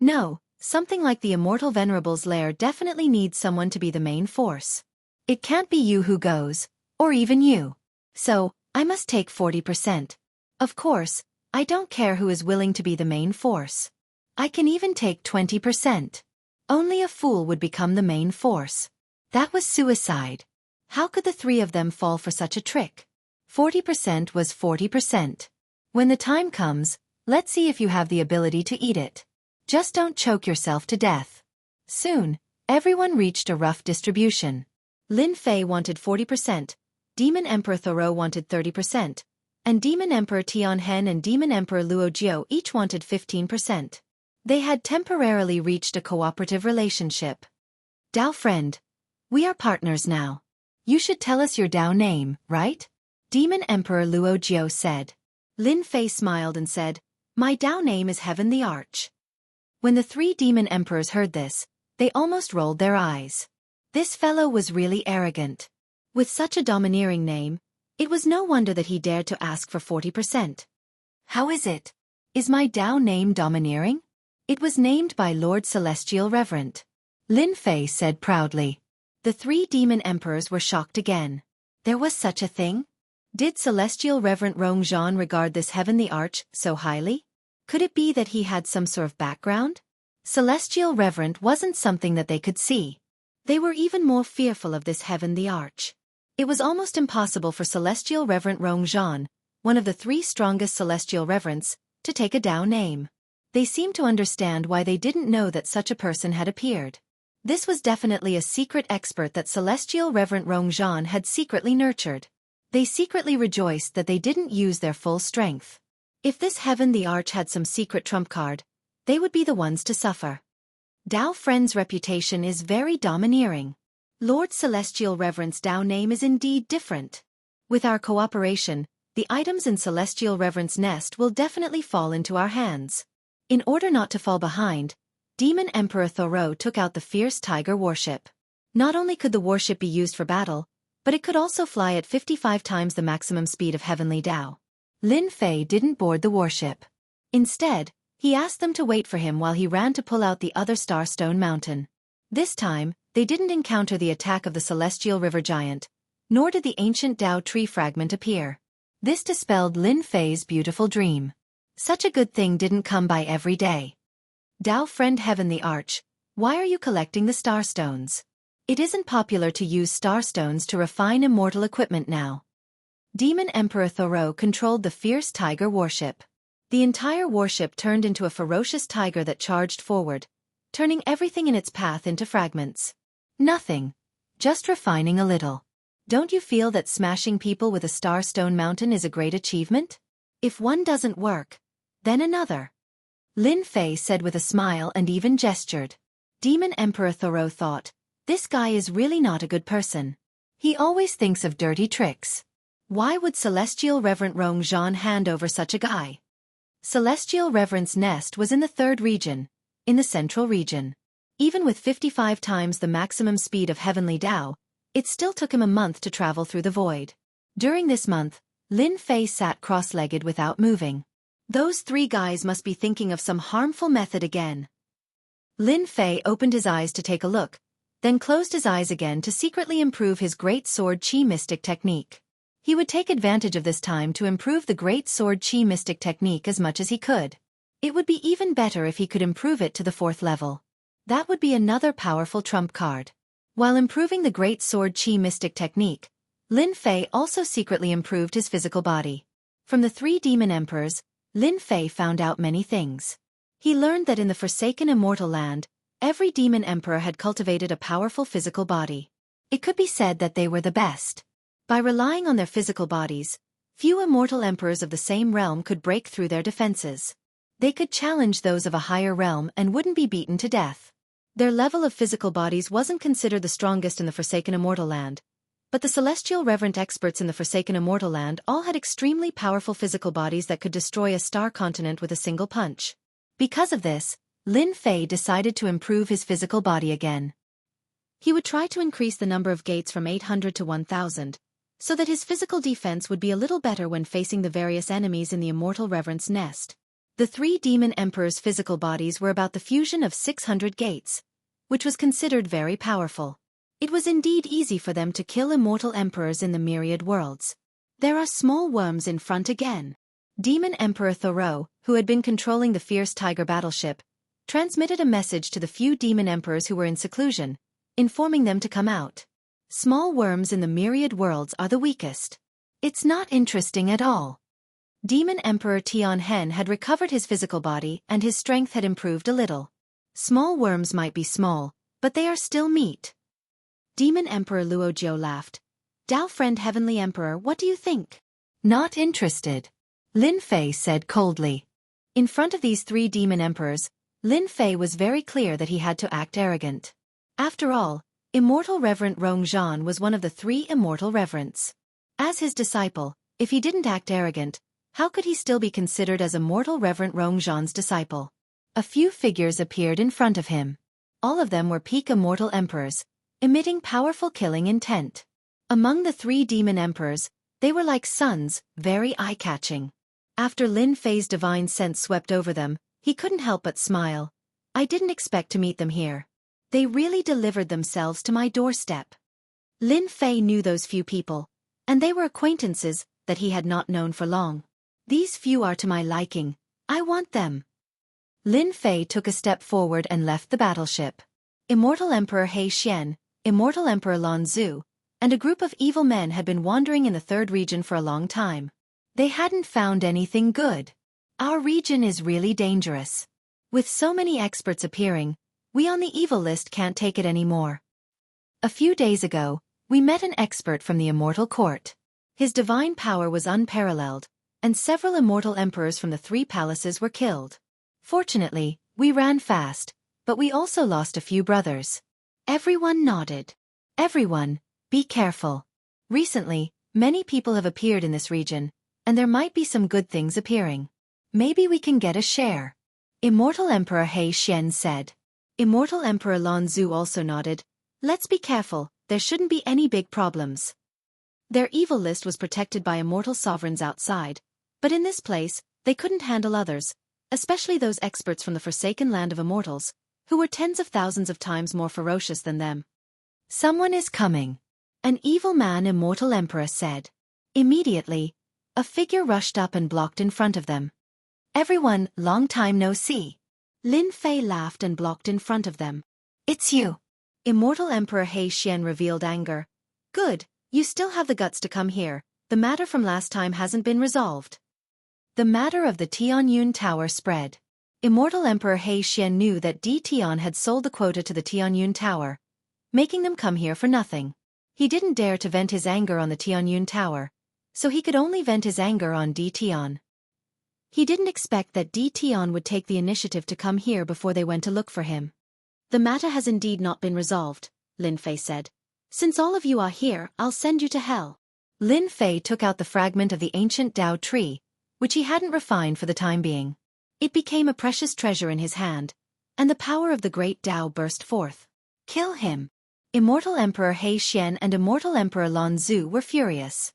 No, something like the Immortal Venerable's lair definitely needs someone to be the main force. It can't be you who goes, or even you. So, I must take 40%. Of course, I don't care who is willing to be the main force. I can even take 20%. Only a fool would become the main force. That was suicide. How could the three of them fall for such a trick? 40% was 40%. When the time comes, let's see if you have the ability to eat it. Just don't choke yourself to death. Soon, everyone reached a rough distribution. Lin Fei wanted 40%, Demon Emperor Thoreau wanted 30%, and Demon Emperor Tianhen and Demon Emperor Luojiu each wanted 15%. They had temporarily reached a cooperative relationship. Dao Friend, we are partners now. You should tell us your Dao name, right? Demon Emperor Luojiu said. Lin Fei smiled and said, my Dao name is Heaven the Arch. When the three demon emperors heard this, they almost rolled their eyes. This fellow was really arrogant. With such a domineering name, it was no wonder that he dared to ask for 40%. How is it? Is my Dao name domineering? It was named by Lord Celestial Reverend. Lin Fei said proudly. The three demon emperors were shocked again. There was such a thing? Did Celestial Reverend Rongzhan regard this Heaven the Arch so highly? Could it be that he had some sort of background? Celestial Reverend wasn't something that they could see. They were even more fearful of this Heaven the Arch. It was almost impossible for Celestial Reverend Rongzhan, one of the three strongest Celestial Reverends, to take a Dao name. They seemed to understand why they didn't know that such a person had appeared. This was definitely a secret expert that Celestial Reverend Rongzhan had secretly nurtured. They secretly rejoiced that they didn't use their full strength. If this Heaven the Arch had some secret trump card, they would be the ones to suffer. Dao Friend's reputation is very domineering. Lord Celestial Reverend's Dao name is indeed different. With our cooperation, the items in Celestial Reverend's nest will definitely fall into our hands. In order not to fall behind, Demon Emperor Thoreau took out the fierce tiger warship. Not only could the warship be used for battle, but it could also fly at 55 times the maximum speed of Heavenly Dao. Lin Fei didn't board the warship. Instead, he asked them to wait for him while he ran to pull out the other Starstone Mountain. This time, they didn't encounter the attack of the Celestial River Giant, nor did the ancient Dao tree fragment appear. This dispelled Lin Fei's beautiful dream. Such a good thing didn't come by every day. Dao Friend Heaven the Arch, why are you collecting the Starstones? It isn't popular to use Starstones to refine immortal equipment now. Demon Emperor Thoreau controlled the fierce tiger warship. The entire warship turned into a ferocious tiger that charged forward, turning everything in its path into fragments. Nothing. Just refining a little. Don't you feel that smashing people with a Starstone Mountain is a great achievement? If one doesn't work, then another. Lin Fei said with a smile and even gestured. Demon Emperor Thoreau thought, this guy is really not a good person. He always thinks of dirty tricks. Why would Celestial Reverend Rongzhan hand over such a guy? Celestial Reverend's nest was in the 3rd region, in the central region. Even with 55 times the maximum speed of Heavenly Dao, It still took him a month to travel through the void. During this month, Lin Fei sat cross-legged without moving. Those three guys must be thinking of some harmful method again. Lin Fei opened his eyes to take a look, then closed his eyes again to secretly improve his great sword chi mystic technique. He would take advantage of this time to improve the great sword chi mystic technique as much as he could. It would be even better if he could improve it to the 4th level. That would be another powerful trump card. While improving the great sword chi mystic technique, Lin Fei also secretly improved his physical body. From the 3 demon emperors, Lin Fei found out many things. He learned that in the Forsaken Immortal Land, every demon emperor had cultivated a powerful physical body. It could be said that they were the best. By relying on their physical bodies, few immortal emperors of the same realm could break through their defenses. They could challenge those of a higher realm and wouldn't be beaten to death. Their level of physical bodies wasn't considered the strongest in the Forsaken Immortal Land, but the celestial reverent experts in the Forsaken Immortal Land all had extremely powerful physical bodies that could destroy a star continent with a single punch. Because of this, Lin Fei decided to improve his physical body again. He would try to increase the number of gates from 800 to 1,000, so that his physical defense would be a little better when facing the various enemies in the Immortal Reverence Nest. The 3 demon emperors' physical bodies were about the fusion of 600 gates, which was considered very powerful. It was indeed easy for them to kill immortal emperors in the myriad worlds. There are small worms in front again. Demon Emperor Thoreau, who had been controlling the fierce tiger battleship, transmitted a message to the few demon emperors who were in seclusion, informing them to come out. Small worms in the myriad worlds are the weakest. It's not interesting at all. Demon Emperor Tianhen had recovered his physical body and his strength had improved a little. Small worms might be small, but they are still meat. Demon Emperor Luojiu laughed. Dao friend Heavenly Emperor, what do you think? Not interested. Lin Fei said coldly. In front of these 3 demon emperors, Lin Fei was very clear that he had to act arrogant. After all, Immortal Reverend Rongzhan was one of the 3 immortal reverents. As his disciple, if he didn't act arrogant, how could he still be considered as Immortal Reverend Rongzhan's disciple? A few figures appeared in front of him. All of them were peak immortal emperors, emitting powerful killing intent. Among the 3 demon emperors, they were like suns, very eye-catching. After Lin Fei's divine sense swept over them, he couldn't help but smile. I didn't expect to meet them here. They really delivered themselves to my doorstep. Lin Fei knew those few people, and they were acquaintances that he had not known for long. These few are to my liking. I want them. Lin Fei took a step forward and left the battleship. Immortal Emperor He Xian, Immortal Emperor Lan Zu, and a group of evil men had been wandering in the 3rd region for a long time. They hadn't found anything good. Our region is really dangerous. With so many experts appearing, we on the evil list can't take it anymore. A few days ago, we met an expert from the Immortal Court. His divine power was unparalleled, and several immortal emperors from the 3 palaces were killed. Fortunately, we ran fast, but we also lost a few brothers. Everyone nodded. Everyone, be careful. Recently, many people have appeared in this region, and there might be some good things appearing. Maybe we can get a share. Immortal Emperor He Xian said. Immortal Emperor Lan Zu also nodded. Let's be careful, there shouldn't be any big problems. Their evil list was protected by immortal sovereigns outside, but in this place, they couldn't handle others, especially those experts from the Forsaken Land of Immortals, who were tens of thousands of times more ferocious than them. Someone is coming. An evil man Immortal Emperor said. Immediately, a figure rushed up and blocked in front of them. Everyone, long time no see. Lin Fei laughed and blocked in front of them. It's you. Immortal Emperor He Xian revealed anger. Good, you still have the guts to come here. The matter from last time hasn't been resolved. The matter of the Tianyun Tower spread. Immortal Emperor He Xian knew that Di Tian had sold the quota to the Tianyun Tower, making them come here for nothing. He didn't dare to vent his anger on the Tianyun Tower, so he could only vent his anger on Di Tian. He didn't expect that Di Tian would take the initiative to come here before they went to look for him. The matter has indeed not been resolved, Lin Fei said. Since all of you are here, I'll send you to hell. Lin Fei took out the fragment of the ancient Dao tree, which he hadn't refined for the time being. It became a precious treasure in his hand, and the power of the great Dao burst forth. Kill him. Immortal Emperor He Xian and Immortal Emperor Lan Zu were furious.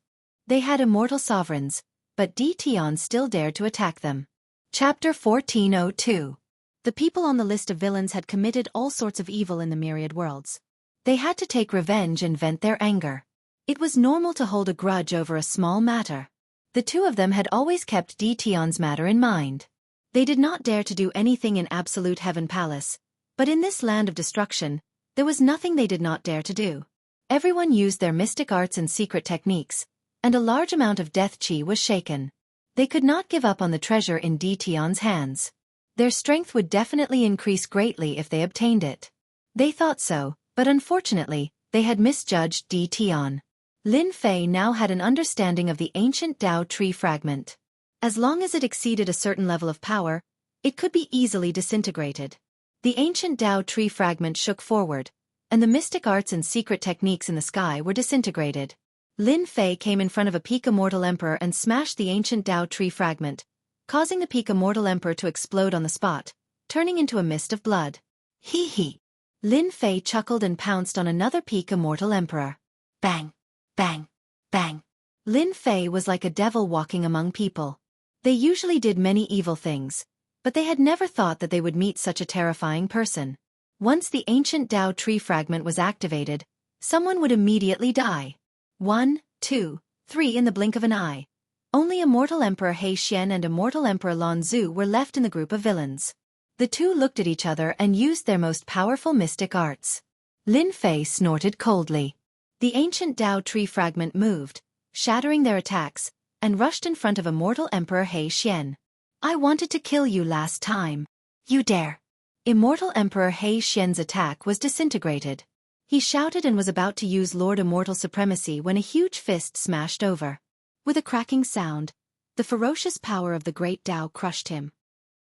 They had immortal sovereigns, but Di Tian still dared to attack them. Chapter 1402. The people on the list of villains had committed all sorts of evil in the myriad worlds. They had to take revenge and vent their anger. It was normal to hold a grudge over a small matter. The two of them had always kept Di Tian's matter in mind. They did not dare to do anything in Absolute Heaven Palace, but in this land of destruction, there was nothing they did not dare to do. Everyone used their mystic arts and secret techniques, and a large amount of death chi was shaken. They could not give up on the treasure in Di Tian's hands. Their strength would definitely increase greatly if they obtained it. They thought so, but unfortunately, they had misjudged Di Tian. Lin Fei now had an understanding of the ancient Dao tree fragment. As long as it exceeded a certain level of power, it could be easily disintegrated. The ancient Dao tree fragment shook forward, and the mystic arts and secret techniques in the sky were disintegrated. Lin Fei came in front of a peak Immortal Emperor and smashed the ancient Dao tree fragment, causing the peak Immortal Emperor to explode on the spot, turning into a mist of blood. Hee hee. Lin Fei chuckled and pounced on another peak Immortal Emperor. Bang! Bang! Bang! Lin Fei was like a devil walking among people. They usually did many evil things, but they had never thought that they would meet such a terrifying person. Once the ancient Dao tree fragment was activated, someone would immediately die. 1, 2, 3 in the blink of an eye. Only Immortal Emperor He Xian and Immortal Emperor Lan Zu were left in the group of villains. The two looked at each other and used their most powerful mystic arts. Lin Fei snorted coldly. The ancient Dao tree fragment moved, shattering their attacks, and rushed in front of Immortal Emperor He Xian. I wanted to kill you last time. You dare. Immortal Emperor He Xian's attack was disintegrated. He shouted and was about to use Lord Immortal Supremacy when a huge fist smashed over. With a cracking sound, the ferocious power of the great Dao crushed him.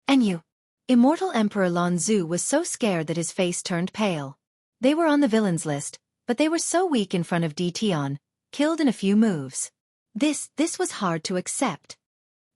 And you? Immortal Emperor Lan Zu was so scared that his face turned pale. They were on the villains list, but they were so weak in front of Di Tian, killed in a few moves. This was hard to accept.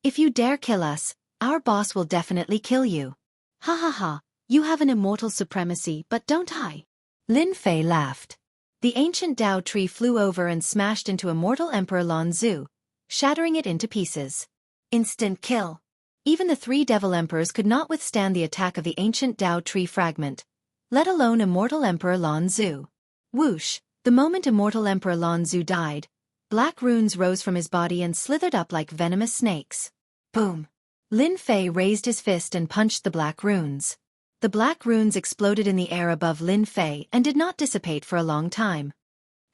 If you dare kill us, our boss will definitely kill you. Ha ha ha, you have an immortal supremacy, but don't I? Lin Fei laughed. The ancient Dao tree flew over and smashed into Immortal Emperor Lan Zu, shattering it into pieces. Instant kill. Even the three devil emperors could not withstand the attack of the ancient Dao tree fragment, let alone Immortal Emperor Lan Zu. Whoosh! The moment Immortal Emperor Lan Zu died, black runes rose from his body and slithered up like venomous snakes. Boom! Lin Fei raised his fist and punched the black runes. The black runes exploded in the air above Lin Fei and did not dissipate for a long time.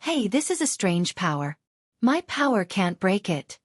Hey, this is a strange power. My power can't break it.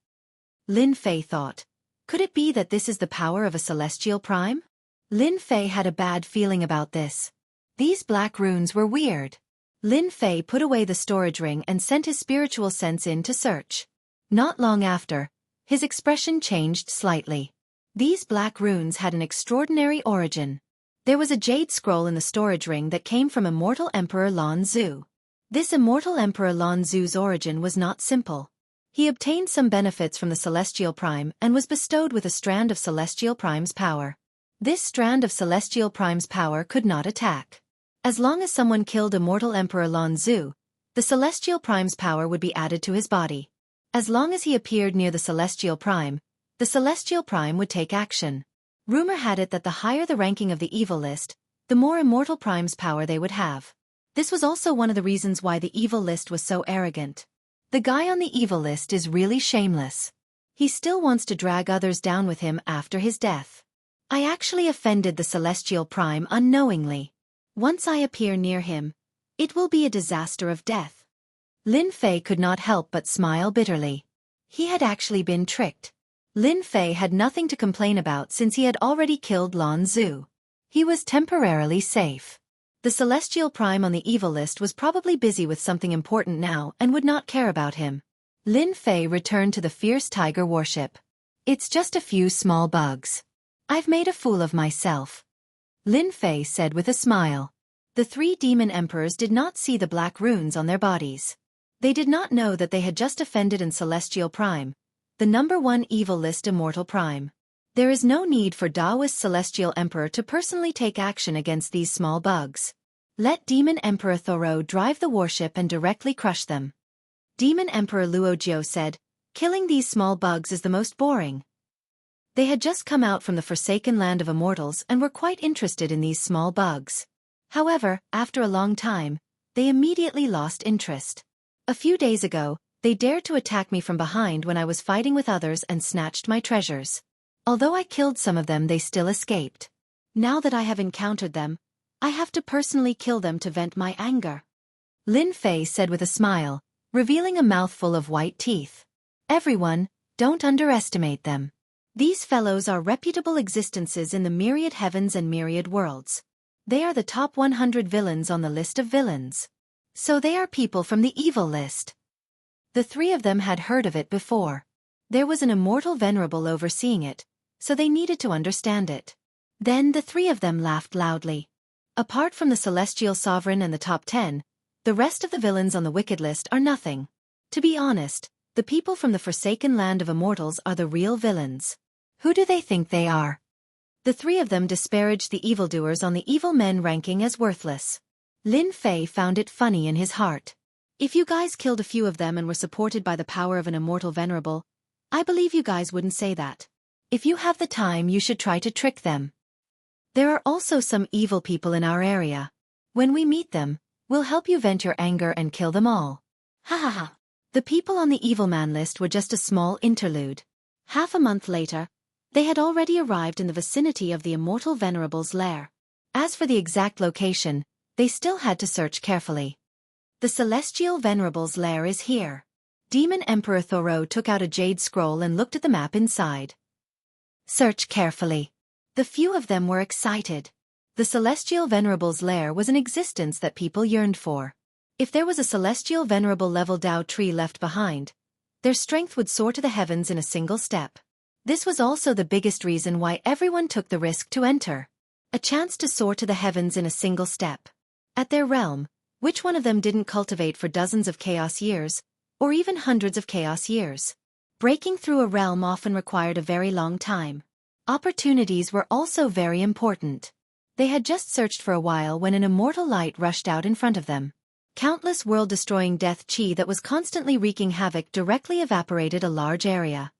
Lin Fei thought. Could it be that this is the power of a celestial prime? Lin Fei had a bad feeling about this. These black runes were weird. Lin Fei put away the storage ring and sent his spiritual sense in to search. Not long after, his expression changed slightly. These black runes had an extraordinary origin. There was a jade scroll in the storage ring that came from Immortal Emperor Lan Zu. This Immortal Emperor Lan Zu's origin was not simple. He obtained some benefits from the Celestial Prime and was bestowed with a strand of Celestial Prime's power. This strand of Celestial Prime's power could not attack. As long as someone killed Immortal Emperor Lan Zu, the Celestial Prime's power would be added to his body. As long as he appeared near the Celestial Prime, the Celestial Prime would take action. Rumor had it that the higher the ranking of the evil list, the more Immortal Prime's power they would have. This was also one of the reasons why the evil list was so arrogant. The guy on the evil list is really shameless. He still wants to drag others down with him after his death. I actually offended the Celestial Prime unknowingly. Once I appear near him, it will be a disaster of death. Lin Fei could not help but smile bitterly. He had actually been tricked. Lin Fei had nothing to complain about since he had already killed Lan Zu. He was temporarily safe. The Celestial Prime on the evil list was probably busy with something important now and would not care about him. Lin Fei returned to the fierce tiger warship. It's just a few small bugs. I've made a fool of myself. Lin Fei said with a smile. The three demon emperors did not see the black runes on their bodies. They did not know that they had just offended in Celestial Prime, the #1 evil list Immortal Prime. There is no need for Daoist Celestial Emperor to personally take action against these small bugs. Let Demon Emperor Thoreau drive the warship and directly crush them. Demon Emperor Luojiao said, killing these small bugs is the most boring. They had just come out from the forsaken land of immortals and were quite interested in these small bugs. However, after a long time, they immediately lost interest. A few days ago, they dared to attack me from behind when I was fighting with others and snatched my treasures. Although I killed some of them, they still escaped. Now that I have encountered them, I have to personally kill them to vent my anger. Lin Fei said with a smile, revealing a mouthful of white teeth. Everyone, don't underestimate them. These fellows are reputable existences in the myriad heavens and myriad worlds. They are the top 100 villains on the list of villains. So they are people from the evil list. The three of them had heard of it before. There was an immortal venerable overseeing it, so they needed to understand it. Then the three of them laughed loudly. Apart from the celestial sovereign and the top 10, the rest of the villains on the wicked list are nothing. To be honest, the people from the forsaken land of immortals are the real villains. Who do they think they are? The three of them disparaged the evildoers on the evil men ranking as worthless. Lin Fei found it funny in his heart. If you guys killed a few of them and were supported by the power of an immortal venerable, I believe you guys wouldn't say that. If you have the time, you should try to trick them. There are also some evil people in our area. When we meet them, we'll help you vent your anger and kill them all. Ha ha ha. The people on the evil man list were just a small interlude. Half a month later, they had already arrived in the vicinity of the immortal venerable's lair. As for the exact location, they still had to search carefully. The celestial venerable's lair is here. Demon Emperor Thoreau took out a jade scroll and looked at the map inside. Search carefully. The few of them were excited. The celestial venerable's lair was an existence that people yearned for. If there was a celestial venerable level Dao tree left behind, their strength would soar to the heavens in a single step. This was also the biggest reason why everyone took the risk to enter. A chance to soar to the heavens in a single step. At their realm, which one of them didn't cultivate for dozens of chaos years, or even hundreds of chaos years? Breaking through a realm often required a very long time. Opportunities were also very important. They had just searched for a while when an immortal light rushed out in front of them. Countless world-destroying death chi that was constantly wreaking havoc directly evaporated a large area.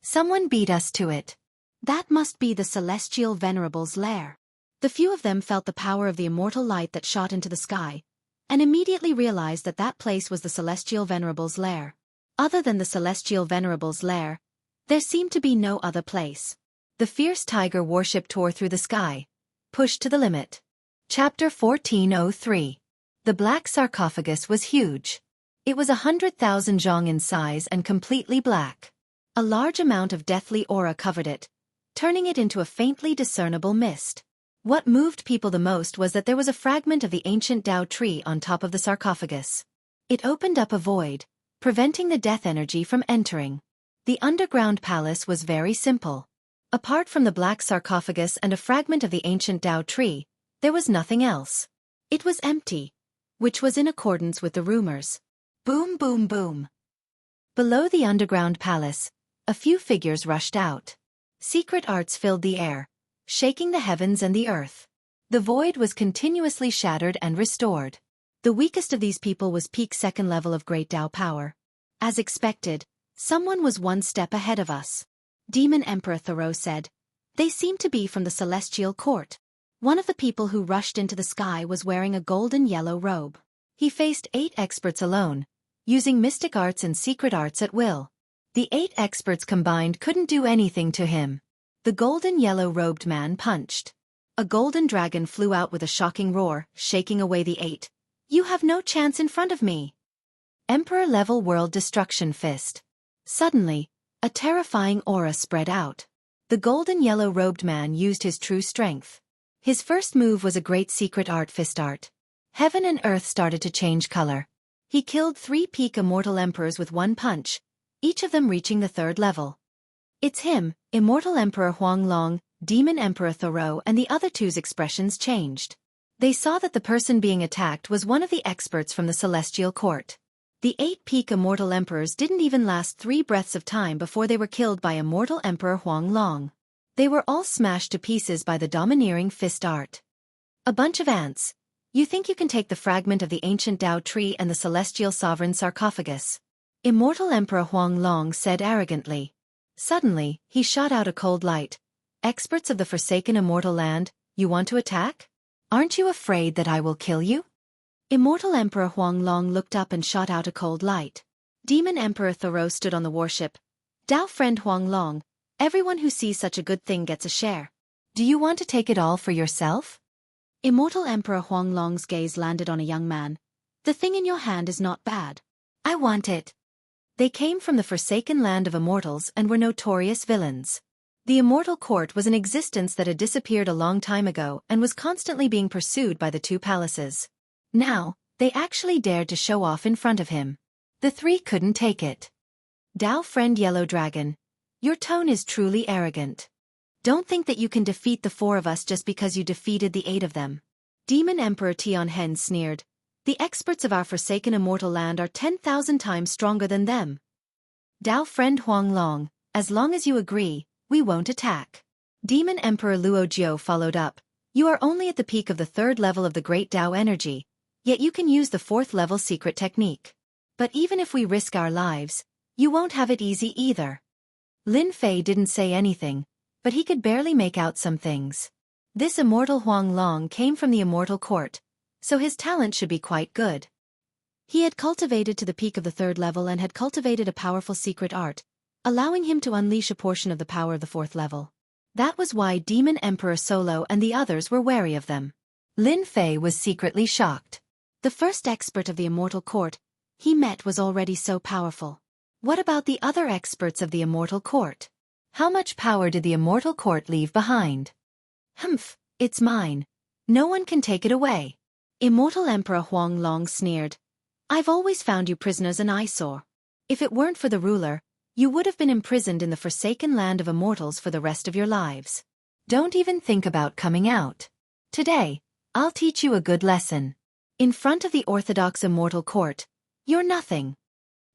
Someone beat us to it. That must be the celestial venerable's lair. The few of them felt the power of the immortal light that shot into the sky, and immediately realized that that place was the celestial venerable's lair. Other than the celestial venerable's lair, there seemed to be no other place. The fierce tiger warship tore through the sky, pushed to the limit. Chapter 1403. The black sarcophagus was huge. It was 100,000 zhong in size and completely black. A large amount of deathly aura covered it, turning it into a faintly discernible mist. What moved people the most was that there was a fragment of the ancient Dao tree on top of the sarcophagus. It opened up a void, preventing the death energy from entering. The underground palace was very simple. Apart from the black sarcophagus and a fragment of the ancient Dao tree, there was nothing else. It was empty, which was in accordance with the rumors. Boom, boom, boom. Below the underground palace, a few figures rushed out. Secret arts filled the air, shaking the heavens and the earth. The void was continuously shattered and restored. The weakest of these people was peak second level of great Dao power. As expected, someone was one step ahead of us. Demon Emperor Thoreau said. They seem to be from the celestial court. One of the people who rushed into the sky was wearing a golden yellow robe. He faced 8 experts alone, using mystic arts and secret arts at will. The 8 experts combined couldn't do anything to him. The golden yellow-robed man punched. A golden dragon flew out with a shocking roar, shaking away the 8. You have no chance in front of me. Emperor-level world destruction fist. Suddenly, a terrifying aura spread out. The golden yellow-robed man used his true strength. His first move was a great secret art fist art. Heaven and earth started to change color. He killed 3 peak immortal emperors with one punch, each of them reaching the 3rd level. It's him, Immortal Emperor Huanglong, Demon Emperor Thoreau, and the other two's expressions changed. They saw that the person being attacked was one of the experts from the Celestial Court. The 8 peak immortal emperors didn't even last 3 breaths of time before they were killed by Immortal Emperor Huanglong. They were all smashed to pieces by the domineering fist art. A bunch of ants. You think you can take the fragment of the ancient Tao tree and the celestial sovereign sarcophagus? Immortal Emperor Huanglong said arrogantly. Suddenly, he shot out a cold light. Experts of the forsaken immortal land, you want to attack? Aren't you afraid that I will kill you? Immortal Emperor Huanglong looked up and shot out a cold light. Demon Emperor Thoreau stood on the warship. Dao friend Huanglong, everyone who sees such a good thing gets a share. Do you want to take it all for yourself? Immortal Emperor Huanglong's gaze landed on a young man. The thing in your hand is not bad. I want it. They came from the forsaken land of immortals and were notorious villains. The immortal court was an existence that had disappeared a long time ago and was constantly being pursued by the two palaces. Now, they actually dared to show off in front of him. The three couldn't take it. Dao friend Yellow Dragon, your tone is truly arrogant. Don't think that you can defeat the four of us just because you defeated the 8 of them. Demon Emperor Tianhen sneered. The experts of our forsaken immortal land are 10,000 times stronger than them. Dao friend Huanglong, as long as you agree, we won't attack. Demon Emperor Luojiu followed up. You are only at the peak of the 3rd level of the Great Dao energy, yet you can use the 4th level secret technique. But even if we risk our lives, you won't have it easy either. Lin Fei didn't say anything, but he could barely make out some things. This immortal Huanglong came from the immortal court, so his talent should be quite good. He had cultivated to the peak of the 3rd level and had cultivated a powerful secret art, allowing him to unleash a portion of the power of the 4th level. That was why Demon Emperor Solo and the others were wary of them. Lin Fei was secretly shocked. The first expert of the immortal court he met was already so powerful. What about the other experts of the immortal court? How much power did the immortal court leave behind? Humph, it's mine. No one can take it away. Immortal Emperor Huanglong sneered. I've always found you prisoners an eyesore. If it weren't for the ruler, you would have been imprisoned in the forsaken land of immortals for the rest of your lives. Don't even think about coming out. Today, I'll teach you a good lesson. In front of the orthodox immortal court, you're nothing.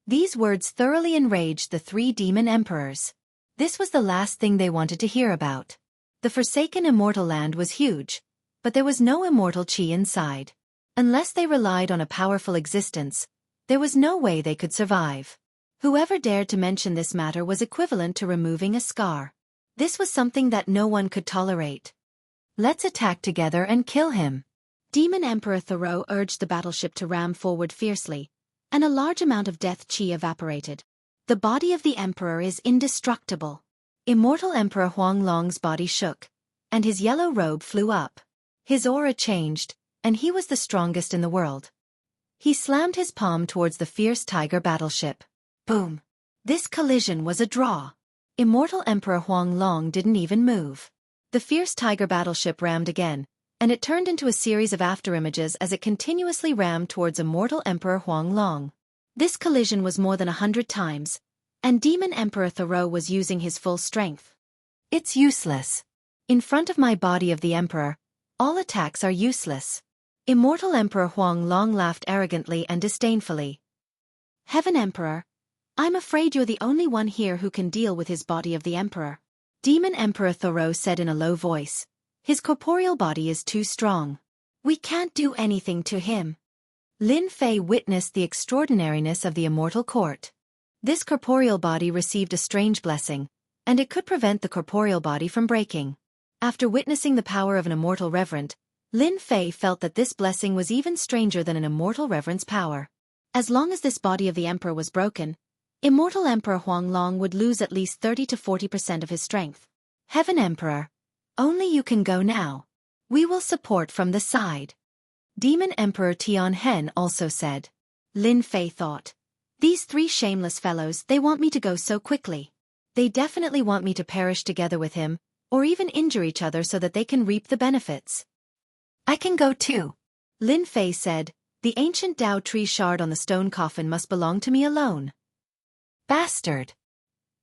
These words thoroughly enraged the 3 demon emperors. This was the last thing they wanted to hear about. The forsaken immortal land was huge, but there was no immortal chi inside. Unless they relied on a powerful existence, there was no way they could survive. Whoever dared to mention this matter was equivalent to removing a scar. This was something that no one could tolerate. Let's attack together and kill him. Demon Emperor Thoreau urged the battleship to ram forward fiercely, and a large amount of death chi evaporated. The body of the emperor is indestructible. Immortal Emperor Huanglong's body shook, and his yellow robe flew up. His aura changed, and he was the strongest in the world. He slammed his palm towards the fierce tiger battleship. Boom! This collision was a draw. Immortal Emperor Huanglong didn't even move. The fierce tiger battleship rammed again, and it turned into a series of afterimages as it continuously rammed towards immortal Emperor Huanglong. This collision was more than 100 times, and Demon Emperor Thoreau was using his full strength. It's useless. In front of my body of the Emperor, all attacks are useless. Immortal Emperor Huanglong laughed arrogantly and disdainfully. Heaven Emperor, I'm afraid you're the only one here who can deal with his body of the Emperor. Demon Emperor Thoreau said in a low voice. His corporeal body is too strong. We can't do anything to him. Lin Fei witnessed the extraordinariness of the immortal court. This corporeal body received a strange blessing, and it could prevent the corporeal body from breaking. After witnessing the power of an immortal reverend, Lin Fei felt that this blessing was even stranger than an immortal reverend's power. As long as this body of the emperor was broken, immortal Emperor Huanglong would lose at least 30 to 40% of his strength. Heaven Emperor, only you can go now. We will support from the side. Demon Emperor Tianhen also said. Lin Fei thought. These 3 shameless fellows, they want me to go so quickly. They definitely want me to perish together with him, or even injure each other so that they can reap the benefits. I can go too. Lin Fei said, the ancient Dao tree shard on the stone coffin must belong to me alone. Bastard.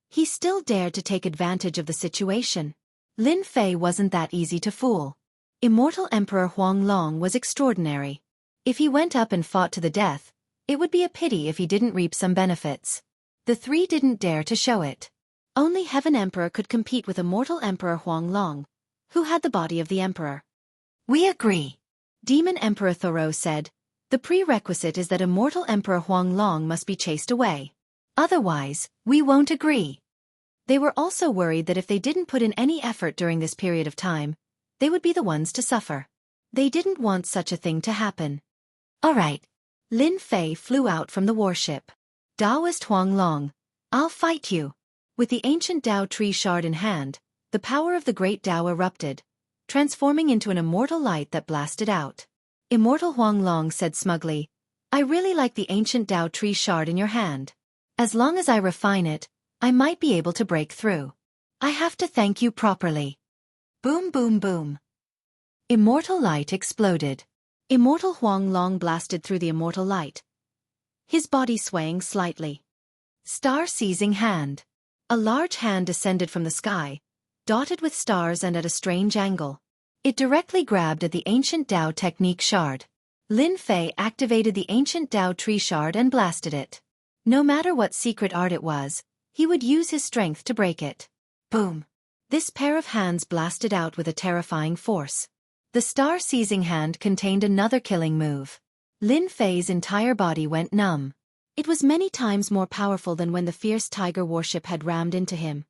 He still dared to take advantage of the situation. Lin Fei wasn't that easy to fool. Immortal Emperor Huanglong was extraordinary. If he went up and fought to the death, it would be a pity if he didn't reap some benefits. The 3 didn't dare to show it. Only Heaven Emperor could compete with immortal Emperor Huanglong, who had the body of the Emperor. We agree. Demon Emperor Thoreau said, "The prerequisite is that immortal Emperor Huanglong must be chased away. Otherwise, we won't agree." They were also worried that if they didn't put in any effort during this period of time, they would be the ones to suffer. They didn't want such a thing to happen. All right. Lin Fei flew out from the warship. "Taoist Huanglong, I'll fight you." With the ancient Tao tree shard in hand, the power of the great Tao erupted, transforming into an immortal light that blasted out. Immortal Huanglong said smugly, "I really like the ancient Tao tree shard in your hand. As long as I refine it, I might be able to break through. I have to thank you properly." Boom boom boom. Immortal light exploded. Immortal Huanglong blasted through the immortal light, his body swaying slightly. Star-seizing hand. A large hand descended from the sky, dotted with stars and at a strange angle. It directly grabbed at the ancient Tao technique shard. Lin Fei activated the ancient Tao tree shard and blasted it. No matter what secret art it was, he would use his strength to break it. Boom. This pair of hands blasted out with a terrifying force. The star-seizing hand contained another killing move. Lin Fei's entire body went numb. It was many times more powerful than when the fierce tiger warship had rammed into him.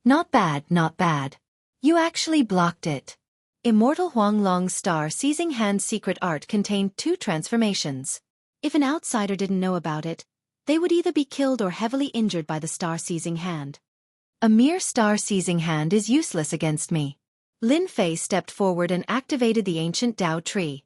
"Not bad, not bad. You actually blocked it." Immortal Huanglong's star-seizing hand's secret art contained 2 transformations. If an outsider didn't know about it, they would either be killed or heavily injured by the star-seizing hand. "A mere star-seizing hand is useless against me." Lin Fei stepped forward and activated the ancient Tao tree.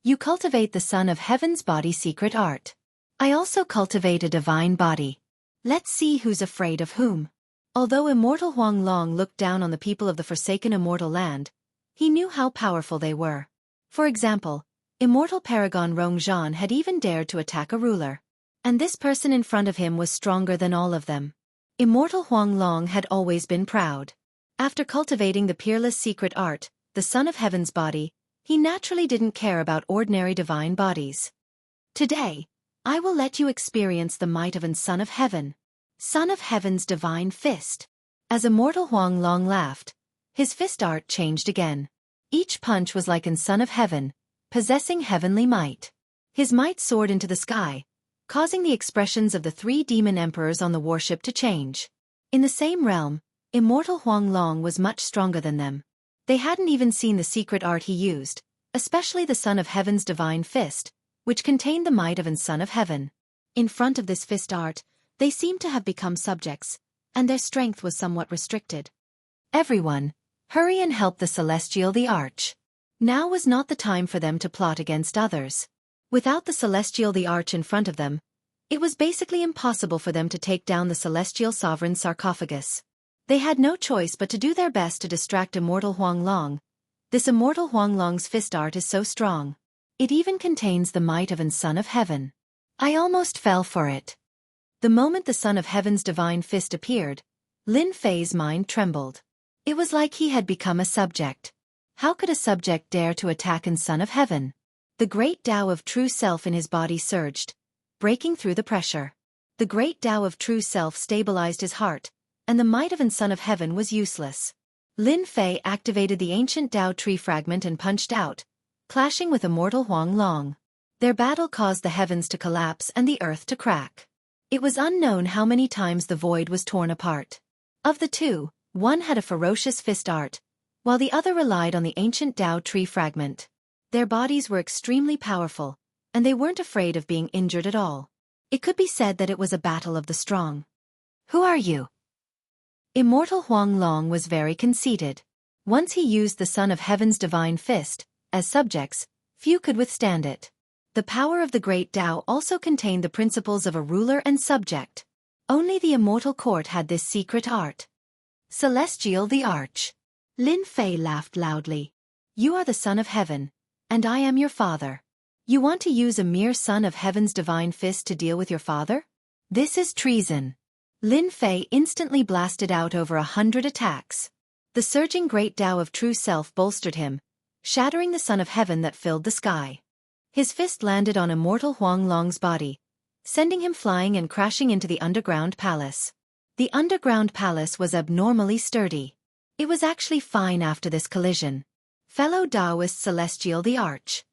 "You cultivate the Son of Heaven's body secret art. I also cultivate a divine body. Let's see who's afraid of whom." Although Immortal Huanglong looked down on the people of the forsaken immortal land, he knew how powerful they were. For example, Immortal Paragon Rongzhan had even dared to attack a ruler. And this person in front of him was stronger than all of them. Immortal Huanglong had always been proud. After cultivating the peerless secret art, the Son of Heaven's body, he naturally didn't care about ordinary divine bodies. "Today, I will let you experience the might of an Son of Heaven. Son of Heaven's divine fist." As Immortal Huanglong laughed, his fist art changed again. Each punch was like an Son of Heaven, possessing heavenly might. His might soared into the sky, causing the expressions of the 3 demon emperors on the warship to change. In the same realm, Immortal Huanglong was much stronger than them. They hadn't even seen the secret art he used, especially the Son of Heaven's divine fist, which contained the might of an Son of Heaven. In front of this fist art, they seemed to have become subjects, and their strength was somewhat restricted. "Everyone, hurry and help the Celestial the Arch." Now was not the time for them to plot against others. Without the Celestial the Arch in front of them, it was basically impossible for them to take down the Celestial Sovereign's sarcophagus. They had no choice but to do their best to distract Immortal Huanglong. This Immortal Huanglong's fist art is so strong. It even contains the might of an Son of Heaven. I almost fell for it. The moment the Son of Heaven's divine fist appeared, Lin Fei's mind trembled. It was like he had become a subject. How could a subject dare to attack an Son of Heaven? The great Tao of True Self in his body surged, breaking through the pressure. The great Tao of True Self stabilized his heart, and the might of an Son of Heaven was useless. Lin Fei activated the ancient Tao tree fragment and punched out, clashing with Immortal Huanglong. Their battle caused the heavens to collapse and the earth to crack. It was unknown how many times the void was torn apart. Of the 2, one had a ferocious fist art, while the other relied on the ancient Tao tree fragment. Their bodies were extremely powerful, and they weren't afraid of being injured at all. It could be said that it was a battle of the strong. "Who are you?" Immortal Huanglong was very conceited. Once he used the Son of Heaven's divine fist, as subjects, few could withstand it. The power of the great Tao also contained the principles of a ruler and subject. Only the immortal court had this secret art. Celestial the Arch. Lin Fei laughed loudly. "You are the Son of Heaven, and I am your father. You want to use a mere Son of Heaven's divine fist to deal with your father? This is treason." Lin Fei instantly blasted out over 100 attacks. The surging great Tao of True Self bolstered him, shattering the Son of Heaven that filled the sky. His fist landed on Immortal Huanglong's body, sending him flying and crashing into the underground palace. The underground palace was abnormally sturdy. It was actually fine after this collision. Fellow Taoist Celestial the Arch.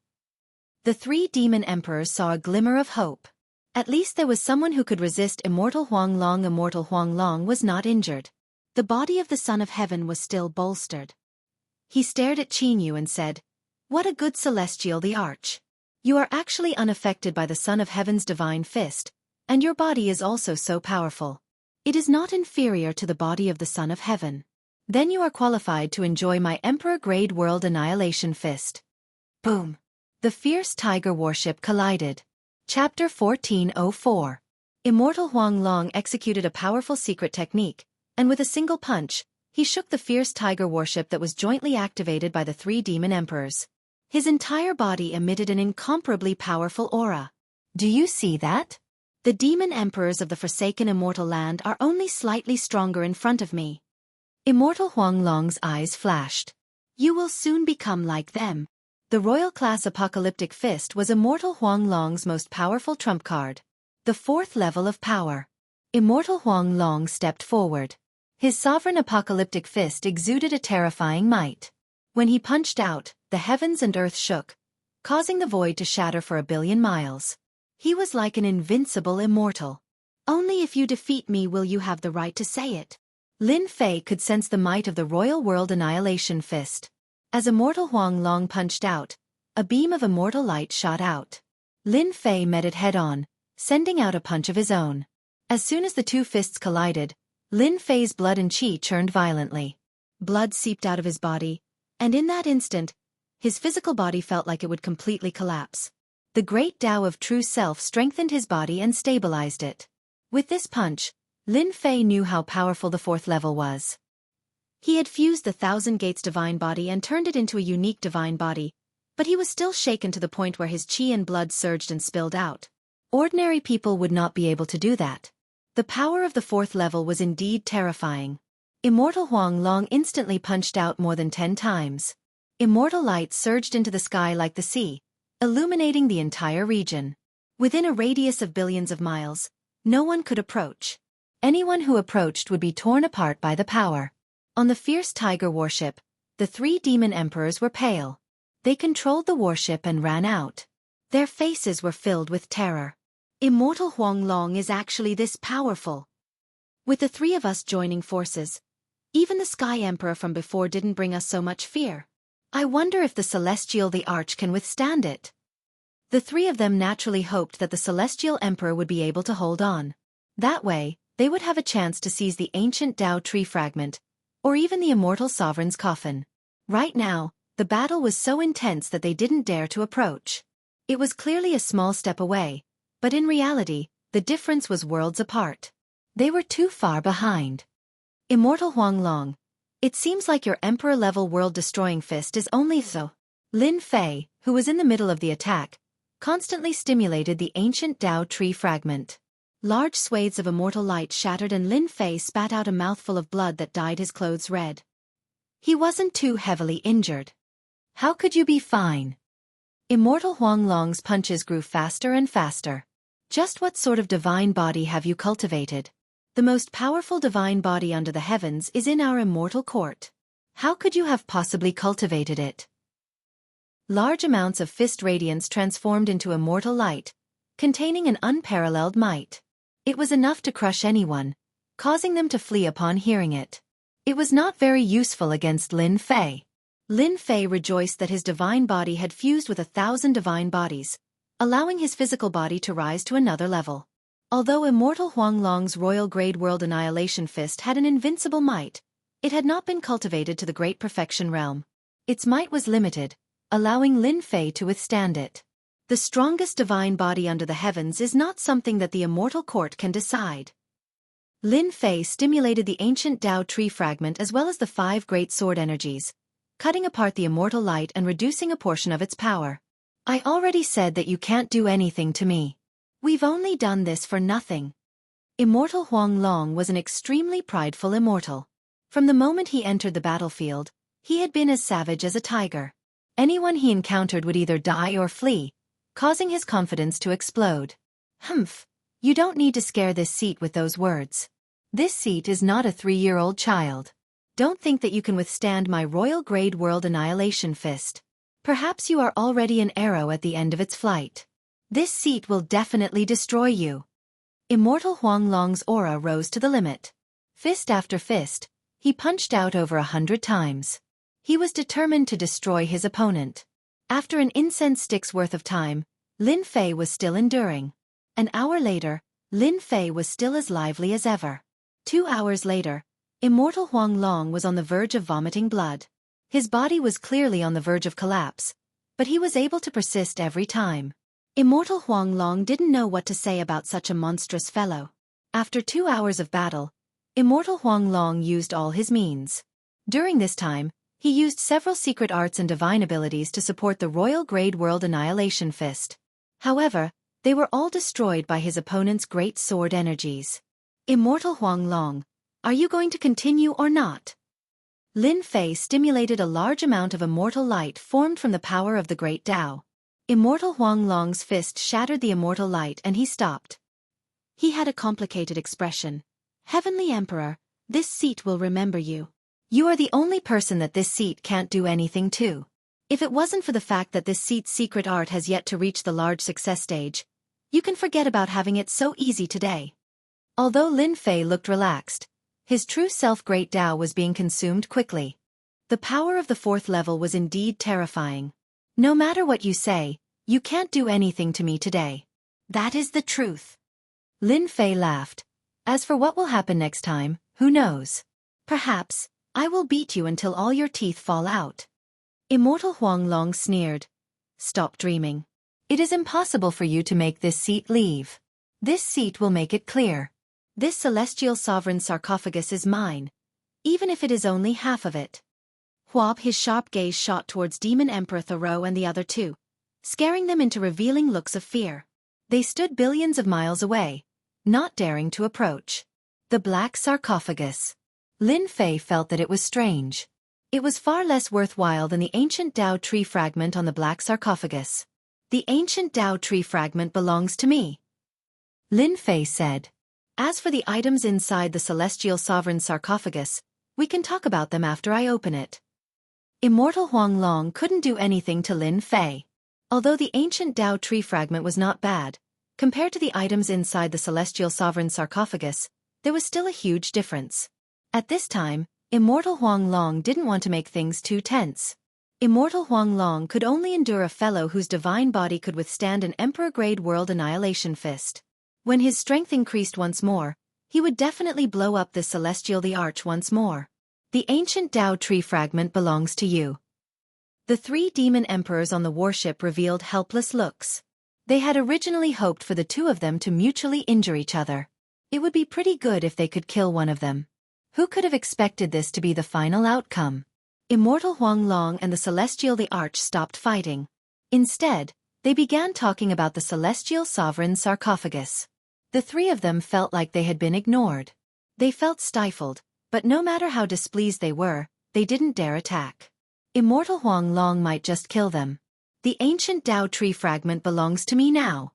The three demon emperors saw a glimmer of hope. At least there was someone who could resist Immortal Huanglong. Immortal Huanglong was not injured. The body of the Son of Heaven was still bolstered. He stared at Xianxia and said, "What a good Celestial the Arch. You are actually unaffected by the Son of Heaven's divine fist, and your body is also so powerful. It is not inferior to the body of the Son of Heaven. Then you are qualified to enjoy my Emperor-grade world annihilation fist." Boom! The fierce tiger warship collided. Chapter 1404. Immortal Huanglong executed a powerful secret technique, and with a single punch, he shook the fierce tiger warship that was jointly activated by the three demon emperors. His entire body emitted an incomparably powerful aura. Do you see that? The demon emperors of the forsaken immortal land are only slightly stronger in front of me. Immortal Huanglong's eyes flashed. You will soon become like them. The royal class apocalyptic fist was Immortal Huanglong's most powerful trump card. The fourth level of power. Immortal Huanglong stepped forward. His sovereign apocalyptic fist exuded a terrifying might. When he punched out, the heavens and earth shook, causing the void to shatter for 1,000,000,000 miles. He was like an invincible immortal. Only if you defeat me will you have the right to say it. Lin Fei could sense the might of the royal world annihilation fist. As Immortal Huanglong punched out, a beam of immortal light shot out. Lin Fei met it head-on, sending out a punch of his own. As soon as the two fists collided, Lin Fei's blood and qi churned violently. Blood seeped out of his body, and in that instant, his physical body felt like it would completely collapse. The great Tao of true self strengthened his body and stabilized it. With this punch, Lin Fei knew how powerful the fourth level was. He had fused the Thousand Gates divine body and turned it into a unique divine body, but he was still shaken to the point where his qi and blood surged and spilled out. Ordinary people would not be able to do that. The power of the fourth level was indeed terrifying. Immortal Huanglong instantly punched out more than 10 times. Immortal light surged into the sky like the sea, illuminating the entire region. Within a radius of billions of miles, no one could approach. Anyone who approached would be torn apart by the power. On the fierce tiger warship, the three demon emperors were pale. They controlled the warship and ran out. Their faces were filled with terror. Immortal Huanglong is actually this powerful. With the three of us joining forces, even the Sky Emperor from before didn't bring us so much fear. I wonder if the Celestial the Arch can withstand it. The three of them naturally hoped that the Celestial Emperor would be able to hold on. That way, they would have a chance to seize the ancient Tao tree fragment, or even the immortal sovereign's coffin. Right now, the battle was so intense that they didn't dare to approach. It was clearly a small step away, but in reality, the difference was worlds apart. They were too far behind. Immortal Huanglong, it seems like your emperor-level world-destroying fist is only so. Lin Fei, who was in the middle of the attack, constantly stimulated the ancient Tao tree fragment. Large swathes of immortal light shattered and Lin Fei spat out a mouthful of blood that dyed his clothes red. He wasn't too heavily injured. How could you be fine? Immortal Huanglong's punches grew faster and faster. Just what sort of divine body have you cultivated? The most powerful divine body under the heavens is in our immortal court. How could you have possibly cultivated it? Large amounts of fist radiance transformed into immortal light, containing an unparalleled might. It was enough to crush anyone, causing them to flee upon hearing it. It was not very useful against Lin Fei. Lin Fei rejoiced that his divine body had fused with 1,000 divine bodies, allowing his physical body to rise to another level. Although Immortal Huanglong's royal-grade world annihilation fist had an invincible might, it had not been cultivated to the great perfection realm. Its might was limited, allowing Lin Fei to withstand it. The strongest divine body under the heavens is not something that the immortal court can decide. Lin Fei stimulated the ancient Tao tree fragment as well as the 5 great sword energies, cutting apart the immortal light and reducing a portion of its power. I already said that you can't do anything to me. We've only done this for nothing. Immortal Huanglong was an extremely prideful immortal. From the moment he entered the battlefield, he had been as savage as a tiger. Anyone he encountered would either die or flee, causing his confidence to explode. Humph, you don't need to scare this seat with those words. This seat is not a 3-year-old child. Don't think that you can withstand my royal-grade world annihilation fist. Perhaps you are already an arrow at the end of its flight. This seat will definitely destroy you. Immortal Huanglong's aura rose to the limit. Fist after fist, he punched out over 100 times. He was determined to destroy his opponent. After an incense stick's worth of time, Lin Fei was still enduring. An hour later, Lin Fei was still as lively as ever. 2 hours later, Immortal Huanglong was on the verge of vomiting blood. His body was clearly on the verge of collapse, but he was able to persist every time. Immortal Huanglong didn't know what to say about such a monstrous fellow. After 2 hours of battle, Immortal Huanglong used all his means. During this time, he used several secret arts and divine abilities to support the royal-grade world annihilation fist. However, they were all destroyed by his opponent's great sword energies. Immortal Huanglong, are you going to continue or not? Lin Fei stimulated a large amount of immortal light formed from the power of the great Tao. Immortal Huanglong's fist shattered the immortal light and he stopped. He had a complicated expression. Heavenly Emperor, this seat will remember you. You are the only person that this seat can't do anything to. If it wasn't for the fact that this seat's secret art has yet to reach the large success stage, you can forget about having it so easy today. Although Lin Fei looked relaxed, his true self Great Tao was being consumed quickly. The power of the 4th level was indeed terrifying. No matter what you say, you can't do anything to me today. That is the truth. Lin Fei laughed. As for what will happen next time, who knows? Perhaps, I will beat you until all your teeth fall out. Immortal Huanglong sneered. Stop dreaming. It is impossible for you to make this seat leave. This seat will make it clear. This celestial sovereign's sarcophagus is mine, even if it is only half of it. Huab, his sharp gaze shot towards Demon Emperor Thoreau and the other two, scaring them into revealing looks of fear. They stood billions of miles away, not daring to approach. The black sarcophagus. Lin Fei felt that it was strange. It was far less worthwhile than the ancient Tao tree fragment on the black sarcophagus. The ancient Tao tree fragment belongs to me, Lin Fei said. As for the items inside the celestial sovereign's sarcophagus, we can talk about them after I open it. Immortal Huanglong couldn't do anything to Lin Fei. Although the ancient Tao tree fragment was not bad, compared to the items inside the celestial sovereign's sarcophagus, there was still a huge difference. At this time, Immortal Huanglong didn't want to make things too tense. Immortal Huanglong could only endure a fellow whose divine body could withstand an emperor-grade world annihilation fist. When his strength increased once more, he would definitely blow up this celestial the arch once more. The ancient Tao tree fragment belongs to you. The 3 demon emperors on the warship revealed helpless looks. They had originally hoped for the 2 of them to mutually injure each other. It would be pretty good if they could kill one of them. Who could have expected this to be the final outcome? Immortal Huanglong and the celestial the arch stopped fighting. Instead, they began talking about the celestial sovereign's sarcophagus. The 3 of them felt like they had been ignored. They felt stifled, but no matter how displeased they were, they didn't dare attack. Immortal Huanglong might just kill them. The ancient Tao tree fragment belongs to me now.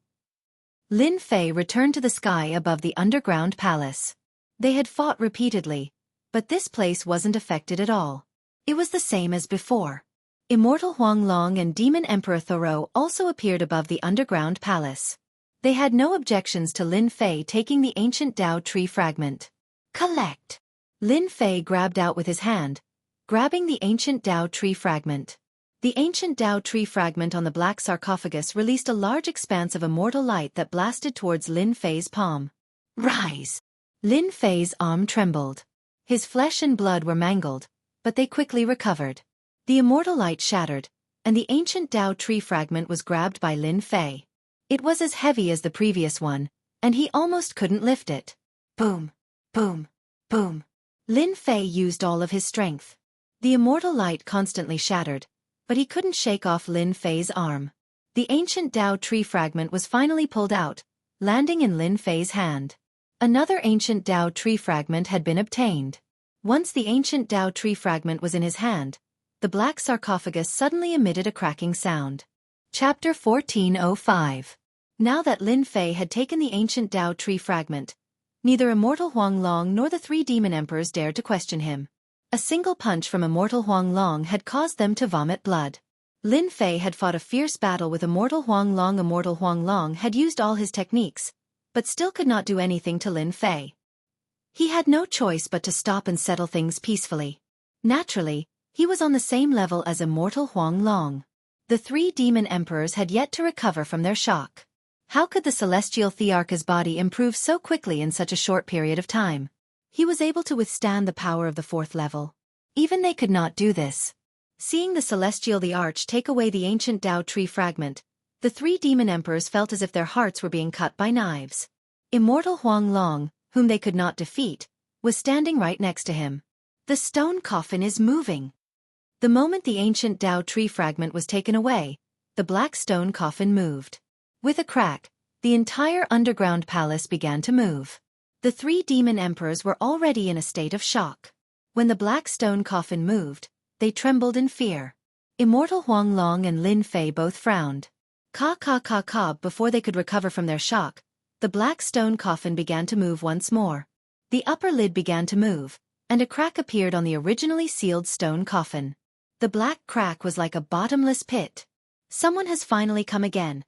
Lin Fei returned to the sky above the underground palace. They had fought repeatedly, but this place wasn't affected at all. It was the same as before. Immortal Huanglong and Demon Emperor Thoreau also appeared above the underground palace. They had no objections to Lin Fei taking the ancient Tao tree fragment. Collect! Lin Fei grabbed out with his hand, grabbing the ancient Tao tree fragment. The ancient Tao tree fragment on the black sarcophagus released a large expanse of immortal light that blasted towards Lin Fei's palm. Rise! Lin Fei's arm trembled. His flesh and blood were mangled, but they quickly recovered. The immortal light shattered, and the ancient Tao tree fragment was grabbed by Lin Fei. It was as heavy as the previous one, and he almost couldn't lift it. Boom! Boom! Boom! Lin Fei used all of his strength. The immortal light constantly shattered, but he couldn't shake off Lin Fei's arm. The ancient Tao tree fragment was finally pulled out, landing in Lin Fei's hand. Another ancient Tao tree fragment had been obtained. Once the ancient Tao tree fragment was in his hand, the black sarcophagus suddenly emitted a cracking sound. Chapter 1405. Now that Lin Fei had taken the ancient Tao tree fragment, neither Immortal Huanglong nor the 3 demon emperors dared to question him. A single punch from immortal Huang Long had caused them to vomit blood. Lin Fei had fought a fierce battle with immortal Huang Long. Immortal Huang Long had used all his techniques, but still could not do anything to Lin Fei. He had no choice but to stop and settle things peacefully. Naturally, he was on the same level as immortal Huang Long. The three demon emperors had yet to recover from their shock. How could the celestial Thearch's body improve so quickly in such a short period of time? He was able to withstand the power of the fourth level. Even they could not do this. Seeing the celestial the arch take away the ancient Tao tree fragment, the three demon emperors felt as if their hearts were being cut by knives. Immortal Huang Long, whom they could not defeat, was standing right next to him. The stone coffin is moving. The moment the ancient Tao tree fragment was taken away, the black stone coffin moved. With a crack, the entire underground palace began to move. The three demon emperors were already in a state of shock. When the black stone coffin moved, they trembled in fear. Immortal Huang Long and Lin Fei both frowned. Before they could recover from their shock, the black stone coffin began to move once more. The upper lid began to move, and a crack appeared on the originally sealed stone coffin. The black crack was like a bottomless pit. Someone has finally come again.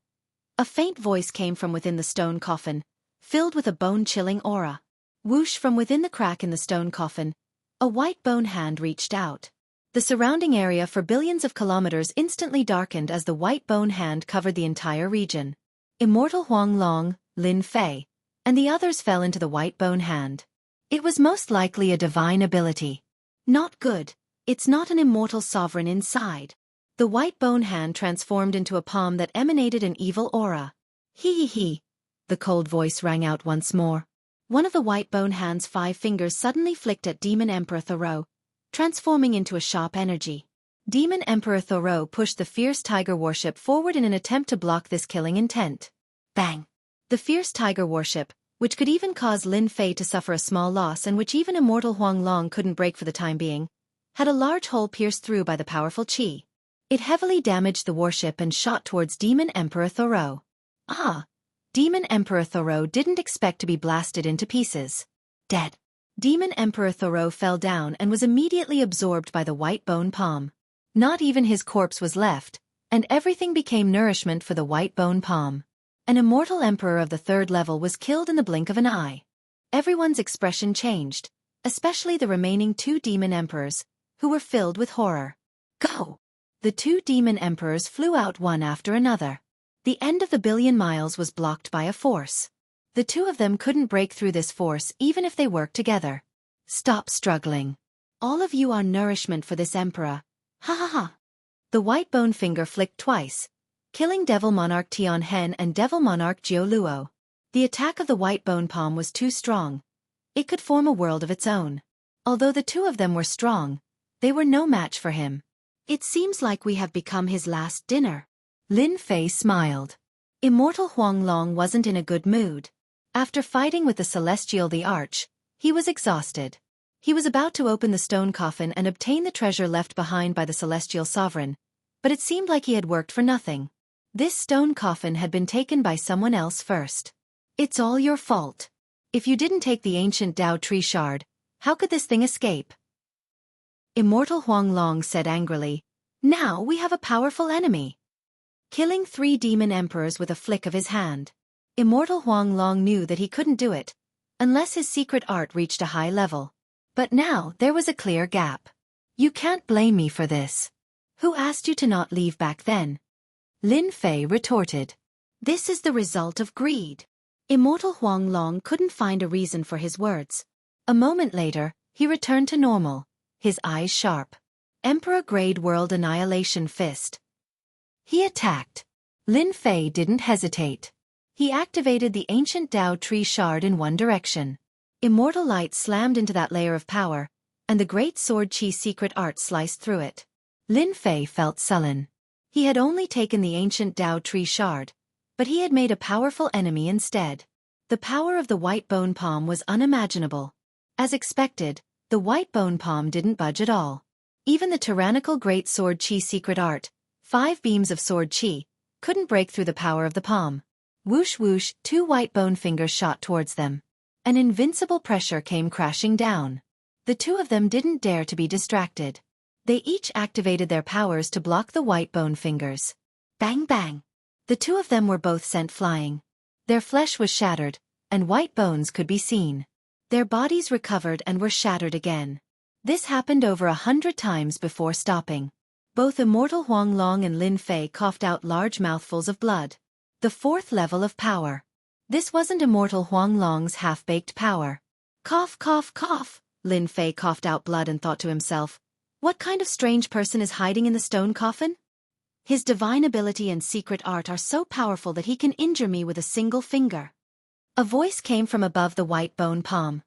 A faint voice came from within the stone coffin, filled with a bone-chilling aura. Whoosh, from within the crack in the stone coffin, a white bone hand reached out. The surrounding area for billions of kilometers instantly darkened as the white bone hand covered the entire region. Immortal Huang Long, Lin Fei, and the others fell into the white bone hand. It was most likely a divine ability. Not good. It's not an immortal sovereign inside. The white bone hand transformed into a palm that emanated an evil aura. He. The cold voice rang out once more. One of the white bone hand's 5 fingers suddenly flicked at Demon Emperor Thoreau, transforming into a sharp energy. Demon Emperor Thoreau pushed the fierce tiger warship forward in an attempt to block this killing intent. Bang! The fierce tiger warship, which could even cause Lin Fei to suffer a small loss and which even immortal Huang Long couldn't break for the time being, had a large hole pierced through by the powerful qi. It heavily damaged the warship and shot towards Demon Emperor Thoreau. Demon Emperor Thoreau didn't expect to be blasted into pieces. Dead. Demon Emperor Thoreau fell down and was immediately absorbed by the white bone palm. Not even his corpse was left, and everything became nourishment for the white bone palm. An immortal emperor of the 3rd level was killed in the blink of an eye. Everyone's expression changed, especially the remaining 2 demon emperors, who were filled with horror. Go! The 2 demon emperors flew out one after another. The end of the billion miles was blocked by a force. The 2 of them couldn't break through this force even if they worked together. Stop struggling. All of you are nourishment for this emperor. Ha. The white bone finger flicked twice, killing Devil Monarch Tian Hen and Devil Monarch Jiu Luo. The attack of the white bone palm was too strong. It could form a world of its own. Although the 2 of them were strong, they were no match for him. It seems like we have become his last dinner. Lin Fei smiled. Immortal Huang Long wasn't in a good mood. After fighting with the Celestial the Arch, he was exhausted. He was about to open the stone coffin and obtain the treasure left behind by the Celestial Sovereign, but it seemed like he had worked for nothing. This stone coffin had been taken by someone else first. It's all your fault. If you didn't take the ancient Tao tree shard, how could this thing escape? Immortal Huang Long said angrily, "Now we have a powerful enemy." Killing 3 demon emperors with a flick of his hand. Immortal Huang Long knew that he couldn't do it, unless his secret art reached a high level. But now there was a clear gap. You can't blame me for this. Who asked you to not leave back then? Lin Fei retorted. This is the result of greed. Immortal Huang Long couldn't find a reason for his words. A moment later, he returned to normal, his eyes sharp. Emperor Grade World Annihilation Fist. He attacked. Lin Fei didn't hesitate. He activated the ancient Tao tree shard in one direction. Immortal light slammed into that layer of power, and the great sword qi secret art sliced through it. Lin Fei felt sullen. He had only taken the ancient Tao tree shard, but he had made a powerful enemy instead. The power of the white bone palm was unimaginable. As expected, the white bone palm didn't budge at all. Even the tyrannical great sword qi secret art, 5 beams of sword qi, couldn't break through the power of the palm. Whoosh whoosh, 2 white bone fingers shot towards them. An invincible pressure came crashing down. The two of them didn't dare to be distracted. They each activated their powers to block the white bone fingers. Bang bang! The two of them were both sent flying. Their flesh was shattered, and white bones could be seen. Their bodies recovered and were shattered again. This happened over 100 times before stopping. Both Immortal Huang Long and Lin Fei coughed out large mouthfuls of blood. The fourth level of power. This wasn't Immortal Huang Long's half-baked power. Cough, cough, cough. Lin Fei coughed out blood and thought to himself, what kind of strange person is hiding in the stone coffin? His divine ability and secret art are so powerful that he can injure me with a single finger. A voice came from above the white bone palm.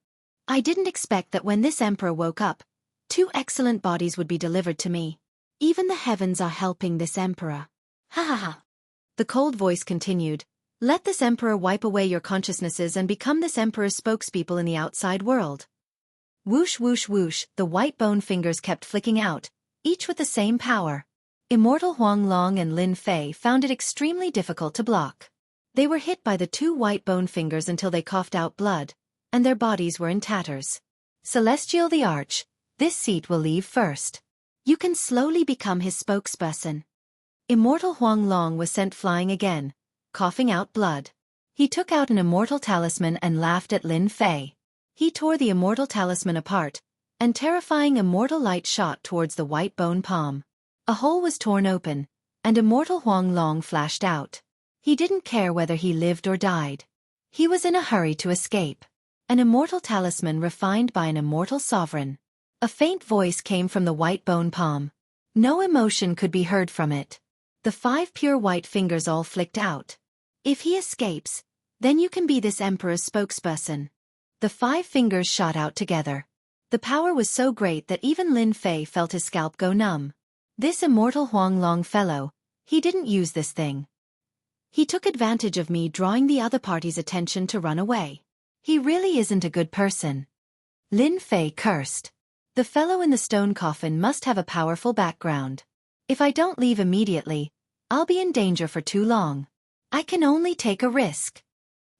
I didn't expect that when this emperor woke up, 2 excellent bodies would be delivered to me. Even the heavens are helping this emperor. Ha ha ha. The cold voice continued, let this emperor wipe away your consciousnesses and become this emperor's spokespeople in the outside world. Whoosh whoosh whoosh, the white bone fingers kept flicking out, each with the same power. Immortal Huang Long and Lin Fei found it extremely difficult to block. They were hit by the 2 white bone fingers until they coughed out blood, and their bodies were in tatters. Celestial the Arch, this seat will leave first. You can slowly become his spokesperson. Immortal Huang Long was sent flying again, coughing out blood. He took out an immortal talisman and laughed at Lin Fei. He tore the immortal talisman apart, and terrifying immortal light shot towards the white bone palm. A hole was torn open, and Immortal Huang Long flashed out. He didn't care whether he lived or died. He was in a hurry to escape. An immortal talisman refined by an immortal sovereign. A faint voice came from the white bone palm. No emotion could be heard from it. The 5 pure white fingers all flicked out. If he escapes, then you can be this emperor's spokesperson. The 5 fingers shot out together. The power was so great that even Lin Fei felt his scalp go numb. This Immortal Huang Long fellow, he didn't use this thing. He took advantage of me drawing the other party's attention to run away. He really isn't a good person. Lin Fei cursed. The fellow in the stone coffin must have a powerful background. If I don't leave immediately, I'll be in danger for too long. I can only take a risk.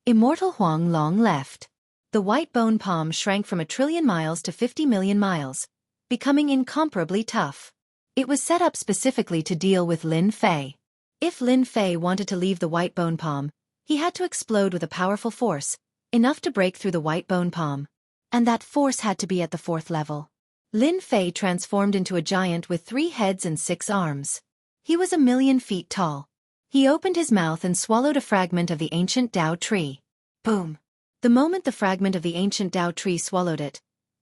Immortal Huang Long left. The white bone palm shrank from 1 trillion miles to 50 million miles, becoming incomparably tough. It was set up specifically to deal with Lin Fei. If Lin Fei wanted to leave the white bone palm, he had to explode with a powerful force, enough to break through the white bone palm. And that force had to be at the 4th level. Lin Fei transformed into a giant with 3 heads and 6 arms. He was 1,000,000 feet tall. He opened his mouth and swallowed a fragment of the ancient Dao tree. Boom! The moment the fragment of the ancient Dao tree swallowed it,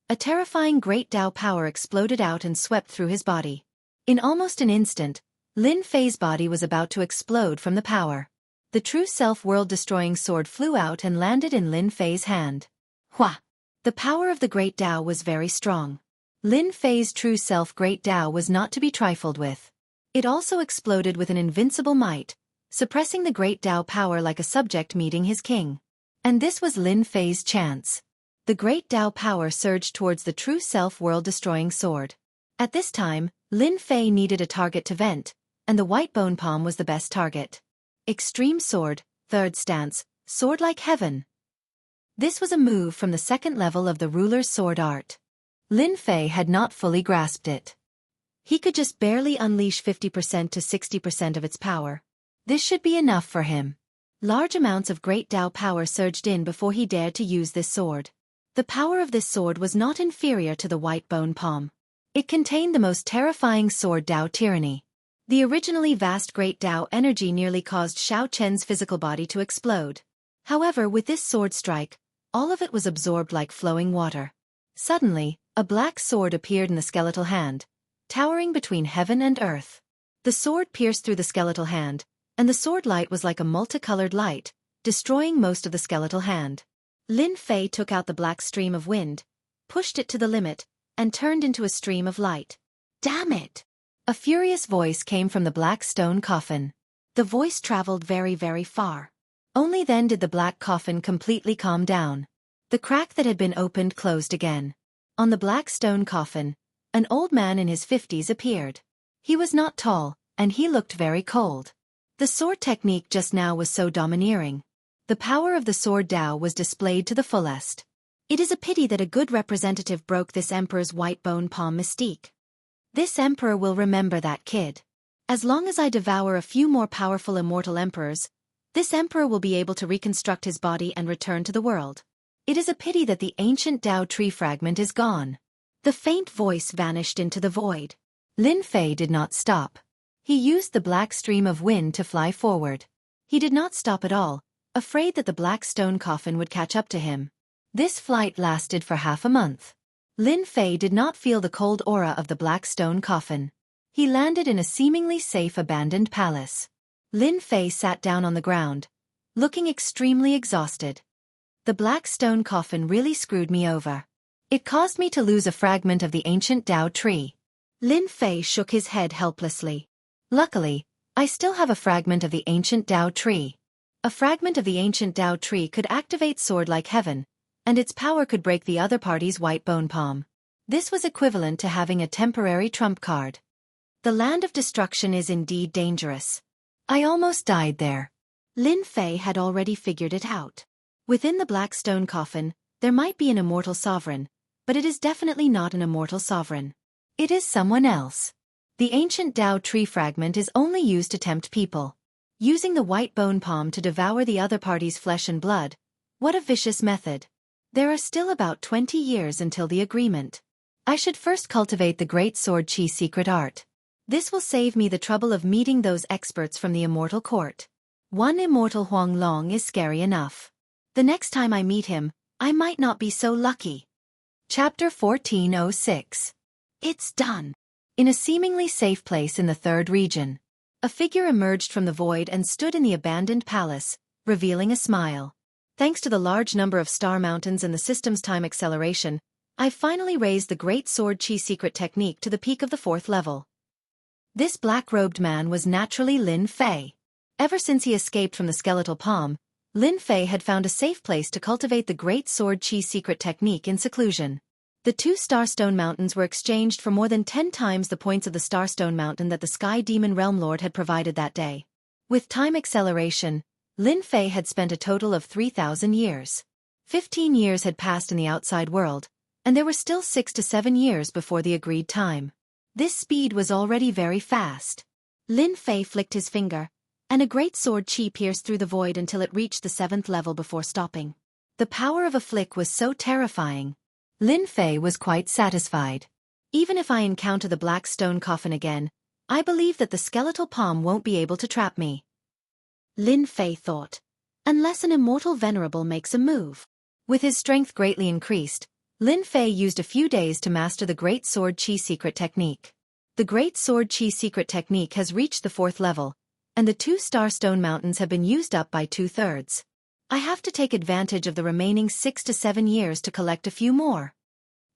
a terrifying great Dao power exploded out and swept through his body. In almost an instant, Lin Fei's body was about to explode from the power. The true self world-destroying sword flew out and landed in Lin Fei's hand. Hua! The power of the Great Dao was very strong. Lin Fei's true self Great Dao was not to be trifled with. It also exploded with an invincible might, suppressing the Great Dao power like a subject meeting his king. And this was Lin Fei's chance. The Great Dao power surged towards the true self world-destroying sword. At this time, Lin Fei needed a target to vent, and the white bone palm was the best target. Extreme Sword, 3rd stance, Sword like Heaven. This was a move from the 2nd level of the ruler's sword art. Lin Fei had not fully grasped it. He could just barely unleash 50% to 60% of its power. This should be enough for him. Large amounts of Great Dao power surged in before he dared to use this sword. The power of this sword was not inferior to the white bone palm. It contained the most terrifying sword Dao tyranny. The originally vast Great Dao energy nearly caused Xiao Chen's physical body to explode. However, with this sword strike, all of it was absorbed like flowing water. Suddenly, a black sword appeared in the skeletal hand, towering between heaven and earth. The sword pierced through the skeletal hand, and the sword light was like a multicolored light, destroying most of the skeletal hand. Lin Fei took out the black stream of wind, pushed it to the limit, and turned into a stream of light. Damn it! A furious voice came from the black stone coffin. The voice traveled very, very far. Only then did the black coffin completely calm down. The crack that had been opened closed again. On the black stone coffin, an old man in his 50s appeared. He was not tall, and he looked very cold. The sword technique just now was so domineering. The power of the sword Dao was displayed to the fullest. It is a pity that a good representative broke this emperor's white bone palm mystique. This emperor will remember that kid. As long as I devour a few more powerful immortal emperors, this emperor will be able to reconstruct his body and return to the world. It is a pity that the ancient Tao tree fragment is gone. The faint voice vanished into the void. Lin Fei did not stop. He used the black stream of wind to fly forward. He did not stop at all, afraid that the black stone coffin would catch up to him. This flight lasted for half a month. Lin Fei did not feel the cold aura of the black stone coffin. He landed in a seemingly safe abandoned palace. Lin Fei sat down on the ground, looking extremely exhausted. The black stone coffin really screwed me over. It caused me to lose a fragment of the ancient Tao tree. Lin Fei shook his head helplessly. Luckily, I still have a fragment of the ancient Tao tree. A fragment of the ancient Tao tree could activate Sword like Heaven, and its power could break the other party's white bone palm. This was equivalent to having a temporary trump card. The land of destruction is indeed dangerous. I almost died there. Lin Fei had already figured it out. Within the black stone coffin, there might be an immortal sovereign, but it is definitely not an immortal sovereign. It is someone else. The ancient Tao tree fragment is only used to tempt people. Using the white bone palm to devour the other party's flesh and blood. What a vicious method. There are still about 20 years until the agreement. I should first cultivate the great sword chi secret art. This will save me the trouble of meeting those experts from the immortal court. One immortal Huang Long is scary enough. The next time I meet him, I might not be so lucky. Chapter 1406. It's done. In a seemingly safe place in the third region, a figure emerged from the void and stood in the abandoned palace, revealing a smile. Thanks to the large number of star mountains and the system's time acceleration, I finally raised the great sword chi secret technique to the peak of the 4th level. This black-robed man was naturally Lin Fei. Ever since he escaped from the skeletal palm, Lin Fei had found a safe place to cultivate the great sword chi secret technique in seclusion. The 2 Starstone Mountains were exchanged for more than 10 times the points of the Starstone Mountain that the Sky Demon Realm Lord had provided that day. With time acceleration, Lin Fei had spent a total of 3,000 years. 15 years had passed in the outside world, and there were still 6 to 7 years before the agreed time. This speed was already very fast. Lin Fei flicked his finger, and a great sword chi pierced through the void until it reached the 7th level before stopping. The power of a flick was so terrifying. Lin Fei was quite satisfied. Even if I encounter the black stone coffin again, I believe that the skeletal palm won't be able to trap me. Lin Fei thought. Unless an immortal venerable makes a move. With his strength greatly increased, Lin Fei used a few days to master the Great Sword Chi secret technique. The Great Sword Chi secret technique has reached the 4th level, and the 2 Starstone Mountains have been used up by 2/3. I have to take advantage of the remaining 6 to 7 years to collect a few more.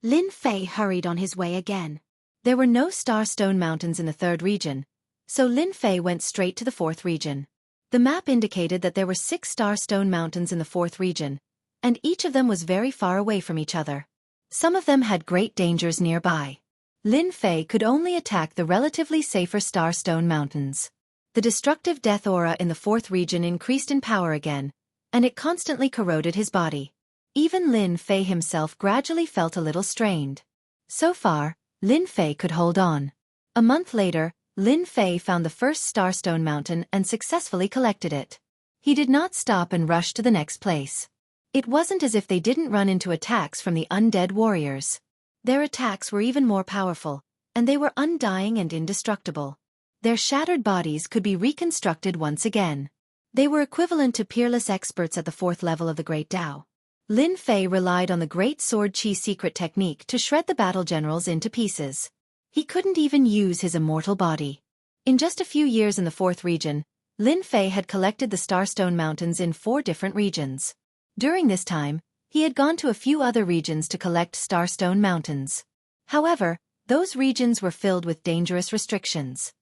Lin Fei hurried on his way again. There were no Starstone Mountains in the 3rd region, so Lin Fei went straight to the 4th region. The map indicated that there were 6 Starstone Mountains in the 4th region, and each of them was very far away from each other. Some of them had great dangers nearby. Lin Fei could only attack the relatively safer Starstone Mountains. The destructive death aura in the 4th region increased in power again, and it constantly corroded his body. Even Lin Fei himself gradually felt a little strained. So far, Lin Fei could hold on. A month later, Lin Fei found the first Starstone Mountain and successfully collected it. He did not stop and rush to the next place. It wasn't as if they didn't run into attacks from the undead warriors. Their attacks were even more powerful, and they were undying and indestructible. Their shattered bodies could be reconstructed once again. They were equivalent to peerless experts at the 4th level of the Great Tao. Lin Fei relied on the Great Sword Chi secret technique to shred the battle generals into pieces. He couldn't even use his immortal body. In just a few years in the 4th region, Lin Fei had collected the Starstone Mountains in 4 different regions. During this time, he had gone to a few other regions to collect Starstone Mountains. However, those regions were filled with dangerous restrictions.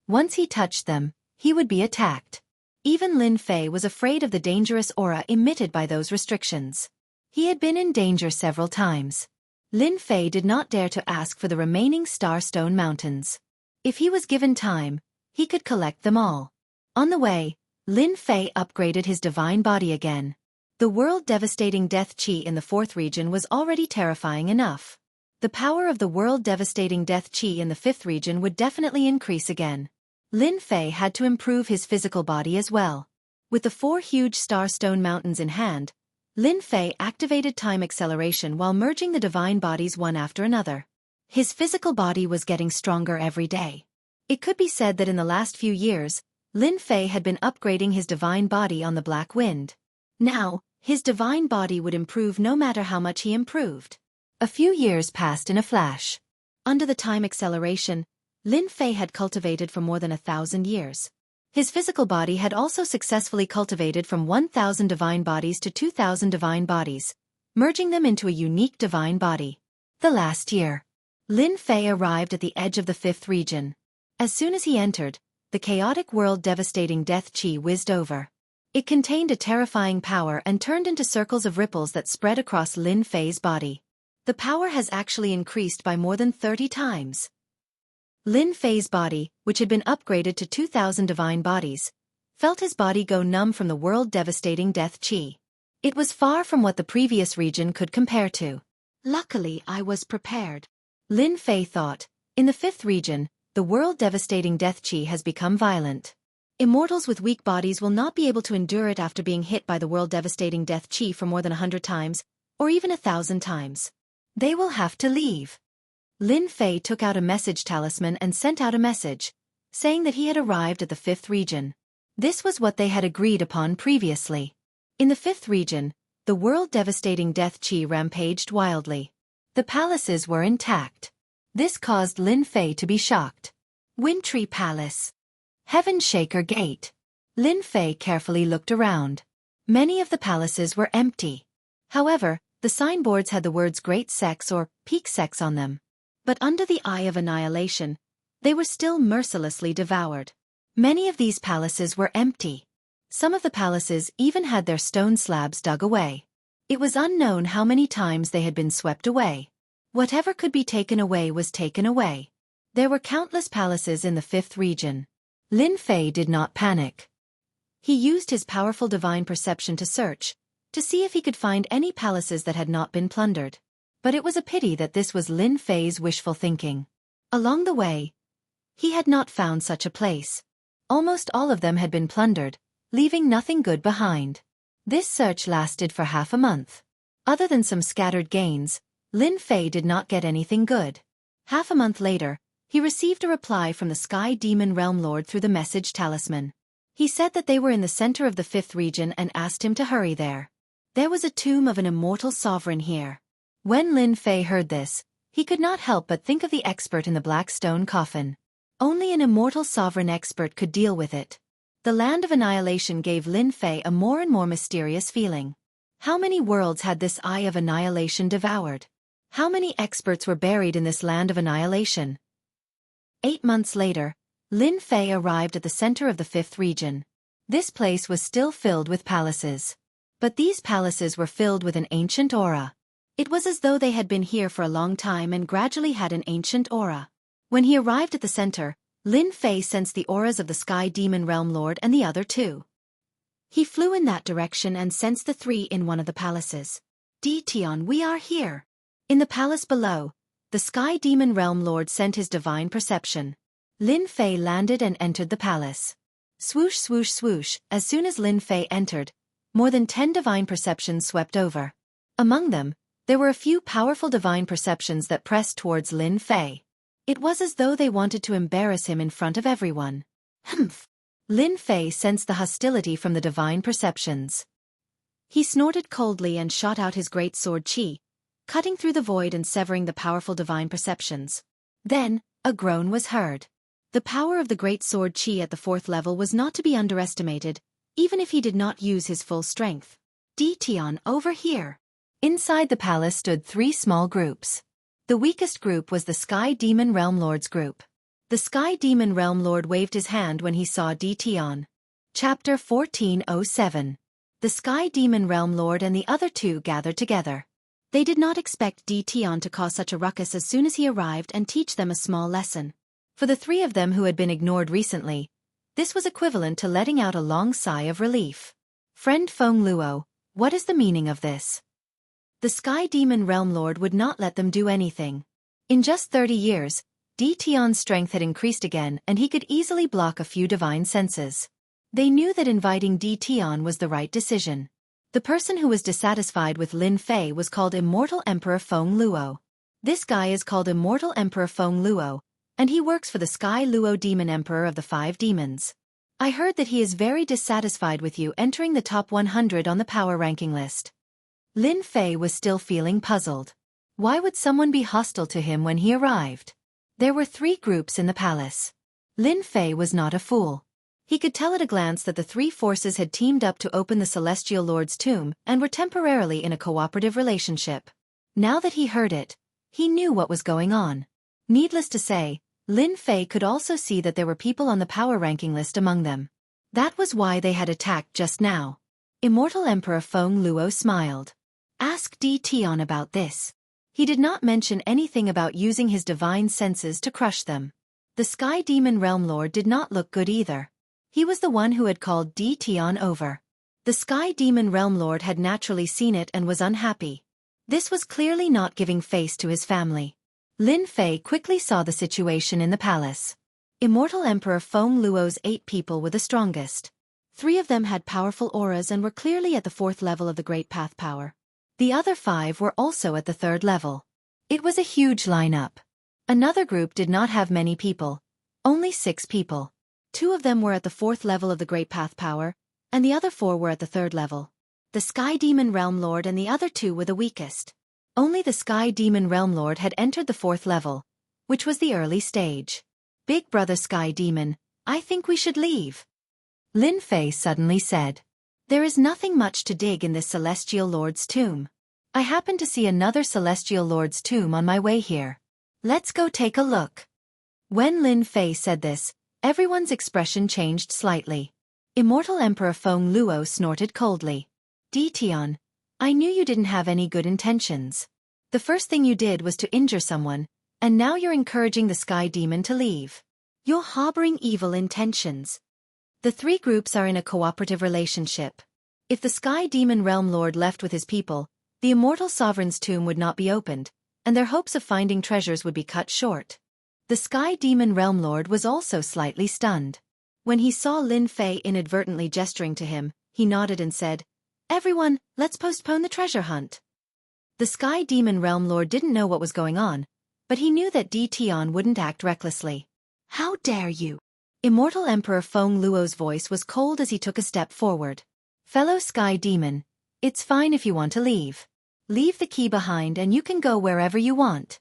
Once he touched them, he would be attacked. Even Lin Fei was afraid of the dangerous aura emitted by those restrictions. He had been in danger several times. Lin Fei did not dare to ask for the remaining Starstone Mountains. If he was given time, he could collect them all. On the way, Lin Fei upgraded his divine body again. The world-devastating death chi in the fourth region was already terrifying enough. The power of the world-devastating death chi in the fifth region would definitely increase again. Lin Fei had to improve his physical body as well. With the 4 huge star-stone mountains in hand, Lin Fei activated time acceleration while merging the divine bodies one after another. His physical body was getting stronger every day. It could be said that in the last few years, Lin Fei had been upgrading his divine body on the Black Wind. Now, his divine body would improve no matter how much he improved. A few years passed in a flash. Under the time acceleration, Lin Fei had cultivated for more than 1,000 years. His physical body had also successfully cultivated from 1,000 divine bodies to 2,000 divine bodies, merging them into a unique divine body. The last year, Lin Fei arrived at the edge of the fifth region. As soon as he entered, the chaotic world-devastating death chi whizzed over. It contained a terrifying power and turned into circles of ripples that spread across Lin Fei's body. The power has actually increased by more than 30 times. Lin Fei's body, which had been upgraded to 2,000 divine bodies, felt his body go numb from the world-devastating death chi. It was far from what the previous region could compare to. Luckily, I was prepared. Lin Fei thought. In the fifth region, the world-devastating death chi has become violent. Immortals with weak bodies will not be able to endure it after being hit by the world-devastating death chi for more than 100 times, or even 1,000 times. They will have to leave. Lin Fei took out a message talisman and sent out a message, saying that he had arrived at the fifth region. This was what they had agreed upon previously. In the fifth region, the world-devastating death chi rampaged wildly. The palaces were intact. This caused Lin Fei to be shocked. Wintry Palace. Heaven Shaker Gate. Lin Fei carefully looked around. Many of the palaces were empty. However, the signboards had the words Great Sex or Peak Sex on them. But under the eye of annihilation, they were still mercilessly devoured. Many of these palaces were empty. Some of the palaces even had their stone slabs dug away. It was unknown how many times they had been swept away. Whatever could be taken away was taken away. There were countless palaces in the fifth region. Lin Fei did not panic. He used his powerful divine perception to search, to see if he could find any palaces that had not been plundered. But it was a pity that this was Lin Fei's wishful thinking. Along the way, he had not found such a place. Almost all of them had been plundered, leaving nothing good behind. This search lasted for half a month. Other than some scattered gains, Lin Fei did not get anything good. Half a month later, he received a reply from the Sky Demon Realm Lord through the message talisman. He said that they were in the center of the fifth region and asked him to hurry there. There was a tomb of an immortal sovereign here. When Lin Fei heard this, he could not help but think of the expert in the black stone coffin. Only an immortal sovereign expert could deal with it. The land of annihilation gave Lin Fei a more and more mysterious feeling. How many worlds had this eye of annihilation devoured? How many experts were buried in this land of annihilation? 8 months later, Lin Fei arrived at the center of the fifth region. This place was still filled with palaces. But these palaces were filled with an ancient aura. It was as though they had been here for a long time and gradually had an ancient aura. When he arrived at the center, Lin Fei sensed the auras of the Sky Demon Realm Lord and the other two. He flew in that direction and sensed the 3 in one of the palaces. Dition, we are here. In the palace below, the Sky Demon Realm Lord sent his divine perception. Lin Fei landed and entered the palace. Swoosh swoosh swoosh, as soon as Lin Fei entered, more than 10 divine perceptions swept over. Among them, there were a few powerful divine perceptions that pressed towards Lin Fei. It was as though they wanted to embarrass him in front of everyone. Humph! Lin Fei sensed the hostility from the divine perceptions. He snorted coldly and shot out his great sword Qi, cutting through the void and severing the powerful divine perceptions. Then, a groan was heard. The power of the great sword Qi at the 4th level was not to be underestimated, even if he did not use his full strength. Dition, over here. Inside the palace stood 3 small groups. The weakest group was the Sky Demon Realm Lord's group. The Sky Demon Realm Lord waved his hand when he saw Dition. Chapter 1407. The Sky Demon Realm Lord and the other 2 gathered together. They did not expect Dition to cause such a ruckus as soon as he arrived and teach them a small lesson. For the 3 of them who had been ignored recently, this was equivalent to letting out a long sigh of relief. Friend Feng Luo, What is the meaning of this? The Sky Demon Realm Lord would not let them do anything. In just 30 years, Tion's strength had increased again and he could easily block a few divine senses. They knew that inviting Tion was the right decision. The person who was dissatisfied with Lin Fei was called Immortal Emperor Feng Luo. This guy is called Immortal Emperor Feng Luo, and he works for the Sky Luo Demon Emperor of the 5 demons. I heard that he is very dissatisfied with you entering the top 100 on the power ranking list. Lin Fei was still feeling puzzled. Why would someone be hostile to him when he arrived? There were 3 groups in the palace. Lin Fei was not a fool. He could tell at a glance that the 3 forces had teamed up to open the Celestial Lord's tomb and were temporarily in a cooperative relationship. Now that he heard it, he knew what was going on. Needless to say, Lin Fei could also see that there were people on the power ranking list among them. That was why they had attacked just now. Immortal Emperor Feng Luo smiled. Ask Tion about this. He did not mention anything about using his divine senses to crush them. The Sky Demon Realm Lord did not look good either. He was the one who had called Tion over. The Sky Demon Realm Lord had naturally seen it and was unhappy. This was clearly not giving face to his family. Lin Fei quickly saw the situation in the palace. Immortal Emperor Feng Luo's 8 people were the strongest. 3 of them had powerful auras and were clearly at the 4th level of the Great Path Power. The other 5 were also at the 3rd level. It was a huge lineup. Another group did not have many people. Only 6 people. 2 of them were at the 4th level of the Great Path Power, and the other 4 were at the 3rd level. The Sky Demon Realm Lord and the other 2 were the weakest. Only the Sky Demon Realm Lord had entered the 4th level, which was the early stage. Big Brother Sky Demon, I think we should leave. Lin Fei suddenly said. There is nothing much to dig in this Celestial Lord's tomb. I happened to see another Celestial Lord's tomb on my way here. Let's go take a look. When Lin Fei said this, everyone's expression changed slightly. Immortal Emperor Feng Luo snorted coldly. Tion, I knew you didn't have any good intentions. The first thing you did was to injure someone, and now you're encouraging the Sky Demon to leave. You're harboring evil intentions. The 3 groups are in a cooperative relationship. If the Sky Demon Realm Lord left with his people, the Immortal Sovereign's tomb would not be opened, and their hopes of finding treasures would be cut short. The Sky Demon Realm Lord was also slightly stunned. When he saw Lin Fei inadvertently gesturing to him, he nodded and said, Everyone, let's postpone the treasure hunt. The Sky Demon Realm Lord didn't know what was going on, but he knew that Tion wouldn't act recklessly. How dare you? Immortal Emperor Feng Luo's voice was cold as he took a step forward. Fellow Sky Demon, it's fine if you want to leave. Leave the key behind and you can go wherever you want.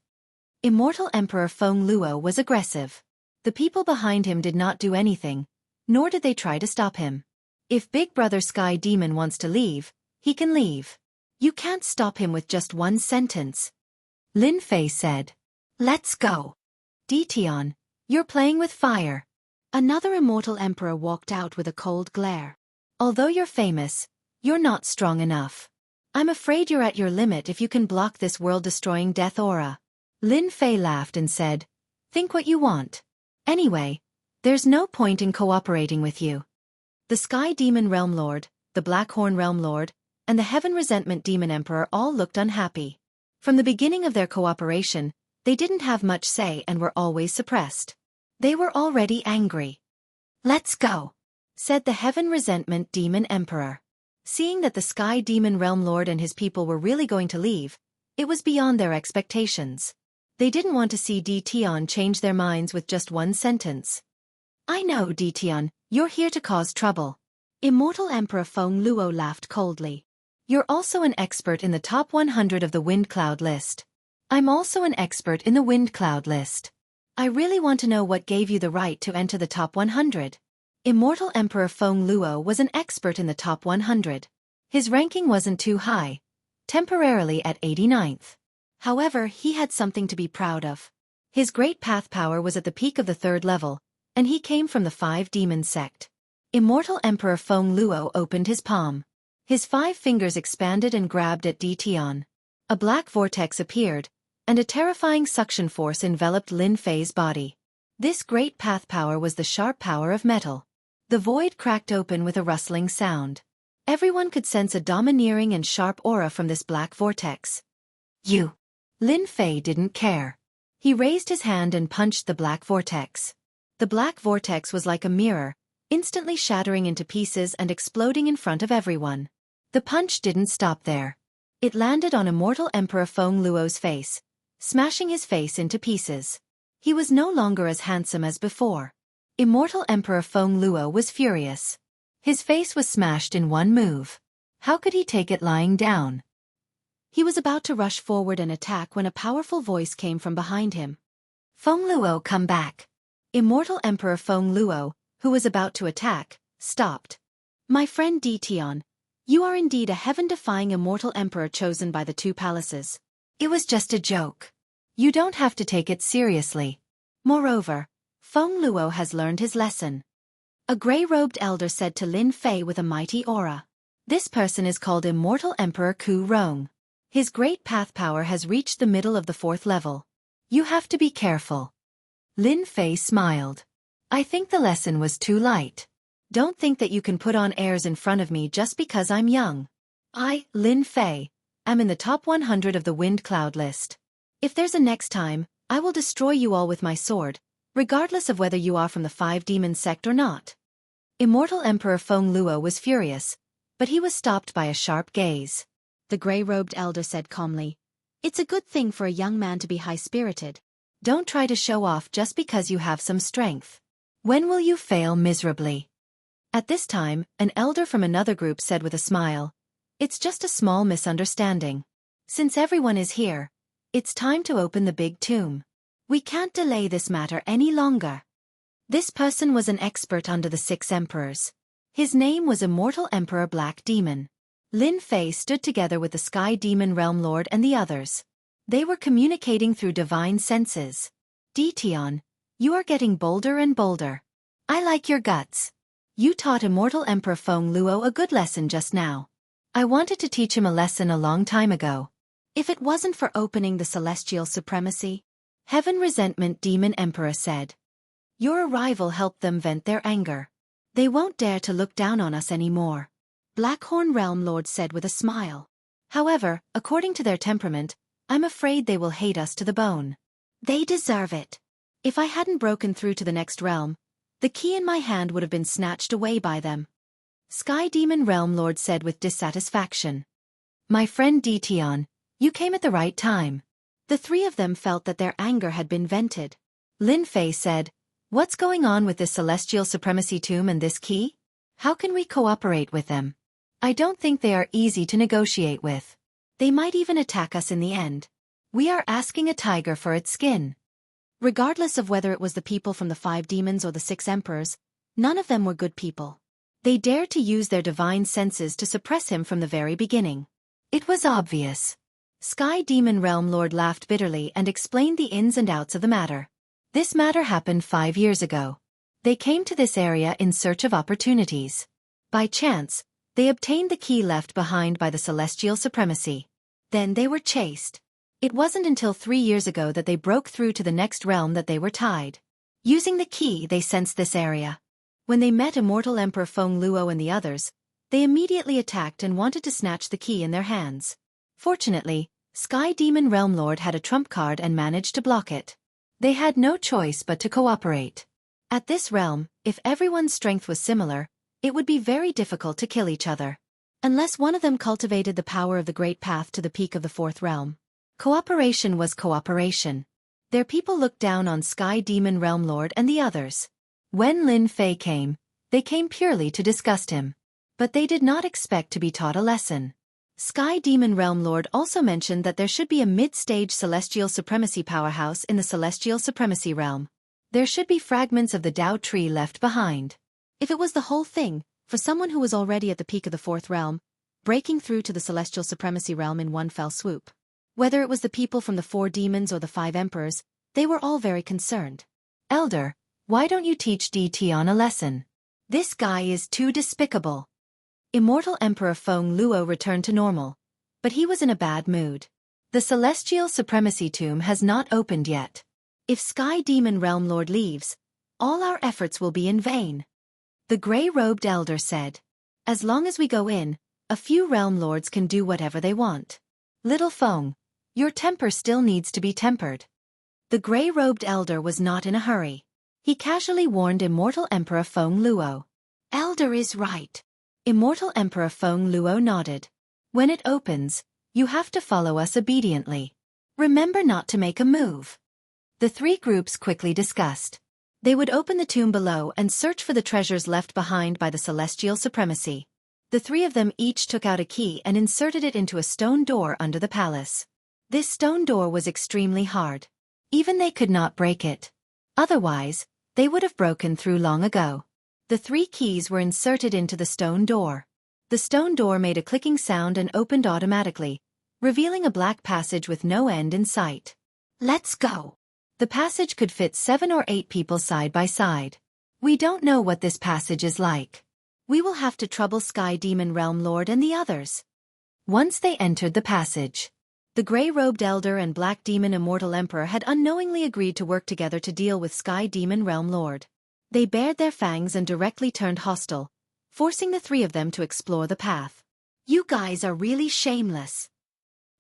Immortal Emperor Feng Luo was aggressive. The people behind him did not do anything, nor did they try to stop him. If Big Brother Sky Demon wants to leave, he can leave. You can't stop him with just one sentence. Lin Fei said. Let's go. Tion, you're playing with fire. Another Immortal Emperor walked out with a cold glare. Although you're famous, you're not strong enough. I'm afraid you're at your limit if you can block this world-destroying death aura. Lin Fei laughed and said, Think what you want. Anyway, there's no point in cooperating with you. The Sky Demon Realm Lord, the Blackhorn Realm Lord, and the Heaven Resentment Demon Emperor all looked unhappy. From the beginning of their cooperation, they didn't have much say and were always suppressed. They were already angry. Let's go, said the Heaven Resentment Demon Emperor. Seeing that the Sky Demon Realm Lord and his people were really going to leave, it was beyond their expectations. They didn't want to see Tion change their minds with just one sentence. I know, Tion, you're here to cause trouble. Immortal Emperor Feng Luo laughed coldly. You're also an expert in the top 100 of the Wind Cloud list. I'm also an expert in the Wind Cloud list. I really want to know what gave you the right to enter the top 100. Immortal Emperor Feng Luo was an expert in the top 100. His ranking wasn't too high, temporarily at 89th. However, he had something to be proud of. His great path power was at the peak of the 3rd level, and he came from the 5 demon sect. Immortal Emperor Feng Luo opened his palm. His 5 fingers expanded and grabbed at Tion. A black vortex appeared, and a terrifying suction force enveloped Lin Fei's body. This great path power was the sharp power of metal. The void cracked open with a rustling sound. Everyone could sense a domineering and sharp aura from this black vortex. You. Lin Fei didn't care. He raised his hand and punched the black vortex. The black vortex was like a mirror, instantly shattering into pieces and exploding in front of everyone. The punch didn't stop there. It landed on Immortal Emperor Feng Luo's face, smashing his face into pieces. He was no longer as handsome as before. Immortal Emperor Feng Luo was furious. His face was smashed in one move. How could he take it lying down? He was about to rush forward and attack when a powerful voice came from behind him. Feng Luo, come back. Immortal Emperor Feng Luo, who was about to attack, stopped. My friend Di Tian, you are indeed a heaven-defying immortal emperor chosen by the two palaces. It was just a joke. You don't have to take it seriously. Moreover, Feng Luo has learned his lesson. A gray-robed elder said to Lin Fei with a mighty aura. This person is called Immortal Emperor Ku Rong. His great path power has reached the middle of the 4th level. You have to be careful. Lin Fei smiled. I think the lesson was too light. Don't think that you can put on airs in front of me just because I'm young. I, Lin Fei, am in the top 100 of the wind cloud list. If there's a next time, I will destroy you all with my sword, regardless of whether you are from the 5 demon sect or not. Immortal Emperor Feng Luo was furious, but he was stopped by a sharp gaze. The gray-robed elder said calmly, it's a good thing for a young man to be high-spirited. Don't try to show off just because you have some strength. When will you fail miserably? At this time, an elder from another group said with a smile, it's just a small misunderstanding. Since everyone is here, it's time to open the big tomb. We can't delay this matter any longer. This person was an expert under the 6 emperors. His name was Immortal Emperor Black Demon. Lin Fei stood together with the Sky Demon Realm Lord and the others. They were communicating through divine senses. Di Tian, you are getting bolder and bolder. I like your guts. You taught Immortal Emperor Feng Luo a good lesson just now. I wanted to teach him a lesson a long time ago. If it wasn't for opening the celestial supremacy, Heaven Resentment Demon Emperor said. Your arrival helped them vent their anger. They won't dare to look down on us anymore. Blackhorn Realm Lord said with a smile. However, according to their temperament, I'm afraid they will hate us to the bone. They deserve it. If I hadn't broken through to the next realm, the key in my hand would have been snatched away by them. Sky Demon Realm Lord said with dissatisfaction. My friend Di Tian, you came at the right time. The 3 of them felt that their anger had been vented. Lin Fei said, what's going on with this celestial supremacy tomb and this key? How can we cooperate with them? I don't think they are easy to negotiate with. They might even attack us in the end. We are asking a tiger for its skin. Regardless of whether it was the people from the 5 demons or the 6 emperors, none of them were good people. They dared to use their divine senses to suppress him from the very beginning. It was obvious. Sky Demon Realm Lord laughed bitterly and explained the ins and outs of the matter. This matter happened 5 years ago. They came to this area in search of opportunities. By chance, they obtained the key left behind by the celestial supremacy. Then they were chased. It wasn't until 3 years ago that they broke through to the next realm that they were tied. Using the key, they sensed this area. When they met Immortal Emperor Feng Luo and the others, they immediately attacked and wanted to snatch the key in their hands. Fortunately, Sky Demon Realm Lord had a trump card and managed to block it. They had no choice but to cooperate. At this realm, if everyone's strength was similar, it would be very difficult to kill each other. Unless one of them cultivated the power of the Great Path to the peak of the 4th realm. Cooperation was cooperation. Their people looked down on Sky Demon Realm Lord and the others. When Lin Fei came, they came purely to disgust him. But they did not expect to be taught a lesson. Sky Demon Realm Lord also mentioned that there should be a mid-stage celestial supremacy powerhouse in the celestial supremacy realm. There should be fragments of the Dao tree left behind. If it was the whole thing, for someone who was already at the peak of the 4th realm, breaking through to the celestial supremacy realm in one fell swoop. Whether it was the people from the 4 demons or the 5 emperors, they were all very concerned. Elder, why don't you teach Di Tian a lesson? This guy is too despicable. Immortal Emperor Feng Luo returned to normal, but he was in a bad mood. The celestial supremacy tomb has not opened yet. If Sky Demon Realm Lord leaves, all our efforts will be in vain. The gray-robed elder said. As long as we go in, a few realm lords can do whatever they want. Little Feng, your temper still needs to be tempered. The gray-robed elder was not in a hurry. He casually warned Immortal Emperor Feng Luo. Elder is right. Immortal Emperor Feng Luo nodded. When it opens, you have to follow us obediently. Remember not to make a move. The three groups quickly discussed. They would open the tomb below and search for the treasures left behind by the celestial supremacy. The three of them each took out a key and inserted it into a stone door under the palace. This stone door was extremely hard. Even they could not break it. Otherwise, they would have broken through long ago. The three keys were inserted into the stone door. The stone door made a clicking sound and opened automatically, revealing a black passage with no end in sight. Let's go. The passage could fit 7 or 8 people side by side. We don't know what this passage is like. We will have to trouble Sky Demon Realm Lord and the others. Once they entered the passage, the gray-robed elder and black demon Immortal Emperor had unknowingly agreed to work together to deal with Sky Demon Realm Lord. They bared their fangs and directly turned hostile, forcing the three of them to explore the path. You guys are really shameless.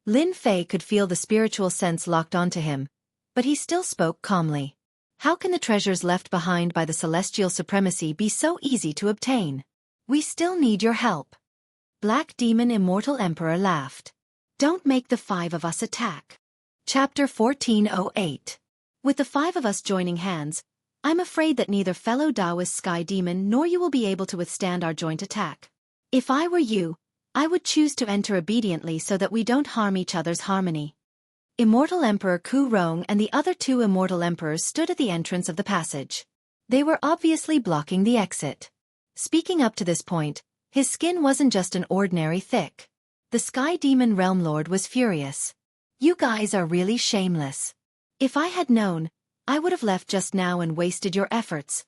Lin Fei could feel the spiritual sense locked onto him, but he still spoke calmly. How can the treasures left behind by the celestial supremacy be so easy to obtain? We still need your help. Black Demon Immortal Emperor laughed. Don't make the 5 of us attack. Chapter 1408. With the 5 of us joining hands, I'm afraid that neither fellow Taoist Sky Demon nor you will be able to withstand our joint attack. If I were you, I would choose to enter obediently so that we don't harm each other's harmony. Immortal Emperor Ku Rong and the other 2 Immortal Emperors stood at the entrance of the passage. They were obviously blocking the exit. Speaking up to this point, his skin wasn't just an ordinary thick. The Sky Demon Realm Lord was furious. You guys are really shameless. If I had known, I would have left just now and wasted your efforts.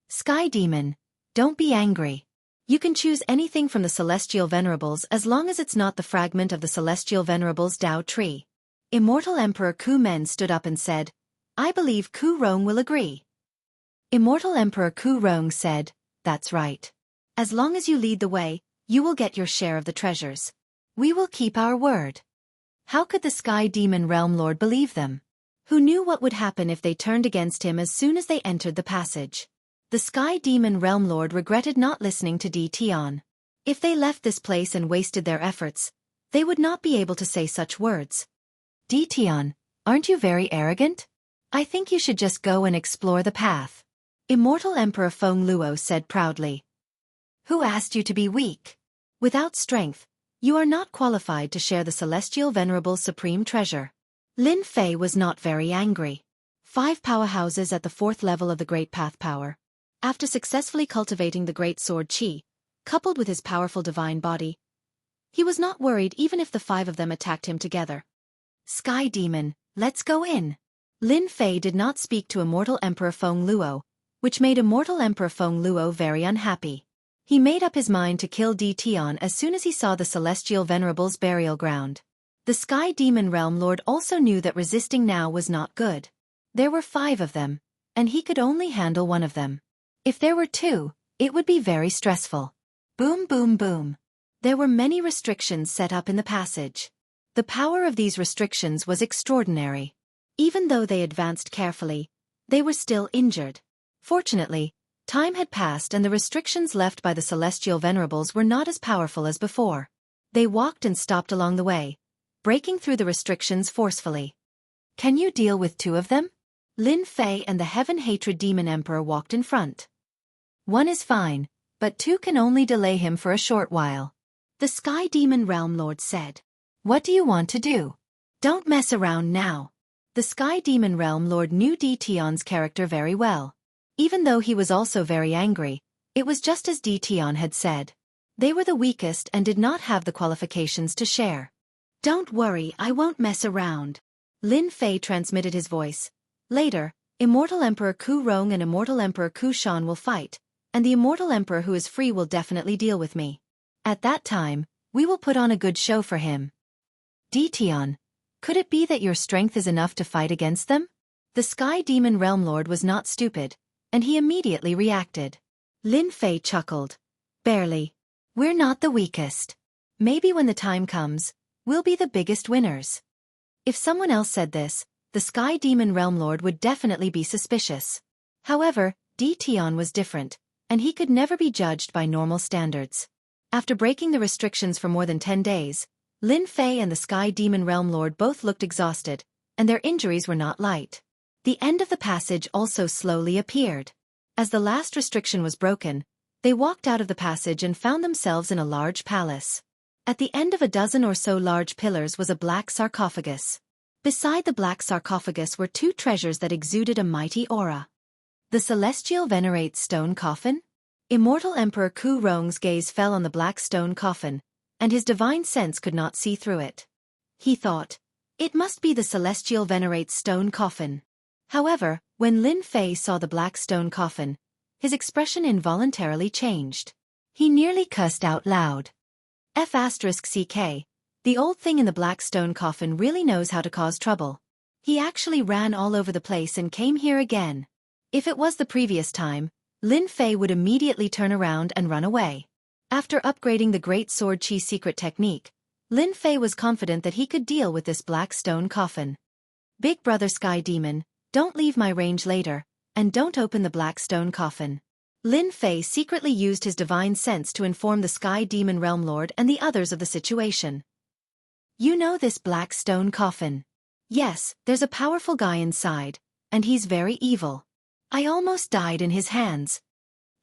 Sky Demon, don't be angry. You can choose anything from the Celestial Venerables as long as it's not the fragment of the Celestial Venerables Tao tree. Immortal Emperor Ku Men stood up and said, I believe Ku Rong will agree. Immortal Emperor Ku Rong said, That's right. As long as you lead the way, you will get your share of the treasures. We will keep our word. How could the Sky Demon Realm Lord believe them? Who knew what would happen if they turned against him as soon as they entered the passage? The Sky Demon Realm Lord regretted not listening to Di Tian. If they left this place and wasted their efforts, they would not be able to say such words. Di Tian, aren't you very arrogant? I think you should just go and explore the path. Immortal Emperor Feng Luo said proudly. Who asked you to be weak? Without strength, you are not qualified to share the Celestial Venerable Supreme Treasure. Lin Fei was not very angry. 5 powerhouses at the 4th level of the Great Path Power. After successfully cultivating the Great Sword Qi, coupled with his powerful divine body, he was not worried even if the 5 of them attacked him together. Sky Demon, let's go in. Lin Fei did not speak to Immortal Emperor Feng Luo, which made Immortal Emperor Feng Luo very unhappy. He made up his mind to kill Di Tian as soon as he saw the Celestial Venerable's burial ground. The Sky Demon Realm Lord also knew that resisting now was not good. There were 5 of them, and he could only handle 1 of them. If there were 2, it would be very stressful. Boom boom boom. There were many restrictions set up in the passage. The power of these restrictions was extraordinary. Even though they advanced carefully, they were still injured. Fortunately, time had passed and the restrictions left by the Celestial Venerables were not as powerful as before. They walked and stopped along the way, breaking through the restrictions forcefully. Can you deal with 2 of them? Lin Fei and the Heaven Hatred Demon Emperor walked in front. 1 is fine, but 2 can only delay him for a short while. The Sky Demon Realm Lord said. What do you want to do? Don't mess around now. The Sky Demon Realm Lord knew Di Tian's character very well. Even though he was also very angry, it was just as Di Tian had said. They were the weakest and did not have the qualifications to share. Don't worry, I won't mess around. Lin Fei transmitted his voice. Later, Immortal Emperor Ku Rong and Immortal Emperor Ku Shan will fight, and the Immortal Emperor who is free will definitely deal with me. At that time, we will put on a good show for him. Di Tian, could it be that your strength is enough to fight against them? The Sky Demon Realm Lord was not stupid, and he immediately reacted. Lin Fei chuckled. Barely. We're not the weakest. Maybe when the time comes, we'll be the biggest winners. If someone else said this, the Sky Demon Realm Lord would definitely be suspicious. However, Tian was different, and he could never be judged by normal standards. After breaking the restrictions for more than 10 days, Lin Fei and the Sky Demon Realm Lord both looked exhausted, and their injuries were not light. The end of the passage also slowly appeared. As the last restriction was broken, they walked out of the passage and found themselves in a large palace. At the end of a dozen or so large pillars was a black sarcophagus. Beside the black sarcophagus were two treasures that exuded a mighty aura. The celestial venerate stone coffin? Immortal Emperor Ku Rong's gaze fell on the black stone coffin, and his divine sense could not see through it. He thought, it must be the celestial venerate stone coffin. However, when Lin Fei saw the black stone coffin, his expression involuntarily changed. He nearly cussed out loud. F***ck, the old thing in the black stone coffin really knows how to cause trouble. He actually ran all over the place and came here again. If it was the previous time, Lin Fei would immediately turn around and run away. After upgrading the Great Sword Chi secret technique, Lin Fei was confident that he could deal with this black stone coffin. Big Brother Sky Demon, don't leave my range later, and don't open the black stone coffin. Lin Fei secretly used his divine sense to inform the Sky Demon Realm Lord and the others of the situation. You know this black stone coffin? Yes, there's a powerful guy inside, and he's very evil. I almost died in his hands.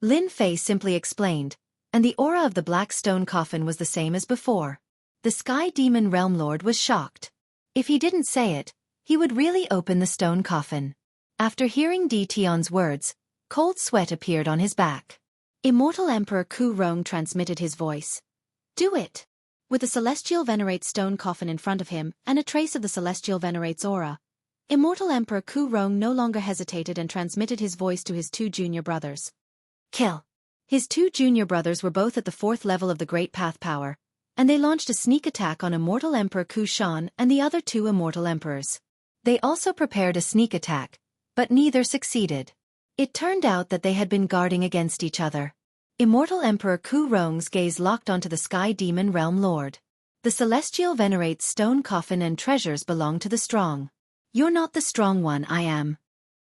Lin Fei simply explained, and the aura of the black stone coffin was the same as before. The Sky Demon Realm Lord was shocked. If he didn't say it, he would really open the stone coffin. After hearing Tian's words, cold sweat appeared on his back. Immortal Emperor Ku Rong transmitted his voice. Do it! With the celestial venerate stone coffin in front of him and a trace of the celestial venerate's aura, Immortal Emperor Ku Rong no longer hesitated and transmitted his voice to his two junior brothers. Kill! His two junior brothers were both at the 4th level of the Great Path Power, and they launched a sneak attack on Immortal Emperor Ku Shan and the other two Immortal Emperors. They also prepared a sneak attack, but neither succeeded. It turned out that they had been guarding against each other. Immortal Emperor Ku Rong's gaze locked onto the Sky Demon Realm Lord. The celestial venerate's stone coffin and treasures belong to the strong. You're not the strong one, I am.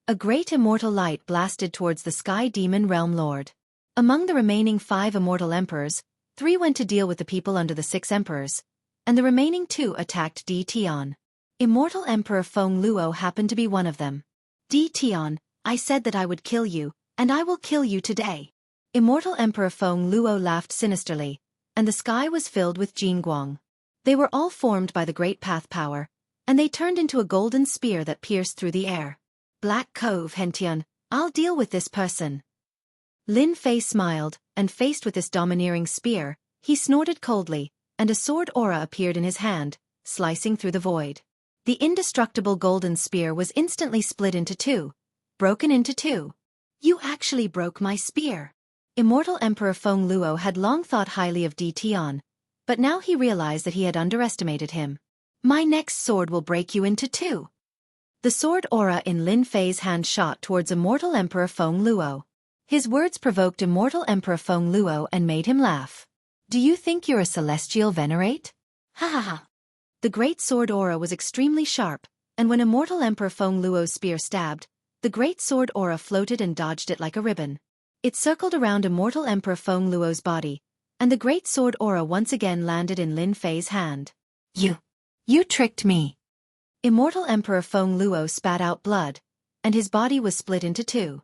A great immortal light blasted towards the Sky Demon Realm Lord. Among the remaining 5 Immortal Emperors, 3 went to deal with the people under the 6 Emperors, and the remaining 2 attacked Tian. Immortal Emperor Feng Luo happened to be one of them. Tian, I said that I would kill you, and I will kill you today. Immortal Emperor Feng Luo laughed sinisterly, and the sky was filled with Jingguang. They were all formed by the Great Path Power, and they turned into a golden spear that pierced through the air. Black Cove Hentian, I'll deal with this person. Lin Fei smiled, and faced with this domineering spear, he snorted coldly, and a sword aura appeared in his hand, slicing through the void. The indestructible golden spear was instantly split into 2, broken into 2. You actually broke my spear. Immortal Emperor Feng Luo had long thought highly of Tian, but now he realized that he had underestimated him. My next sword will break you into 2. The sword aura in Lin Fei's hand shot towards Immortal Emperor Feng Luo. His words provoked Immortal Emperor Feng Luo and made him laugh. Do you think you're a celestial venerate? Ha ha ha. The great sword aura was extremely sharp, and when Immortal Emperor Feng Luo's spear stabbed, the great sword aura floated and dodged it like a ribbon. It circled around Immortal Emperor Feng Luo's body, and the great sword aura once again landed in Lin Fei's hand. You tricked me. Immortal Emperor Feng Luo spat out blood, and his body was split into 2.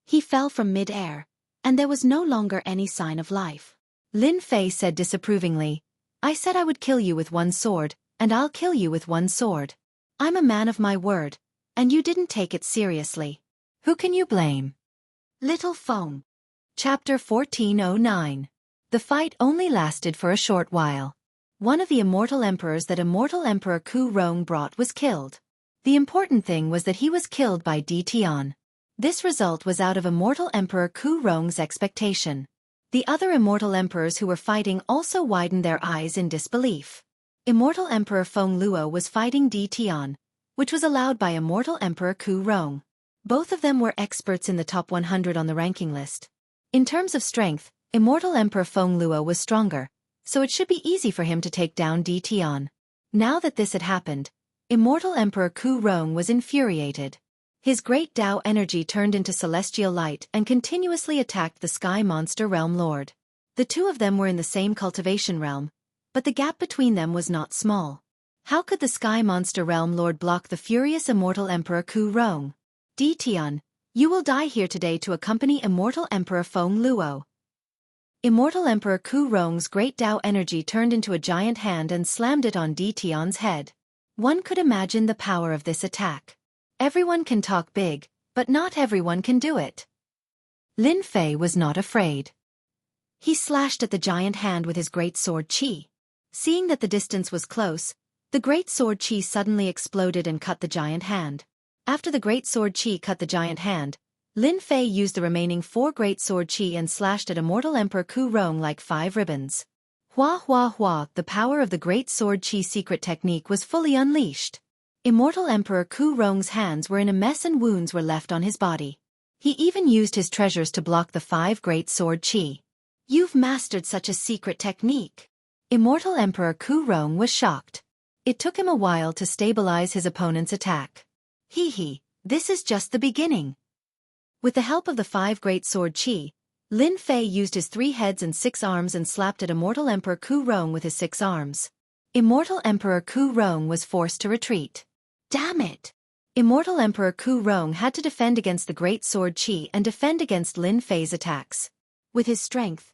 He fell from mid-air, and there was no longer any sign of life. Lin Fei said disapprovingly, I said I would kill you with one sword, and I'll kill you with one sword. I'm a man of my word, and you didn't take it seriously. Who can you blame? Little Feng. Chapter 1409. The fight only lasted for a short while. One of the Immortal Emperors that Immortal Emperor Ku Rong brought was killed. The important thing was that he was killed by Tian. This result was out of Immortal Emperor Ku Rong's expectation. The other Immortal Emperors who were fighting also widened their eyes in disbelief. Immortal Emperor Feng Luo was fighting Tian, which was allowed by Immortal Emperor Ku Rong. Both of them were experts in the top 100 on the ranking list. In terms of strength, Immortal Emperor Feng Luo was stronger, so it should be easy for him to take down Di Tian. Now that this had happened, Immortal Emperor Ku Rong was infuriated. His great Tao energy turned into celestial light and continuously attacked the Sky Monster Realm Lord. The two of them were in the same cultivation realm, but the gap between them was not small. How could the Sky Monster Realm Lord block the furious Immortal Emperor Ku Rong? Di Tian, you will die here today to accompany Immortal Emperor Feng Luo. Immortal Emperor Ku Rong's great Tao energy turned into a giant hand and slammed it on Di Tian's head. One could imagine the power of this attack. Everyone can talk big, but not everyone can do it. Lin Fei was not afraid. He slashed at the giant hand with his great sword Qi. Seeing that the distance was close, the great sword Qi suddenly exploded and cut the giant hand. After the great sword Qi cut the giant hand, Lin Fei used the remaining 4 great sword Qi and slashed at Immortal Emperor Ku Rong like 5 ribbons. Hua hua hua, the power of the great sword Qi secret technique was fully unleashed. Immortal Emperor Ku Rong's hands were in a mess and wounds were left on his body. He even used his treasures to block the 5 great sword Qi. You've mastered such a secret technique. Immortal Emperor Ku Rong was shocked. It took him a while to stabilize his opponent's attack. Hee, this is just the beginning. With the help of the 5 great sword Qi, Lin Fei used his 3 heads and 6 arms and slapped at Immortal Emperor Ku Rong with his 6 arms. Immortal Emperor Ku Rong was forced to retreat. Damn it! Immortal Emperor Ku Rong had to defend against the great sword Qi and defend against Lin Fei's attacks. With his strength,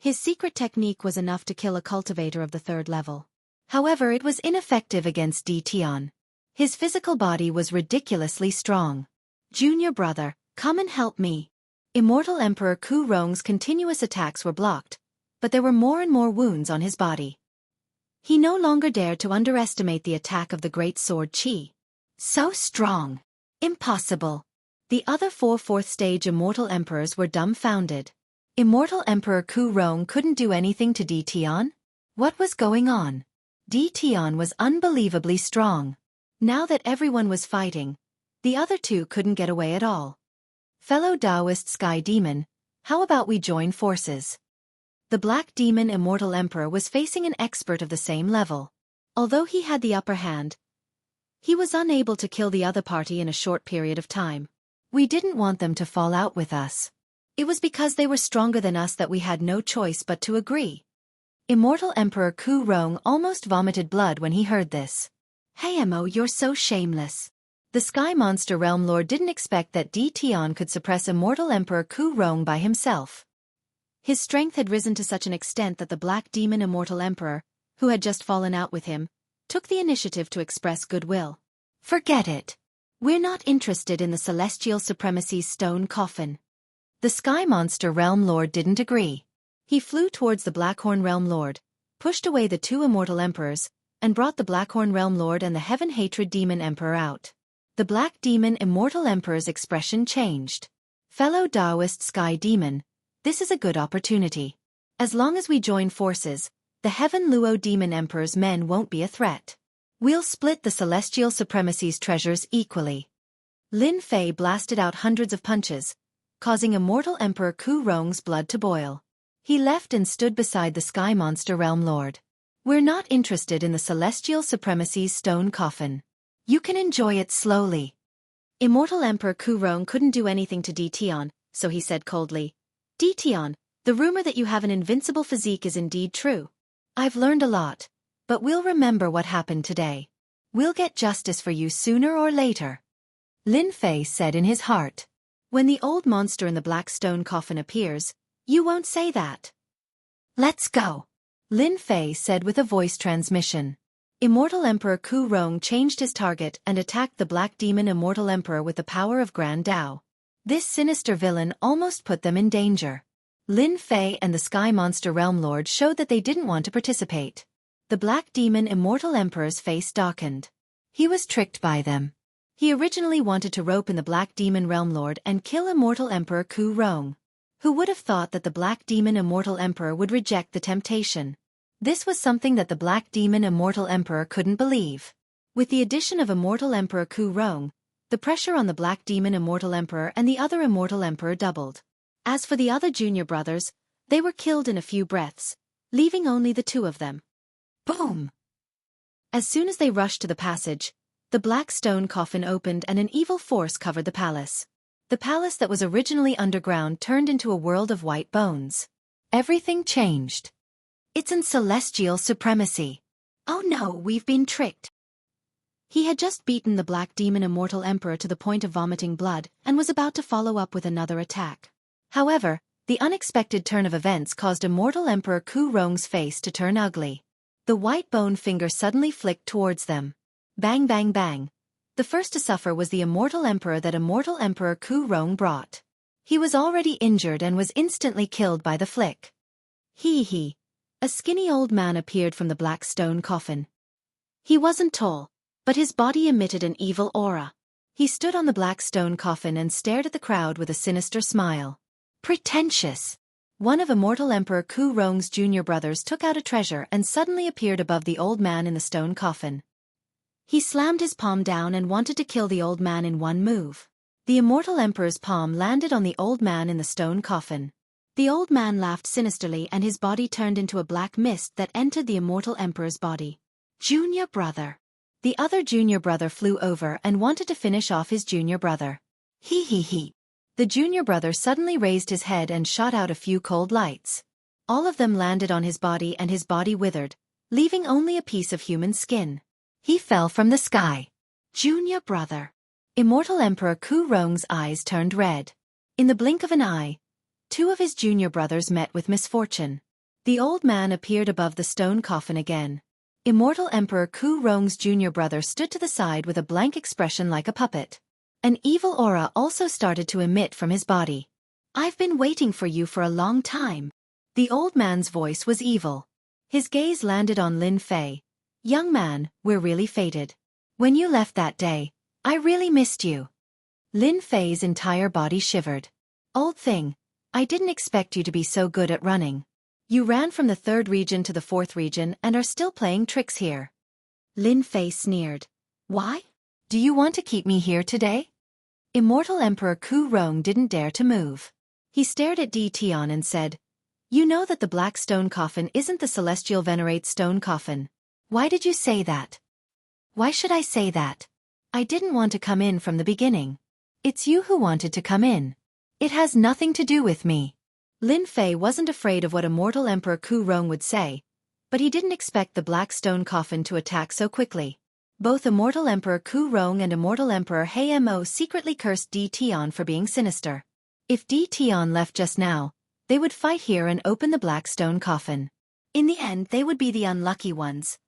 his secret technique was enough to kill a cultivator of the 3rd level. However, it was ineffective against Di Tian. His physical body was ridiculously strong. Junior brother, come and help me. Immortal Emperor Ku Rong's continuous attacks were blocked, but there were more and more wounds on his body. He no longer dared to underestimate the attack of the great sword Qi. So strong. Impossible. The other 4 4th-stage Immortal Emperors were dumbfounded. Immortal Emperor Ku Rong couldn't do anything to Di Tian? What was going on? Di Tian was unbelievably strong. Now that everyone was fighting, the other 2 couldn't get away at all. Fellow Taoist Sky Demon, how about we join forces? The Black Demon Immortal Emperor was facing an expert of the same level. Although he had the upper hand, he was unable to kill the other party in a short period of time. We didn't want them to fall out with us. It was because they were stronger than us that we had no choice but to agree. Immortal Emperor Ku Rong almost vomited blood when he heard this. Hey Mo, you're so shameless. The Sky Monster Realm Lord didn't expect that Di Tian could suppress Immortal Emperor Ku Rong by himself. His strength had risen to such an extent that the Black Demon Immortal Emperor, who had just fallen out with him, took the initiative to express goodwill. Forget it. We're not interested in the Celestial Supremacy's stone coffin. The Sky Monster Realm Lord didn't agree. He flew towards the Blackhorn Realm Lord, pushed away the 2 Immortal Emperors, and brought the Blackhorn Realm Lord and the Heaven Hatred Demon Emperor out. The Black Demon Immortal Emperor's expression changed. Fellow Taoist Sky Demon, this is a good opportunity. As long as we join forces, the Heaven Luo Demon Emperor's men won't be a threat. We'll split the Celestial Supremacy's treasures equally. Lin Fei blasted out hundreds of punches, causing Immortal Emperor Ku Rong's blood to boil. He left and stood beside the Sky Monster Realm Lord. We're not interested in the Celestial Supremacy's stone coffin. You can enjoy it slowly. Immortal Emperor Ku Rong couldn't do anything to Di Tian, so he said coldly, Di Tian, the rumor that you have an invincible physique is indeed true. I've learned a lot, but we'll remember what happened today. We'll get justice for you sooner or later. Lin Fei said in his heart. When the old monster in the black stone coffin appears, you won't say that. Let's go. Lin Fei said with a voice transmission. Immortal Emperor Ku Rong changed his target and attacked the Black Demon Immortal Emperor with the power of Grand Tao. This sinister villain almost put them in danger. Lin Fei and the Sky Monster Realm Lord showed that they didn't want to participate. The Black Demon Immortal Emperor's face darkened. He was tricked by them. He originally wanted to rope in the Black Demon Realm Lord and kill Immortal Emperor Ku Rong. Who would have thought that the Black Demon Immortal Emperor would reject the temptation? This was something that the Black Demon Immortal Emperor couldn't believe. With the addition of Immortal Emperor Ku Rong, the pressure on the Black Demon Immortal Emperor and the other Immortal Emperor doubled. As for the other junior brothers, They were killed in a few breaths, leaving only the two of them. Boom! As soon as they rushed to the passage, the black stone coffin opened and an evil force covered the palace. The palace that was originally underground turned into a world of white bones. Everything changed. It's in celestial supremacy. Oh no, we've been tricked. He had just beaten the black demon immortal emperor to the point of vomiting blood and was about to follow up with another attack. However, the unexpected turn of events caused immortal emperor Ku Rong's face to turn ugly. The white bone finger suddenly flicked towards them. Bang bang bang. The first to suffer was the immortal emperor that immortal emperor Ku Rong brought. He was already injured and was instantly killed by the flick. Hee. A skinny old man appeared from the black stone coffin. He wasn't tall, but his body emitted an evil aura. He stood on the black stone coffin and stared at the crowd with a sinister smile. Pretentious! One of immortal emperor Ku Rong's junior brothers took out a treasure and suddenly appeared above the old man in the stone coffin. He slammed his palm down and wanted to kill the old man in one move. The immortal emperor's palm landed on the old man in the stone coffin. The old man laughed sinisterly and his body turned into a black mist that entered the immortal emperor's body. Junior brother. The other junior brother flew over and wanted to finish off his junior brother. Hee. The junior brother suddenly raised his head and shot out a few cold lights. All of them landed on his body and his body withered, leaving only a piece of human skin. He fell from the sky. Junior brother. Immortal Emperor Ku Rong's eyes turned red. In the blink of an eye, two of his junior brothers met with misfortune. The old man appeared above the stone coffin again. Immortal Emperor Ku Rong's junior brother stood to the side with a blank expression like a puppet. An evil aura also started to emit from his body. I've been waiting for you for a long time. The old man's voice was evil. His gaze landed on Lin Fei. Young man, we're really fated. When you left that day, I really missed you. Lin Fei's entire body shivered. Old thing, I didn't expect you to be so good at running. You ran from the 3rd region to the 4th region and are still playing tricks here. Lin Fei sneered. Why? Do you want to keep me here today? Immortal Emperor Ku Rong didn't dare to move. He stared at Di Tian and said, You know that the black stone coffin isn't the celestial venerate stone coffin. Why did you say that? Why should I say that? I didn't want to come in from the beginning. It's you who wanted to come in. It has nothing to do with me. Lin Fei wasn't afraid of what Immortal Emperor Ku Rong would say, but he didn't expect the black stone coffin to attack so quickly. Both Immortal Emperor Ku Rong and Immortal Emperor He Mo secretly cursed Di Tian for being sinister. If Di Tian left just now, they would fight here and open the black stone coffin. In the end, they would be the unlucky ones.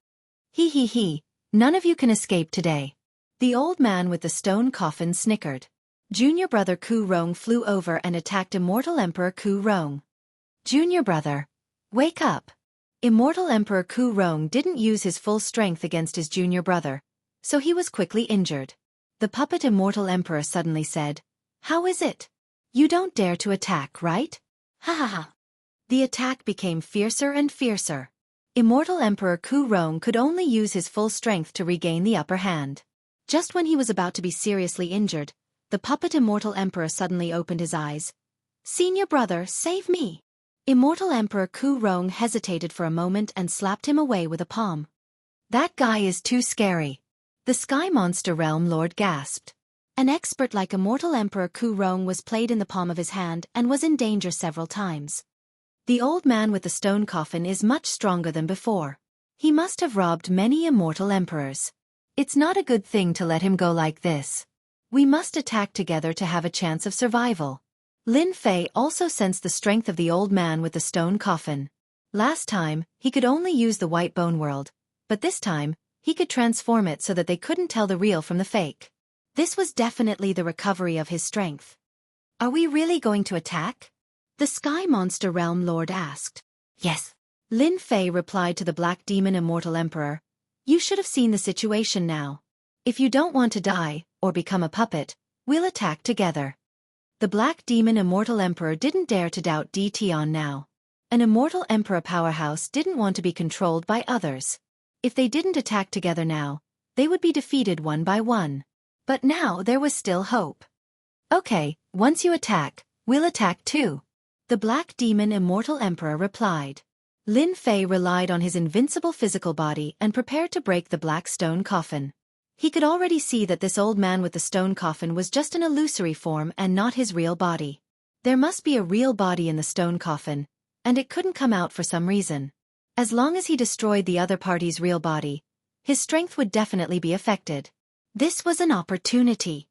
He, none of you can escape today. The old man with the stone coffin snickered. Junior brother Ku Rong flew over and attacked Immortal Emperor Ku Rong. Junior brother, wake up. Immortal Emperor Ku Rong didn't use his full strength against his junior brother, so he was quickly injured. The puppet Immortal Emperor suddenly said, How is it? You don't dare to attack, right? Ha. The attack became fiercer and fiercer. Immortal Emperor Ku Rong could only use his full strength to regain the upper hand. Just when he was about to be seriously injured, the puppet Immortal Emperor suddenly opened his eyes. Senior brother, save me! Immortal Emperor Ku Rong hesitated for a moment and slapped him away with a palm. That guy is too scary. The Sky Monster Realm Lord gasped. An expert like Immortal Emperor Ku Rong was played in the palm of his hand and was in danger several times. The old man with the stone coffin is much stronger than before. He must have robbed many immortal emperors. It's not a good thing to let him go like this. We must attack together to have a chance of survival. Lin Fei also sensed the strength of the old man with the stone coffin. Last time, he could only use the white bone world, but this time, he could transform it so that they couldn't tell the real from the fake. This was definitely the recovery of his strength. Are we really going to attack? The Sky Monster Realm Lord asked. Yes. Lin Fei replied to the Black Demon Immortal Emperor. You should have seen the situation now. If you don't want to die, or become a puppet, we'll attack together. The Black Demon Immortal Emperor didn't dare to doubt Di Tian now. An Immortal Emperor powerhouse didn't want to be controlled by others. If they didn't attack together now, they would be defeated one by one. But now there was still hope. Okay, once you attack, we'll attack too. The Black Demon Immortal Emperor replied. Lin Fei relied on his invincible physical body and prepared to break the black stone coffin. He could already see that this old man with the stone coffin was just an illusory form and not his real body. There must be a real body in the stone coffin, and it couldn't come out for some reason. As long as he destroyed the other party's real body, his strength would definitely be affected. This was an opportunity.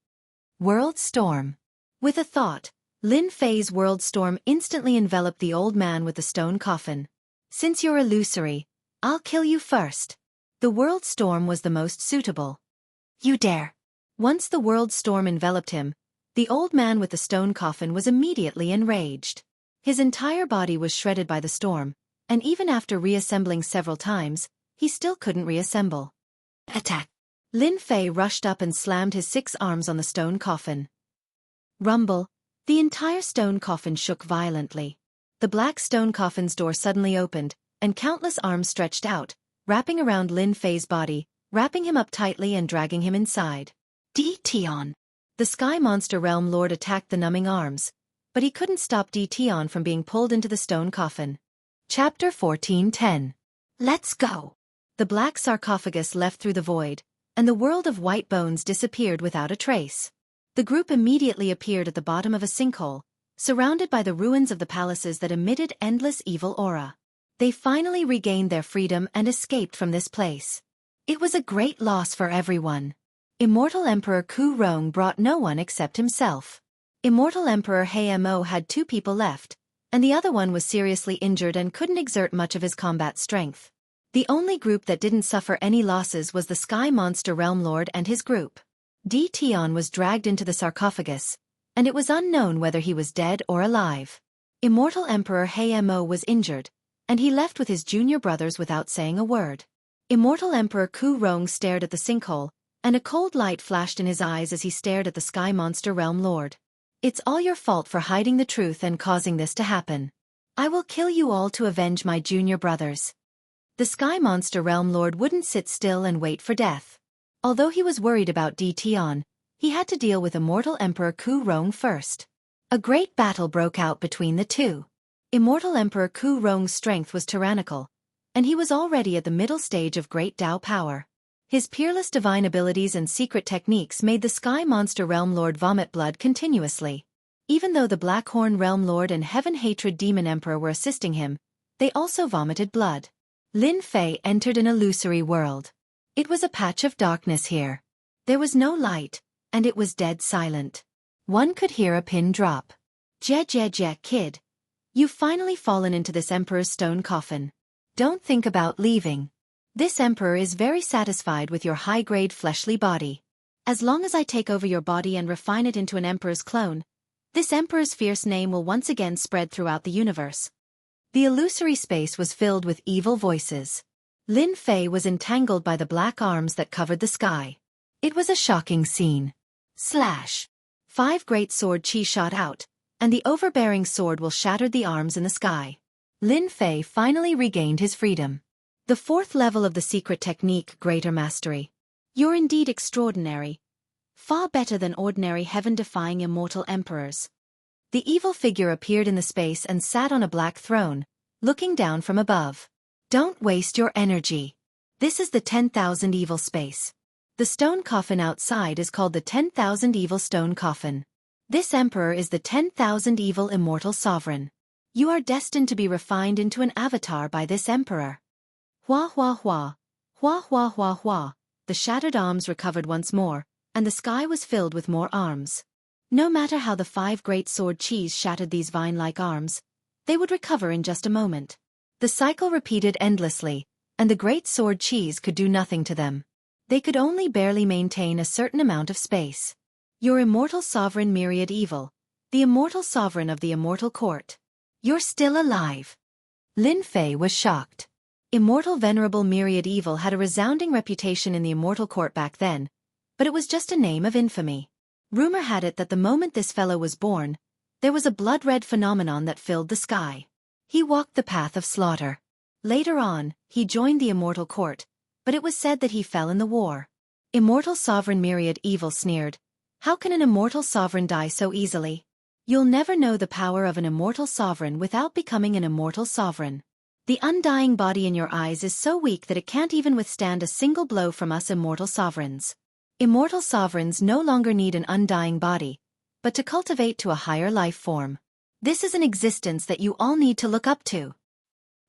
World Storm. With a thought, Lin Fei's World Storm instantly enveloped the old man with the stone coffin. Since you're illusory, I'll kill you first. The World Storm was the most suitable. You dare. Once the World Storm enveloped him, the old man with the stone coffin was immediately enraged. His entire body was shredded by the storm, and even after reassembling several times, he still couldn't reassemble. Attack! Lin Fei rushed up and slammed his 6 arms on the stone coffin. Rumble! The entire stone coffin shook violently. The black stone coffin's door suddenly opened, and countless arms stretched out, wrapping around Lin Fei's body, wrapping him up tightly and dragging him inside. D-Tion! The Sky Monster Realm Lord attacked the numbing arms, but he couldn't stop D-Tion from being pulled into the stone coffin. Chapter 14:10. Let's go! The black sarcophagus left through the void, and the world of white bones disappeared without a trace. The group immediately appeared at the bottom of a sinkhole, surrounded by the ruins of the palaces that emitted endless evil aura. They finally regained their freedom and escaped from this place. It was a great loss for everyone. Immortal Emperor Ku Rong brought no one except himself. Immortal Emperor Mo had 2 people left, and the other one was seriously injured and couldn't exert much of his combat strength. The only group that didn't suffer any losses was the Sky Monster Realm Lord and his group. D-Tion was dragged into the sarcophagus, and it was unknown whether he was dead or alive. Immortal Emperor Mo was injured, and he left with his junior brothers without saying a word. Immortal Emperor Ku Rong stared at the sinkhole, and a cold light flashed in his eyes as he stared at the Sky Monster Realm Lord. It's all your fault for hiding the truth and causing this to happen. I will kill you all to avenge my junior brothers. The Sky Monster Realm Lord wouldn't sit still and wait for death. Although he was worried about D-Tion, he had to deal with Immortal Emperor Ku Rong first. A great battle broke out between the two. Immortal Emperor Ku Rong's strength was tyrannical, and he was already at the middle stage of great Tao power. His peerless divine abilities and secret techniques made the Sky Monster Realm Lord vomit blood continuously. Even though the Blackhorn Realm Lord and Heaven Hatred Demon Emperor were assisting him, they also vomited blood. Lin Fei entered an illusory world. It was a patch of darkness here. There was no light, and it was dead silent. One could hear a pin drop. Kid. You've finally fallen into this Emperor's stone coffin. Don't think about leaving. This Emperor is very satisfied with your high-grade fleshly body. As long as I take over your body and refine it into an Emperor's clone, this Emperor's fierce name will once again spread throughout the universe. The illusory space was filled with evil voices. Lin Fei was entangled by the black arms that covered the sky. It was a shocking scene. Slash! 5 great sword chi shot out, and the overbearing sword will shattered the arms in the sky. Lin Fei finally regained his freedom. The 4th level of the secret technique, Greater Mastery. You're indeed extraordinary. Far better than ordinary heaven-defying immortal emperors. The evil figure appeared in the space and sat on a black throne, looking down from above. Don't waste your energy. This is the 10,000 evil space. The stone coffin outside is called the 10,000 evil stone coffin. This emperor is the 10,000 evil immortal sovereign. You are destined to be refined into an avatar by this emperor. Hua hua hua. Hua hua hua hua. The shattered arms recovered once more, and the sky was filled with more arms. No matter how the 5 great sword chis shattered these vine-like arms, they would recover in just a moment. The cycle repeated endlessly, and the great sword chis could do nothing to them. They could only barely maintain a certain amount of space. Your immortal sovereign Myriad Evil, the immortal sovereign of the immortal court. You're still alive. Lin Fei was shocked. Immortal Venerable Myriad Evil had a resounding reputation in the immortal court back then, but it was just a name of infamy. Rumor had it that the moment this fellow was born, there was a blood-red phenomenon that filled the sky. He walked the path of slaughter. Later on, he joined the immortal court, but it was said that he fell in the war. Immortal Sovereign Myriad Evil sneered, "How can an immortal sovereign die so easily? You'll never know the power of an immortal sovereign without becoming an immortal sovereign. The undying body in your eyes is so weak that it can't even withstand a single blow from us immortal sovereigns. Immortal sovereigns no longer need an undying body, but to cultivate to a higher life form. This is an existence that you all need to look up to.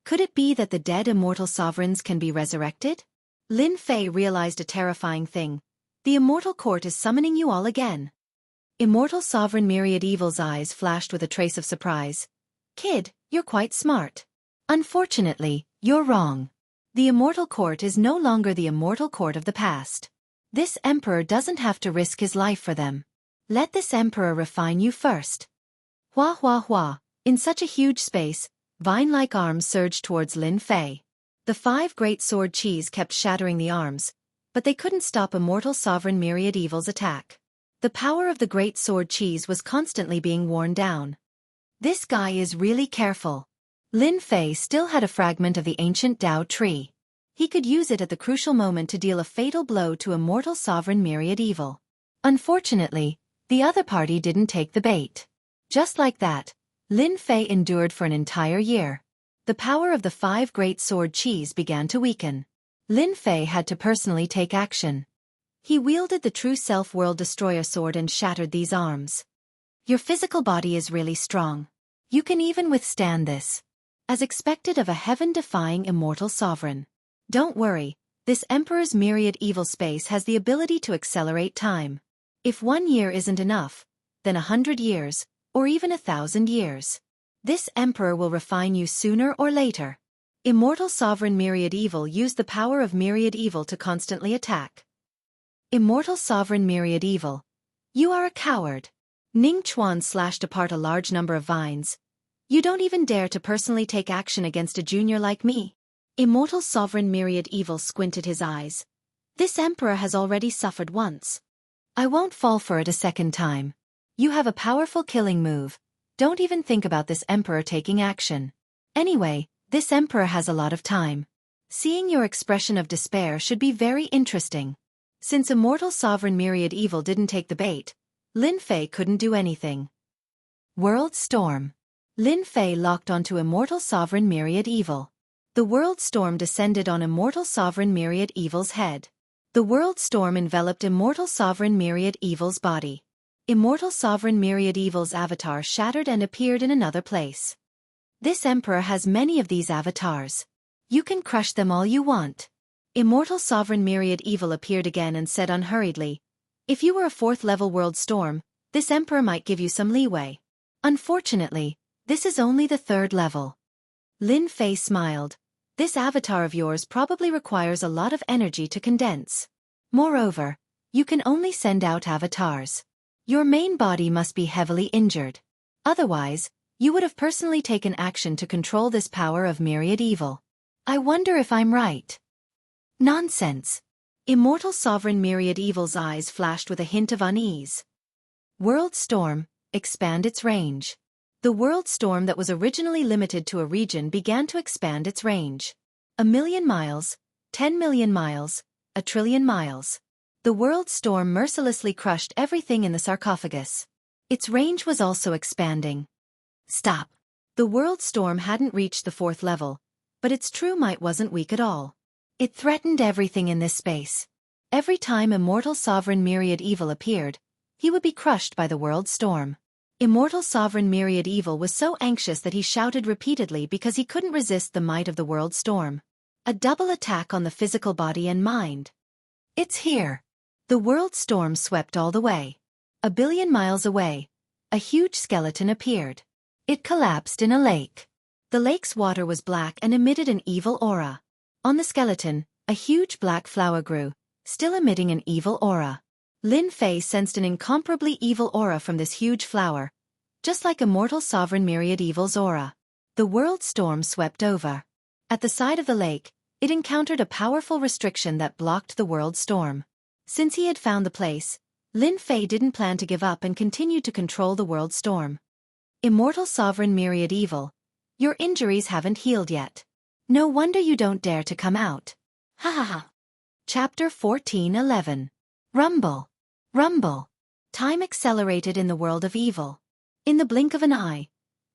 Could it be that the dead immortal sovereigns can be resurrected? Lin Fei realized a terrifying thing. The immortal court is summoning you all again. Immortal sovereign Myriad Evil's eyes flashed with a trace of surprise. Kid, you're quite smart. Unfortunately, you're wrong. The immortal court is no longer the immortal court of the past. This emperor doesn't have to risk his life for them. Let this emperor refine you first. Hua hua hua. In such a huge space, vine-like arms surged towards Lin Fei. The 5 great sword cheese kept shattering the arms, but they couldn't stop immortal sovereign Myriad Evil's attack. The power of the great sword cheese was constantly being worn down. This guy is really careful. Lin Fei still had a fragment of the ancient Dao tree. He could use it at the crucial moment to deal a fatal blow to immortal sovereign Myriad Evil. Unfortunately, the other party didn't take the bait. Just like that, Lin Fei endured for an entire year. The power of the 5 great sword cheese began to weaken. Lin Fei had to personally take action. He wielded the true self-world destroyer sword and shattered these arms. Your physical body is really strong. You can even withstand this. As expected of a heaven-defying immortal sovereign. Don't worry, this Emperor's Myriad Evil space has the ability to accelerate time. If 1 year isn't enough, then 100 years, or even 1,000 years. This Emperor will refine you sooner or later. Immortal sovereign Myriad Evil used the power of Myriad Evil to constantly attack. Immortal sovereign Myriad Evil. You are a coward. Ning Chuan slashed apart a large number of vines. You don't even dare to personally take action against a junior like me. Immortal sovereign Myriad Evil squinted his eyes. This emperor has already suffered once. I won't fall for it a second time. You have a powerful killing move. Don't even think about this emperor taking action. Anyway, this emperor has a lot of time. Seeing your expression of despair should be very interesting. Since immortal sovereign Myriad Evil didn't take the bait, Lin Fei couldn't do anything. World Storm. Lin Fei locked onto immortal sovereign Myriad Evil. The World Storm descended on immortal sovereign Myriad Evil's head. The World Storm enveloped immortal sovereign Myriad Evil's body. Immortal sovereign Myriad Evil's avatar shattered and appeared in another place. This emperor has many of these avatars. You can crush them all you want. Immortal sovereign Myriad Evil appeared again and said unhurriedly, if you were a 4th-level World Storm, this emperor might give you some leeway. Unfortunately, this is only the 3rd level. Lin Fei smiled. This avatar of yours probably requires a lot of energy to condense. Moreover, you can only send out avatars. Your main body must be heavily injured. Otherwise, you would have personally taken action to control this power of Myriad Evil. I wonder if I'm right. Nonsense. Immortal sovereign Myriad Evil's eyes flashed with a hint of unease. World Storm, expand its range. The World Storm that was originally limited to a region began to expand its range. 1,000,000 miles, 10 million miles, 1,000,000,000,000 miles. The World Storm mercilessly crushed everything in the sarcophagus. Its range was also expanding. Stop. The World Storm hadn't reached the 4th level, but its true might wasn't weak at all. It threatened everything in this space. Every time immortal sovereign Myriad Evil appeared, he would be crushed by the World Storm. Immortal sovereign Myriad Evil was so anxious that he shouted repeatedly because he couldn't resist the might of the World Storm. A double attack on the physical body and mind. It's here. The World Storm swept all the way. 1,000,000,000 miles away, a huge skeleton appeared. It collapsed in a lake. The lake's water was black and emitted an evil aura. On the skeleton, a huge black flower grew, still emitting an evil aura. Lin Fei sensed an incomparably evil aura from this huge flower, just like immortal sovereign Myriad Evil's aura. The World Storm swept over. At the side of the lake, it encountered a powerful restriction that blocked the World Storm. Since he had found the place, Lin Fei didn't plan to give up and continued to control the World Storm. Immortal sovereign Myriad Evil, your injuries haven't healed yet. No wonder you don't dare to come out. Ha ha ha. Chapter 14:11. Rumble. Rumble. Time accelerated in the world of evil. In the blink of an eye,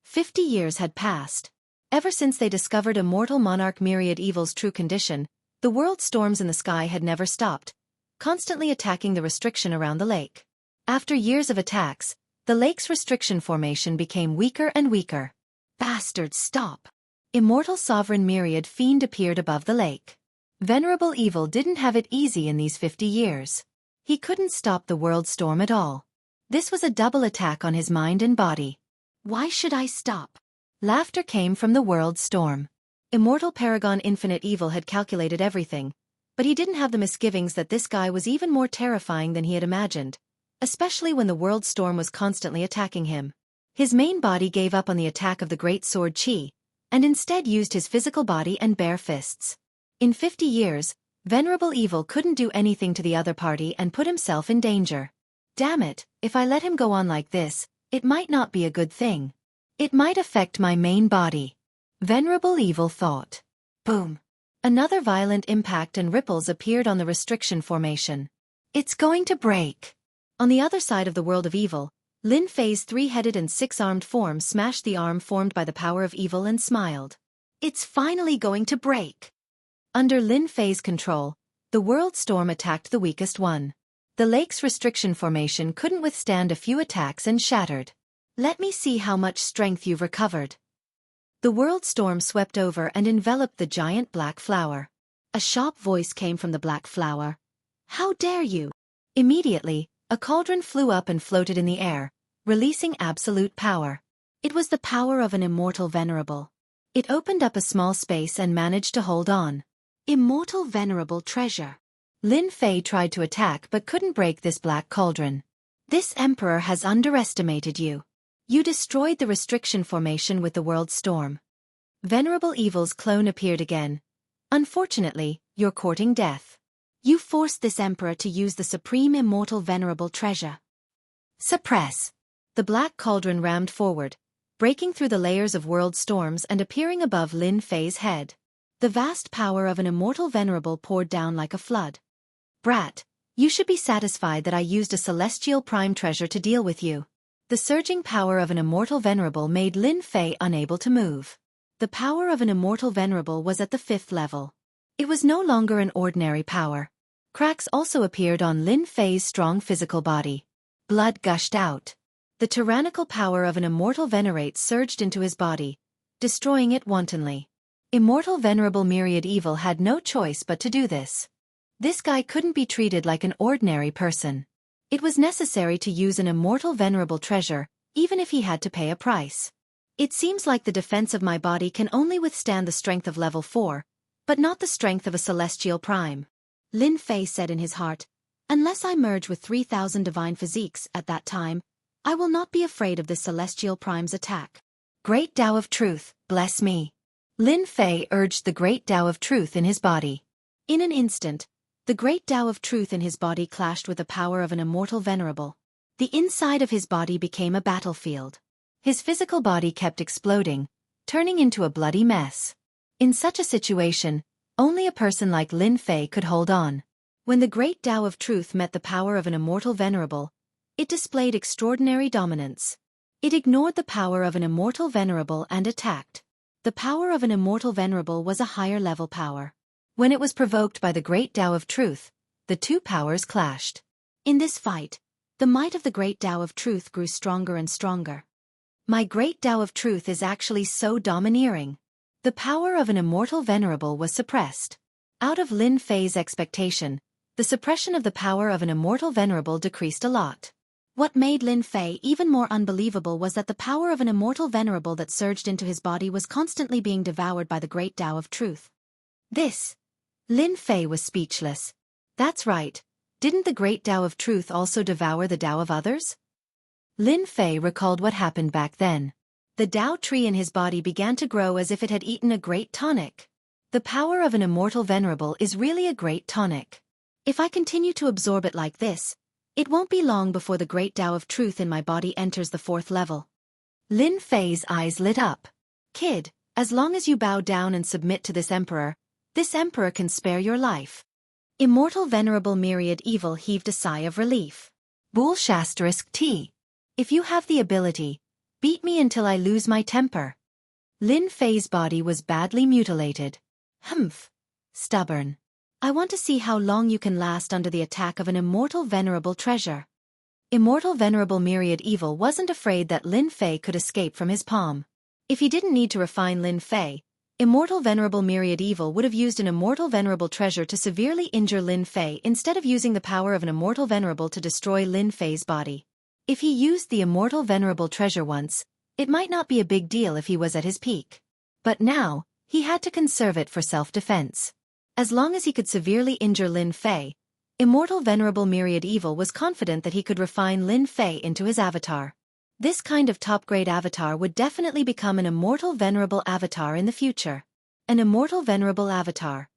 50 years had passed. Ever since they discovered immortal monarch Myriad Evil's true condition, the world storms in the sky had never stopped, constantly attacking the restriction around the lake. After years of attacks, the lake's restriction formation became weaker and weaker. Bastards, stop! Immortal sovereign Myriad Fiend appeared above the lake. Venerable Evil didn't have it easy in these 50 years. He couldn't stop the world storm at all. This was a double attack on his mind and body. Why should I stop? Laughter came from the world storm. Immortal Paragon Infinite Evil had calculated everything, but he didn't have the misgivings that this guy was even more terrifying than he had imagined, especially when the world storm was constantly attacking him. His main body gave up on the attack of the great sword Qi, and instead used his physical body and bare fists. In 50 years, Venerable Evil couldn't do anything to the other party and put himself in danger. Damn it, if I let him go on like this, it might not be a good thing. It might affect my main body. Venerable Evil thought. Boom. Another violent impact and ripples appeared on the restriction formation. It's going to break. On the other side of the world of evil, Lin Fei's three-headed and six-armed form smashed the arm formed by the power of evil and smiled. It's finally going to break. Under Lin Fei's control, the world storm attacked the weakest one. The lake's restriction formation couldn't withstand a few attacks and shattered. Let me see how much strength you've recovered. The world storm swept over and enveloped the giant black flower. A sharp voice came from the black flower. How dare you? Immediately, a cauldron flew up and floated in the air, releasing absolute power. It was the power of an immortal venerable. It opened up a small space and managed to hold on. Immortal venerable treasure. Lin Fei tried to attack but couldn't break this black cauldron. This emperor has underestimated you. You destroyed the restriction formation with the world storm. Venerable Evil's clone appeared again. Unfortunately, you're courting death. You forced this emperor to use the supreme immortal venerable treasure. Suppress. The black cauldron rammed forward, breaking through the layers of world storms and appearing above Lin Fei's head. The vast power of an immortal venerable poured down like a flood. Brat, you should be satisfied that I used a celestial prime treasure to deal with you. The surging power of an immortal venerable made Lin Fei unable to move. The power of an immortal venerable was at the 5th level. It was no longer an ordinary power. Cracks also appeared on Lin Fei's strong physical body. Blood gushed out. The tyrannical power of an immortal venerate surged into his body, destroying it wantonly. Immortal venerable Myriad Evil had no choice but to do this. This guy couldn't be treated like an ordinary person. It was necessary to use an immortal venerable treasure, even if he had to pay a price. It seems like the defense of my body can only withstand the strength of level 4, but not the strength of a celestial prime. Lin Fei said in his heart, unless I merge with 3,000 divine physiques at that time, I will not be afraid of this celestial prime's attack. Great Tao of Truth, bless me. Lin Fei urged the Great Tao of Truth in his body. In an instant, the Great Tao of Truth in his body clashed with the power of an immortal venerable. The inside of his body became a battlefield. His physical body kept exploding, turning into a bloody mess. In such a situation, only a person like Lin Fei could hold on. When the Great Tao of Truth met the power of an immortal venerable, it displayed extraordinary dominance. It ignored the power of an immortal venerable and attacked. The power of an immortal venerable was a higher level power. When it was provoked by the Great Tao of Truth, the two powers clashed. In this fight, the might of the Great Tao of Truth grew stronger and stronger. My Great Tao of Truth is actually so domineering. The power of an immortal venerable was suppressed. Out of Lin Fei's expectation, the suppression of the power of an immortal venerable decreased a lot. What made Lin Fei even more unbelievable was that the power of an immortal venerable that surged into his body was constantly being devoured by the Great Tao of Truth. Lin Fei was speechless. That's right. Didn't the Great Tao of Truth also devour the Tao of others? Lin Fei recalled what happened back then. The Tao tree in his body began to grow as if it had eaten a great tonic. The power of an immortal venerable is really a great tonic. If I continue to absorb it like this, it won't be long before the Great Tao of Truth in my body enters the 4th level. Lin Fei's eyes lit up. Kid, as long as you bow down and submit to this emperor can spare your life. Immortal venerable Myriad Evil heaved a sigh of relief. Bool**t. If you have the ability, Beat me until I lose my temper. Lin Fei's body was badly mutilated. Humph. Stubborn. I want to see how long you can last under the attack of an immortal venerable treasure. Immortal venerable myriad evil wasn't afraid that Lin Fei could escape from his palm. If he didn't need to refine Lin Fei, immortal venerable myriad evil would have used an immortal venerable treasure to severely injure Lin Fei instead of using the power of an immortal venerable to destroy Lin Fei's body. If he used the immortal venerable treasure once, it might not be a big deal if he was at his peak. But now, he had to conserve it for self-defense. As long as he could severely injure Lin Fei, immortal venerable myriad evil was confident that he could refine Lin Fei into his avatar. This kind of top-grade avatar would definitely become an immortal venerable avatar in the future. An immortal venerable avatar.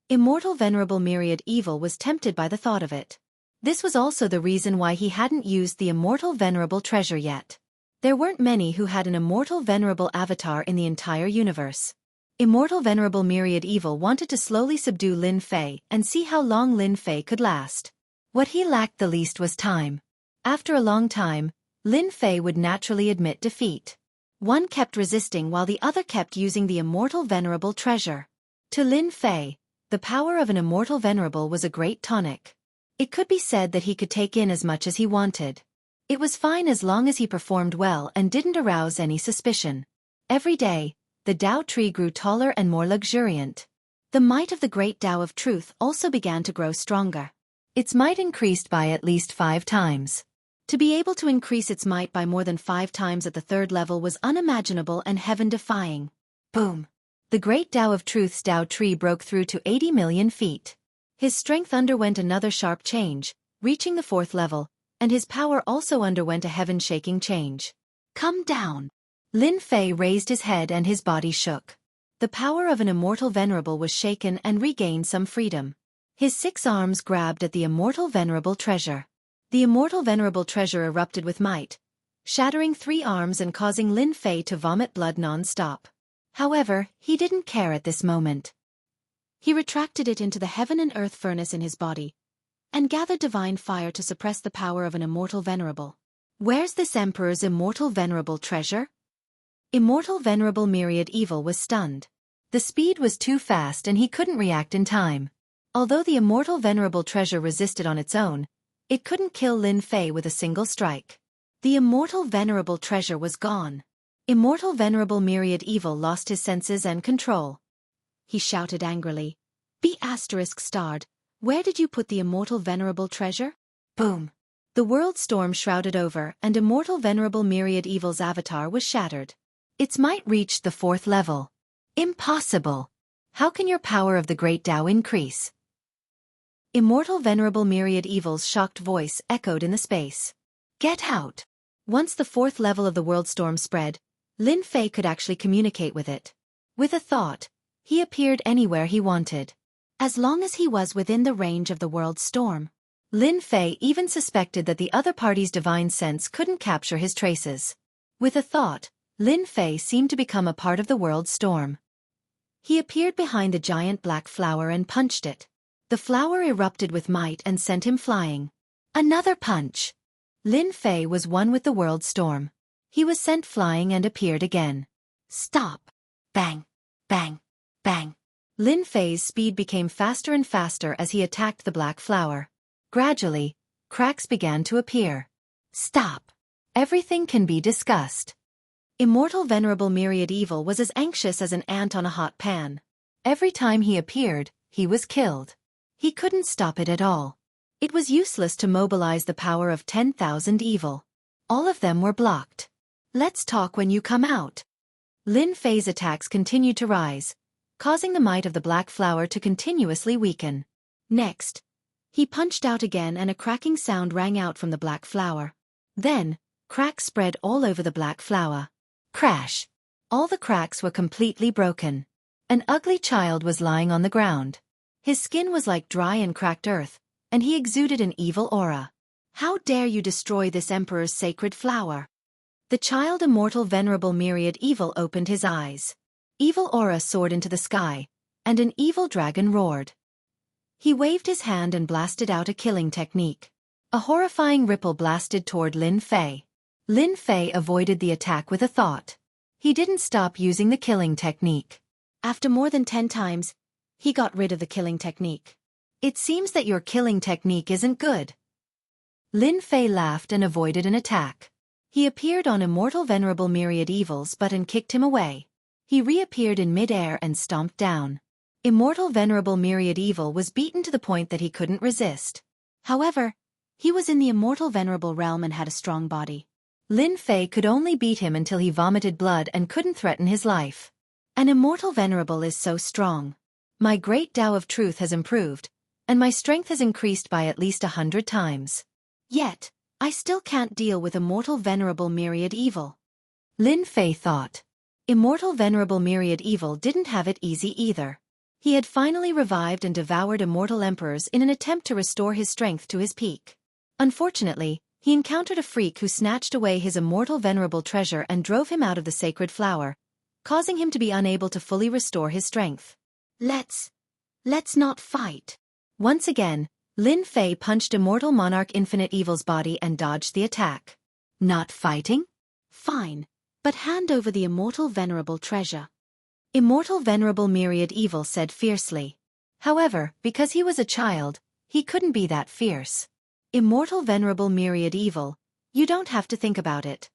Immortal venerable myriad evil was tempted by the thought of it. This was also the reason why he hadn't used the immortal venerable treasure yet. There weren't many who had an immortal venerable avatar in the entire universe. Immortal venerable myriad evil wanted to slowly subdue Lin Fei and see how long Lin Fei could last. What he lacked the least was time. After a long time, Lin Fei would naturally admit defeat. One kept resisting while the other kept using the immortal venerable treasure. To Lin Fei, the power of an immortal venerable was a great tonic. It could be said that he could take in as much as he wanted. It was fine as long as he performed well and didn't arouse any suspicion. Every day, the Tao tree grew taller and more luxuriant. The might of the great Tao of truth also began to grow stronger. Its might increased by at least 5 times. To be able to increase its might by more than 5 times at the 3rd level was unimaginable and heaven-defying. Boom! The great Tao of Truth's Tao tree broke through to 80 million feet. His strength underwent another sharp change, reaching the 4th level, and his power also underwent a heaven-shaking change. Come down! Lin Fei raised his head and his body shook. The power of an immortal venerable was shaken and regained some freedom. His 6 arms grabbed at the immortal venerable treasure. The immortal venerable treasure erupted with might, shattering 3 arms and causing Lin Fei to vomit blood non-stop. However, he didn't care at this moment. He retracted it into the heaven and earth furnace in his body, and gathered divine fire to suppress the power of an immortal venerable. Where's this emperor's immortal venerable treasure? Immortal venerable myriad evil was stunned. The speed was too fast and he couldn't react in time. Although the immortal venerable treasure resisted on its own, it couldn't kill Lin Fei with a single strike. The immortal venerable treasure was gone. Immortal venerable myriad evil lost his senses and control. He shouted angrily, "Be *starred, where did you put the immortal venerable treasure?" Boom! The world storm shrouded over and immortal venerable myriad evil's avatar was shattered. Its might reached the 4th level. Impossible! How can your power of the great Tao increase? Immortal venerable myriad evil's shocked voice echoed in the space. Get out! Once the 4th level of the world storm spread, Lin Fei could actually communicate with it. With a thought, he appeared anywhere he wanted. As long as he was within the range of the world storm. Lin Fei even suspected that the other party's divine sense couldn't capture his traces. With a thought, Lin Fei seemed to become a part of the world storm. He appeared behind the giant black flower and punched it. The flower erupted with might and sent him flying. Another punch. Lin Fei was one with the world storm. He was sent flying and appeared again. Stop! Bang! Bang! Bang! Lin Fei's speed became faster and faster as he attacked the black flower. Gradually, cracks began to appear. Stop! Everything can be discussed. Immortal venerable myriad evil was as anxious as an ant on a hot pan. Every time he appeared, he was killed. He couldn't stop it at all. It was useless to mobilize the power of 10,000 evil. All of them were blocked. Let's talk when you come out. Lin Fei's attacks continued to rise, causing the might of the black flower to continuously weaken. Next, he punched out again and a cracking sound rang out from the black flower. Then, cracks spread all over the black flower. Crash! All the cracks were completely broken. An ugly child was lying on the ground. His skin was like dry and cracked earth, and he exuded an evil aura. How dare you destroy this emperor's sacred flower? The child immortal venerable myriad evil opened his eyes. Evil aura soared into the sky, and an evil dragon roared. He waved his hand and blasted out a killing technique. A horrifying ripple blasted toward Lin Fei. Lin Fei avoided the attack with a thought. He didn't stop using the killing technique. After more than 10 times, he got rid of the killing technique. It seems that your killing technique isn't good. Lin Fei laughed and avoided an attack. He appeared on Immortal Venerable Myriad Evil's butt and kicked him away. He reappeared in mid-air and stomped down. Immortal Venerable Myriad Evil was beaten to the point that he couldn't resist. However, he was in the Immortal Venerable realm and had a strong body. Lin Fei could only beat him until he vomited blood and couldn't threaten his life. An Immortal Venerable is so strong. My great Tao of Truth has improved, and my strength has increased by at least 100 times. Yet, I still can't deal with Immortal Venerable Myriad Evil. Lin Fei thought. Immortal Venerable Myriad Evil didn't have it easy either. He had finally revived and devoured immortal emperors in an attempt to restore his strength to his peak. Unfortunately, he encountered a freak who snatched away his Immortal Venerable treasure and drove him out of the sacred flower, causing him to be unable to fully restore his strength. Let's not fight. Once again, Lin Fei punched Immortal Monarch Infinite Evil's body and dodged the attack. Not fighting? Fine, but hand over the Immortal Venerable treasure. Immortal Venerable Myriad Evil said fiercely. However, because he was a child, he couldn't be that fierce. Immortal Venerable Myriad Evil, you don't have to think about it.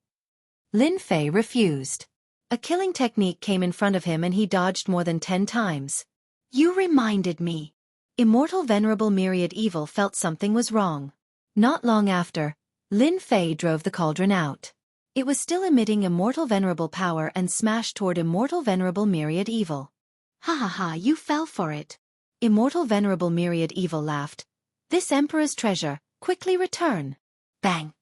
Lin Fei refused. A killing technique came in front of him and he dodged more than 10 times. You reminded me. Immortal Venerable Myriad Evil felt something was wrong. Not long after, Lin Fei drove the cauldron out. It was still emitting Immortal Venerable power and smashed toward Immortal Venerable Myriad Evil. Ha ha ha, you fell for it. Immortal Venerable Myriad Evil laughed. This Emperor's treasure, quickly return. Bang.